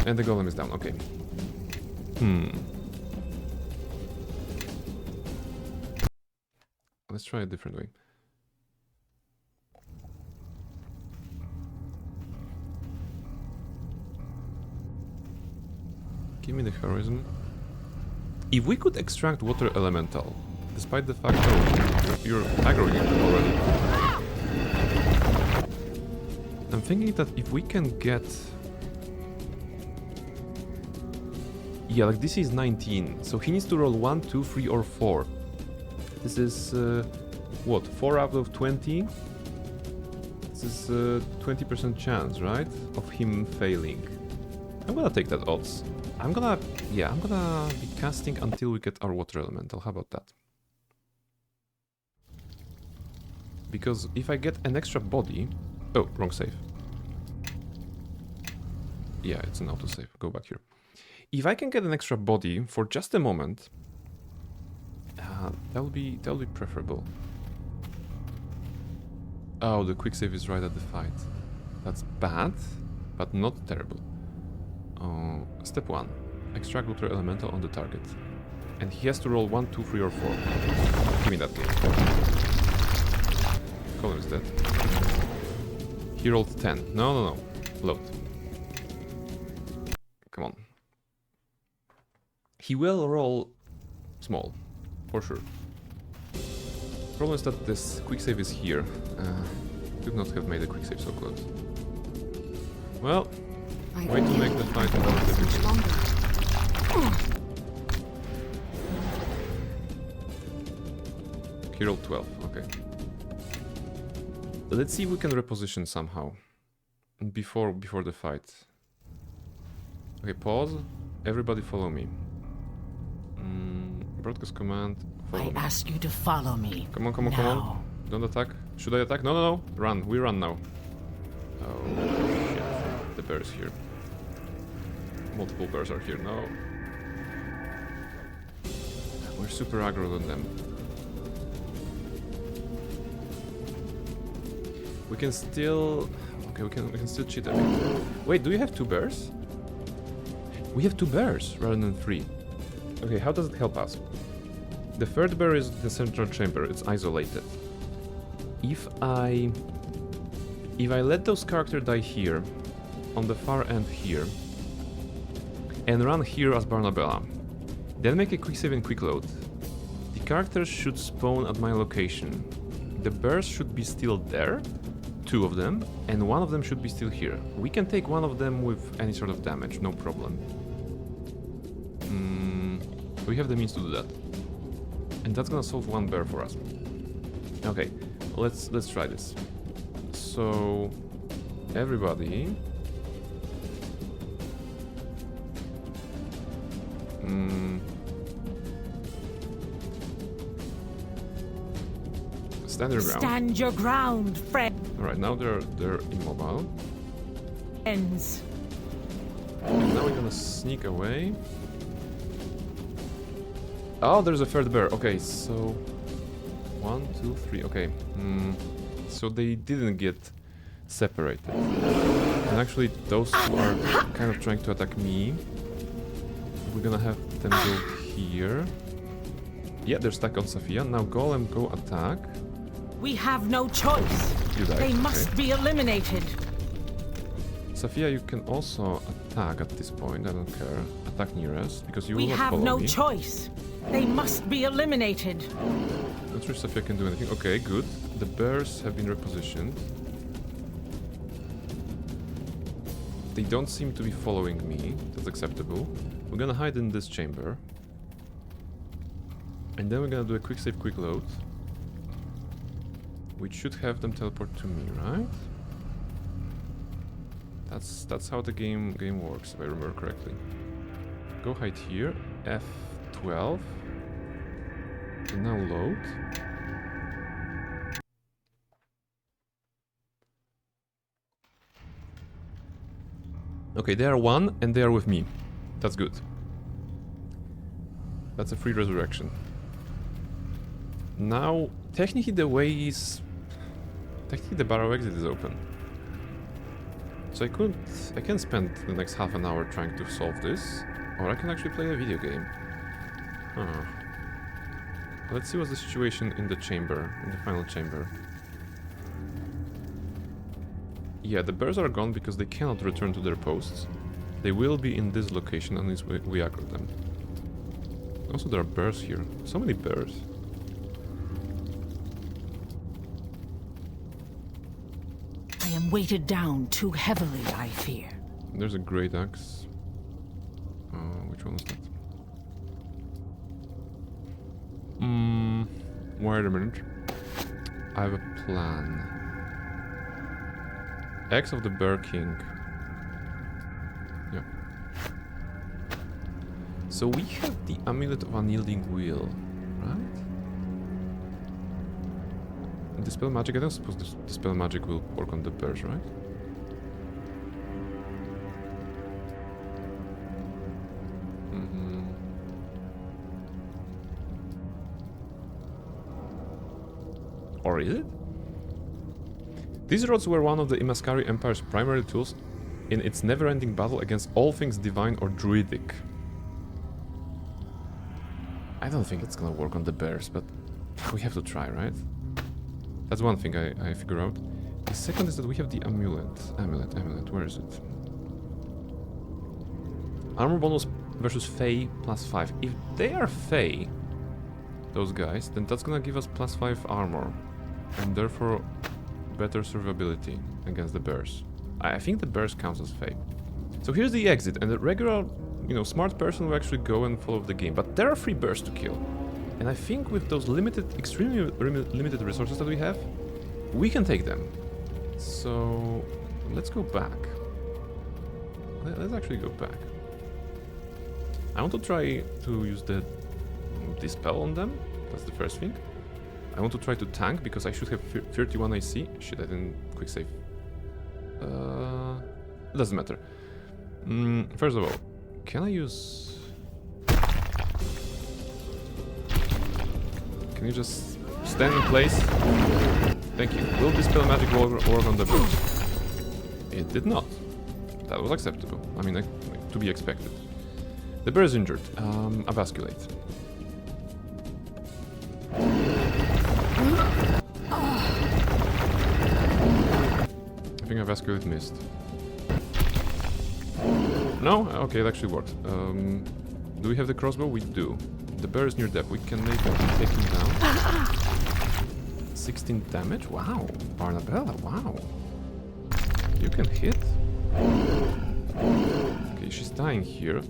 And the golem is down. Okay. Let's try a different way. Give me the heroism. If we could extract water elemental, despite the fact that you're aggroing it already. I'm thinking that if we can get... Yeah, like this is 19, so he needs to roll 1, 2, 3 or 4. This is, what, 4 out of 20? This is 20% chance, right? Of him failing. I'm gonna take that odds. I'm gonna be casting until we get our water elemental. How about that? Because if I get an extra body... Oh, wrong save. Yeah, it's an autosave. Go back here. If I can get an extra body for just a moment, that would be preferable. Oh, the quick save is right at the fight. That's bad, but not terrible. Step 1. Extract water elemental on the target. And he has to roll 1, 2, 3 or 4. Give me that game. Colin is dead. He rolled 10. No. Load. Come on. He will roll small. For sure. Problem is that this quick save is here. Could not have made a quick save so close. Well, way to make the fight more difficult. He rolled 12, okay. Let's see if we can reposition somehow. Before the fight. Okay, pause. Everybody follow me. Broadcast command. Follow me. Ask you to follow me. Come on. Don't attack. Should I attack? No. Run. We run now. Oh, shit. The bear's here. Multiple bears are here. No. We're super aggro on them. We can still... Okay, we can still cheat a bit. Wait, do you have 2 bears? We have 2 bears rather than 3. Okay, how does it help us? The third bear is the central chamber. It's isolated. If I let those characters die here, on the far end here, and run here as Barnabella, then make a quick save and quick load, the characters should spawn at my location. The bears should be still there, 2 of them, and 1 of them should be still here. We can take 1 of them with any sort of damage, no problem. We have the means to do that. And that's gonna solve 1 bear for us. Okay, let's try this. So everybody stand your ground. Stand your ground, friend. Alright, now they're immobile. Ends. And now we're gonna sneak away. Oh, there's a third bear. Okay, so 1, 2, 3. Okay. So they didn't get separated. And actually, those 2 are kind of trying to attack me. We're gonna have them go here. Yeah, they're stuck on Sophia. Now Golem, go attack. We have no choice. You died. They must be eliminated. Sophia, you can also attack at this point. I don't care. Attack near us because you will We not have follow no me. choice. They must be eliminated. Not sure if Sophia can do anything. Okay, good. The bears have been repositioned. They don't seem to be following me. That's acceptable. We're gonna hide in this chamber. And then we're gonna do a quick save, quick load. Which should have them teleport to me, right? That's how the game works, if I remember correctly. Go hide here. F12. And now load. Okay, they are 1 and they are with me. That's good. That's a free resurrection. Now, technically the way is... Technically the barrow exit is open. So I can spend the next half an hour trying to solve this, or I can actually play a video game. Huh. Let's see what's the situation in the chamber, in the final chamber. Yeah, the bears are gone because they cannot return to their posts. They will be in this location unless we aggro them. Also, there are bears here. So many bears. I am weighted down too heavily, I fear. There's a great axe. Which one was that? Wait a minute. I have a plan. Axe of the Bear King. Yeah. So we have the Amulet of Unyielding Will, right? Dispel Magic, I don't suppose Dispel Magic will work on the bears, right? Or is it? These rods were one of the Imaskari Empire's primary tools in its never-ending battle against all things divine or druidic. I don't think it's gonna work on the bears, but we have to try, right? That's one thing I figure out. The second is that we have the amulet. Amulet, where is it? Armor bonus versus Fey +5. If they are Fey, those guys, then that's gonna give us +5 armor. And therefore better survivability against the bears. I think the bears counts as Fey. So here's the exit, and the regular, smart person will actually go and follow the game. But there are 3 bears to kill. And I think with those extremely limited resources that we have, we can take them. So let's go back. Let's actually go back. I want to try to use the Dispel on them. That's the first thing. I want to try to tank because I should have 31 AC. Shit, I didn't quick save. It doesn't matter. First of all, can I use... Can you just stand in place? Thank you. Will Dispel Magic work on the bird? It did not. That was acceptable. I mean, to be expected. The bear is injured. Avasculate. I think Avasculate missed. No? Okay, it actually worked. Do we have the crossbow? We do. The bear is near death. We can maybe take him down. 16 damage? Wow. Barnabella, wow. You can hit. Okay, she's dying here.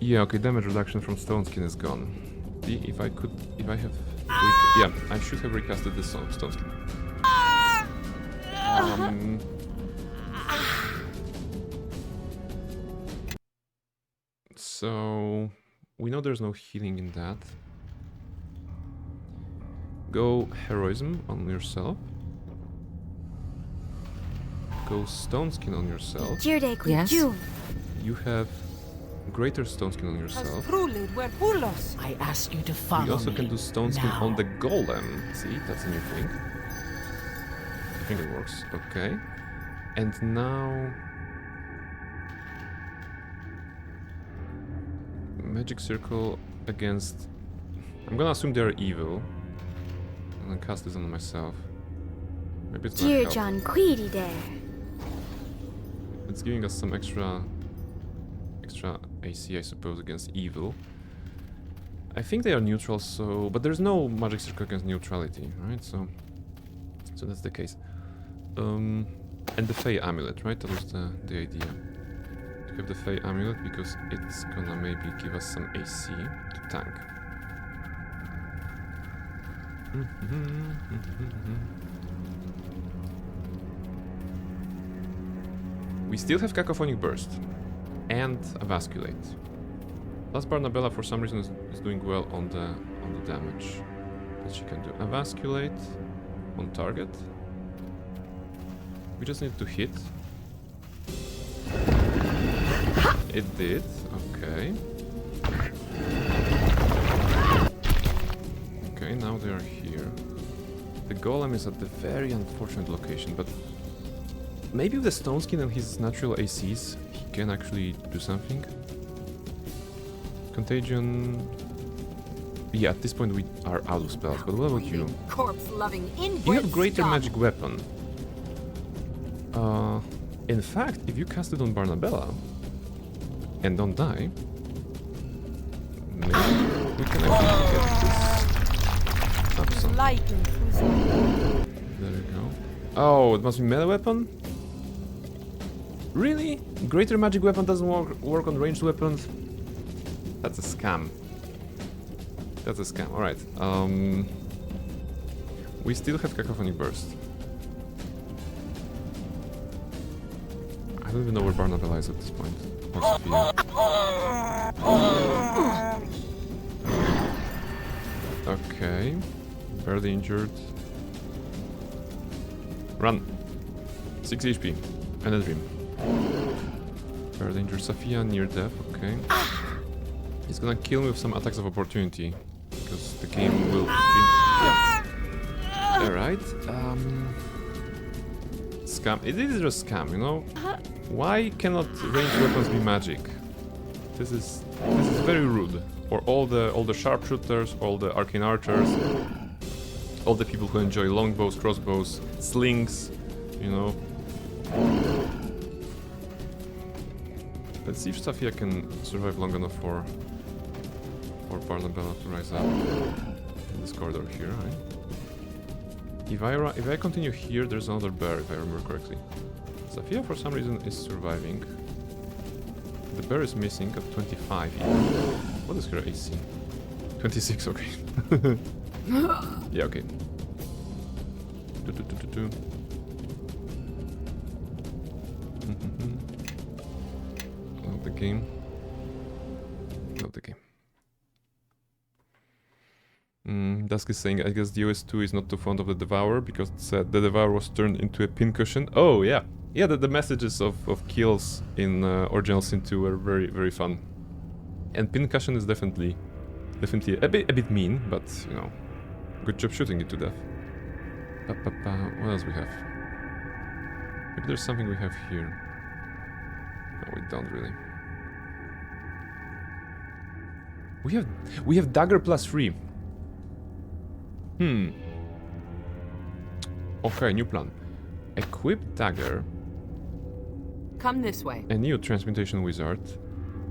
Yeah, okay, damage reduction from Stone Skin is gone. If I have... Yeah, I should have recasted this Stone Skin. So... We know there's no healing in that. Go Heroism on yourself. Go Stone Skin on yourself. Yes? You have Greater Stone Skin on yourself. I ask you to follow me. You also can do Stone Skin now. on the Golem. See, that's a new thing. I think it works. Okay. And now... Magic Circle against... I'm gonna assume they're evil. And then cast this on myself. Maybe it's Dear not John Queedy there. It's giving us some extra AC, I suppose, against evil. I think they are neutral, so... But there's no magic circle against neutrality, right? So that's the case. And the Fey Amulet, right? That was the idea. To have the Fey Amulet because it's gonna maybe give us some AC to tank. We still have Cacophonic Burst and Avasculate. Last Barnabella for some reason is doing well on the damage that she can do. Avasculate on target. We just need to hit. It did. Okay. Okay, now they are here. The golem is at the very unfortunate location, but maybe with the stone skin and his natural ACs, he can actually do something. Contagion. Yeah, at this point we are out of spells, but what about you? Corpse-loving inbred You have greater scum. magic weapon. In fact, if you cast it on Barnabella and don't die, maybe we can actually get this up some. There you go. Oh, it must be melee weapon? Really? Greater magic weapon doesn't work on ranged weapons? That's a scam. That's a scam. Alright. We still have Cacophonic Burst. I don't even know where Barnabella is at this point. Or Sophia. Okay. Barely injured. Run. 6 HP. And a dream. Barely injured Sophia, near death. Okay. He's gonna kill me with some attacks of opportunity. Because the game will think... Yeah. Alright. Scam. It is just scam, you know? Why cannot ranged weapons be magic? This is very rude. For all the sharpshooters, all the arcane archers, all the people who enjoy longbows, crossbows, slings, you know. Let's see if Sophia can survive long enough for Barnabella to rise up in this corridor here, right? If I continue here, there's another bear, if I remember correctly. Sophia, for some reason, is surviving. The bear is missing at 25 even. What is her AC? 26, okay. Yeah, okay. Love the game. Love the game. Dusk is saying, I guess DOS2 is not too fond of the Devourer because the Devourer was turned into a pincushion. Oh, yeah. Yeah, the messages of kills in Original Sin 2 were very, very fun. And pincushion is definitely a bit mean, but, you know, good job shooting it to death. What else we have? Maybe there's something we have here. No, we don't really. We have dagger +3. Okay, new plan. Equip dagger. Come this way. A new transmutation wizard.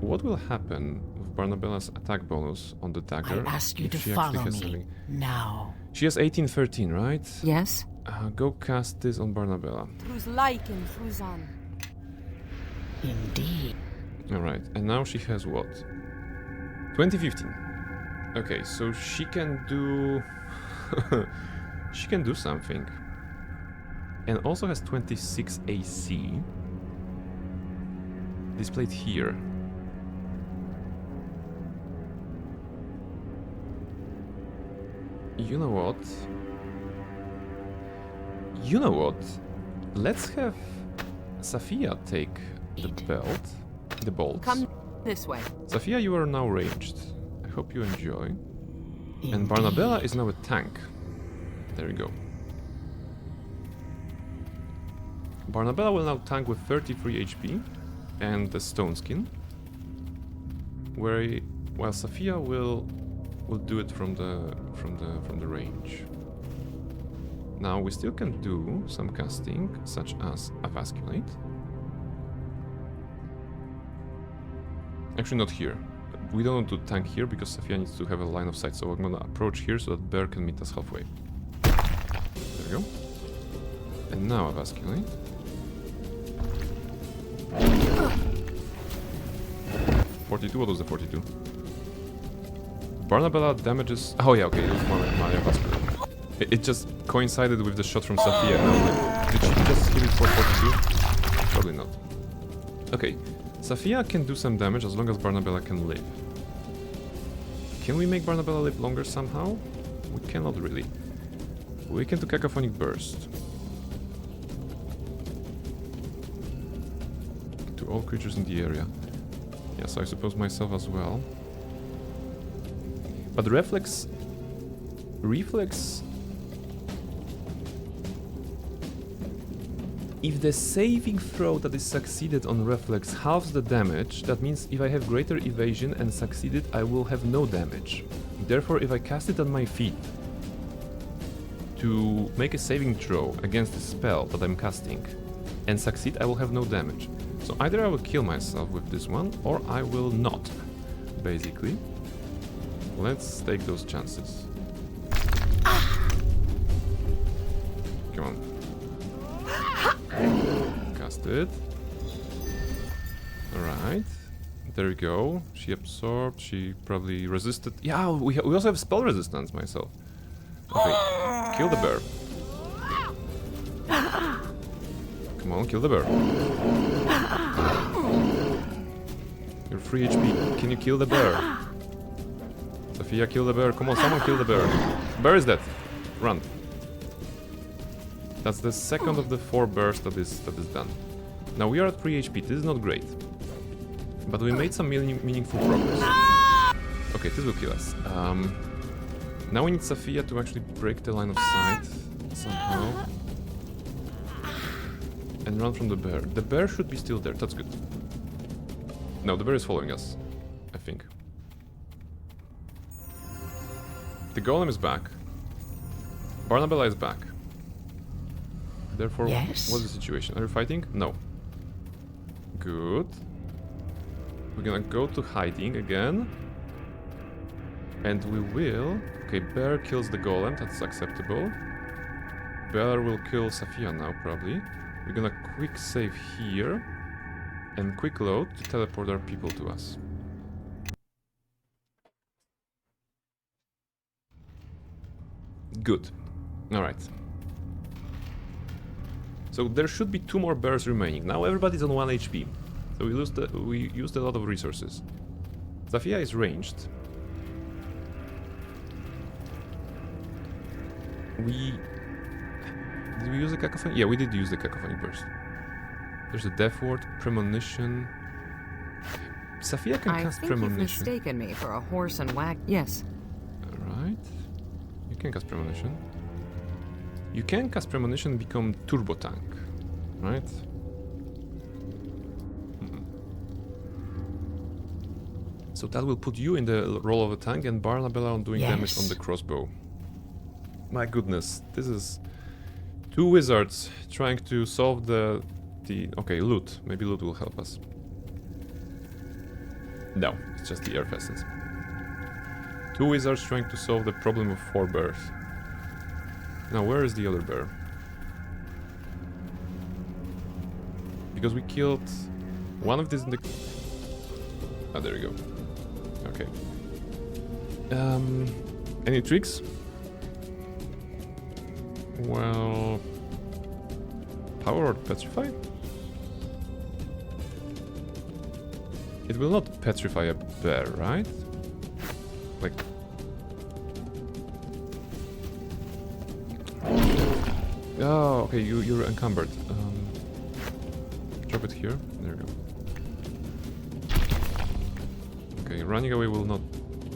What will happen with Barnabella's attack bonus on the dagger? I ask you if to she follow actually has me something? now. She has 18-13, right? Yes? Go cast this on Barnabella. Indeed. Alright, and now she has what? 20-15. Okay, so she can do... she can do something. And also has 26 AC. Displayed here. You know what? You know what? Let's have Sophia take the belt. The bolts. Come this way. Sophia, you are now ranged. I hope you enjoy. And Barnabella is now a tank. There you go. Barnabella will now tank with 33 HP and the stone skin. While Sophia will do it from the range. Now we still can do some casting, such as Avasculate. Actually, not here. We don't want to tank here because Sophia needs to have a line of sight, so I'm gonna approach here so that Bear can meet us halfway. There we go. And now Avasculate. What was the 42? Barnabella damages... Oh yeah, okay, it was my Avasculate. It just coincided with the shot from Sophia. Did she just hit it for 42? Probably not. Okay, Sophia can do some damage as long as Barnabella can live. Can we make Barnabella live longer somehow? We cannot really. We can do Cacophonic Burst. To all creatures in the area. Yes, I suppose myself as well. But reflex... If the saving throw that is succeeded on reflex halves the damage, that means if I have greater evasion and succeeded, I will have no damage. Therefore, if I cast it on my feet to make a saving throw against the spell that I'm casting and succeed, I will have no damage. So either I will kill myself with this one, or I will not, basically. Let's take those chances. Come on. Cast it. Alright. There we go. She absorbed, she probably resisted. Yeah, we also have spell resistance, myself. Okay, kill the bear. Come on, kill the bear. You're 3 HP. Can you kill the bear? Sophia, kill the bear. Come on, someone kill the bear. Bear is dead. Run. That's the second of the 4 bears that is done. Now we are at 3 HP. This is not great, but we made some meaningful progress. Okay, this will kill us. Now we need Sophia to actually break the line of sight somehow and run from the bear. The bear should be still there. That's good. No, the bear is following us, I think. The golem is back. Barnabella is back. Therefore, yes. What's the situation? Are you fighting? No. Good. We're gonna go to hiding again. And we will... Okay, bear kills the golem, that's acceptable. Bear will kill Sophia now, probably. We're gonna quick save here. And quick load to teleport our people to us. Good. Alright. So there should be 2 more bears remaining. Now everybody's on 1 HP. So we used a lot of resources. Sophia is ranged. Did we use the cacophony? Yeah, we did use the cacophony burst. There's a death ward, premonition. Sophia can cast premonition. I think you've mistaken me for a horse and wagon. Yes. Alright. You can cast premonition. You can cast premonition and become turbo tank, right? So that will put you in the role of a tank and Barnabella on doing damage on the crossbow. My goodness, this is 2 wizards trying to solve the okay, loot. Maybe loot will help us. No, it's just the air essence. 2 wizards trying to solve the problem of 4 bears. Now, where is the other bear? Because we killed one of these in the... Ah, there we go. Okay. Any tricks? Well... Power or petrify? It will not petrify a bear, right? Like... Oh, okay, you're encumbered. Drop it here. There we go. Okay, running away will not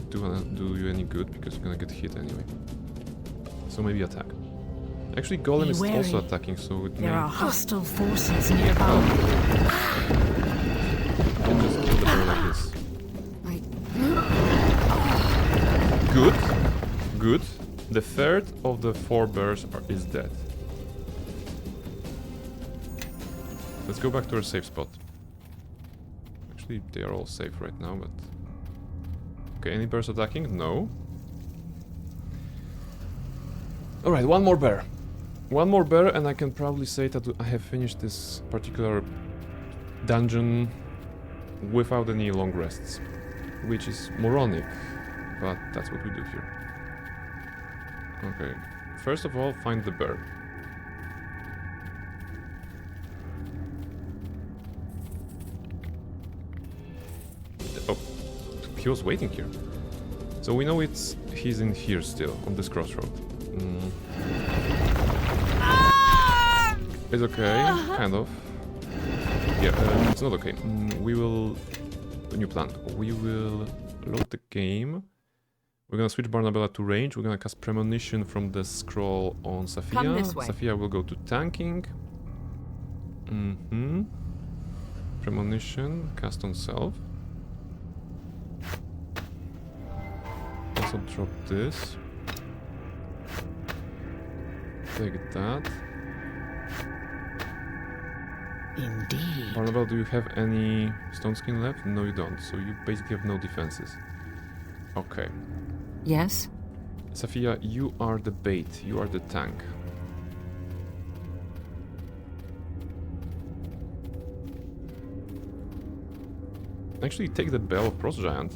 do you any good because you're gonna get hit anyway. So maybe attack. Actually, Golem is also attacking, so it there are hostile forces nearby. And just kill the bear like this. Good. Good. The third of the 4 bears is dead. Let's go back to our safe spot. Actually, they are all safe right now, but... Okay, any bears attacking? No. Alright, 1 more bear. 1 more bear and I can probably say that I have finished this particular dungeon without any long rests. Which is moronic, but that's what we do here. Okay, first of all, find the bear. Oh, he was waiting here. So we know he's in here still, on this crossroad. It's okay, kind of. Yeah, it's not okay. We will new plan. We will load the game. We're gonna switch Barnabella to range. We're gonna cast Premonition from the scroll on Safia. Come this way. Safia will go to tanking. Premonition, cast on self. Also drop this. Take that. Indeed. Barnabella, do you have any stone skin left? No, you don't. So you basically have no defenses. Okay. Yes? Safia, you are the bait. You are the tank. Actually, take the Bell of Frost Giant.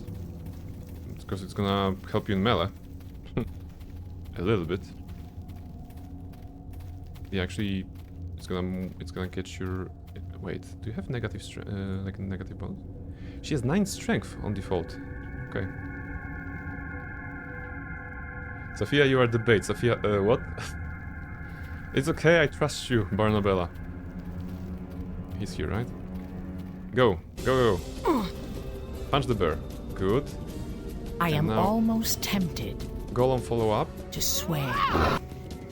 Because it's gonna help you in melee. A little bit. Yeah, actually, it's gonna get your... Wait, do you have negative like negative bonus? She has 9 strength on default. Okay. Safia, you are the bait. Safia, what? It's okay, I trust you, Barnabella. He's here, right? Go, go, go. Punch the bear. Good. I And am now- almost tempted Golem follow up. to swear.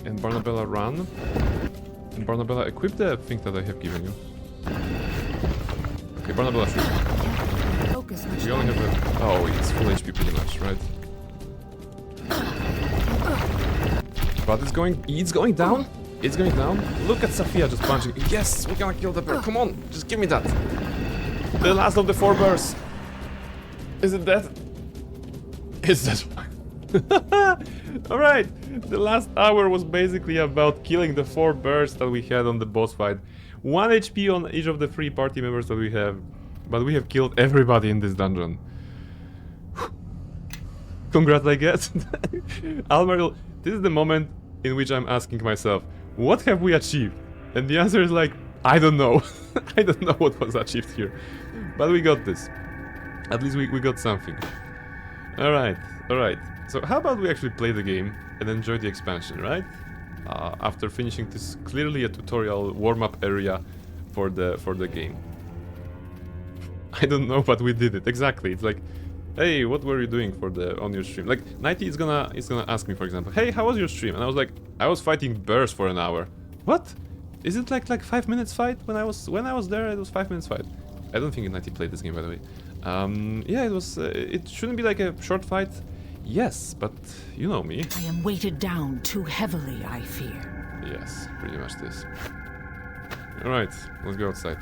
And Barnabella run. And Barnabella equip the thing that I have given you. Okay, Barnabella shoot. Focus much We only have a... Oh, it's full HP pretty much, right? But it's going down. It's going down. Look at Safia just punching. Yes, we're gonna kill the bear. Come on, just give me that. The last of the 4 bears. Is it dead? It's dead. Alright, the last hour was basically about killing the 4 bears that we had on the boss fight. 1 HP on each of the 3 party members that we have. But we have killed everybody in this dungeon. Congrats, I guess. Almeril, this is the moment in which I'm asking myself, what have we achieved? And the answer is like, I don't know. I don't know what was achieved here. But we got this. At least we got something. Alright, alright. So how about we actually play the game and enjoy the expansion, right? After finishing this clearly a tutorial warm-up area for the game. I don't know, but we did it. Exactly. It's like, hey, what were you doing on your stream? Like, Nighty is gonna ask me, for example, hey, how was your stream? And I was like, I was fighting bears for an hour. What? Is it like 5 minutes fight? When I was there, it was 5 minutes fight. I don't think Nighty played this game, by the way. Yeah, it was. It shouldn't be like a short fight. Yes, but you know me. I am weighted down too heavily, I fear. Yes, pretty much this. Alright, let's go outside.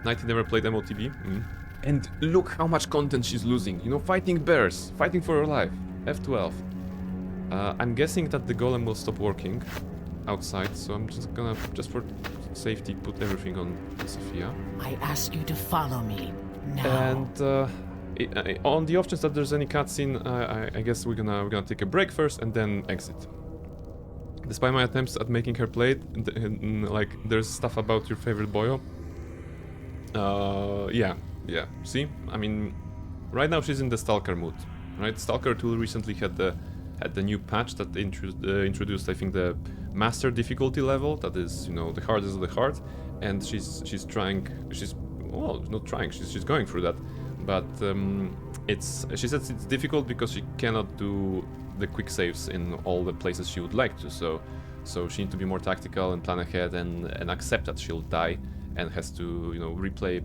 Nighty never played MOTB. And look how much content she's losing. You know, fighting bears, fighting for her life. F12. I'm guessing that the golem will stop working outside, so I'm just gonna, just for safety, put everything on Safia. I ask you to follow me now. And on the off chance that there's any cutscene, I guess we're gonna take a break first and then exit. Despite my attempts at making her play it, like there's stuff about your favorite boyo. Yeah. See, I mean, right now she's in the Stalker mood, right? Stalker 2 recently had the new patch that introduced, I think, the master difficulty level. That is, you know, the hardest of the hard, and she's going through that. But she says it's difficult because she cannot do the quick saves in all the places she would like to. So she needs to be more tactical and plan ahead and accept that she'll die and has to, you know, replay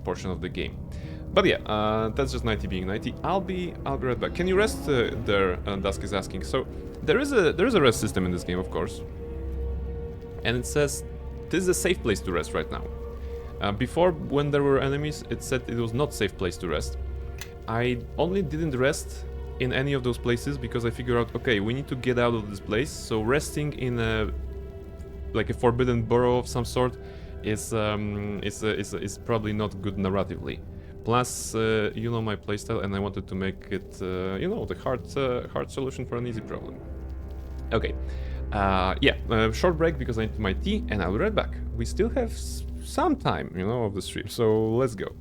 portion of the game. But yeah, that's just Nighty being Nighty. I'll be right back. Can you rest there? Dusk is asking. So there is a rest system in this game, of course, and it says this is a safe place to rest right now. Before, when there were enemies, it said it was not safe place to rest. I only didn't rest in any of those places because I figured out, okay, we need to get out of this place. So resting in a forbidden burrow of some sort is probably not good narratively. Plus, you know my playstyle, and I wanted to make it, you know, the hard solution for an easy problem. Okay, short break because I need my tea, and I'll be right back. We still have some time, you know, of the stream, so let's go.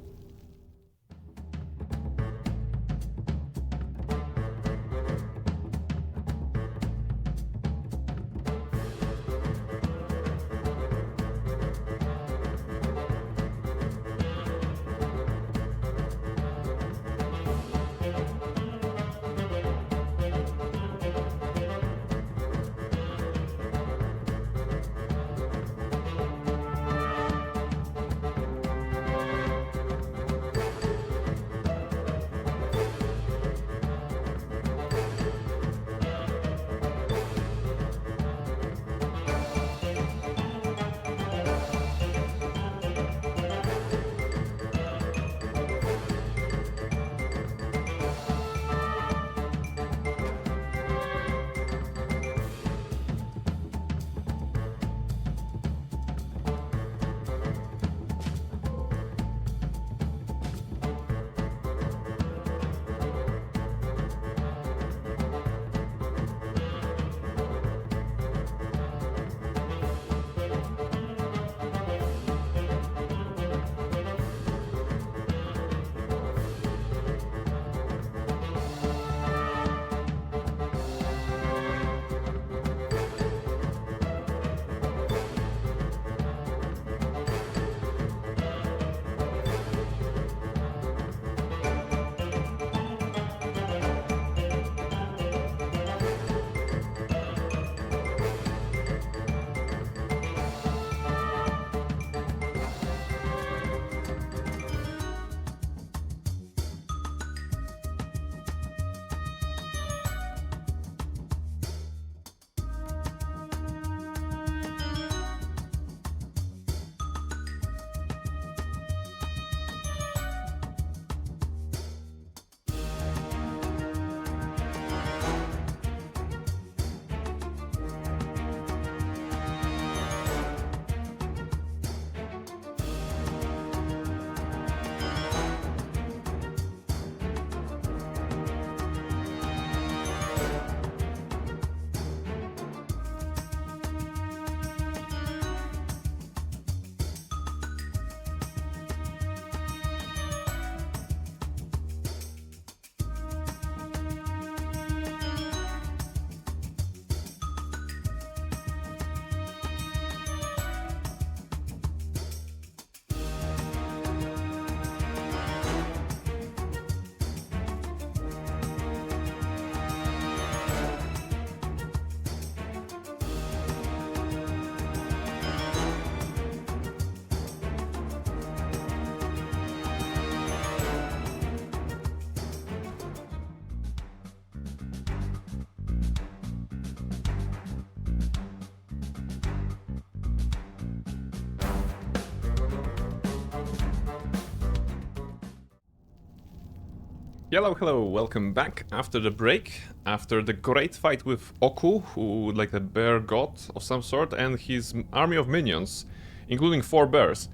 Hello, welcome back after the break, after the great fight with Oku, who like a bear god of some sort, and his army of minions, including 4 bears,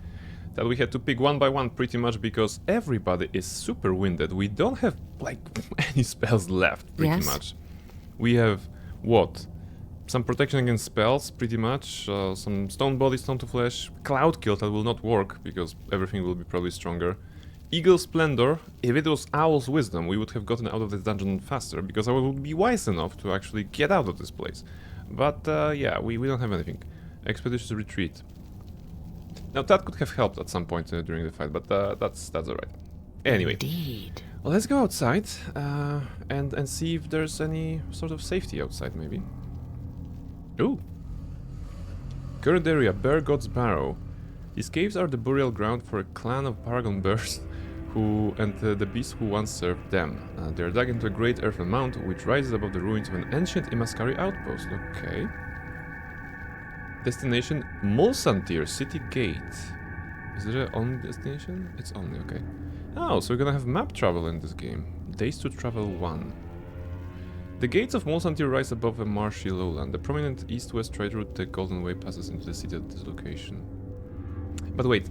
that we had to pick one by one pretty much because everybody is super winded. We don't have like any spells left pretty much. We have, what? Some protection against spells, pretty much, some Stone Body, Stone to Flesh, Cloud Kill that will not work because everything will be probably stronger. Eagle Splendor. If it was Owl's Wisdom, we would have gotten out of this dungeon faster, because I would be wise enough to actually get out of this place. But yeah, we don't have anything. Expeditious Retreat. Now that could have helped at some point during the fight, but that's alright. Anyway, Indeed. well, let's go outside and see if there's any sort of safety outside, maybe. Ooh. Current area, Bear God's Barrow. These caves are the burial ground for a clan of paragon bears and the beasts who once served them. They are dug into a great earthen mound which rises above the ruins of an ancient Imaskari outpost. Okay. Destination Mulsantir City Gate. Is there an only destination? It's only, okay. Oh, so we're gonna have map travel in this game. Days to travel 1. The gates of Mulsantir rise above a marshy lowland. The prominent east-west trade route, the Golden Way, passes into the city at this location. But wait,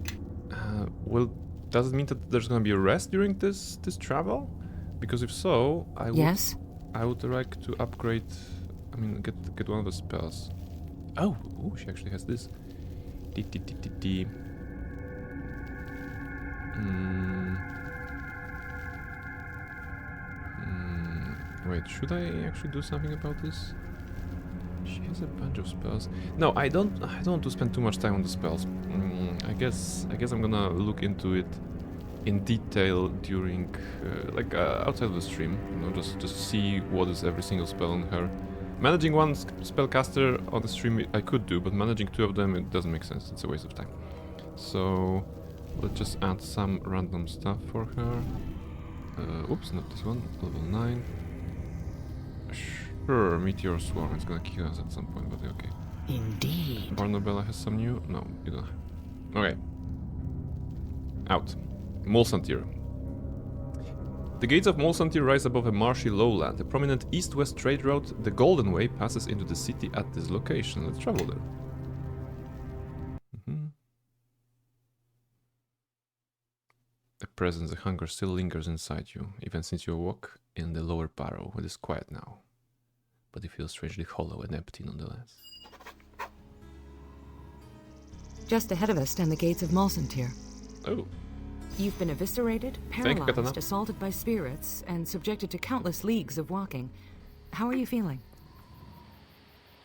well, does it mean that there's gonna be a rest during this travel? Because if so, I would like to upgrade. I mean, get one of the spells. Oh, ooh, she actually has this. Wait, should I actually do something about this? She has a bunch of spells. No, I don't want to spend too much time on the spells. I guess I'm gonna look into it in detail during outside of the stream. You know, just see what is every single spell on her. Managing one spellcaster on the stream I could do, but managing 2 of them, it doesn't make sense. It's a waste of time. So let's just add some random stuff for her. Oops, not this one. Level 9. Sure, Meteor Swarm is gonna kill us at some point, but okay. Indeed. Barnabella has some new... No, you don't. Okay. Out. Mulsantir. The gates of Mulsantir rise above a marshy lowland. A prominent east-west trade route, the Golden Way, passes into the city at this location. Let's travel there. A presence, a hunger still lingers inside you, even since you awoke in the lower barrow. It is quiet now, but it feels strangely hollow and empty nonetheless. Just ahead of us stand the gates of Mulsantir. Oh. You've been eviscerated, paralyzed, assaulted by spirits, and subjected to countless leagues of walking. How are you feeling?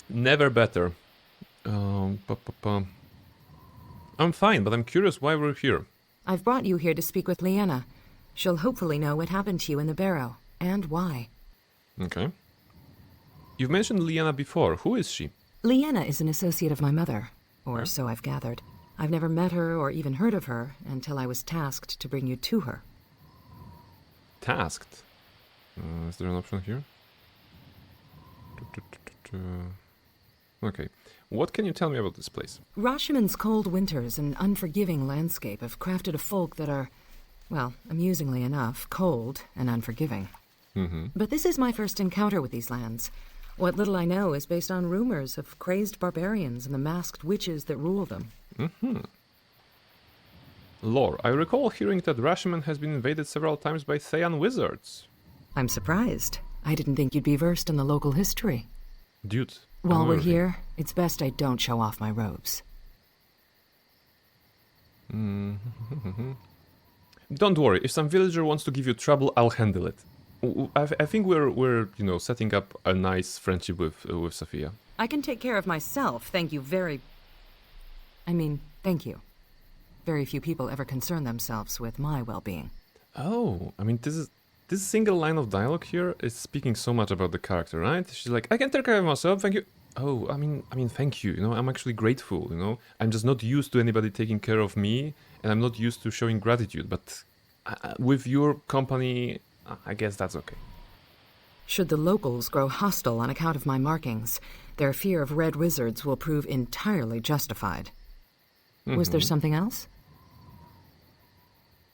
Never better. I'm fine, but I'm curious why we're here. I've brought you here to speak with Leanna. She'll hopefully know what happened to you in the barrow, and why. Okay. You've mentioned Leanna before. Who is she? Leanna is an associate of my mother, or so I've gathered. I've never met her or even heard of her until I was tasked to bring you to her. Tasked? Is there an option here? Okay. What can you tell me about this place? Rashiman's cold winters and unforgiving landscape have crafted a folk that are, well, amusingly enough, cold and unforgiving. But this is my first encounter with these lands. What little I know is based on rumors of crazed barbarians and the masked witches that rule them. Lore. I recall hearing that Rashiman has been invaded several times by Thayan wizards. I'm surprised. I didn't think you'd be versed in the local history. Dude. While we're here, it's best I don't show off my robes. Don't worry, if some villager wants to give you trouble, I'll handle it. I think we're setting up a nice friendship with Sophia. I can take care of myself, thank you thank you. Very few people ever concern themselves with my well-being. Oh, I mean, this single line of dialogue here is speaking so much about the character, right? She's like, I can take care of myself, thank you. Oh, I mean, thank you, I'm actually grateful, I'm just not used to anybody taking care of me, and I'm not used to showing gratitude, but with your company, I guess that's okay. Should the locals grow hostile on account of my markings, their fear of red wizards will prove entirely justified. Was there something else?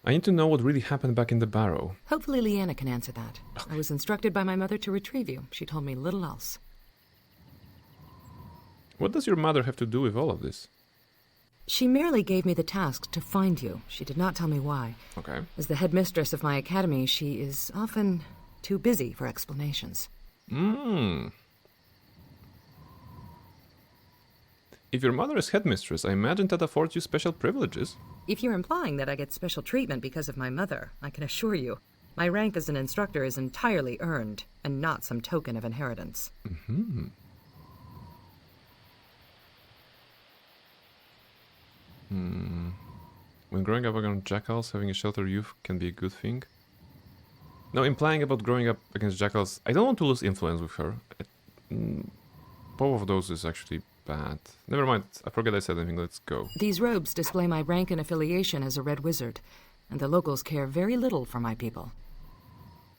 I need to know what really happened back in the barrow. Hopefully Leanna can answer that. I was instructed by my mother to retrieve you. She told me little else. What does your mother have to do with all of this? She merely gave me the task to find you. She did not tell me why. Okay. As the headmistress of my academy, she is often too busy for explanations. If your mother is headmistress, I imagine that affords you special privileges. If you're implying that I get special treatment because of my mother, I can assure you, my rank as an instructor is entirely earned, and not some token of inheritance. When growing up against jackals, having a sheltered youth can be a good thing. No, implying about growing up against jackals, I don't want to lose influence with her. Both of those is actually bad. Never mind, I forget I said anything, let's go. These robes display my rank and affiliation as a Red Wizard, and the locals care very little for my people.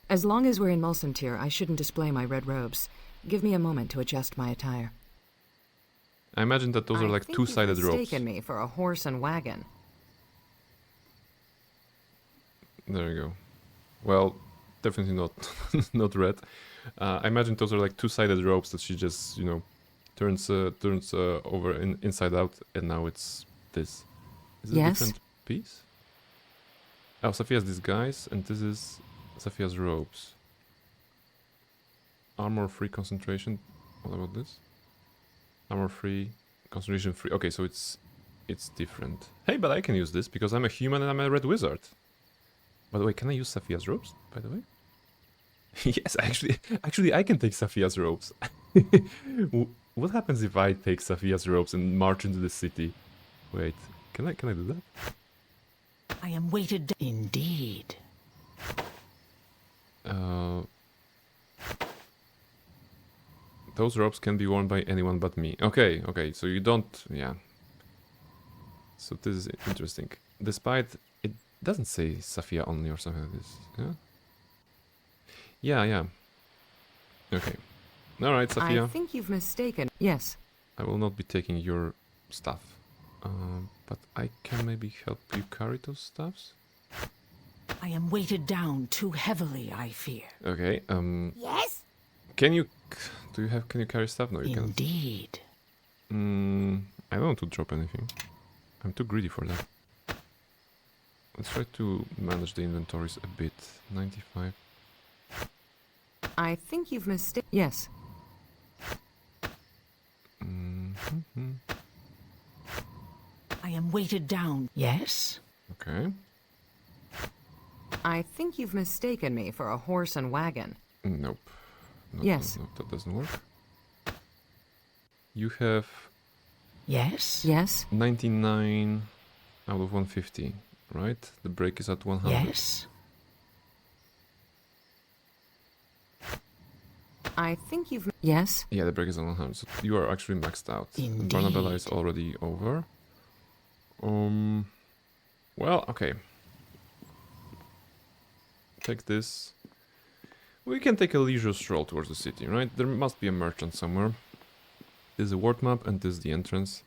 As long as we're in Mulsantir, I shouldn't display my red robes. Give me a moment to adjust my attire. I imagine that those are like two-sided ropes. You've mistaken me for a horse and wagon. There you go. Well, definitely not not red. I imagine those are like two-sided ropes that she just, you know, turns over inside out, and now it's this. Is it a different piece? Oh, Safia's disguise, and this is Safia's robes. Armor-free concentration. What about this? Armor-free, concentration-free. Okay, so it's different. Hey, but I can use this because I'm a human and I'm a red wizard. By the way, can I use Safia's robes, by the way? Yes, actually I can take Safia's robes. What happens if I take Safia's robes and march into the city? Wait, can I do that? I am weighted indeed. Those robes can be worn by anyone but me. Okay, so you don't... yeah. So this is interesting. Despite... it doesn't say Safia only or something like this, yeah? Yeah. Okay. Alright, Safia. I think you've mistaken. Yes. I will not be taking your stuff. But I can maybe help you carry those stuffs? I am weighted down too heavily, I fear. Okay, Yes? can you carry stuff? No, you can't. Indeed. I don't want to drop anything. I'm too greedy for that. Let's try to manage the inventories a bit. 95. I think you've mistaken. Yes. I am weighted down. Yes? Okay. I think you've mistaken me for a horse and wagon. Nope. Yes. No, that doesn't work. You have Yes? Yes. 99 out of 150, right? The break is at 100. Yes? I think you've... Yes. Yeah, the break is at 100. So you are actually maxed out. Indeed. Barnabella is already over. Well, okay. Take this. We can take a leisure stroll towards the city, right? There must be a merchant somewhere. This is a ward map and this is the entrance.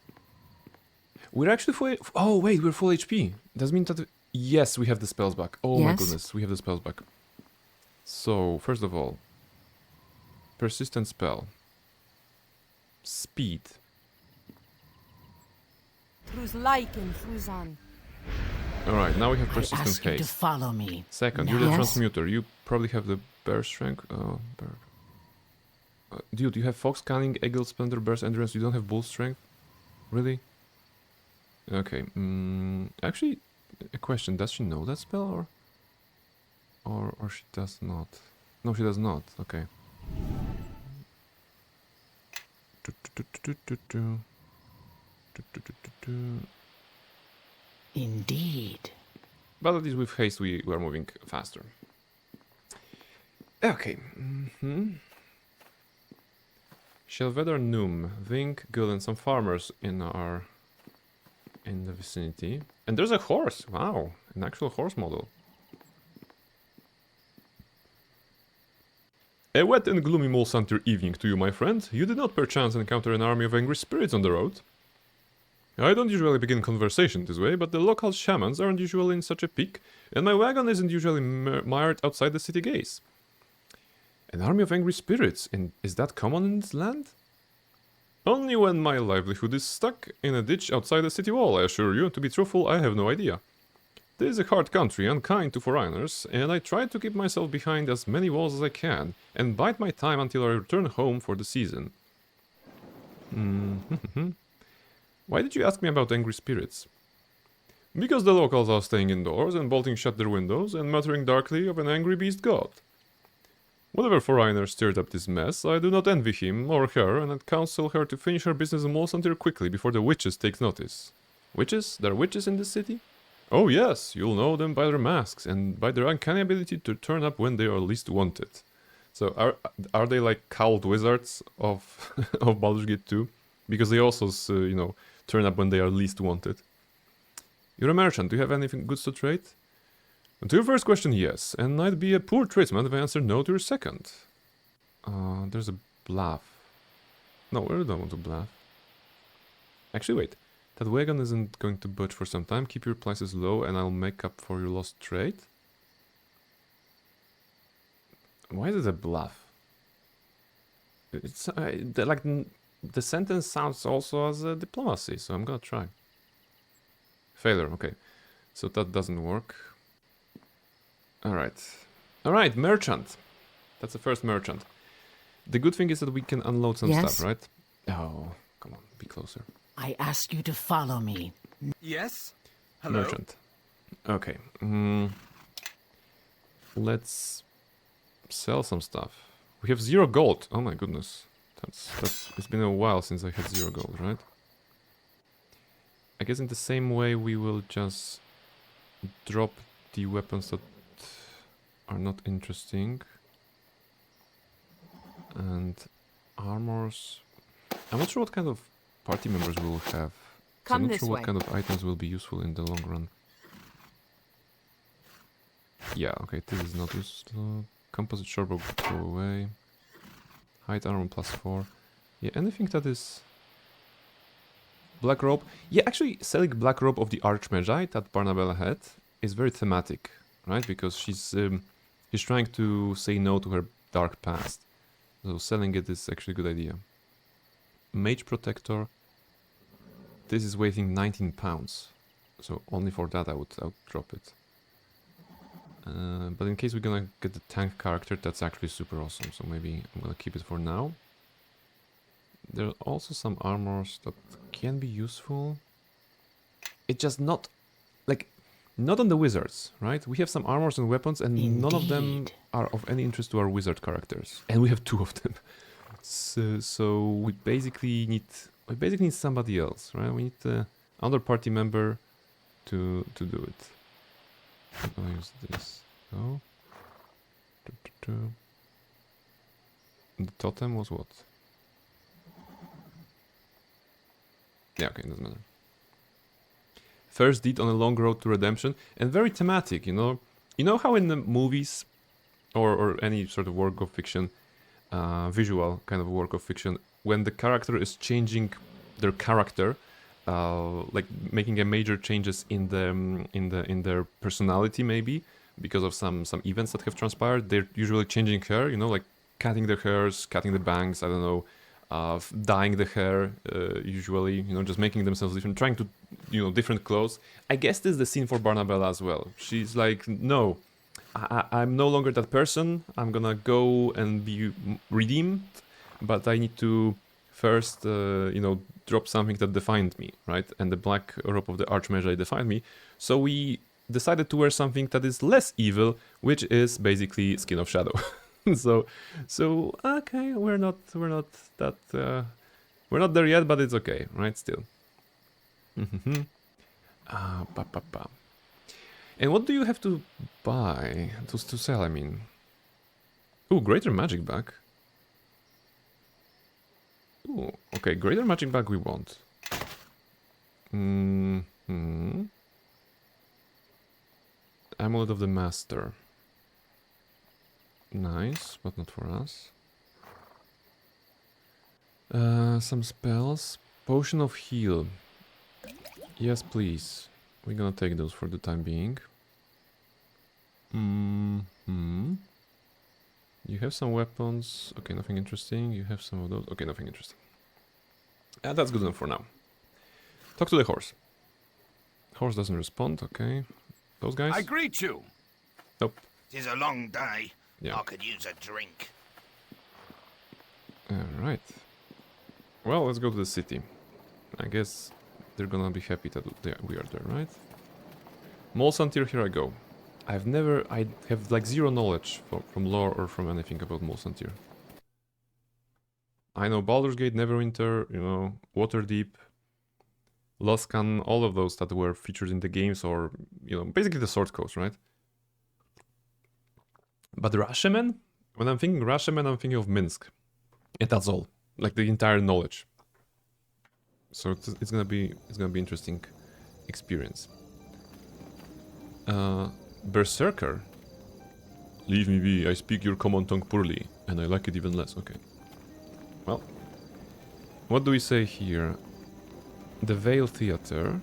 We're actually full... oh, wait, we're full HP. Does mean that... yes, we have the spells back. Oh my goodness, we have the spells back. So, first of all... persistent spell. Speed. Alright, now we have I persistent ask you to haste. follow me. Second, now. you're the Yes. transmuter. You probably have the bear strength. Oh, bear. Dude, you have fox canning, eagle splendor, bear's endurance. You don't have bull strength? Really? Okay. Actually, a question. Does she know that spell or she does not? No, she does not. Okay. Indeed. But at least with haste we are moving faster. Okay. Shelvedder, Noom, Vink, Gul, and some farmers in the vicinity. And there's a horse. Wow, an actual horse model. A wet and gloomy Mulsantir evening to you, my friend. You did not perchance encounter an army of angry spirits on the road? I don't usually begin conversation this way, but the local shamans aren't usually in such a peak, and my wagon isn't usually mired outside the city gates. An army of angry spirits, and is that common in this land? Only when my livelihood is stuck in a ditch outside the city wall, I assure you. To be truthful, I have no idea. This is a hard country, unkind to foreigners, and I try to keep myself behind as many walls as I can, and bide my time until I return home for the season. Why did you ask me about angry spirits? Because the locals are staying indoors and bolting shut their windows and muttering darkly of an angry beast god. Whatever foreigner stirred up this mess, I do not envy him or her, and I'd counsel her to finish her business in Molsantir quickly before the witches take notice. Witches? There are witches in this city? Oh yes, you'll know them by their masks and by their uncanny ability to turn up when they are least wanted. So are they like cowled wizards of of Baldur's Gate 2? Because they also, turn up when they are least wanted. You're a merchant. Do you have anything goods to trade? To your first question, yes, and I'd be a poor tradesman if I answered no to your second. There's a bluff. No, I don't want to bluff. Actually, wait. That wagon isn't going to budge for some time. Keep your prices low and I'll make up for your lost trade. Why is it a bluff? It's the sentence sounds also as a diplomacy, so I'm gonna try. Failure, okay. So that doesn't work. Alright, merchant. That's the first merchant. The good thing is that we can unload some stuff, right? Oh, come on, be closer. I ask you to follow me. Yes? Hello? Merchant. Okay. Let's sell some stuff. We have 0 gold. Oh my goodness. It's been a while since I had 0 gold, right? I guess in the same way we will just drop the weapons that are not interesting. And armors. I'm not sure what kind of party members we'll have. So I'm not sure what kind of items will be useful in the long run. Yeah, okay, this is not useful. Composite shortbow, go away. Height armor +4. Yeah, anything that is... Black robe. Yeah, actually, selling black robe of the Archmagi that Barnabella had is very thematic, right? Because she's trying to say no to her dark past. So selling it is actually a good idea. Mage Protector. This is weighing 19 pounds. So only for that I would drop it. But in case we're gonna get the tank character, that's actually super awesome. So maybe I'm gonna keep it for now. There are also some armors that can be useful. It's just not... not on the wizards, right? We have some armors and weapons and none of them are of any interest to our wizard characters. And we have 2 of them. So we basically need somebody else, right? We need another party member to do it. I'm gonna use this. Oh. The totem was what? Yeah, okay, doesn't matter. First deed on a long road to redemption, and very thematic, you know. You know how in the movies, or any sort of work of fiction, visual kind of work of fiction, when the character is changing their character, like making a major changes in their personality, maybe because of some events that have transpired, they're usually changing hair, you know, like cutting their hairs, cutting the bangs, I don't know, dyeing the hair, usually, you know, just making themselves different, trying to, you know, different clothes. I guess this is the scene for Barnabella as well. She's like, no, I'm no longer that person. I'm gonna go and be redeemed, but I need to first, you know, drop something that defined me, right? And the black robe of the Archmagi defined me. So we decided to wear something that is less evil, which is basically Skin of Shadow. so okay, we're not that we're not there yet, but it's okay, right? Still. And what do you have to buy to sell? I mean, ooh, greater magic bag. Ooh, okay, greater magic bag we want. Amulet of the Master. Nice, but not for us. Some spells. Potion of Heal. Yes, please. We're gonna take those for the time being. Mm-hmm. You have some weapons. Okay, nothing interesting. You have some of those. Okay, nothing interesting. Yeah, that's good enough for now. Talk to the horse. Horse doesn't respond. Okay. Those guys? I greet you. Nope. Tis a long day. Yeah. I could use a drink. Alright. Well, let's go to the city. I guess they're gonna be happy that we are there, right? Mol Santir, here I go. I have like zero knowledge from lore or from anything about Mol Santir. I know Baldur's Gate, Neverwinter, you know, Waterdeep, Loscan, all of those that were featured in the games, or, you know, basically the source codes, right? But Rashomon? When I'm thinking Rashomon, I'm thinking of Minsk. And that's all. Like the entire knowledge. So it's gonna be interesting experience. Berserker? Leave me be, I speak your common tongue poorly, and I like it even less. Okay. Well, what do we say here? The Vale Theater.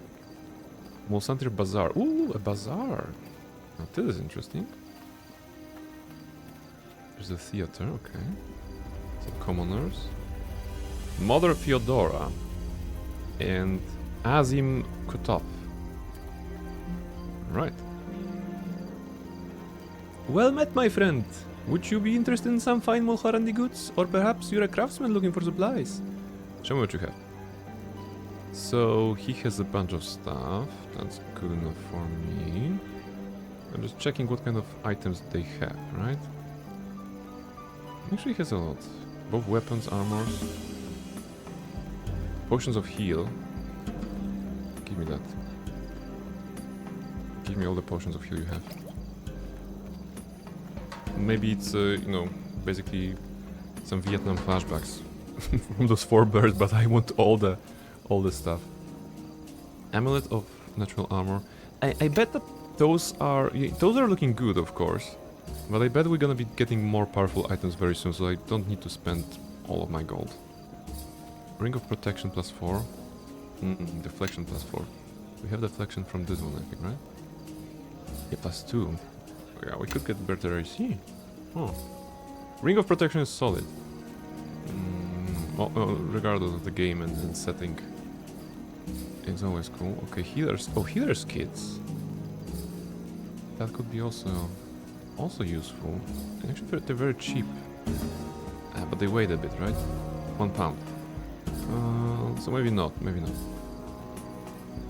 Mol Santir Bazaar. Ooh, a bazaar. Now this is interesting. There's a theater, okay. Some commoners. Mother Theodora. And Azim Kutov. Right. Well met, my friend. Would you be interested in some fine Mulharandi goods? Or perhaps you're a craftsman looking for supplies? Show me what you have. So, he has a bunch of stuff. That's good enough for me. I'm just checking what kind of items they have, right? Actually, he has a lot. Both weapons, armors. Potions of heal. Give me that. Give me all the potions of heal you have. Maybe it's, you know, basically some Vietnam flashbacks from those 4 birds, but I want all the stuff. Amulet of natural armor. I bet that those are looking good, of course, but I bet we're gonna be getting more powerful items very soon, so I don't need to spend all of my gold. Ring of protection +4. Deflection +4. We have deflection from this one, I think, right? Yeah, +2. Yeah, we could get better AC. Oh. Ring of protection is solid. Regardless of the game and setting. It's always cool. Okay, healers. Oh, healers kits. That could be also useful. And actually, they're very cheap. But they weigh a bit, right? 1 pound. So maybe not.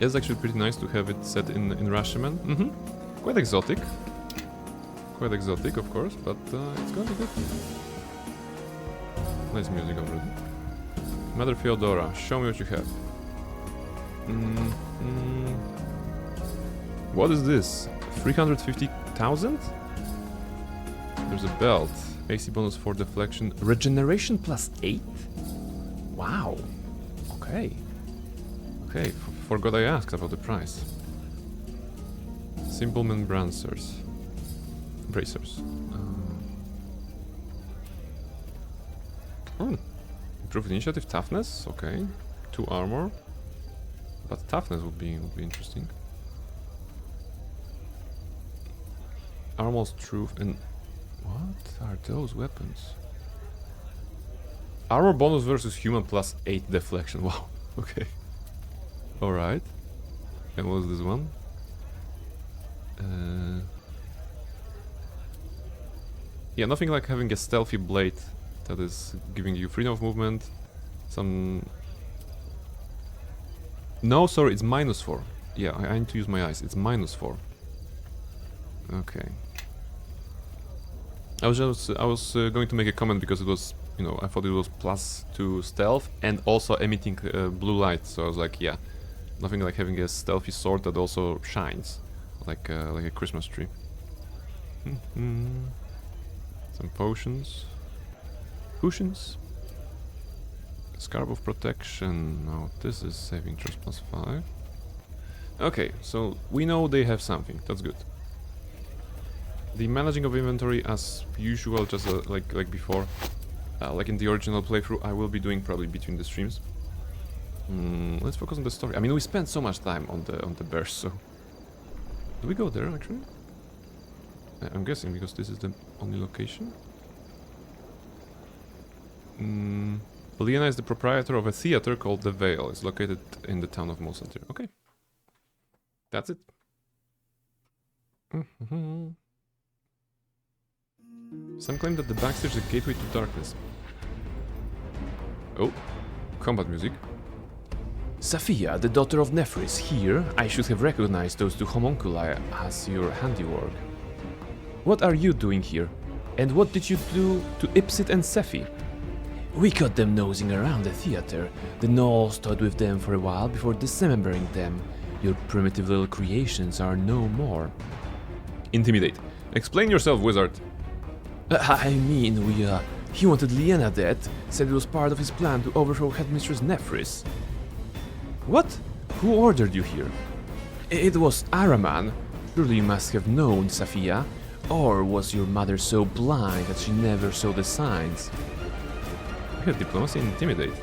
It's actually pretty nice to have it set in Rashomon. Quite exotic. Quite exotic, of course, but it's gonna be good. Nice music already. Mother Theodora, show me what you have. What is this? 350,000? There's a belt. AC bonus for deflection. Regeneration +8? Wow. Okay. Okay, forgot I asked about the price. Simpleman Bracers. Improved initiative, toughness, okay. 2 armor. But toughness would be interesting. Armor's truth and what are those weapons? Armor bonus versus human +8 deflection. Wow. Okay. Alright. And what's this one? Yeah, nothing like having a stealthy blade that is giving you freedom of movement. Some... No, sorry, it's -4. Yeah, I need to use my eyes. It's -4. Okay. I was going to make a comment because it was, you know, I thought it was +2 stealth and also emitting blue light. So I was like, yeah, nothing like having a stealthy sword that also shines, like a Christmas tree. Some potions. Scarab of protection. No, this is saving trust +5. Okay, so we know they have something. That's good. The managing of inventory, as usual, just like before, like in the original playthrough, I will be doing probably between the streams. Let's focus on the story. I mean, we spent so much time on the bears, so... Do we go there, actually? I'm guessing, because this is the only location. Liena is the proprietor of a theater called The Vale. It's located in the town of Mosantir. Okay. That's it. Some claim that the backstage is a gateway to darkness. Oh, combat music. Saphia, the daughter of Nephris, here. I should have recognized those two homunculi as your handiwork. What are you doing here? And what did you do to Ipsit and Sephi? We caught them nosing around the theater. The gnolls toyed with them for a while before dismembering them. Your primitive little creations are no more. Intimidate. Explain yourself, wizard. I mean, he wanted Liena dead, said it was part of his plan to overthrow Headmistress Nephris. What? Who ordered you here? It was Araman. Surely you must have known, Saphia. Or was your mother so blind that she never saw the signs? We have diplomacy and intimidate.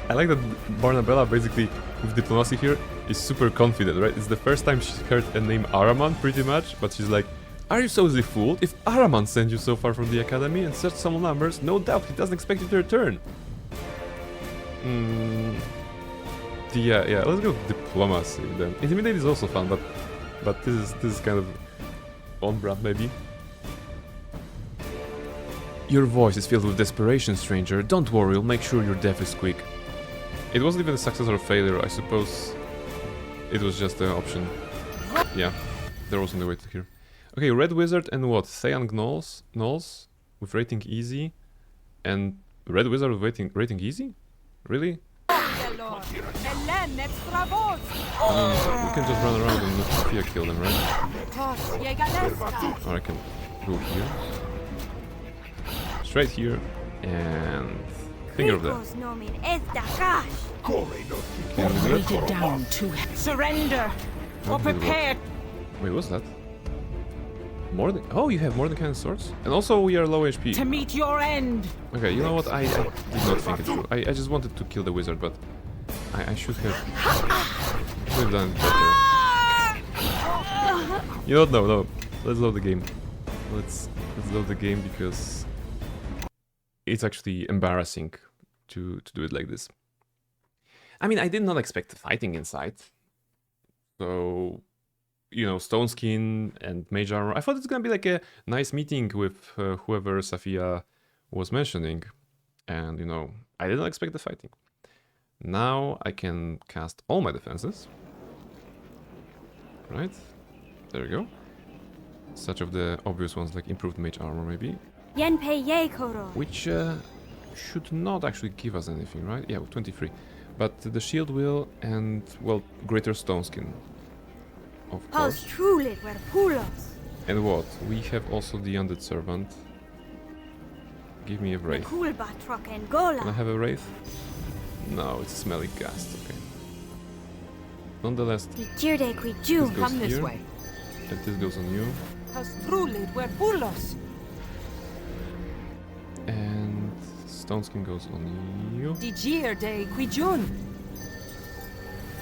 I like that Barnabella basically, with diplomacy here, is super confident, right? It's the first time she's heard a name Araman, pretty much, but she's like, are you so easily fooled? If Araman sent you so far from the academy and such small numbers, no doubt he doesn't expect you to return. Yeah, let's go with diplomacy then. Intimidate is also fun, but this is kind of on brand maybe. Your voice is filled with desperation, stranger. Don't worry, we'll make sure your death is quick. It wasn't even a success or a failure, I suppose. It was just an option. Yeah, there wasn't a way to hear. Okay, Red Wizard and what? Cyan Gnolls with rating easy. And Red Wizard with rating easy? Really? We can just run around and let Sophia kill them, right? Or I can go here. Straight here. And finger of death. Weighted down to surrender or prepare. Wait, what's that? More than you have more than kind of swords, and also we are low HP. To meet your end. Okay, you know what? I did not think it through. I just wanted to kill the wizard, but I should have done it better. You know what? No. Let's load the game. Let's load the game because it's actually embarrassing to do it like this. I mean, I did not expect fighting inside. So, you know, Stone Skin and Mage Armor. I thought it's gonna be like a nice meeting with whoever Saphia was mentioning. And, you know, I did not expect the fighting. Now I can cast all my defenses. Right? There we go. Such of the obvious ones like improved Mage Armor maybe. Which should not actually give us anything, right? Yeah, 23. But the shield will and, well, greater Stone Skin. Of course. And what? We have also the Undead Servant. Give me a Wraith. Can I have a Wraith? No, it's a Smelly Ghast, okay. Nonetheless, this goes Come this here, way. and this goes on you. And Stone Skin goes on you.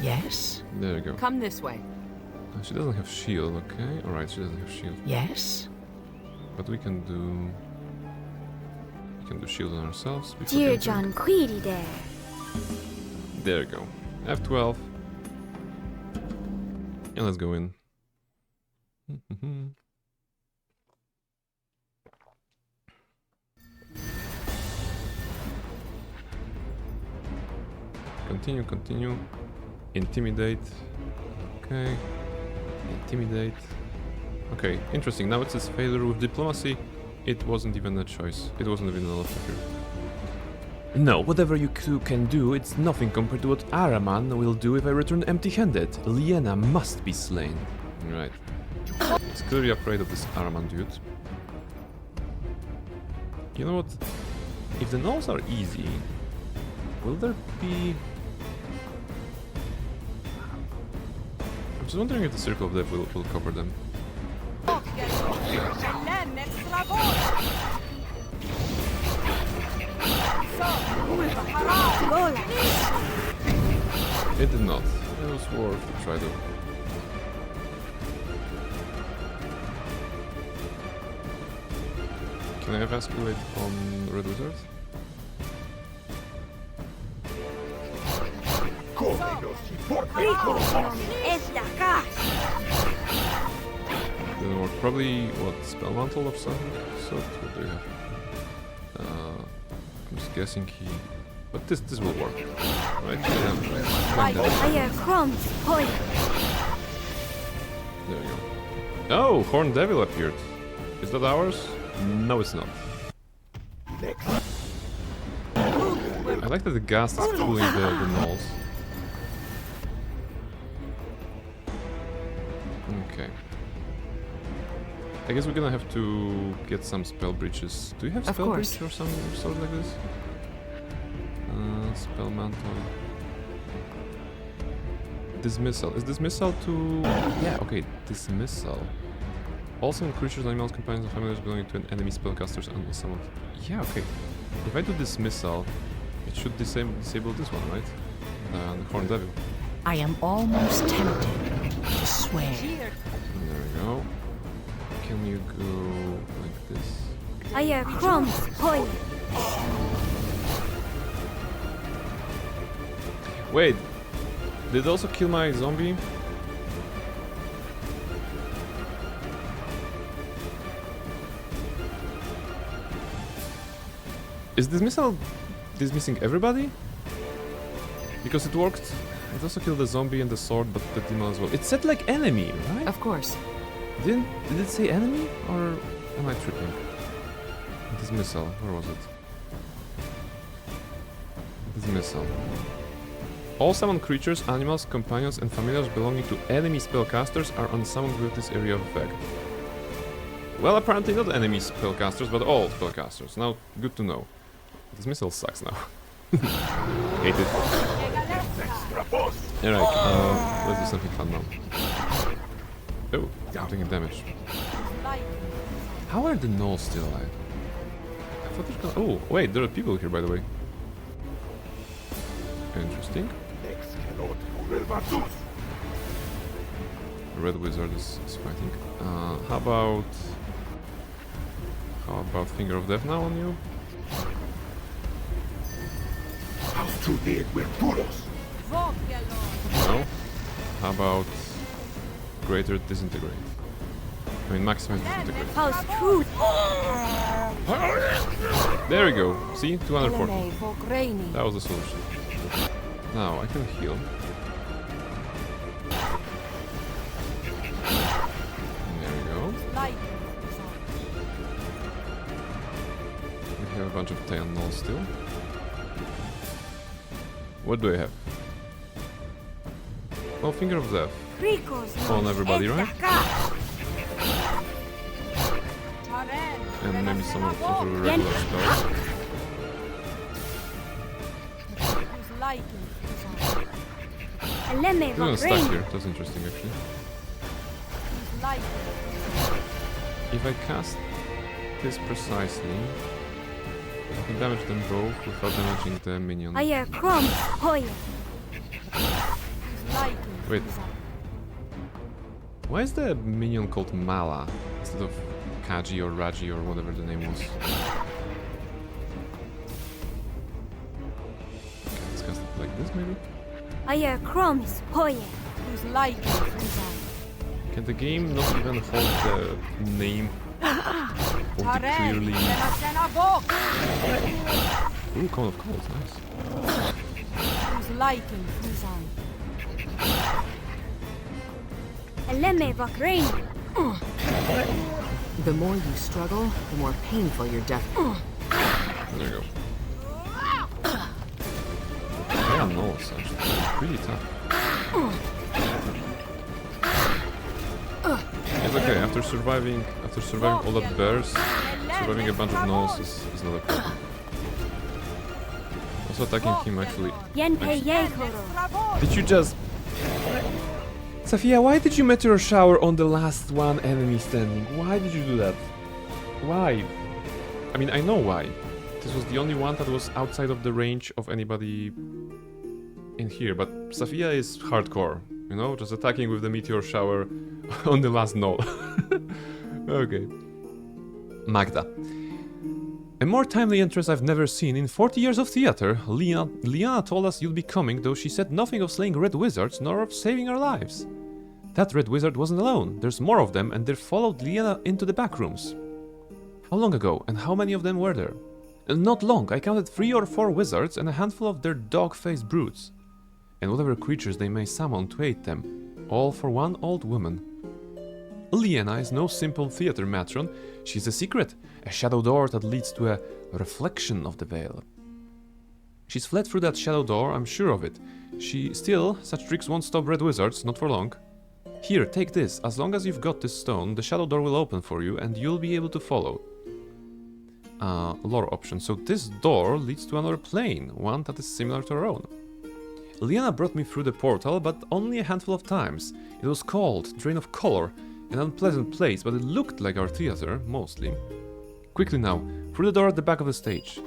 Yes. There you go. Come this way. She doesn't have shield, okay? Alright, she doesn't have shield. Yes. But we can do shield on ourselves. Dear John Queedy there. There you go. F12. And let's go in. Continue. Intimidate. Okay. Intimidate. Okay, interesting. Now it says failure with diplomacy. It wasn't even a choice. It wasn't even an option here. No, whatever you two can do, it's nothing compared to what Araman will do if I return empty-handed. Liena must be slain. Right. He's clearly afraid of this Araman dude. You know what? If the gnolls are easy, will there be... I'm just wondering if the Circle of Death will cover them. It did not. It was worth a try though. Can I evacuate on Red Wizard? Didn't work. Probably what, spell mantle of some sort? What do you have? I'm just guessing he. But this will work, right? Yeah, there we go. Oh, Horn Devil appeared. Is that ours? No, it's not. I like that the gas is pulling the gnolls. Okay. I guess we're gonna have to get some spell breaches. Do you have spell breach or some sort like this? Spell mantle. Dismissal. Is dismissal to... Yeah, okay, dismissal. Also, creatures, animals, companions, and familiars belonging to an enemy spellcasters and someone. Yeah, okay. If I do dismissal, it should disable this one, right? The Horn Devil. I am almost tempted to swear. There we go. Can you go like this? Wait, did it also kill my zombie? Is dismissal dismissing everybody? Because it worked. It also killed the zombie and the sword, but the demon as well. It said like enemy, right? Of course. Did it say enemy, or am I tripping? Dismissal, where was it? Dismissal. All summoned creatures, animals, companions, and familiars belonging to enemy spellcasters are unsummoned with this area of effect. Well, apparently not enemy spellcasters, but all spellcasters. Now, good to know. Dismissal sucks now. Hate it. Alright, let's do something fun now. Oh, I'm taking damage. How are the gnolls still alive? I thought there's gonna... Oh, wait, there are people here, by the way. Interesting. Red Wizard is fighting. How about Finger of Death now on you? No. How about Greater Disintegrate? I mean, Maximize Disintegrate. There we go. See? 240. That was the solution. Now I can heal. There we go. We have a bunch of tail gnolls still. What do I have? Oh, Finger of Death. On everybody, right? And maybe some of the regular spells. He's gonna stack here. That's interesting, actually. If I cast this precisely, I can damage them both without damaging the minion. Wait. Why is the minion called Mala instead of Kaji or Raji or whatever the name was? Okay, let's cast it like this, maybe? Can the game not even hold the name of the clearly... Ooh, Cone of Cold, nice. The more you struggle, the more painful your death. There you go. Yeah, no, it's actually pretty tough. It's okay, after surviving all that bears, surviving a bunch of gnolls is not a problem. Also attacking him actually. Did you just... Safia, why did you meteor shower on the last one enemy standing? Why did you do that? Why? I mean, I know why. This was the only one that was outside of the range of anybody in here, but Safia is hardcore, you know, just attacking with the meteor shower on the last knoll. Okay. Magda. A more timely entrance I've never seen in 40 years of theater. Liana told us you'd be coming, though she said nothing of slaying red wizards, nor of saving our lives. That red wizard wasn't alone. There's more of them, and they followed Liana into the back rooms. How long ago, and how many of them were there? Not long. I counted 3 or 4 wizards and a handful of their dog-faced brutes. And whatever creatures they may summon to aid them. All for one old woman. Liana is no simple theater matron. She's a secret. A shadow door that leads to a reflection of the veil. She's fled through that shadow door, I'm sure of it. Still, such tricks won't stop red wizards, not for long. Here, take this. As long as you've got this stone, the shadow door will open for you and you'll be able to follow. Lore option. So this door leads to another plane, one that is similar to our own. Liana brought me through the portal, but only a handful of times. It was cold, drain of color, an unpleasant place, but it looked like our theater, mostly. Quickly now, through the door at the back of the stage.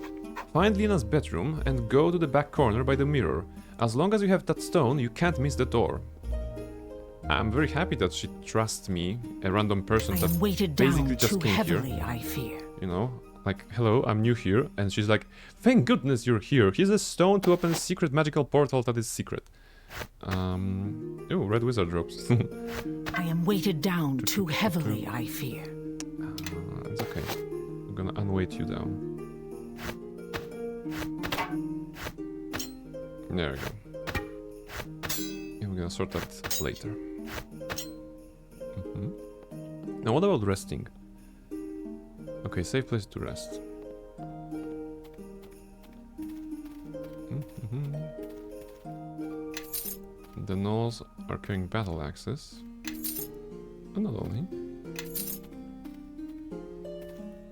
Find Liana's bedroom and go to the back corner by the mirror. As long as you have that stone, you can't miss the door. I'm very happy that she trusts me, a random person that basically just came here. I fear. You know, like, hello, I'm new here, and she's like, thank goodness you're here. Here's a stone to open a secret magical portal that is secret. Oh, red wizard ropes. I am weighted down too heavily, I fear. It's okay. I'm gonna unweight you down. There we go. And we're gonna sort that later. Now what about resting? Okay, safe place to rest. The gnolls are carrying battle axes. And not only.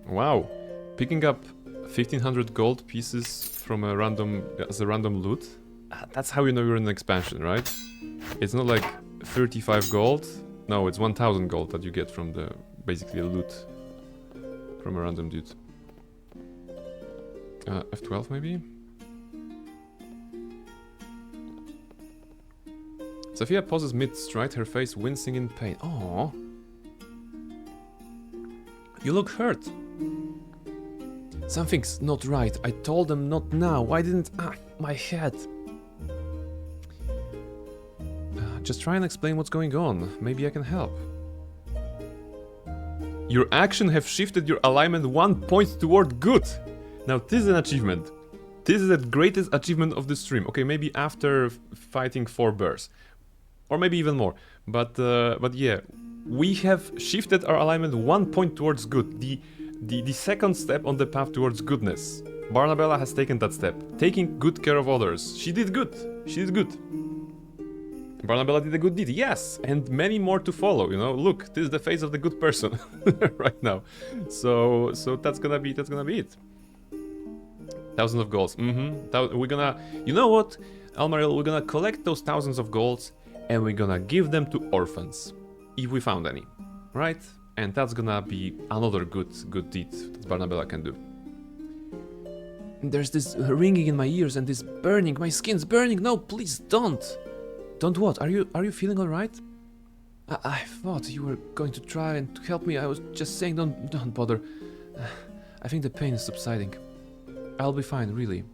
Wow! Picking up 1500 gold pieces from a random loot. That's how you know you're in an expansion, right? It's not like 35 gold. No, it's 1000 gold that you get from the basically a loot from a random dude. F12 maybe? Sophia pauses mid-stride, her face wincing in pain. Aww. You look hurt. Something's not right. I told them not now. Why didn't... my head. Just try and explain what's going on. Maybe I can help. Your action have shifted your alignment 1 point toward good. Now this is an achievement. This is the greatest achievement of the stream. Okay, maybe after fighting 4 bears. Or maybe even more. But yeah, we have shifted our alignment 1 point towards good. The second step on the path towards goodness. Barnabella has taken that step. Taking good care of others. She did good. She did good. Barnabella did a good deed, yes, and many more to follow, you know. Look, this is the face of the good person right now. So that's gonna be it. Thousands of golds. We're gonna, you know what, Almaril, we're gonna collect those thousands of golds and we're gonna give them to orphans, if we found any, right? And that's gonna be another good deed that Barnabella can do. There's this ringing in my ears and this burning. My skin's burning. No, please don't. Don't what? Are you feeling alright? I thought you were going to try and to help me. I was just saying don't bother. I think the pain is subsiding. I'll be fine, really.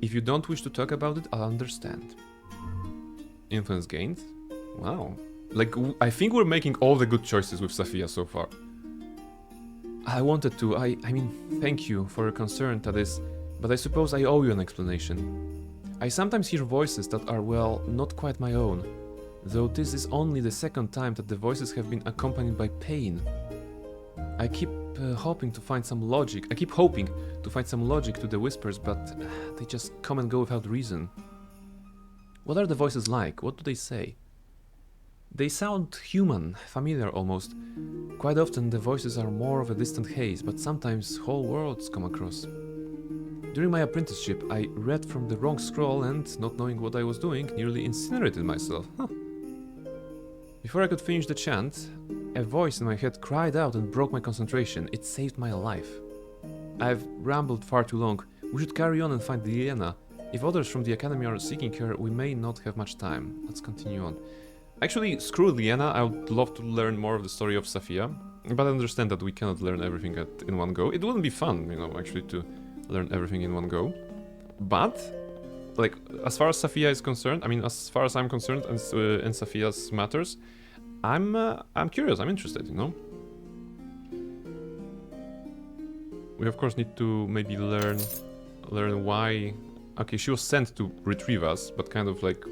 If you don't wish to talk about it, I'll understand. Influence gained? Wow. Like, I think we're making all the good choices with Safia so far. I wanted to, I mean, thank you for your concern, Tadis, but I suppose I owe you an explanation. I sometimes hear voices that are, well, not quite my own, though this is only the second time that the voices have been accompanied by pain. I keep hoping to find some logic to the whispers, but they just come and go without reason. What are the voices like? What do they say? They sound human, familiar almost. Quite often the voices are more of a distant haze, but sometimes whole worlds come across. During my apprenticeship, I read from the wrong scroll and, not knowing what I was doing, nearly incinerated myself. Before I could finish the chant, A voice in my head cried out and broke my concentration. It saved my life. I've rambled far too long. We should carry on and find Liena. If others from the Academy are seeking her, we may not have much time. Let's continue on. Actually, screw Liena. I would love to learn more of the story of Safia. But I understand that we cannot learn everything in one go. It wouldn't be fun, you know, actually, to learn everything in one go. But, like, as far as Safia is concerned, I mean, as far as I'm concerned, and Safia's matters, I'm curious, I'm interested, you know? We of course need to maybe learn why... Okay, she was sent to retrieve us, but kind of like...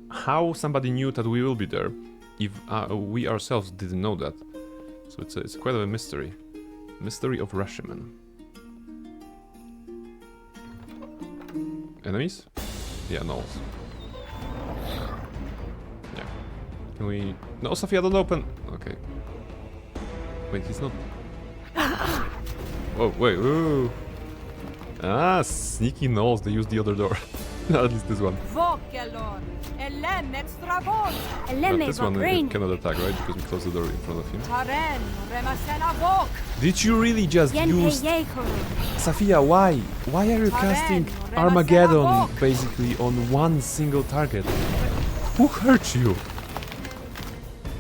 How somebody knew that we will be there, if we ourselves didn't know that. So it's quite a mystery. Mystery of Rashomon. Enemies? Yeah, gnolls. Yeah. Can we... No, Safia, don't open! Okay. Wait, he's not... Oh, wait, ooh! Ah, sneaky gnolls, they use the other door. At least this one. But this one cannot attack, right? Because we closed the door in front of him. Did you really just use... Safia, why? Why are you casting Armageddon, basically, on one single target? Who hurt you?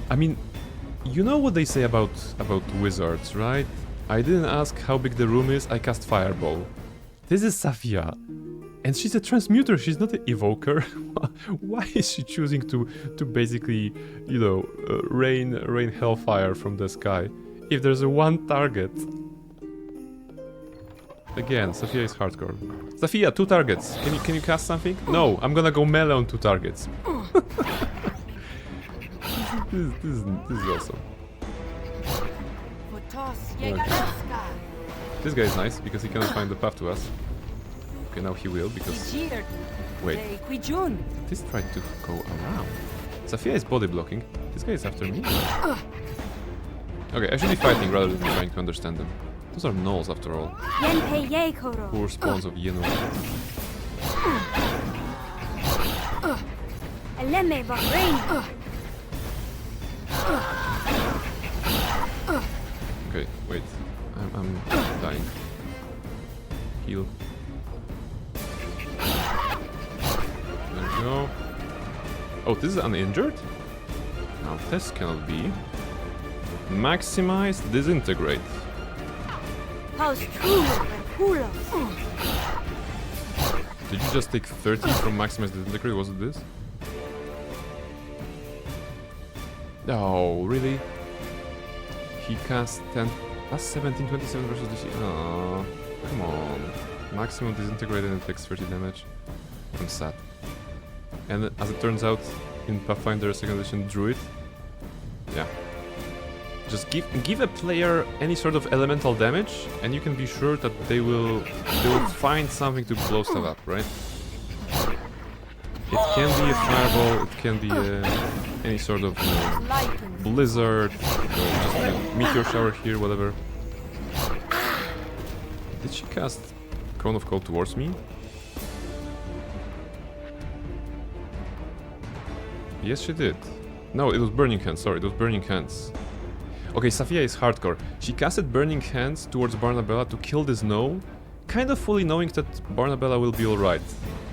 I mean, you know what they say about wizards, right? I didn't ask how big the room is, I cast Fireball. This is Safia. And she's a transmuter, she's not an evoker. Why is she choosing to basically, you know, rain hellfire from the sky? If there's a one target. Again, Safia is hardcore. Safia, 2 targets. Can you cast something? No, I'm gonna go melee on 2 targets. this is awesome. Okay. This guy is nice because he cannot find the path to us. Okay, now he will because... Wait. This tried to go around. Safia is body blocking. This guy is after me. Okay, I should be fighting rather than trying to understand them. Those are gnolls after all. Poor spawns of Yeno. Okay, wait. I'm dying. Heal. There we go. Oh, this is uninjured? Now this cannot be. Maximize, disintegrate. Did you just take 30 from maximize, disintegrate? Was it this? Oh, really? He cast 10 plus 17, 27 versus DC. Oh, come on. Maximum disintegrated and takes 30 damage. I'm sad. And as it turns out, in Pathfinder 2nd edition Druid, yeah. Just give a player any sort of elemental damage, and you can be sure that they will find something to blow stuff up, right? It can be a fireball, it can be any sort of blizzard, just a meteor shower here, whatever. Did she cast Cone of Cold towards me? Yes, she did. No, it was Burning Hands, sorry, it was Burning Hands. Okay, Safia is hardcore. She casted Burning Hands towards Barnabella to kill this gnome, kind of fully knowing that Barnabella will be alright,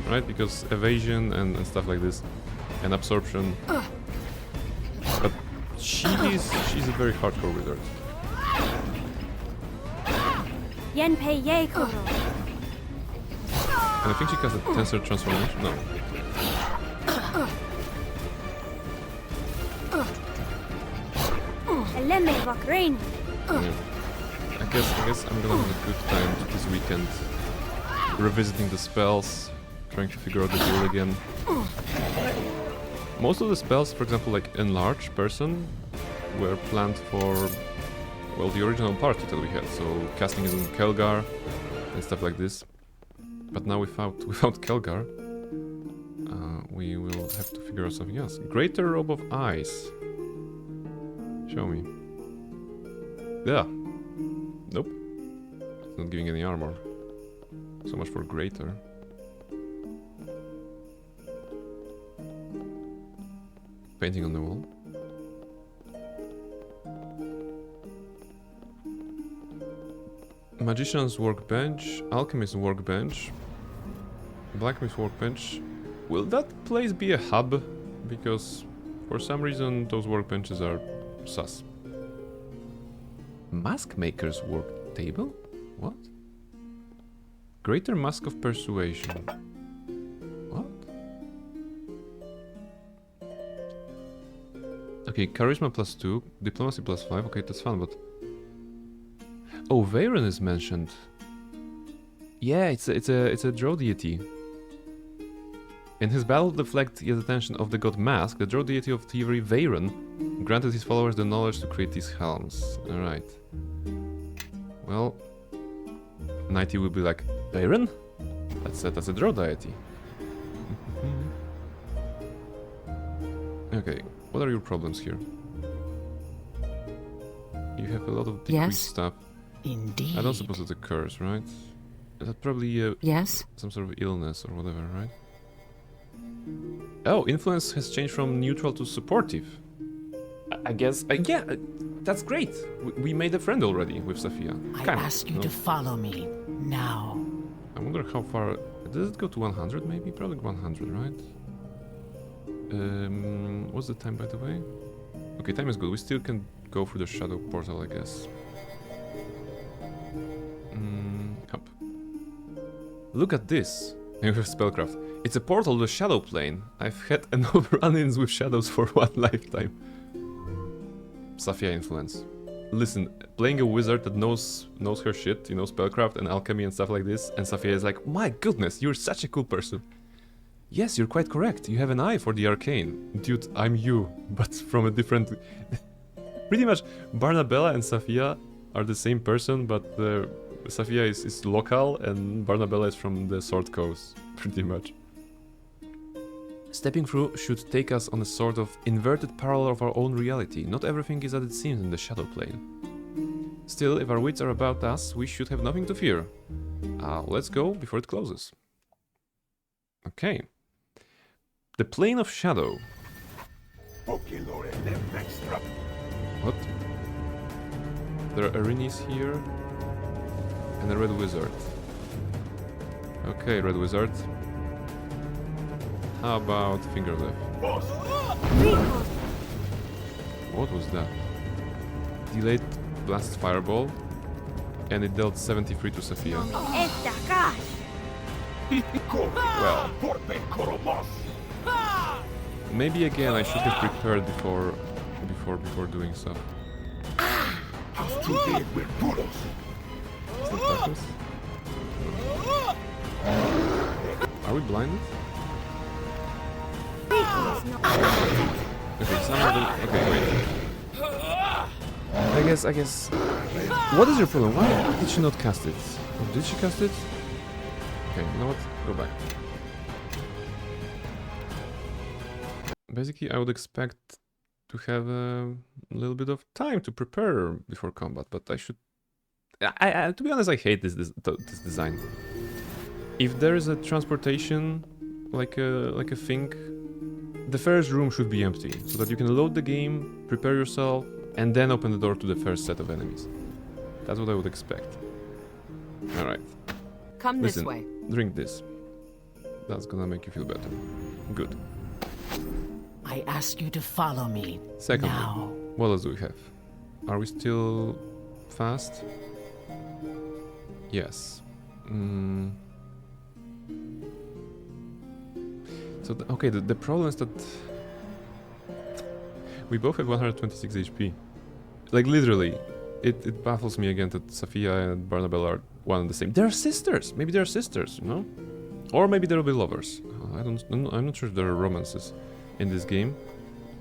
right? Because evasion and stuff like this, and absorption. But she's a very hardcore wizard. And I think she cast a Tensor Transformation. No. Yeah. I guess I'm gonna have a good time this weekend revisiting the spells, trying to figure out the deal again. Most of the spells, for example, like Enlarge Person, were planned for, well, the original party that we had, so casting it on Kelgar and stuff like this. But now without Kelgar, we will have to figure out something else. Greater Robe of Ice. Show me. Yeah. Nope. It's not giving any armor. So much for greater. Painting on the wall. Magician's workbench, Alchemist's workbench, Blacksmith's workbench. Will that place be a hub? Because for some reason those workbenches are sus. Mask Maker's work table? What? Greater Mask of Persuasion. What? Okay, Charisma +2, Diplomacy +5. Okay, that's fun, but... Oh, Veyron is mentioned. Yeah, it's a drow deity. In his battle to deflect the attention of the god Mask, the drow deity of thievery Veyron granted his followers the knowledge to create these helms. Alright. Well, Nighty will be like, Veyron? That's a drow deity. Okay, what are your problems here? You have a lot of decreased stuff. Indeed. I don't suppose it's a curse, right? That's probably some sort of illness or whatever, right? Oh, influence has changed from neutral to supportive. I guess, yeah, that's great. We made a friend already with Sophia. I ask you to follow me now. I wonder how far. Does it go to 100 maybe? Probably 100, right? What's the time, by the way? Okay, time is good. We still can go through the shadow portal, I guess. Up. Look at this. You have spellcraft. It's a portal to the shadow plane. I've had enough run-ins with shadows for one lifetime. Sophia influence. Listen, playing a wizard that knows her shit, you know, spellcraft and alchemy and stuff like this, and Sophia is like, my goodness, you're such a cool person. Yes, you're quite correct. You have an eye for the arcane. Dude, I'm you, but from a different... Pretty much, Barnabella and Sophia are the same person, but Sophia is local and Barnabella is from the Sword Coast, pretty much. Stepping through should take us on a sort of inverted parallel of our own reality. Not everything is as it seems in the shadow plane. Still, if our wits are about us, we should have nothing to fear. Let's go before it closes. Okay. The plane of shadow. What? There are Erinis here. And a red wizard. Okay, red wizard. How about finger left? What was that? Delayed blast fireball. And it dealt 73 to Sophia. Well. Maybe again I should have prepared before doing so. Is that darkness? Are we blinded? Okay, some of them... Okay, wait. I guess... What is your problem? Why did she not cast it? Or did she cast it? Okay, you know what? Go back. Basically, I would expect to have a little bit of time to prepare before combat, but I should... to be honest, I hate this design. If there is a transportation, like a thing, the first room should be empty, so that you can load the game, prepare yourself, and then open the door to the first set of enemies. That's what I would expect. Alright. Come Listen, this way. Drink this. That's gonna make you feel better. Good. I ask you to follow me Secondly, now. what else do we have? Are we still fast? Yes. So, okay, the problem is that we both have 126 HP. Like, literally, it baffles me again that Sophia and Barnabella are one and the same. They're sisters! Maybe they're sisters, you know? Or maybe they'll be lovers. I'm not sure if there are romances in this game,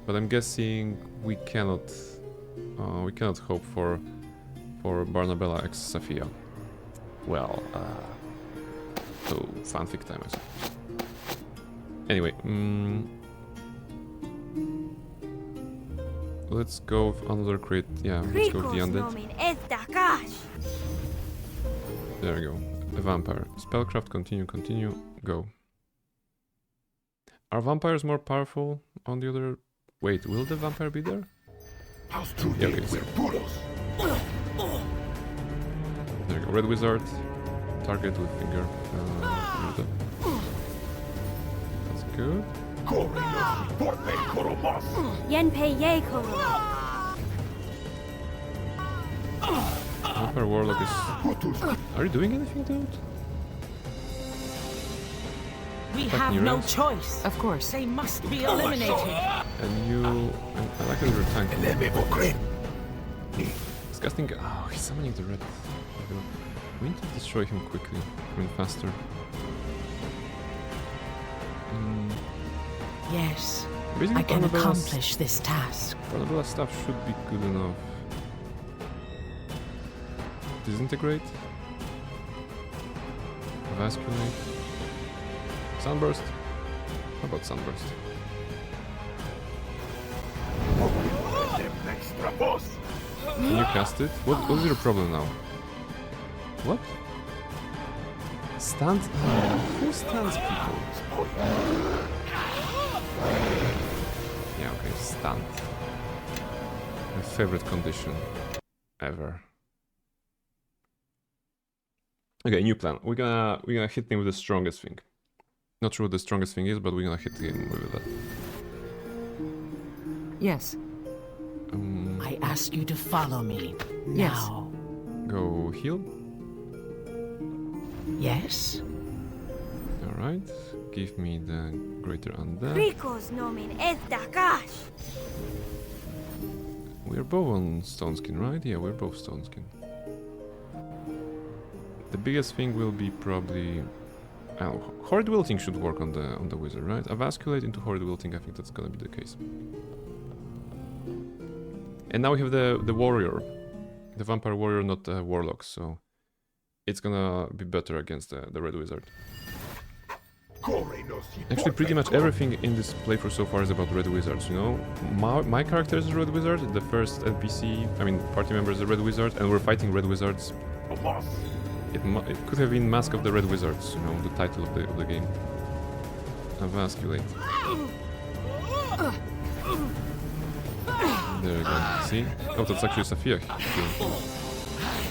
but I'm guessing we cannot hope for Barnabella x Sophia. Well, so fanfic time, I suppose. Anyway, let's go with another crate. Yeah, let's go with the undead. There we go. A vampire. Spellcraft, continue, go. Are vampires more powerful on the other... Wait, will the vampire be there? Yeah, okay, so. There There you go. Red Wizard. Target with finger. That's good. Yenpei ye koro. Vampire Warlock is... Are you doing anything, dude? We Attack have no neurons. choice. Of course. They must be eliminated. And you... I like that you're tanking. Disgusting... Oh, he's summoning the red. We need to destroy him quickly. I mean, faster. Yes, Basically, I can Barnabella's- accomplish this task. Barnabella stuff should be good enough. Disintegrate. Vasculate. Sunburst. How about Sunburst? Can you cast it? What's your problem now? What? Stuns? Who stuns people? Yeah, okay, stunned. My favorite condition ever. Okay, new plan. We're gonna hit him with the strongest thing. Not sure what the strongest thing is, but we're gonna hit him with that. Yes. I ask you to follow me. Yes. Now. Go heal. Yes? Alright. Give me the greater undead. Ricos nomin Dakash. We're both on stone skin, right? Yeah, we're both stone skin. The biggest thing will be probably... Oh, Horrid Wilting should work on the wizard, right? Avasculate into Horrid Wilting, I think that's gonna be the case. And now we have the warrior. The vampire warrior, not the warlock, so... It's gonna be better against the red wizard. Actually, pretty much everything in this playthrough so far is about red wizards, you know? My character is a red wizard, the first NPC, I mean party member is a red wizard, and we're fighting red wizards. It could have been Mask of the Red Wizards, you know, the title of the game. Avasculate. There you go. See? Oh, that's actually Sophia.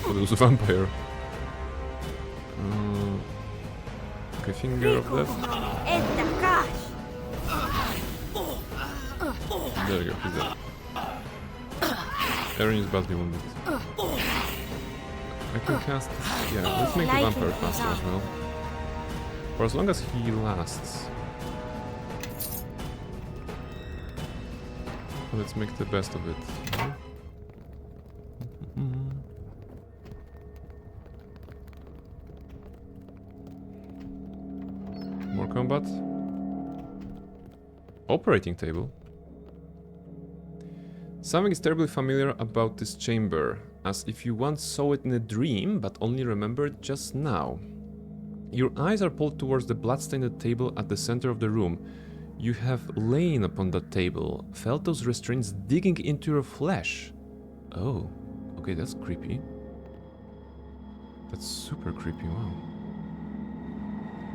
But it was a vampire. Okay, finger of death. Dakash. There you go, he's dead. Erin is badly wounded. I can cast... Yeah, let's make the vampire faster as well. For as long as he lasts. Let's make the best of it. More combat. Operating table. Something is terribly familiar about this chamber, as if you once saw it in a dream, but only remembered just now. Your eyes are pulled towards the blood-stained table at the center of the room. You have lain upon that table, felt those restraints digging into your flesh. Oh, okay, that's creepy. That's super creepy, wow.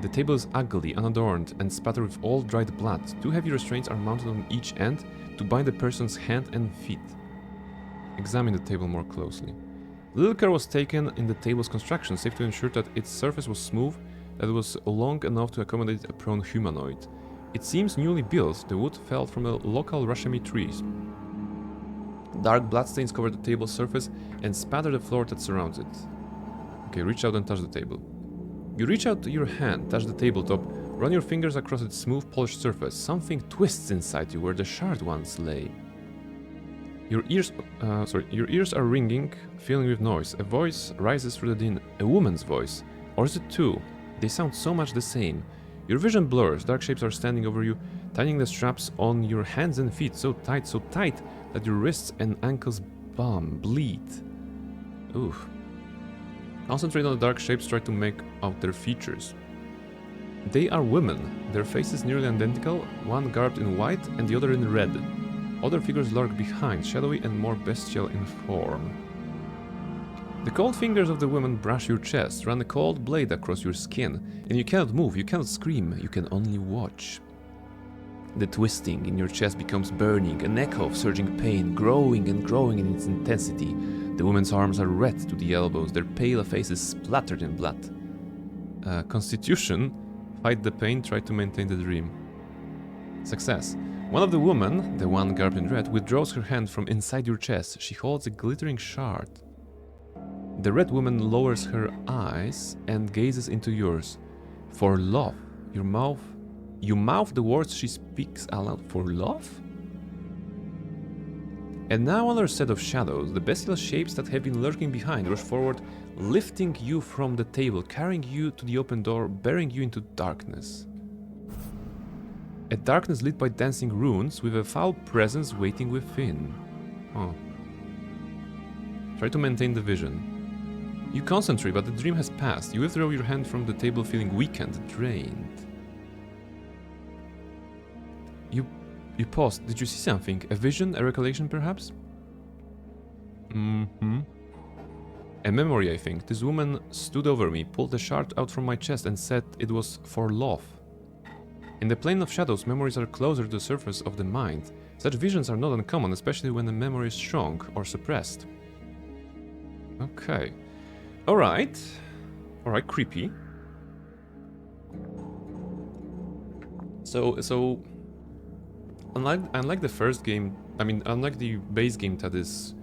The table is ugly, unadorned, and spattered with all dried blood. 2 heavy restraints are mounted on each end to bind the person's hand and feet. Examine the table more closely. Little care was taken in the table's construction, save to ensure that its surface was smooth, that it was long enough to accommodate a prone humanoid. It seems newly built, the wood fell from the local rashami trees. Dark bloodstains cover the table's surface and spatter the floor that surrounds it. Okay, reach out and touch the table. You reach out your hand, touch the tabletop, run your fingers across its smooth, polished surface. Something twists inside you where the shard once lay. Your ears are ringing, filling with noise. A voice rises through the din. A woman's voice. Or is it 2? They sound so much the same. Your vision blurs. Dark shapes are standing over you, tightening the straps on your hands and feet so tight that your wrists and ankles bleed. Oof. Concentrate on the dark shapes, try to make out their features. They are women, their faces nearly identical, one garbed in white and the other in red. Other figures lurk behind, shadowy and more bestial in form. The cold fingers of the women brush your chest, run a cold blade across your skin, and you cannot move, you cannot scream, you can only watch. The twisting in your chest becomes burning, an echo of surging pain, growing and growing in its intensity. The woman's arms are red to the elbows, their pale faces splattered in blood. Constitution, fight the pain, try to maintain the dream. Success. One of the women, the one garbed in red, withdraws her hand from inside your chest. She holds a glittering shard. The red woman lowers her eyes and gazes into yours. For love. You mouth the words she speaks aloud. For love? And now another set of shadows, the bestial shapes that have been lurking behind, rush forward, lifting you from the table, carrying you to the open door, bearing you into darkness. A darkness lit by dancing runes, with a foul presence waiting within. Oh. Try to maintain the vision. You concentrate, but the dream has passed. You withdraw your hand from the table, feeling weakened, drained. You paused. Did you see something? A vision? A recollection, perhaps? A memory, I think. This woman stood over me, pulled a shard out from my chest and said it was for love. In the plane of shadows, memories are closer to the surface of the mind. Such visions are not uncommon, especially when a memory is strong or suppressed. Okay. Alright. Alright, creepy. So unlike the first game, unlike the base game that is...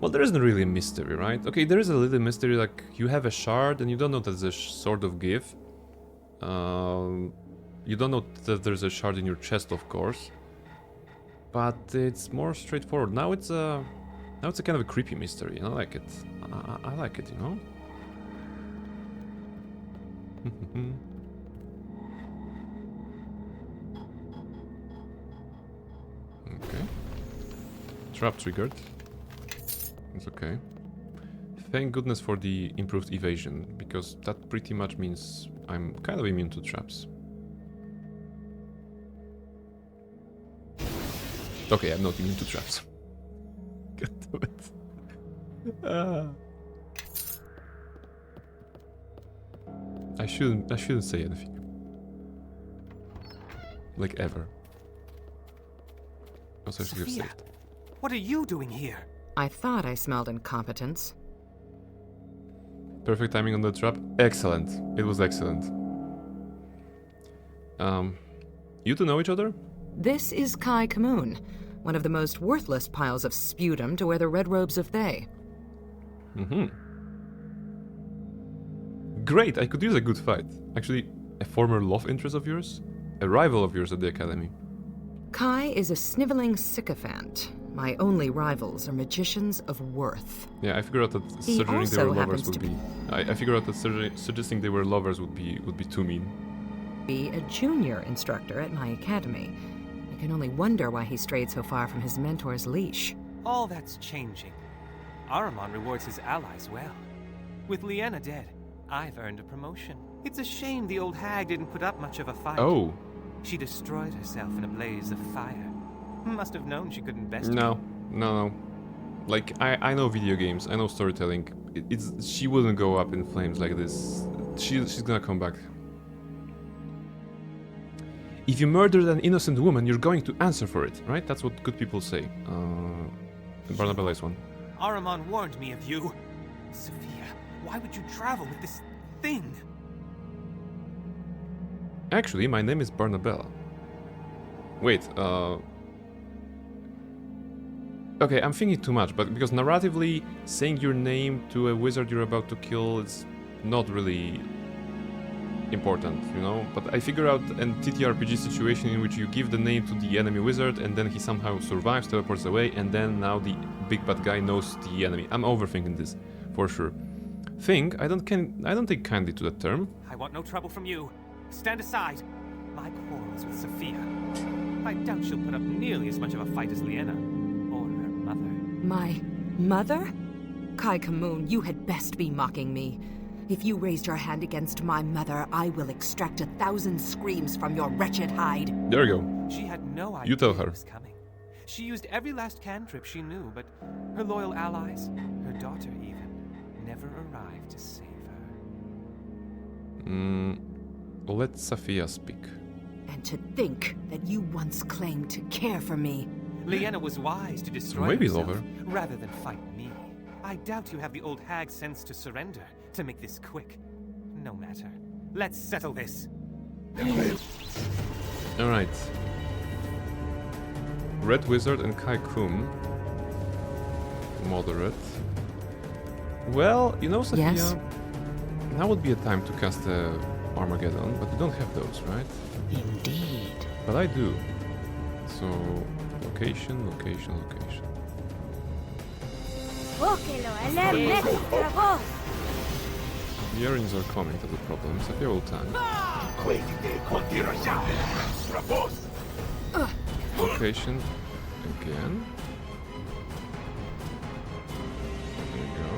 Well, there isn't really a mystery, right? Okay, there is a little mystery, like, you have a shard and you don't know that there's a sort of gift. You don't know that there's a shard in your chest, of course. But it's more straightforward. Now it's a kind of a creepy mystery, and I like it. I like it, you know? Okay. Trap triggered. It's okay. Thank goodness for the improved evasion, because that pretty much means I'm kind of immune to traps. Okay, I'm not immune to traps. God damn it. I shouldn't say anything. Like, ever. Also, I should have Sophia, saved. what are you doing here? I thought I smelled incompetence. Perfect timing on the trap. Excellent. It was excellent. You two know each other? This is Kai Kamoon, one of the most worthless piles of sputum to wear the red robes of Thay. Great, I could use a good fight. Actually, a former love interest of yours? A rival of yours at the academy. Kai is a sniveling sycophant. My only rivals are magicians of worth. Yeah, I figured out that He suggesting they also were lovers happens would to be... I figured out that suggesting they were lovers would be too mean. Be a junior instructor at my academy. I can only wonder why he strayed so far from his mentor's leash. All that's changing. Ahriman rewards his allies well. With Leanna dead, I've earned a promotion. It's a shame the old hag didn't put up much of a fight. Oh. She destroyed herself in a blaze of fire. Must have known she couldn't best No. Like, I know video games, I know storytelling. She wouldn't go up in flames like this. She's gonna come back. If you murdered an innocent woman, you're going to answer for it, right? That's what good people say. Barnabella is one. Ahriman warned me of you. Sophia, why would you travel with this thing? Actually, my name is Barnabella. Wait, okay, I'm thinking too much, but because narratively, saying your name to a wizard you're about to kill is not really important, you know? But I figure out an TTRPG situation in which you give the name to the enemy wizard and then he somehow survives, teleports away, and then now the big bad guy knows the enemy. I'm overthinking this, for sure. I don't take kindly to that term. I want no trouble from you. Stand aside. My quarrel is with Sophia. I doubt she'll put up nearly as much of a fight as Leanna, or her mother. My mother? Kai Kamoon, you had best be mocking me. If you raised your hand against my mother, I will extract 1,000 screams from your wretched hide. There you go. She had no idea You tell her. it was coming. She used every last cantrip she knew, but her loyal allies, her daughter even, never arrived to save her. Let Sophia speak. And to think that you once claimed to care for me. Leanna was wise to destroy Maybe herself love her. rather than fight me. I doubt you have the old hag's sense to surrender to make this quick. No matter. Let's settle this. Alright. Red Wizard and Kai Kum. Moderate. Well, you know, Sophia, Yes? now would be a time to cast Armageddon, but we don't have those, right? Indeed. But I do. So, location, location, location. Bóquelo, el met trabó. The earrings are coming, that's the problem. Sophia will tank. Location again. There we go.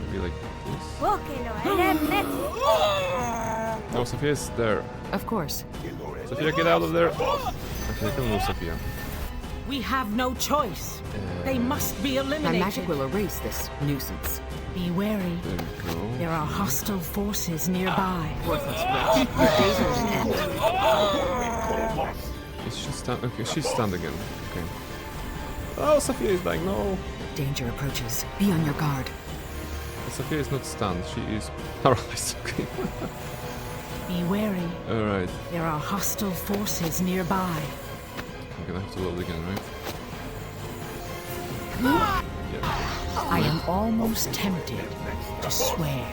Maybe like this. Bóquelo, el met. Oh, Sophia is there. Of course. Sophia, get out of there! Okay, I can move Sophia. We have no choice. They must be My eliminated. magic will erase this nuisance. Be wary. There we go. There are hostile forces nearby. Worthless wretch. Your days are at an end. Is she stunned? Okay, she's stunned again. Okay. Oh, Sophia is dying, no! Danger approaches. Be on your guard. Sophia is not stunned, she is paralyzed. Okay. Be wary. Alright. There are hostile forces nearby. I'm gonna have to load again, right? Yeah. I am almost tempted to swear.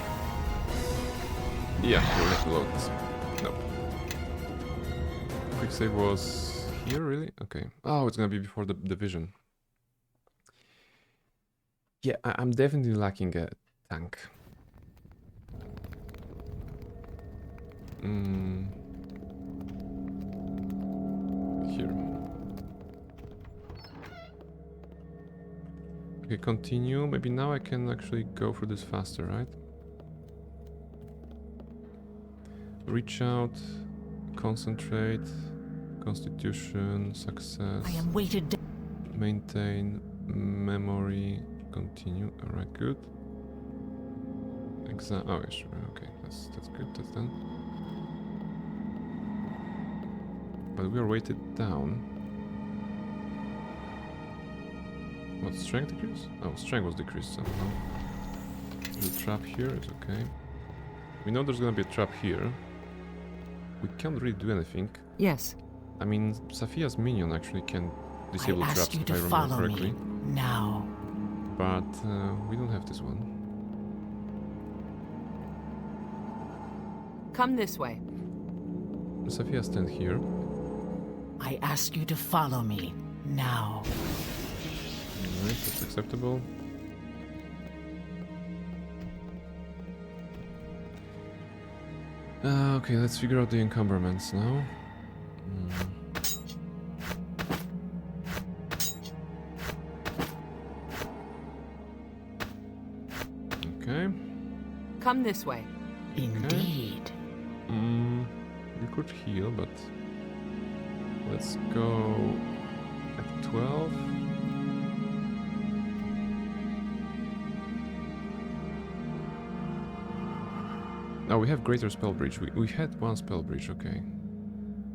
Yeah, we'll have to load this. Nope. Quick save was here, really? Okay. Oh, it's gonna be before the division. Yeah, I'm definitely lacking a tank. Here. Okay, continue. Maybe now I can actually go through this faster, right? Reach out, concentrate, constitution, success, I am weighted down. maintain, memory, continue. Alright, good. Exam. Oh, yeah, sure. Okay, that's good. That's done. But we are weighted down. What, strength decrease? Oh, strength was decreased somehow. The trap here is okay. We know there's gonna be a trap here. We can't really do anything. Yes. I mean, Sophia's minion actually can disable I traps ask you if to I remember follow correctly. me now. But we don't have this one. Come this way. Sophia stand here. I ask you to follow me now. Alright, that's acceptable. Okay, let's figure out the encumberments now. Okay. Come this way. Indeed. We could heal, but let's go at 12. Oh, we have greater spell breach. We had one spell breach. Okay,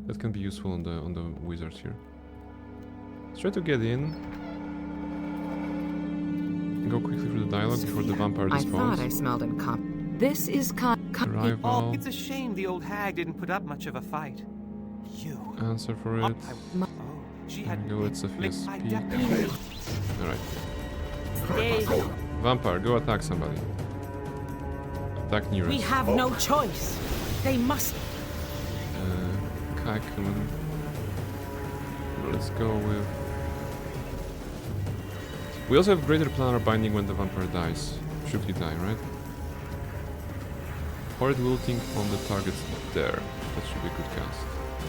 that can be useful on the wizard here. Let's try to get in. Go quickly through the dialogue before the vampire I despawns. thought I smelled This is Arrival. It's a shame the old hag didn't put up much of a fight. You. Answer for it. Oh, she There had. we go. Let's Sophia I speak. definitely- All right. Vampire, go attack somebody. Attack nearest. We have no choice. They must. Kaikumen. Let's go with... We also have greater planar binding when the vampire dies. Should he die, right? Horrid looting on the targets there. That should be a good cast.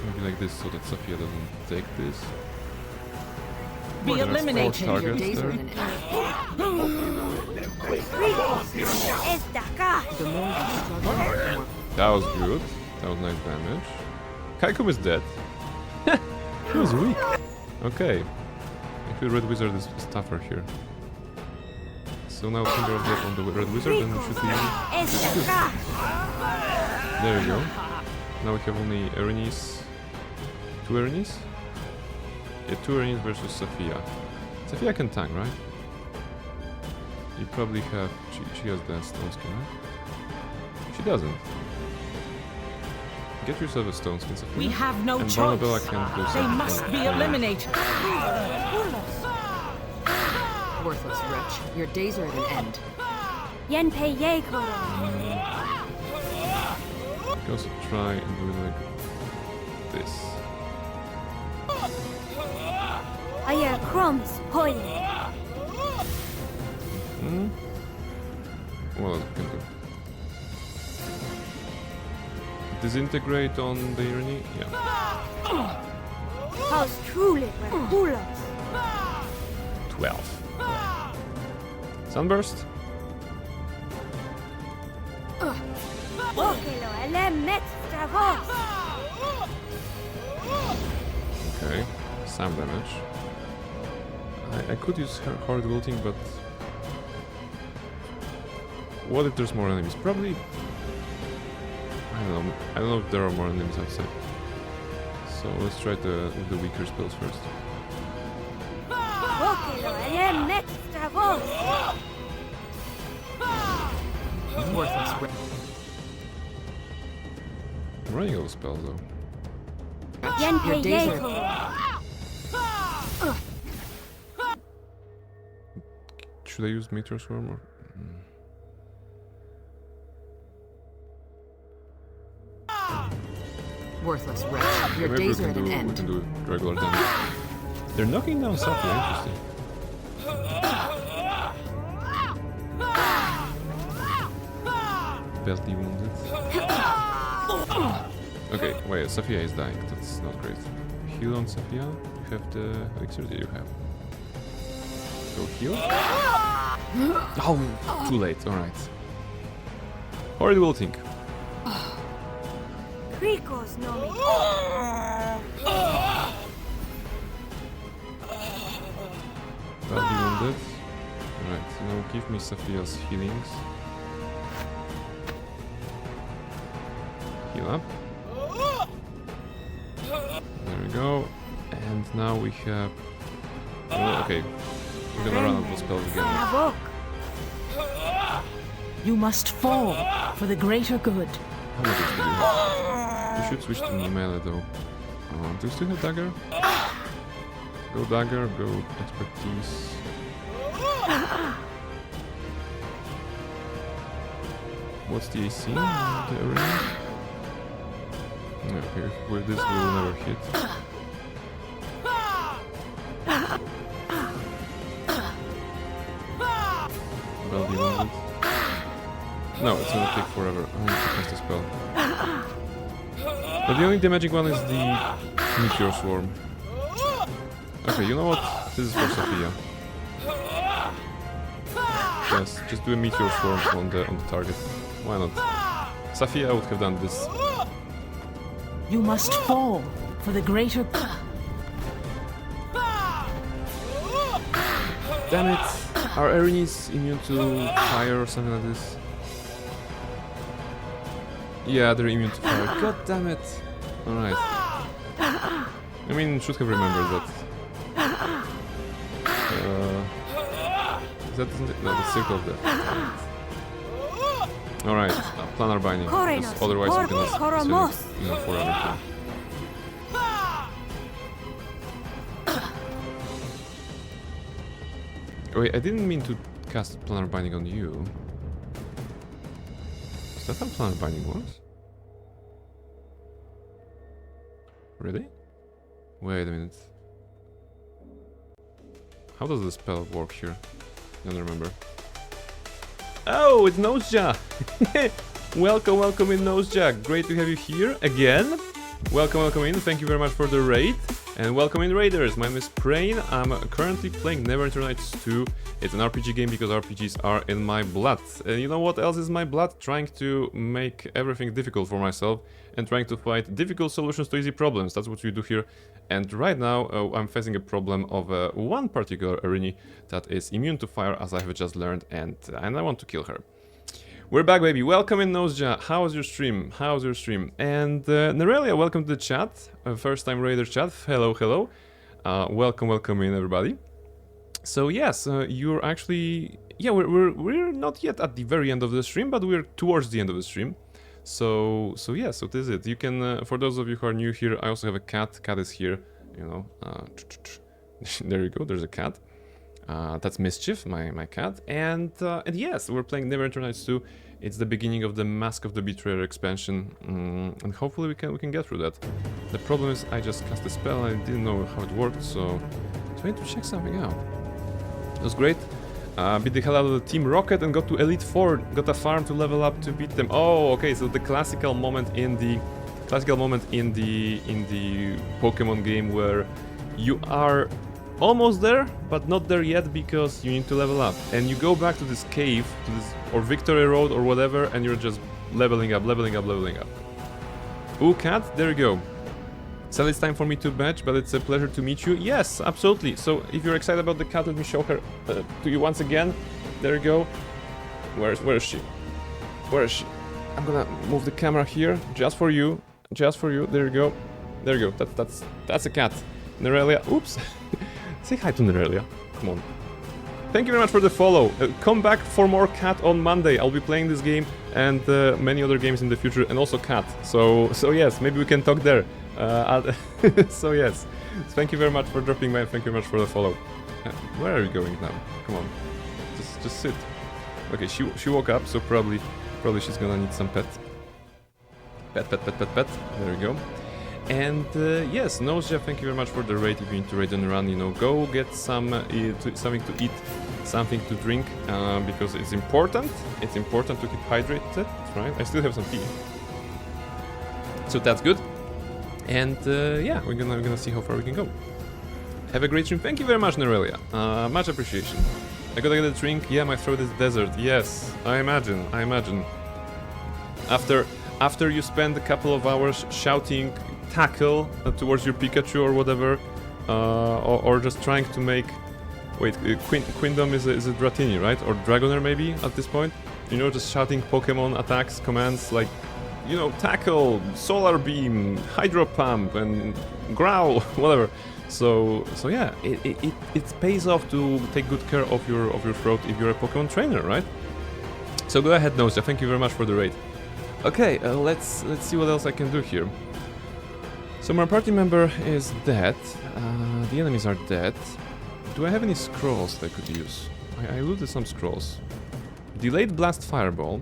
Maybe like this so that Sophia doesn't take this. Be There's 4 eliminated. Your targets days are there. at an end. Esta acá. The more you struggle, the more That was good. That was nice damage. Kaikum is dead. He was weak. Okay. Actually, Red Wizard is tougher here. So now finger of death on the Red Wizard and we should be... Esta acá. There we go. Now we have only Erenice. 2 Erenice? Yeah, 2 Erenice versus Sophia. Sophia can tank, right? You probably have... She has the stone skin, right? She doesn't. Get yourself a stone skin, Sophia. We have no and choice. Barnabella can do They something. must be eliminated. Worthless wretch. Your days are at an end. Yen pei ye koro. You can also try and do it like this. Aya crumbs poi. Hmm? What else we can do? Disintegrate on the irony? Yeah. House truly were hulos. 12. Sunburst? Okelo ele met stravos. Okay. Some damage. I could use her hard wilting, but... What if there's more enemies? Probably... I don't know if there are more enemies outside. So let's try with the weaker spells first. Okelo ele met stravos. Worthless wretch. I'm running out of spells though. Yen pei Your days ye are... koro. Should I use Meteor Swarm or... Worthless wretch. Your Maybe days we are can at an do end. regular damage. They're knocking down Sophia, interesting. Badly wounded. Okay, wait, Sophia is dying. That's not great. Heal on Sophia. You have the elixir that you have. Go heal. Oh, too late. Alright. Horrid wilting. Ricos no me. Badly wounded. Alright, now give me Sophia's healings. Heal up. There we go. And now we have... Oh, okay. We're gonna run out of spells again. Navok. You must fall for the greater good. How much XP do you have? We should switch to melee though. Do you still have dagger? Go dagger, go expertise. What's the AC in the arena? No, here, with this we will never hit. Badly wounded. No, it's gonna take forever. I need to cast a spell. But the only damaging one is the Meteor Swarm. Okay, you know what? This is for Sophia. Yes, just do a Meteor Swarm on the target. Why not? Sophia would have done this. You must fall for the greater... Damn it! Are Erinis immune to fire or something like this? Yeah, they're immune to fire. God damn it! Alright. I mean, should have remembered that. Is that isn't it? No, the circle there. Alright, planar binding. Because otherwise we're gonna spend, forever here. Wait, I didn't mean to cast planar binding on you. Is that how planar binding works? Really? Wait a minute. How does the spell work here? I don't remember. Oh, it's Noseja! Welcome, welcome in Noseja. Great to have you here again. Welcome, welcome in. Thank you very much for the raid. And welcome in Raiders. My name is Prain. I'm currently playing Neverwinter Nights 2. It's an RPG game because RPGs are in my blood. And you know what else is my blood? Trying to make everything difficult for myself and trying to find difficult solutions to easy problems. That's what we do here. And right now I'm facing a problem of one particular Erini that is immune to fire, as I have just learned, and I want to kill her. We're back, baby. Welcome in, Noseja. How's your stream? How's your stream? And Nerelia, welcome to the chat. First time Raider chat. Hello, hello. Welcome, welcome in, everybody. So yes, you're actually yeah, we're not yet at the very end of the stream, but we're towards the end of the stream. So yeah, so this is it. You can, for those of you who are new here, I also have a cat. Cat is here, you know. There you go. There's a cat. That's Mischief, my cat. And yes, we're playing Neverwinter Nights 2. It's the beginning of the Mask of the Betrayer expansion, and hopefully we can get through that. The problem is I just cast a spell and I didn't know how it worked, so I need to check something out. It was great. Beat the hell out of the Team Rocket and got to Elite 4. Got a farm to level up to beat them. Oh, okay. So the classical moment in the Pokemon game where you are almost there, but not there yet because you need to level up. And you go back to this cave, to this, or Victory Road or whatever, and you're just leveling up. Ooh, cat, there you go. So it's time for me to badge, but it's a pleasure to meet you. Yes, absolutely. So if you're excited about the cat, let me show her to you once again. There you go. Where is she? Where is she? I'm gonna move the camera here, just for you. There you go. There you go. That's a cat. Nerelia. Oops. Say hi to Nerelia. Come on. Thank you very much for the follow. Come back for more cat on Monday. I'll be playing this game and many other games in the future, and also cat. So yes, maybe we can talk there. So yes, thank you very much for dropping by. Thank you very much for the follow. Where are you going now? Come on, just sit. Okay, she woke up, so probably she's gonna need some pet. There we go. And yes, Nosja, thank you very much for the raid. If you need to raid and run, you know, go get something to eat, something to drink, because it's important. It's important to keep hydrated, right? I still have some tea, so that's good. And yeah, we're gonna see how far we can go. Have a great stream. Thank you very much, Nerelia. Much appreciation. I gotta get a drink. Yeah, my throat is desert. Yes, I imagine. After you spend a couple of hours shouting tackle towards your Pikachu or whatever, or just trying to make... Wait, Quindom is a Dratini, right? Or Dragonair maybe at this point? You know, just shouting Pokemon attacks, commands like, you know, tackle, solar beam, hydro pump, and growl, whatever. So yeah, it pays off to take good care of your throat if you're a Pokemon trainer, right? So go ahead, Nosja. Thank you very much for the raid. Okay, let's see what else I can do here. So my party member is dead. The enemies are dead. Do I have any scrolls that I could use? I looted some scrolls. Delayed Blast Fireball.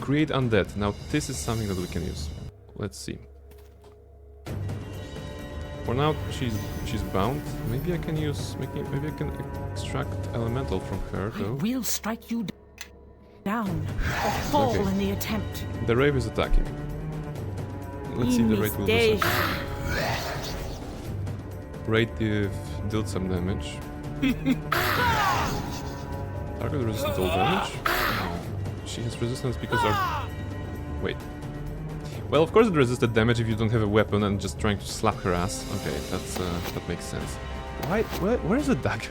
Create Undead. Now this is something that we can use. Let's see. For now she's bound. Maybe I can use... Maybe I can extract Elemental from her though. We'll strike you down or fall in the attempt. The Rave is attacking. Let's see if the Raid will do something. Raid dealt some damage. Target resistant all damage. She has resistance because our... Wait. Well, of course it resisted damage if you don't have a weapon and just trying to slap her ass. Okay, that makes sense. Where's the dagger?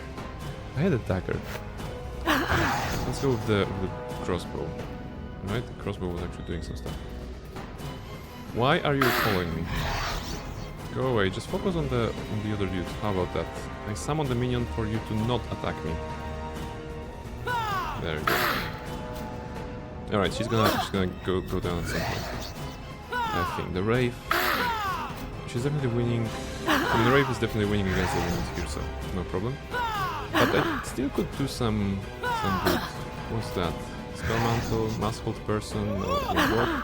I had a dagger. Let's go with the crossbow. Right? The crossbow was actually doing some stuff. Why are you following me? Go away, just focus on the other dude. How about that? I summoned the minion for you to not attack me. There you go. Alright, she's gonna go down at some point. I think the Wraith. She's definitely winning. I mean, the Wraith is definitely winning against the enemies here, so no problem. But I still could do some good. What's that? Spell Mantle, Masked Person, what?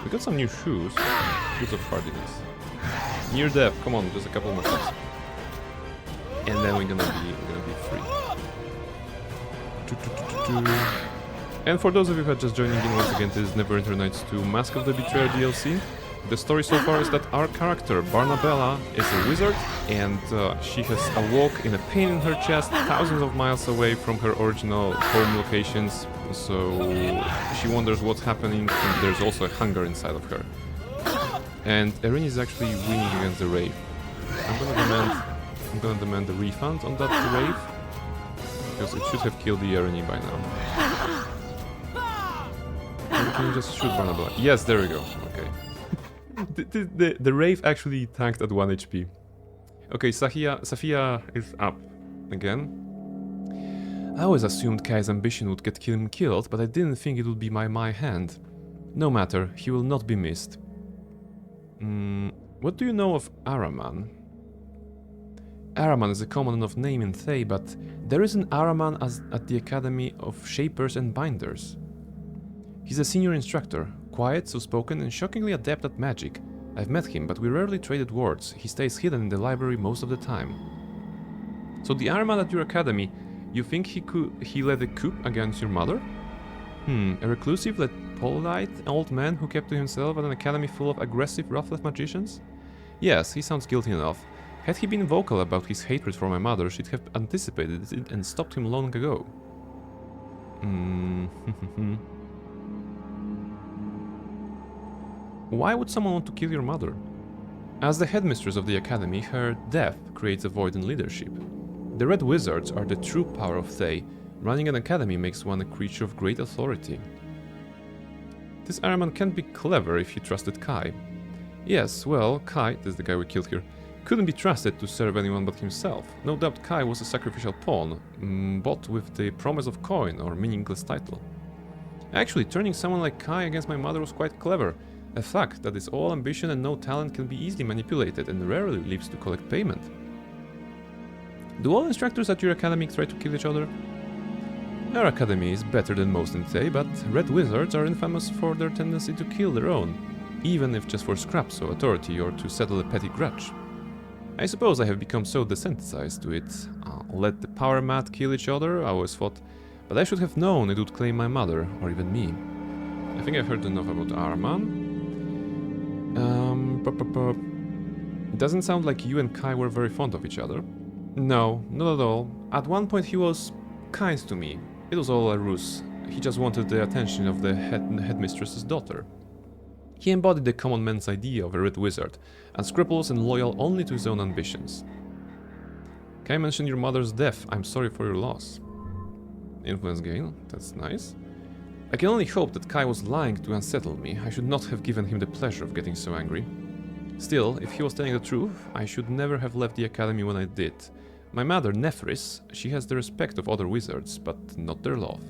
We got some new shoes. Shoes of Hardiness. Near death, come on, just a couple more steps. And then we're gonna be free. And for those of you who are just joining in once again, this is Neverwinter Nights 2 Mask of the Betrayer DLC. The story so far is that our character, Barnabella, is a wizard, and she has awoke in a pain in her chest thousands of miles away from her original home locations. So she wonders what's happening, and there's also a hunger inside of her. And Erin is actually winning against the Rave. I'm gonna demand a refund on that Rave, because it should have killed the Erin by now. Can you just shoot Barnabella? Yes, there we go. Okay. The Rave actually tanked at 1 HP. Okay, Safia is up again. I always assumed Kai's ambition would get him killed, but I didn't think it would be my hand. No matter, he will not be missed. What do you know of Araman? Araman is a common enough name in Thay, but there is an Araman at the Academy of Shapers and Binders. He's a senior instructor, quiet, soft-spoken, and shockingly adept at magic. I've met him, but we rarely traded words. He stays hidden in the library most of the time. So the Araman at your academy, you think he led a coup against your mother? A reclusive, polite old man who kept to himself at an academy full of aggressive, ruthless magicians? Yes, he sounds guilty enough. Had he been vocal about his hatred for my mother, she'd have anticipated it and stopped him long ago. Why would someone want to kill your mother? As the headmistress of the academy, her death creates a void in leadership. The Red Wizards are the true power of Thay. Running an academy makes one a creature of great authority. This Araman can't be clever if he trusted Kai. Yes, well, Kai, that's the guy we killed here, couldn't be trusted to serve anyone but himself. No doubt Kai was a sacrificial pawn, bought with the promise of coin or meaningless title. Actually, turning someone like Kai against my mother was quite clever. A fact that is all ambition and no talent can be easily manipulated and rarely lives to collect payment. Do all instructors at your academy try to kill each other? Our academy is better than most in Thay, but Red Wizards are infamous for their tendency to kill their own, even if just for scraps of authority or to settle a petty grudge. I suppose I have become so desensitized to it. Let the power mat kill each other, I always thought, but I should have known it would claim my mother, or even me. I think I've heard enough about Araman. It doesn't sound like you and Kai were very fond of each other. No, not at all. At one point he was kind to me. It was all a ruse. He just wanted the attention of the headmistress's daughter. He embodied the common man's idea of a red wizard, unscrupulous and loyal only to his own ambitions. Kai mentioned your mother's death. I'm sorry for your loss. Influence gain, that's nice. I can only hope that Kai was lying to unsettle me. I should not have given him the pleasure of getting so angry. Still, if he was telling the truth, I should never have left the academy when I did. My mother, Nephris, she has the respect of other wizards, but not their love.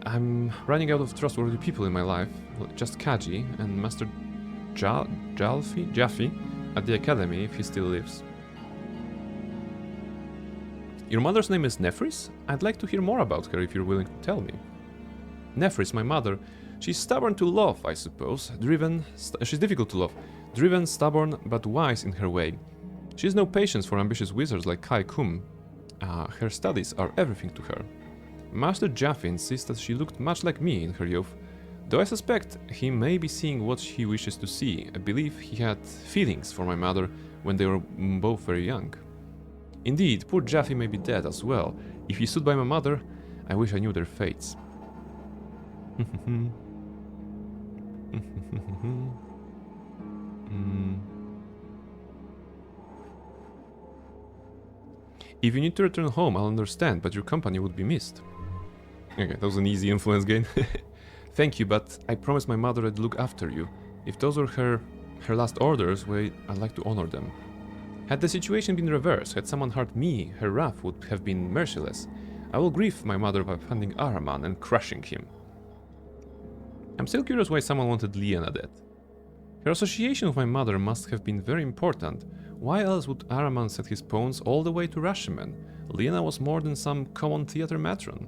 I'm running out of trustworthy people in my life, just Kaji and Master Jaffe at the academy if he still lives. Your mother's name is Nephris? I'd like to hear more about her if you're willing to tell me. Nephris, my mother, she's stubborn to love, I suppose. She's difficult to love. Driven, stubborn, but wise in her way. She has no patience for ambitious wizards like Kai Kum. Her studies are everything to her. Master Jaffe insists that she looked much like me in her youth, though I suspect he may be seeing what he wishes to see. I believe he had feelings for my mother when they were both very young. Indeed, poor Jaffe may be dead as well. If he stood by my mother, I wish I knew their fates. If you need to return home, I'll understand, but your company would be missed. Okay, that was an easy influence gain. Thank you, but I promised my mother I'd look after you. If those were her last orders, well, I'd like to honor them. Had the situation been reversed, had someone hurt me, her wrath would have been merciless. I will grieve my mother by finding Araman and crushing him. I'm still curious why someone wanted Liena dead. Her association with my mother must have been very important. Why else would Araman set his pawns all the way to Rashomon? Liena was more than some common theater matron.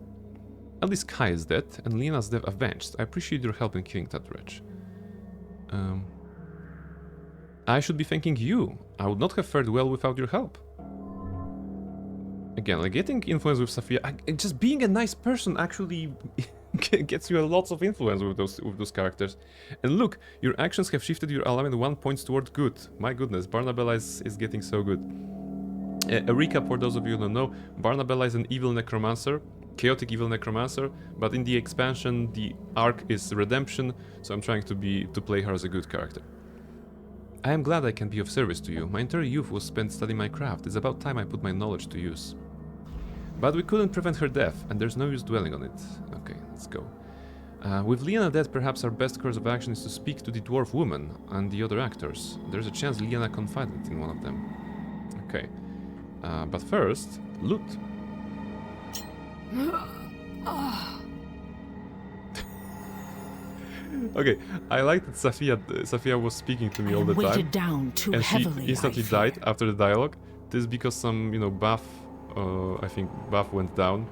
At least Kai is dead, and Liena's death avenged. I appreciate your help in killing that wretch. I should be thanking you. I would not have fared well without your help. Again, like getting influence with Sophia, just being a nice person actually gets you a lot of influence with those characters. And look, your actions have shifted your alignment 1 point toward good. My goodness, Barnabella is getting so good. A recap for those of you who don't know, Barnabella is an evil necromancer, chaotic evil necromancer, but in the expansion the arc is redemption, so I'm trying to play her as a good character. I am glad I can be of service to you. My entire youth was spent studying my craft. It's about time I put my knowledge to use. But we couldn't prevent her death, and there's no use dwelling on it. Okay, let's go. With Liena dead, perhaps our best course of action is to speak to the dwarf woman and the other actors. There's a chance Liena confided in one of them. Okay. But first, loot. Okay, I like that Safia was speaking to me all the time. Weighted down too And she heavily, instantly I fear. died after the dialogue. This is because some, you know, buff, I think buff went down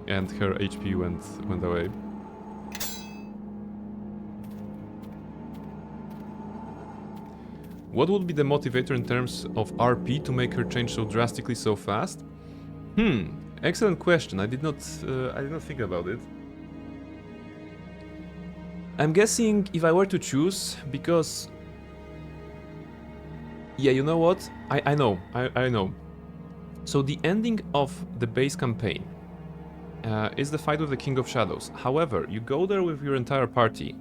and her HP went away. What would be the motivator in terms of RP to make her change so drastically so fast? Excellent question. I did not think about it. I'm guessing if I were to choose, because yeah, you know what? I know. I know. So the ending of the base campaign is the fight with the King of Shadows. However, you go there with your entire party,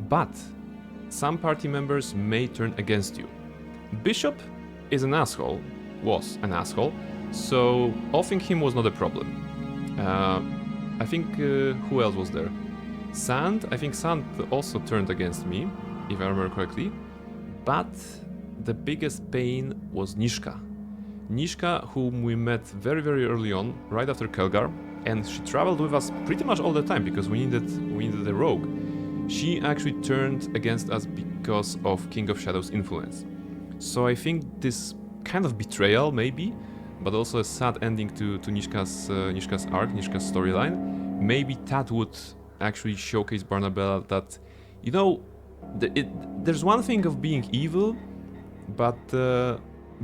but some party members may turn against you. Bishop is an asshole, was an asshole, so offing him was not a problem. I think, who else was there? Sand, I think Sand also turned against me, if I remember correctly, but the biggest pain was Nishka. Nishka, whom we met very, very early on, right after Kelgar, and she traveled with us pretty much all the time because we needed a rogue. She actually turned against us because of King of Shadows' influence. So I think this kind of betrayal, maybe, but also a sad ending to Nishka's arc, Nishka's storyline, maybe that would actually showcase Barnabella that, you know, there's one thing of being evil, but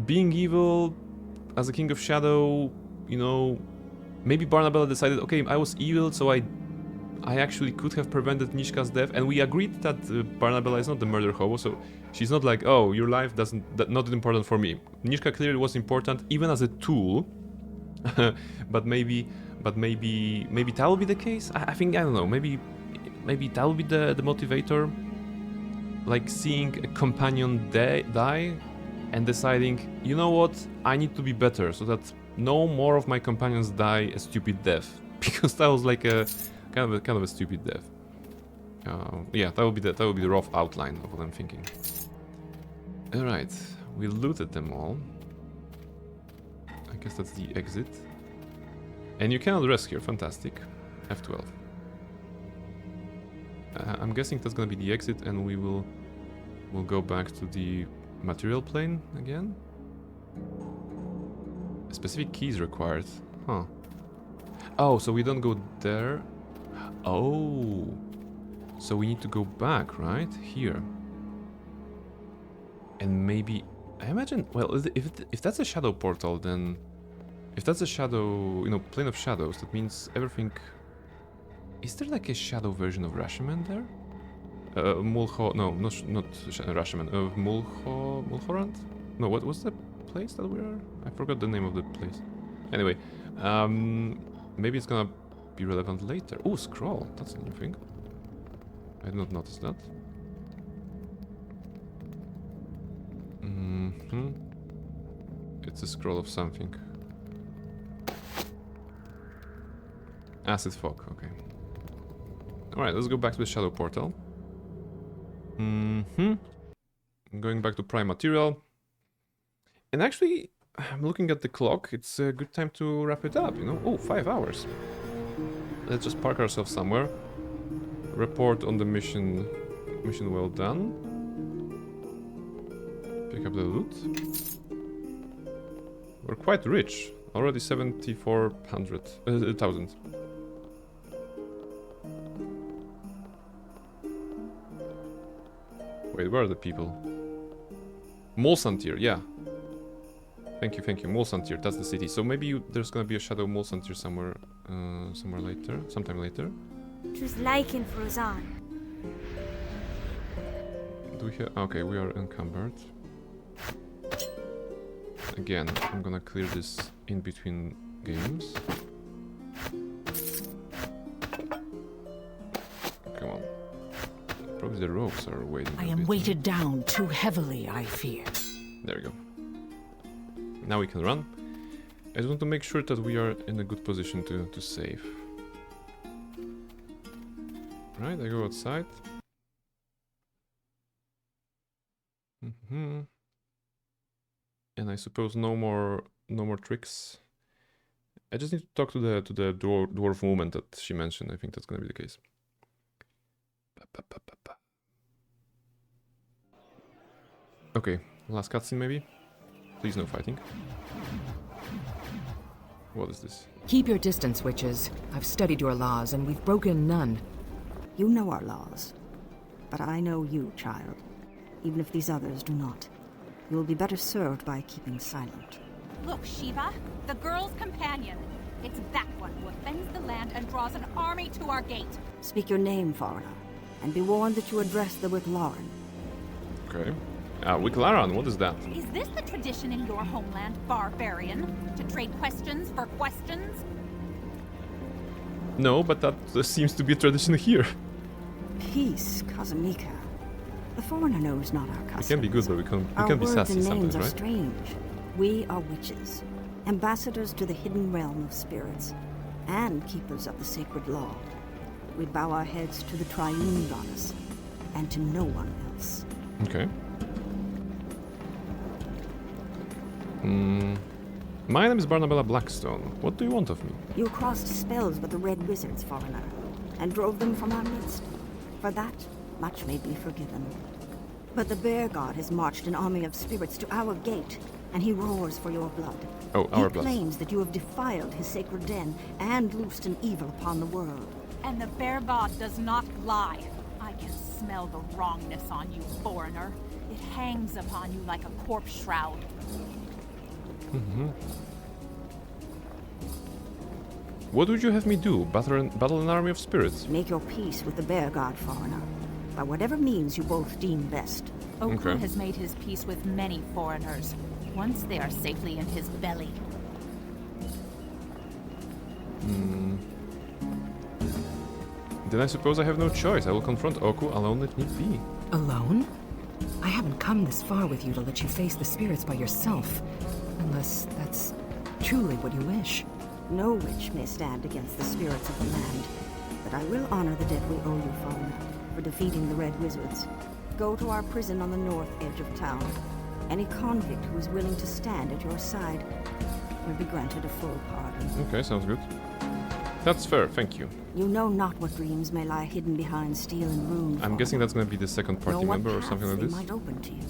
being evil as a King of Shadow, you know, maybe Barnabella decided, okay, I was evil, so I actually could have prevented Nishka's death, and we agreed that Barnabella is not the murder hobo, so she's not like, oh, your life not important for me. Nishka clearly was important, even as a tool, but maybe that will be the case. I think, I don't know, maybe that will be the motivator, like seeing a companion die and deciding, you know what, I need to be better so that no more of my companions die a stupid death, because that was like a kind of a stupid death. Yeah, that would be the rough outline of what I'm thinking. All right, we looted them all. I guess that's the exit. And you cannot rest here. Fantastic. F12. I'm guessing that's gonna be the exit, and we'll go back to the material plane again. A specific key is required. Huh. Oh, so we don't go there. Oh. So we need to go back, right? Here. And maybe... I imagine... Well, if that's a shadow portal, then... If that's a shadow... You know, plane of shadows, that means everything... Is there like a shadow version of Rashomon there? Mulho... No, not Rashomon. Mulhorand? No, what was the place that we are? I forgot the name of the place. Anyway, maybe it's gonna be relevant later. Oh, scroll. That's a new thing. I did not notice that. It's a scroll of something. Acid fog, okay. Alright, let's go back to the shadow portal. Going back to prime material. And actually, I'm looking at the clock. It's a good time to wrap it up, you know? Oh, 5 hours. Let's just park ourselves somewhere. Report on the mission. Mission well done. Pick up the loot. We're quite rich. Already 7,400,000. Wait, where are the people? Molsantir, yeah. Thank you, Molsantir, that's the city. So maybe there's gonna be a shadow Molsantir somewhere, sometime later. Choose Lycan Frozan. Do we have... Okay, we are encumbered. Again, I'm gonna clear this in between games. Come on. Probably the ropes are waiting. I am weighted down too heavily, I fear. There we go. Now we can run. I just want to make sure that we are in a good position to save. Right, I go outside. And I suppose no more tricks. I just need to talk to the dwarf woman that she mentioned. I think that's gonna be the case. Okay, last cutscene maybe? Please no fighting. What is this? Keep your distance, witches. I've studied your laws, and we've broken none. You know our laws. But I know you, child. Even if these others do not. You will be better served by keeping silent. Look, Shiva, the girl's companion. It's that one who offends the land and draws an army to our gate. Speak your name, foreigner, and be warned that you address the Wicklaran. Okay. Wicklaran, what is that? Is this the tradition in your homeland, barbarian? To trade questions for questions? No, but that seems to be a tradition here. Peace, Kazumika. The foreigner knows not our customs. We can be good, but we can be sassy and sometimes, names right? are strange. We are witches, ambassadors to the hidden realm of spirits, and keepers of the sacred law. We bow our heads to the triune goddess, and to no one else. Okay. My name is Barnabella Blackstone. What do you want of me? You crossed spells with the Red Wizards, foreigner, and drove them from our midst. For that, much may be forgiven. But the Bear God has marched an army of spirits to our gate, and he roars for your blood. Oh, our blood. He claims that you have defiled his sacred den and loosed an evil upon the world. And the bear god does not lie. I can smell the wrongness on you, foreigner. It hangs upon you like a corpse shroud. What would you have me do? Battle an army of spirits? Make your peace with the Bear God, foreigner, by whatever means you both deem best. Oku Okay. has made his peace with many foreigners, once they are safely in his belly. Then I suppose I have no choice. I will confront Oku alone if need be. Alone? I haven't come this far with you to let you face the spirits by yourself. Unless that's truly what you wish. No witch may stand against the spirits of the land, but I will honor the debt we owe you, foreigner, for defeating the Red Wizards. Go to our prison on the north edge of town. Any convict who is willing to stand at your side will be granted a full pardon. Okay, sounds good. That's fair, thank you. You know not what dreams may lie hidden behind steel and rune. I'm guessing that's gonna be the second party member or something like they this. might open to you.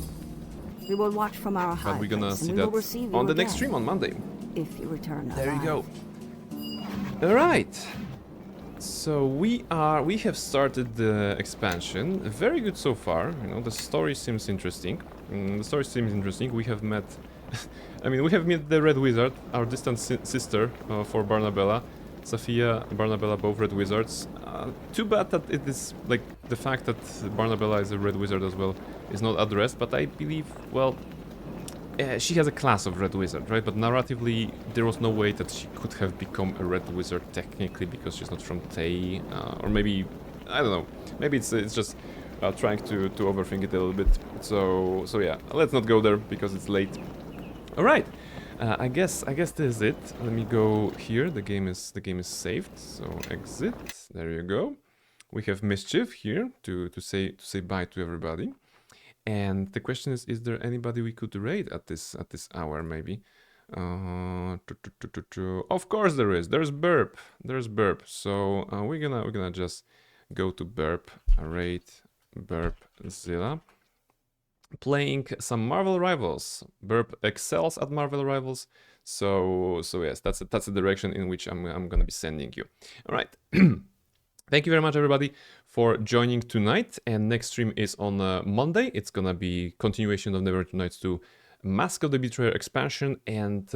We will watch from our high But we're gonna place, see and we will that receive on you the next again, stream on Monday. if you return There you alive. go. Alright. So we have started the expansion. Very good so far. You know, the story seems interesting. We have met we have met the Red Wizard, our distant sister for Barnabella. Sophia, Barnabella, both Red Wizards. Too bad that it is, like, the fact that Barnabella is a Red Wizard as well is not addressed, but I believe, well, she has a class of Red Wizard, right? But narratively, there was no way that she could have become a Red Wizard technically because she's not from Tay, or maybe, I don't know, maybe it's just trying to overthink it a little bit. So yeah, let's not go there because it's late. All right. I guess this is it. Let me go here. The game is saved. So exit. There you go. We have Mischief here to say bye to everybody. And the question is there anybody we could raid at this hour maybe? Of course there is. There's Burp. So we're gonna just go to Burp, raid Burpzilla. Playing some Marvel Rivals. Burp excels at Marvel Rivals, so yes, that's the direction in which I'm gonna be sending you. All right. Thank you very much, everybody, for joining tonight. And next stream is on Monday. It's gonna be continuation of Neverwinter Nights 2, Mask of the Betrayer expansion, and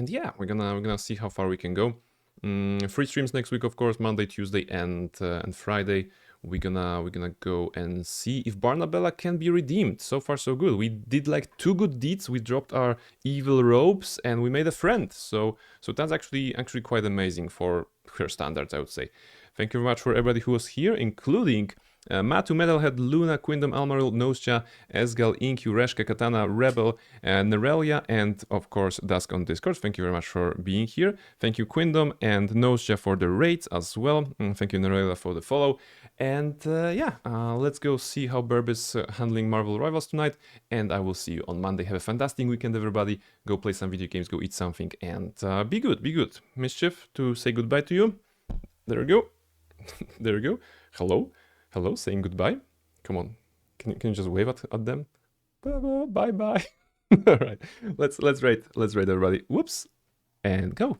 yeah, we're gonna see how far we can go. 3 streams next week, of course, Monday, Tuesday, and Friday. We're gonna go and see if Barnabella can be redeemed. So far, so good. We did like 2 good deeds. We dropped our evil robes and we made a friend. So that's actually quite amazing for her standards, I would say. Thank you very much for everybody who was here, including Matu, Metalhead, Luna, Quindom, Almaril, Nosja, Esgal, Inkyu, Reshka, Katana, Rebel, Nerelia, and of course Dusk on Discord. Thank you very much for being here. Thank you Quindom and Nosja for the rates as well. Thank you Nerelia for the follow. And let's go see how Burb is handling Marvel Rivals tonight. And I will see you on Monday. Have a fantastic weekend, everybody. Go play some video games, go eat something, and be good, be good. Mischief, to say goodbye to you. There we go. There we go. Hello. Hello, saying goodbye. Come on, can you just wave at them? Bye bye. All right, let's rate everybody. Whoops, and go.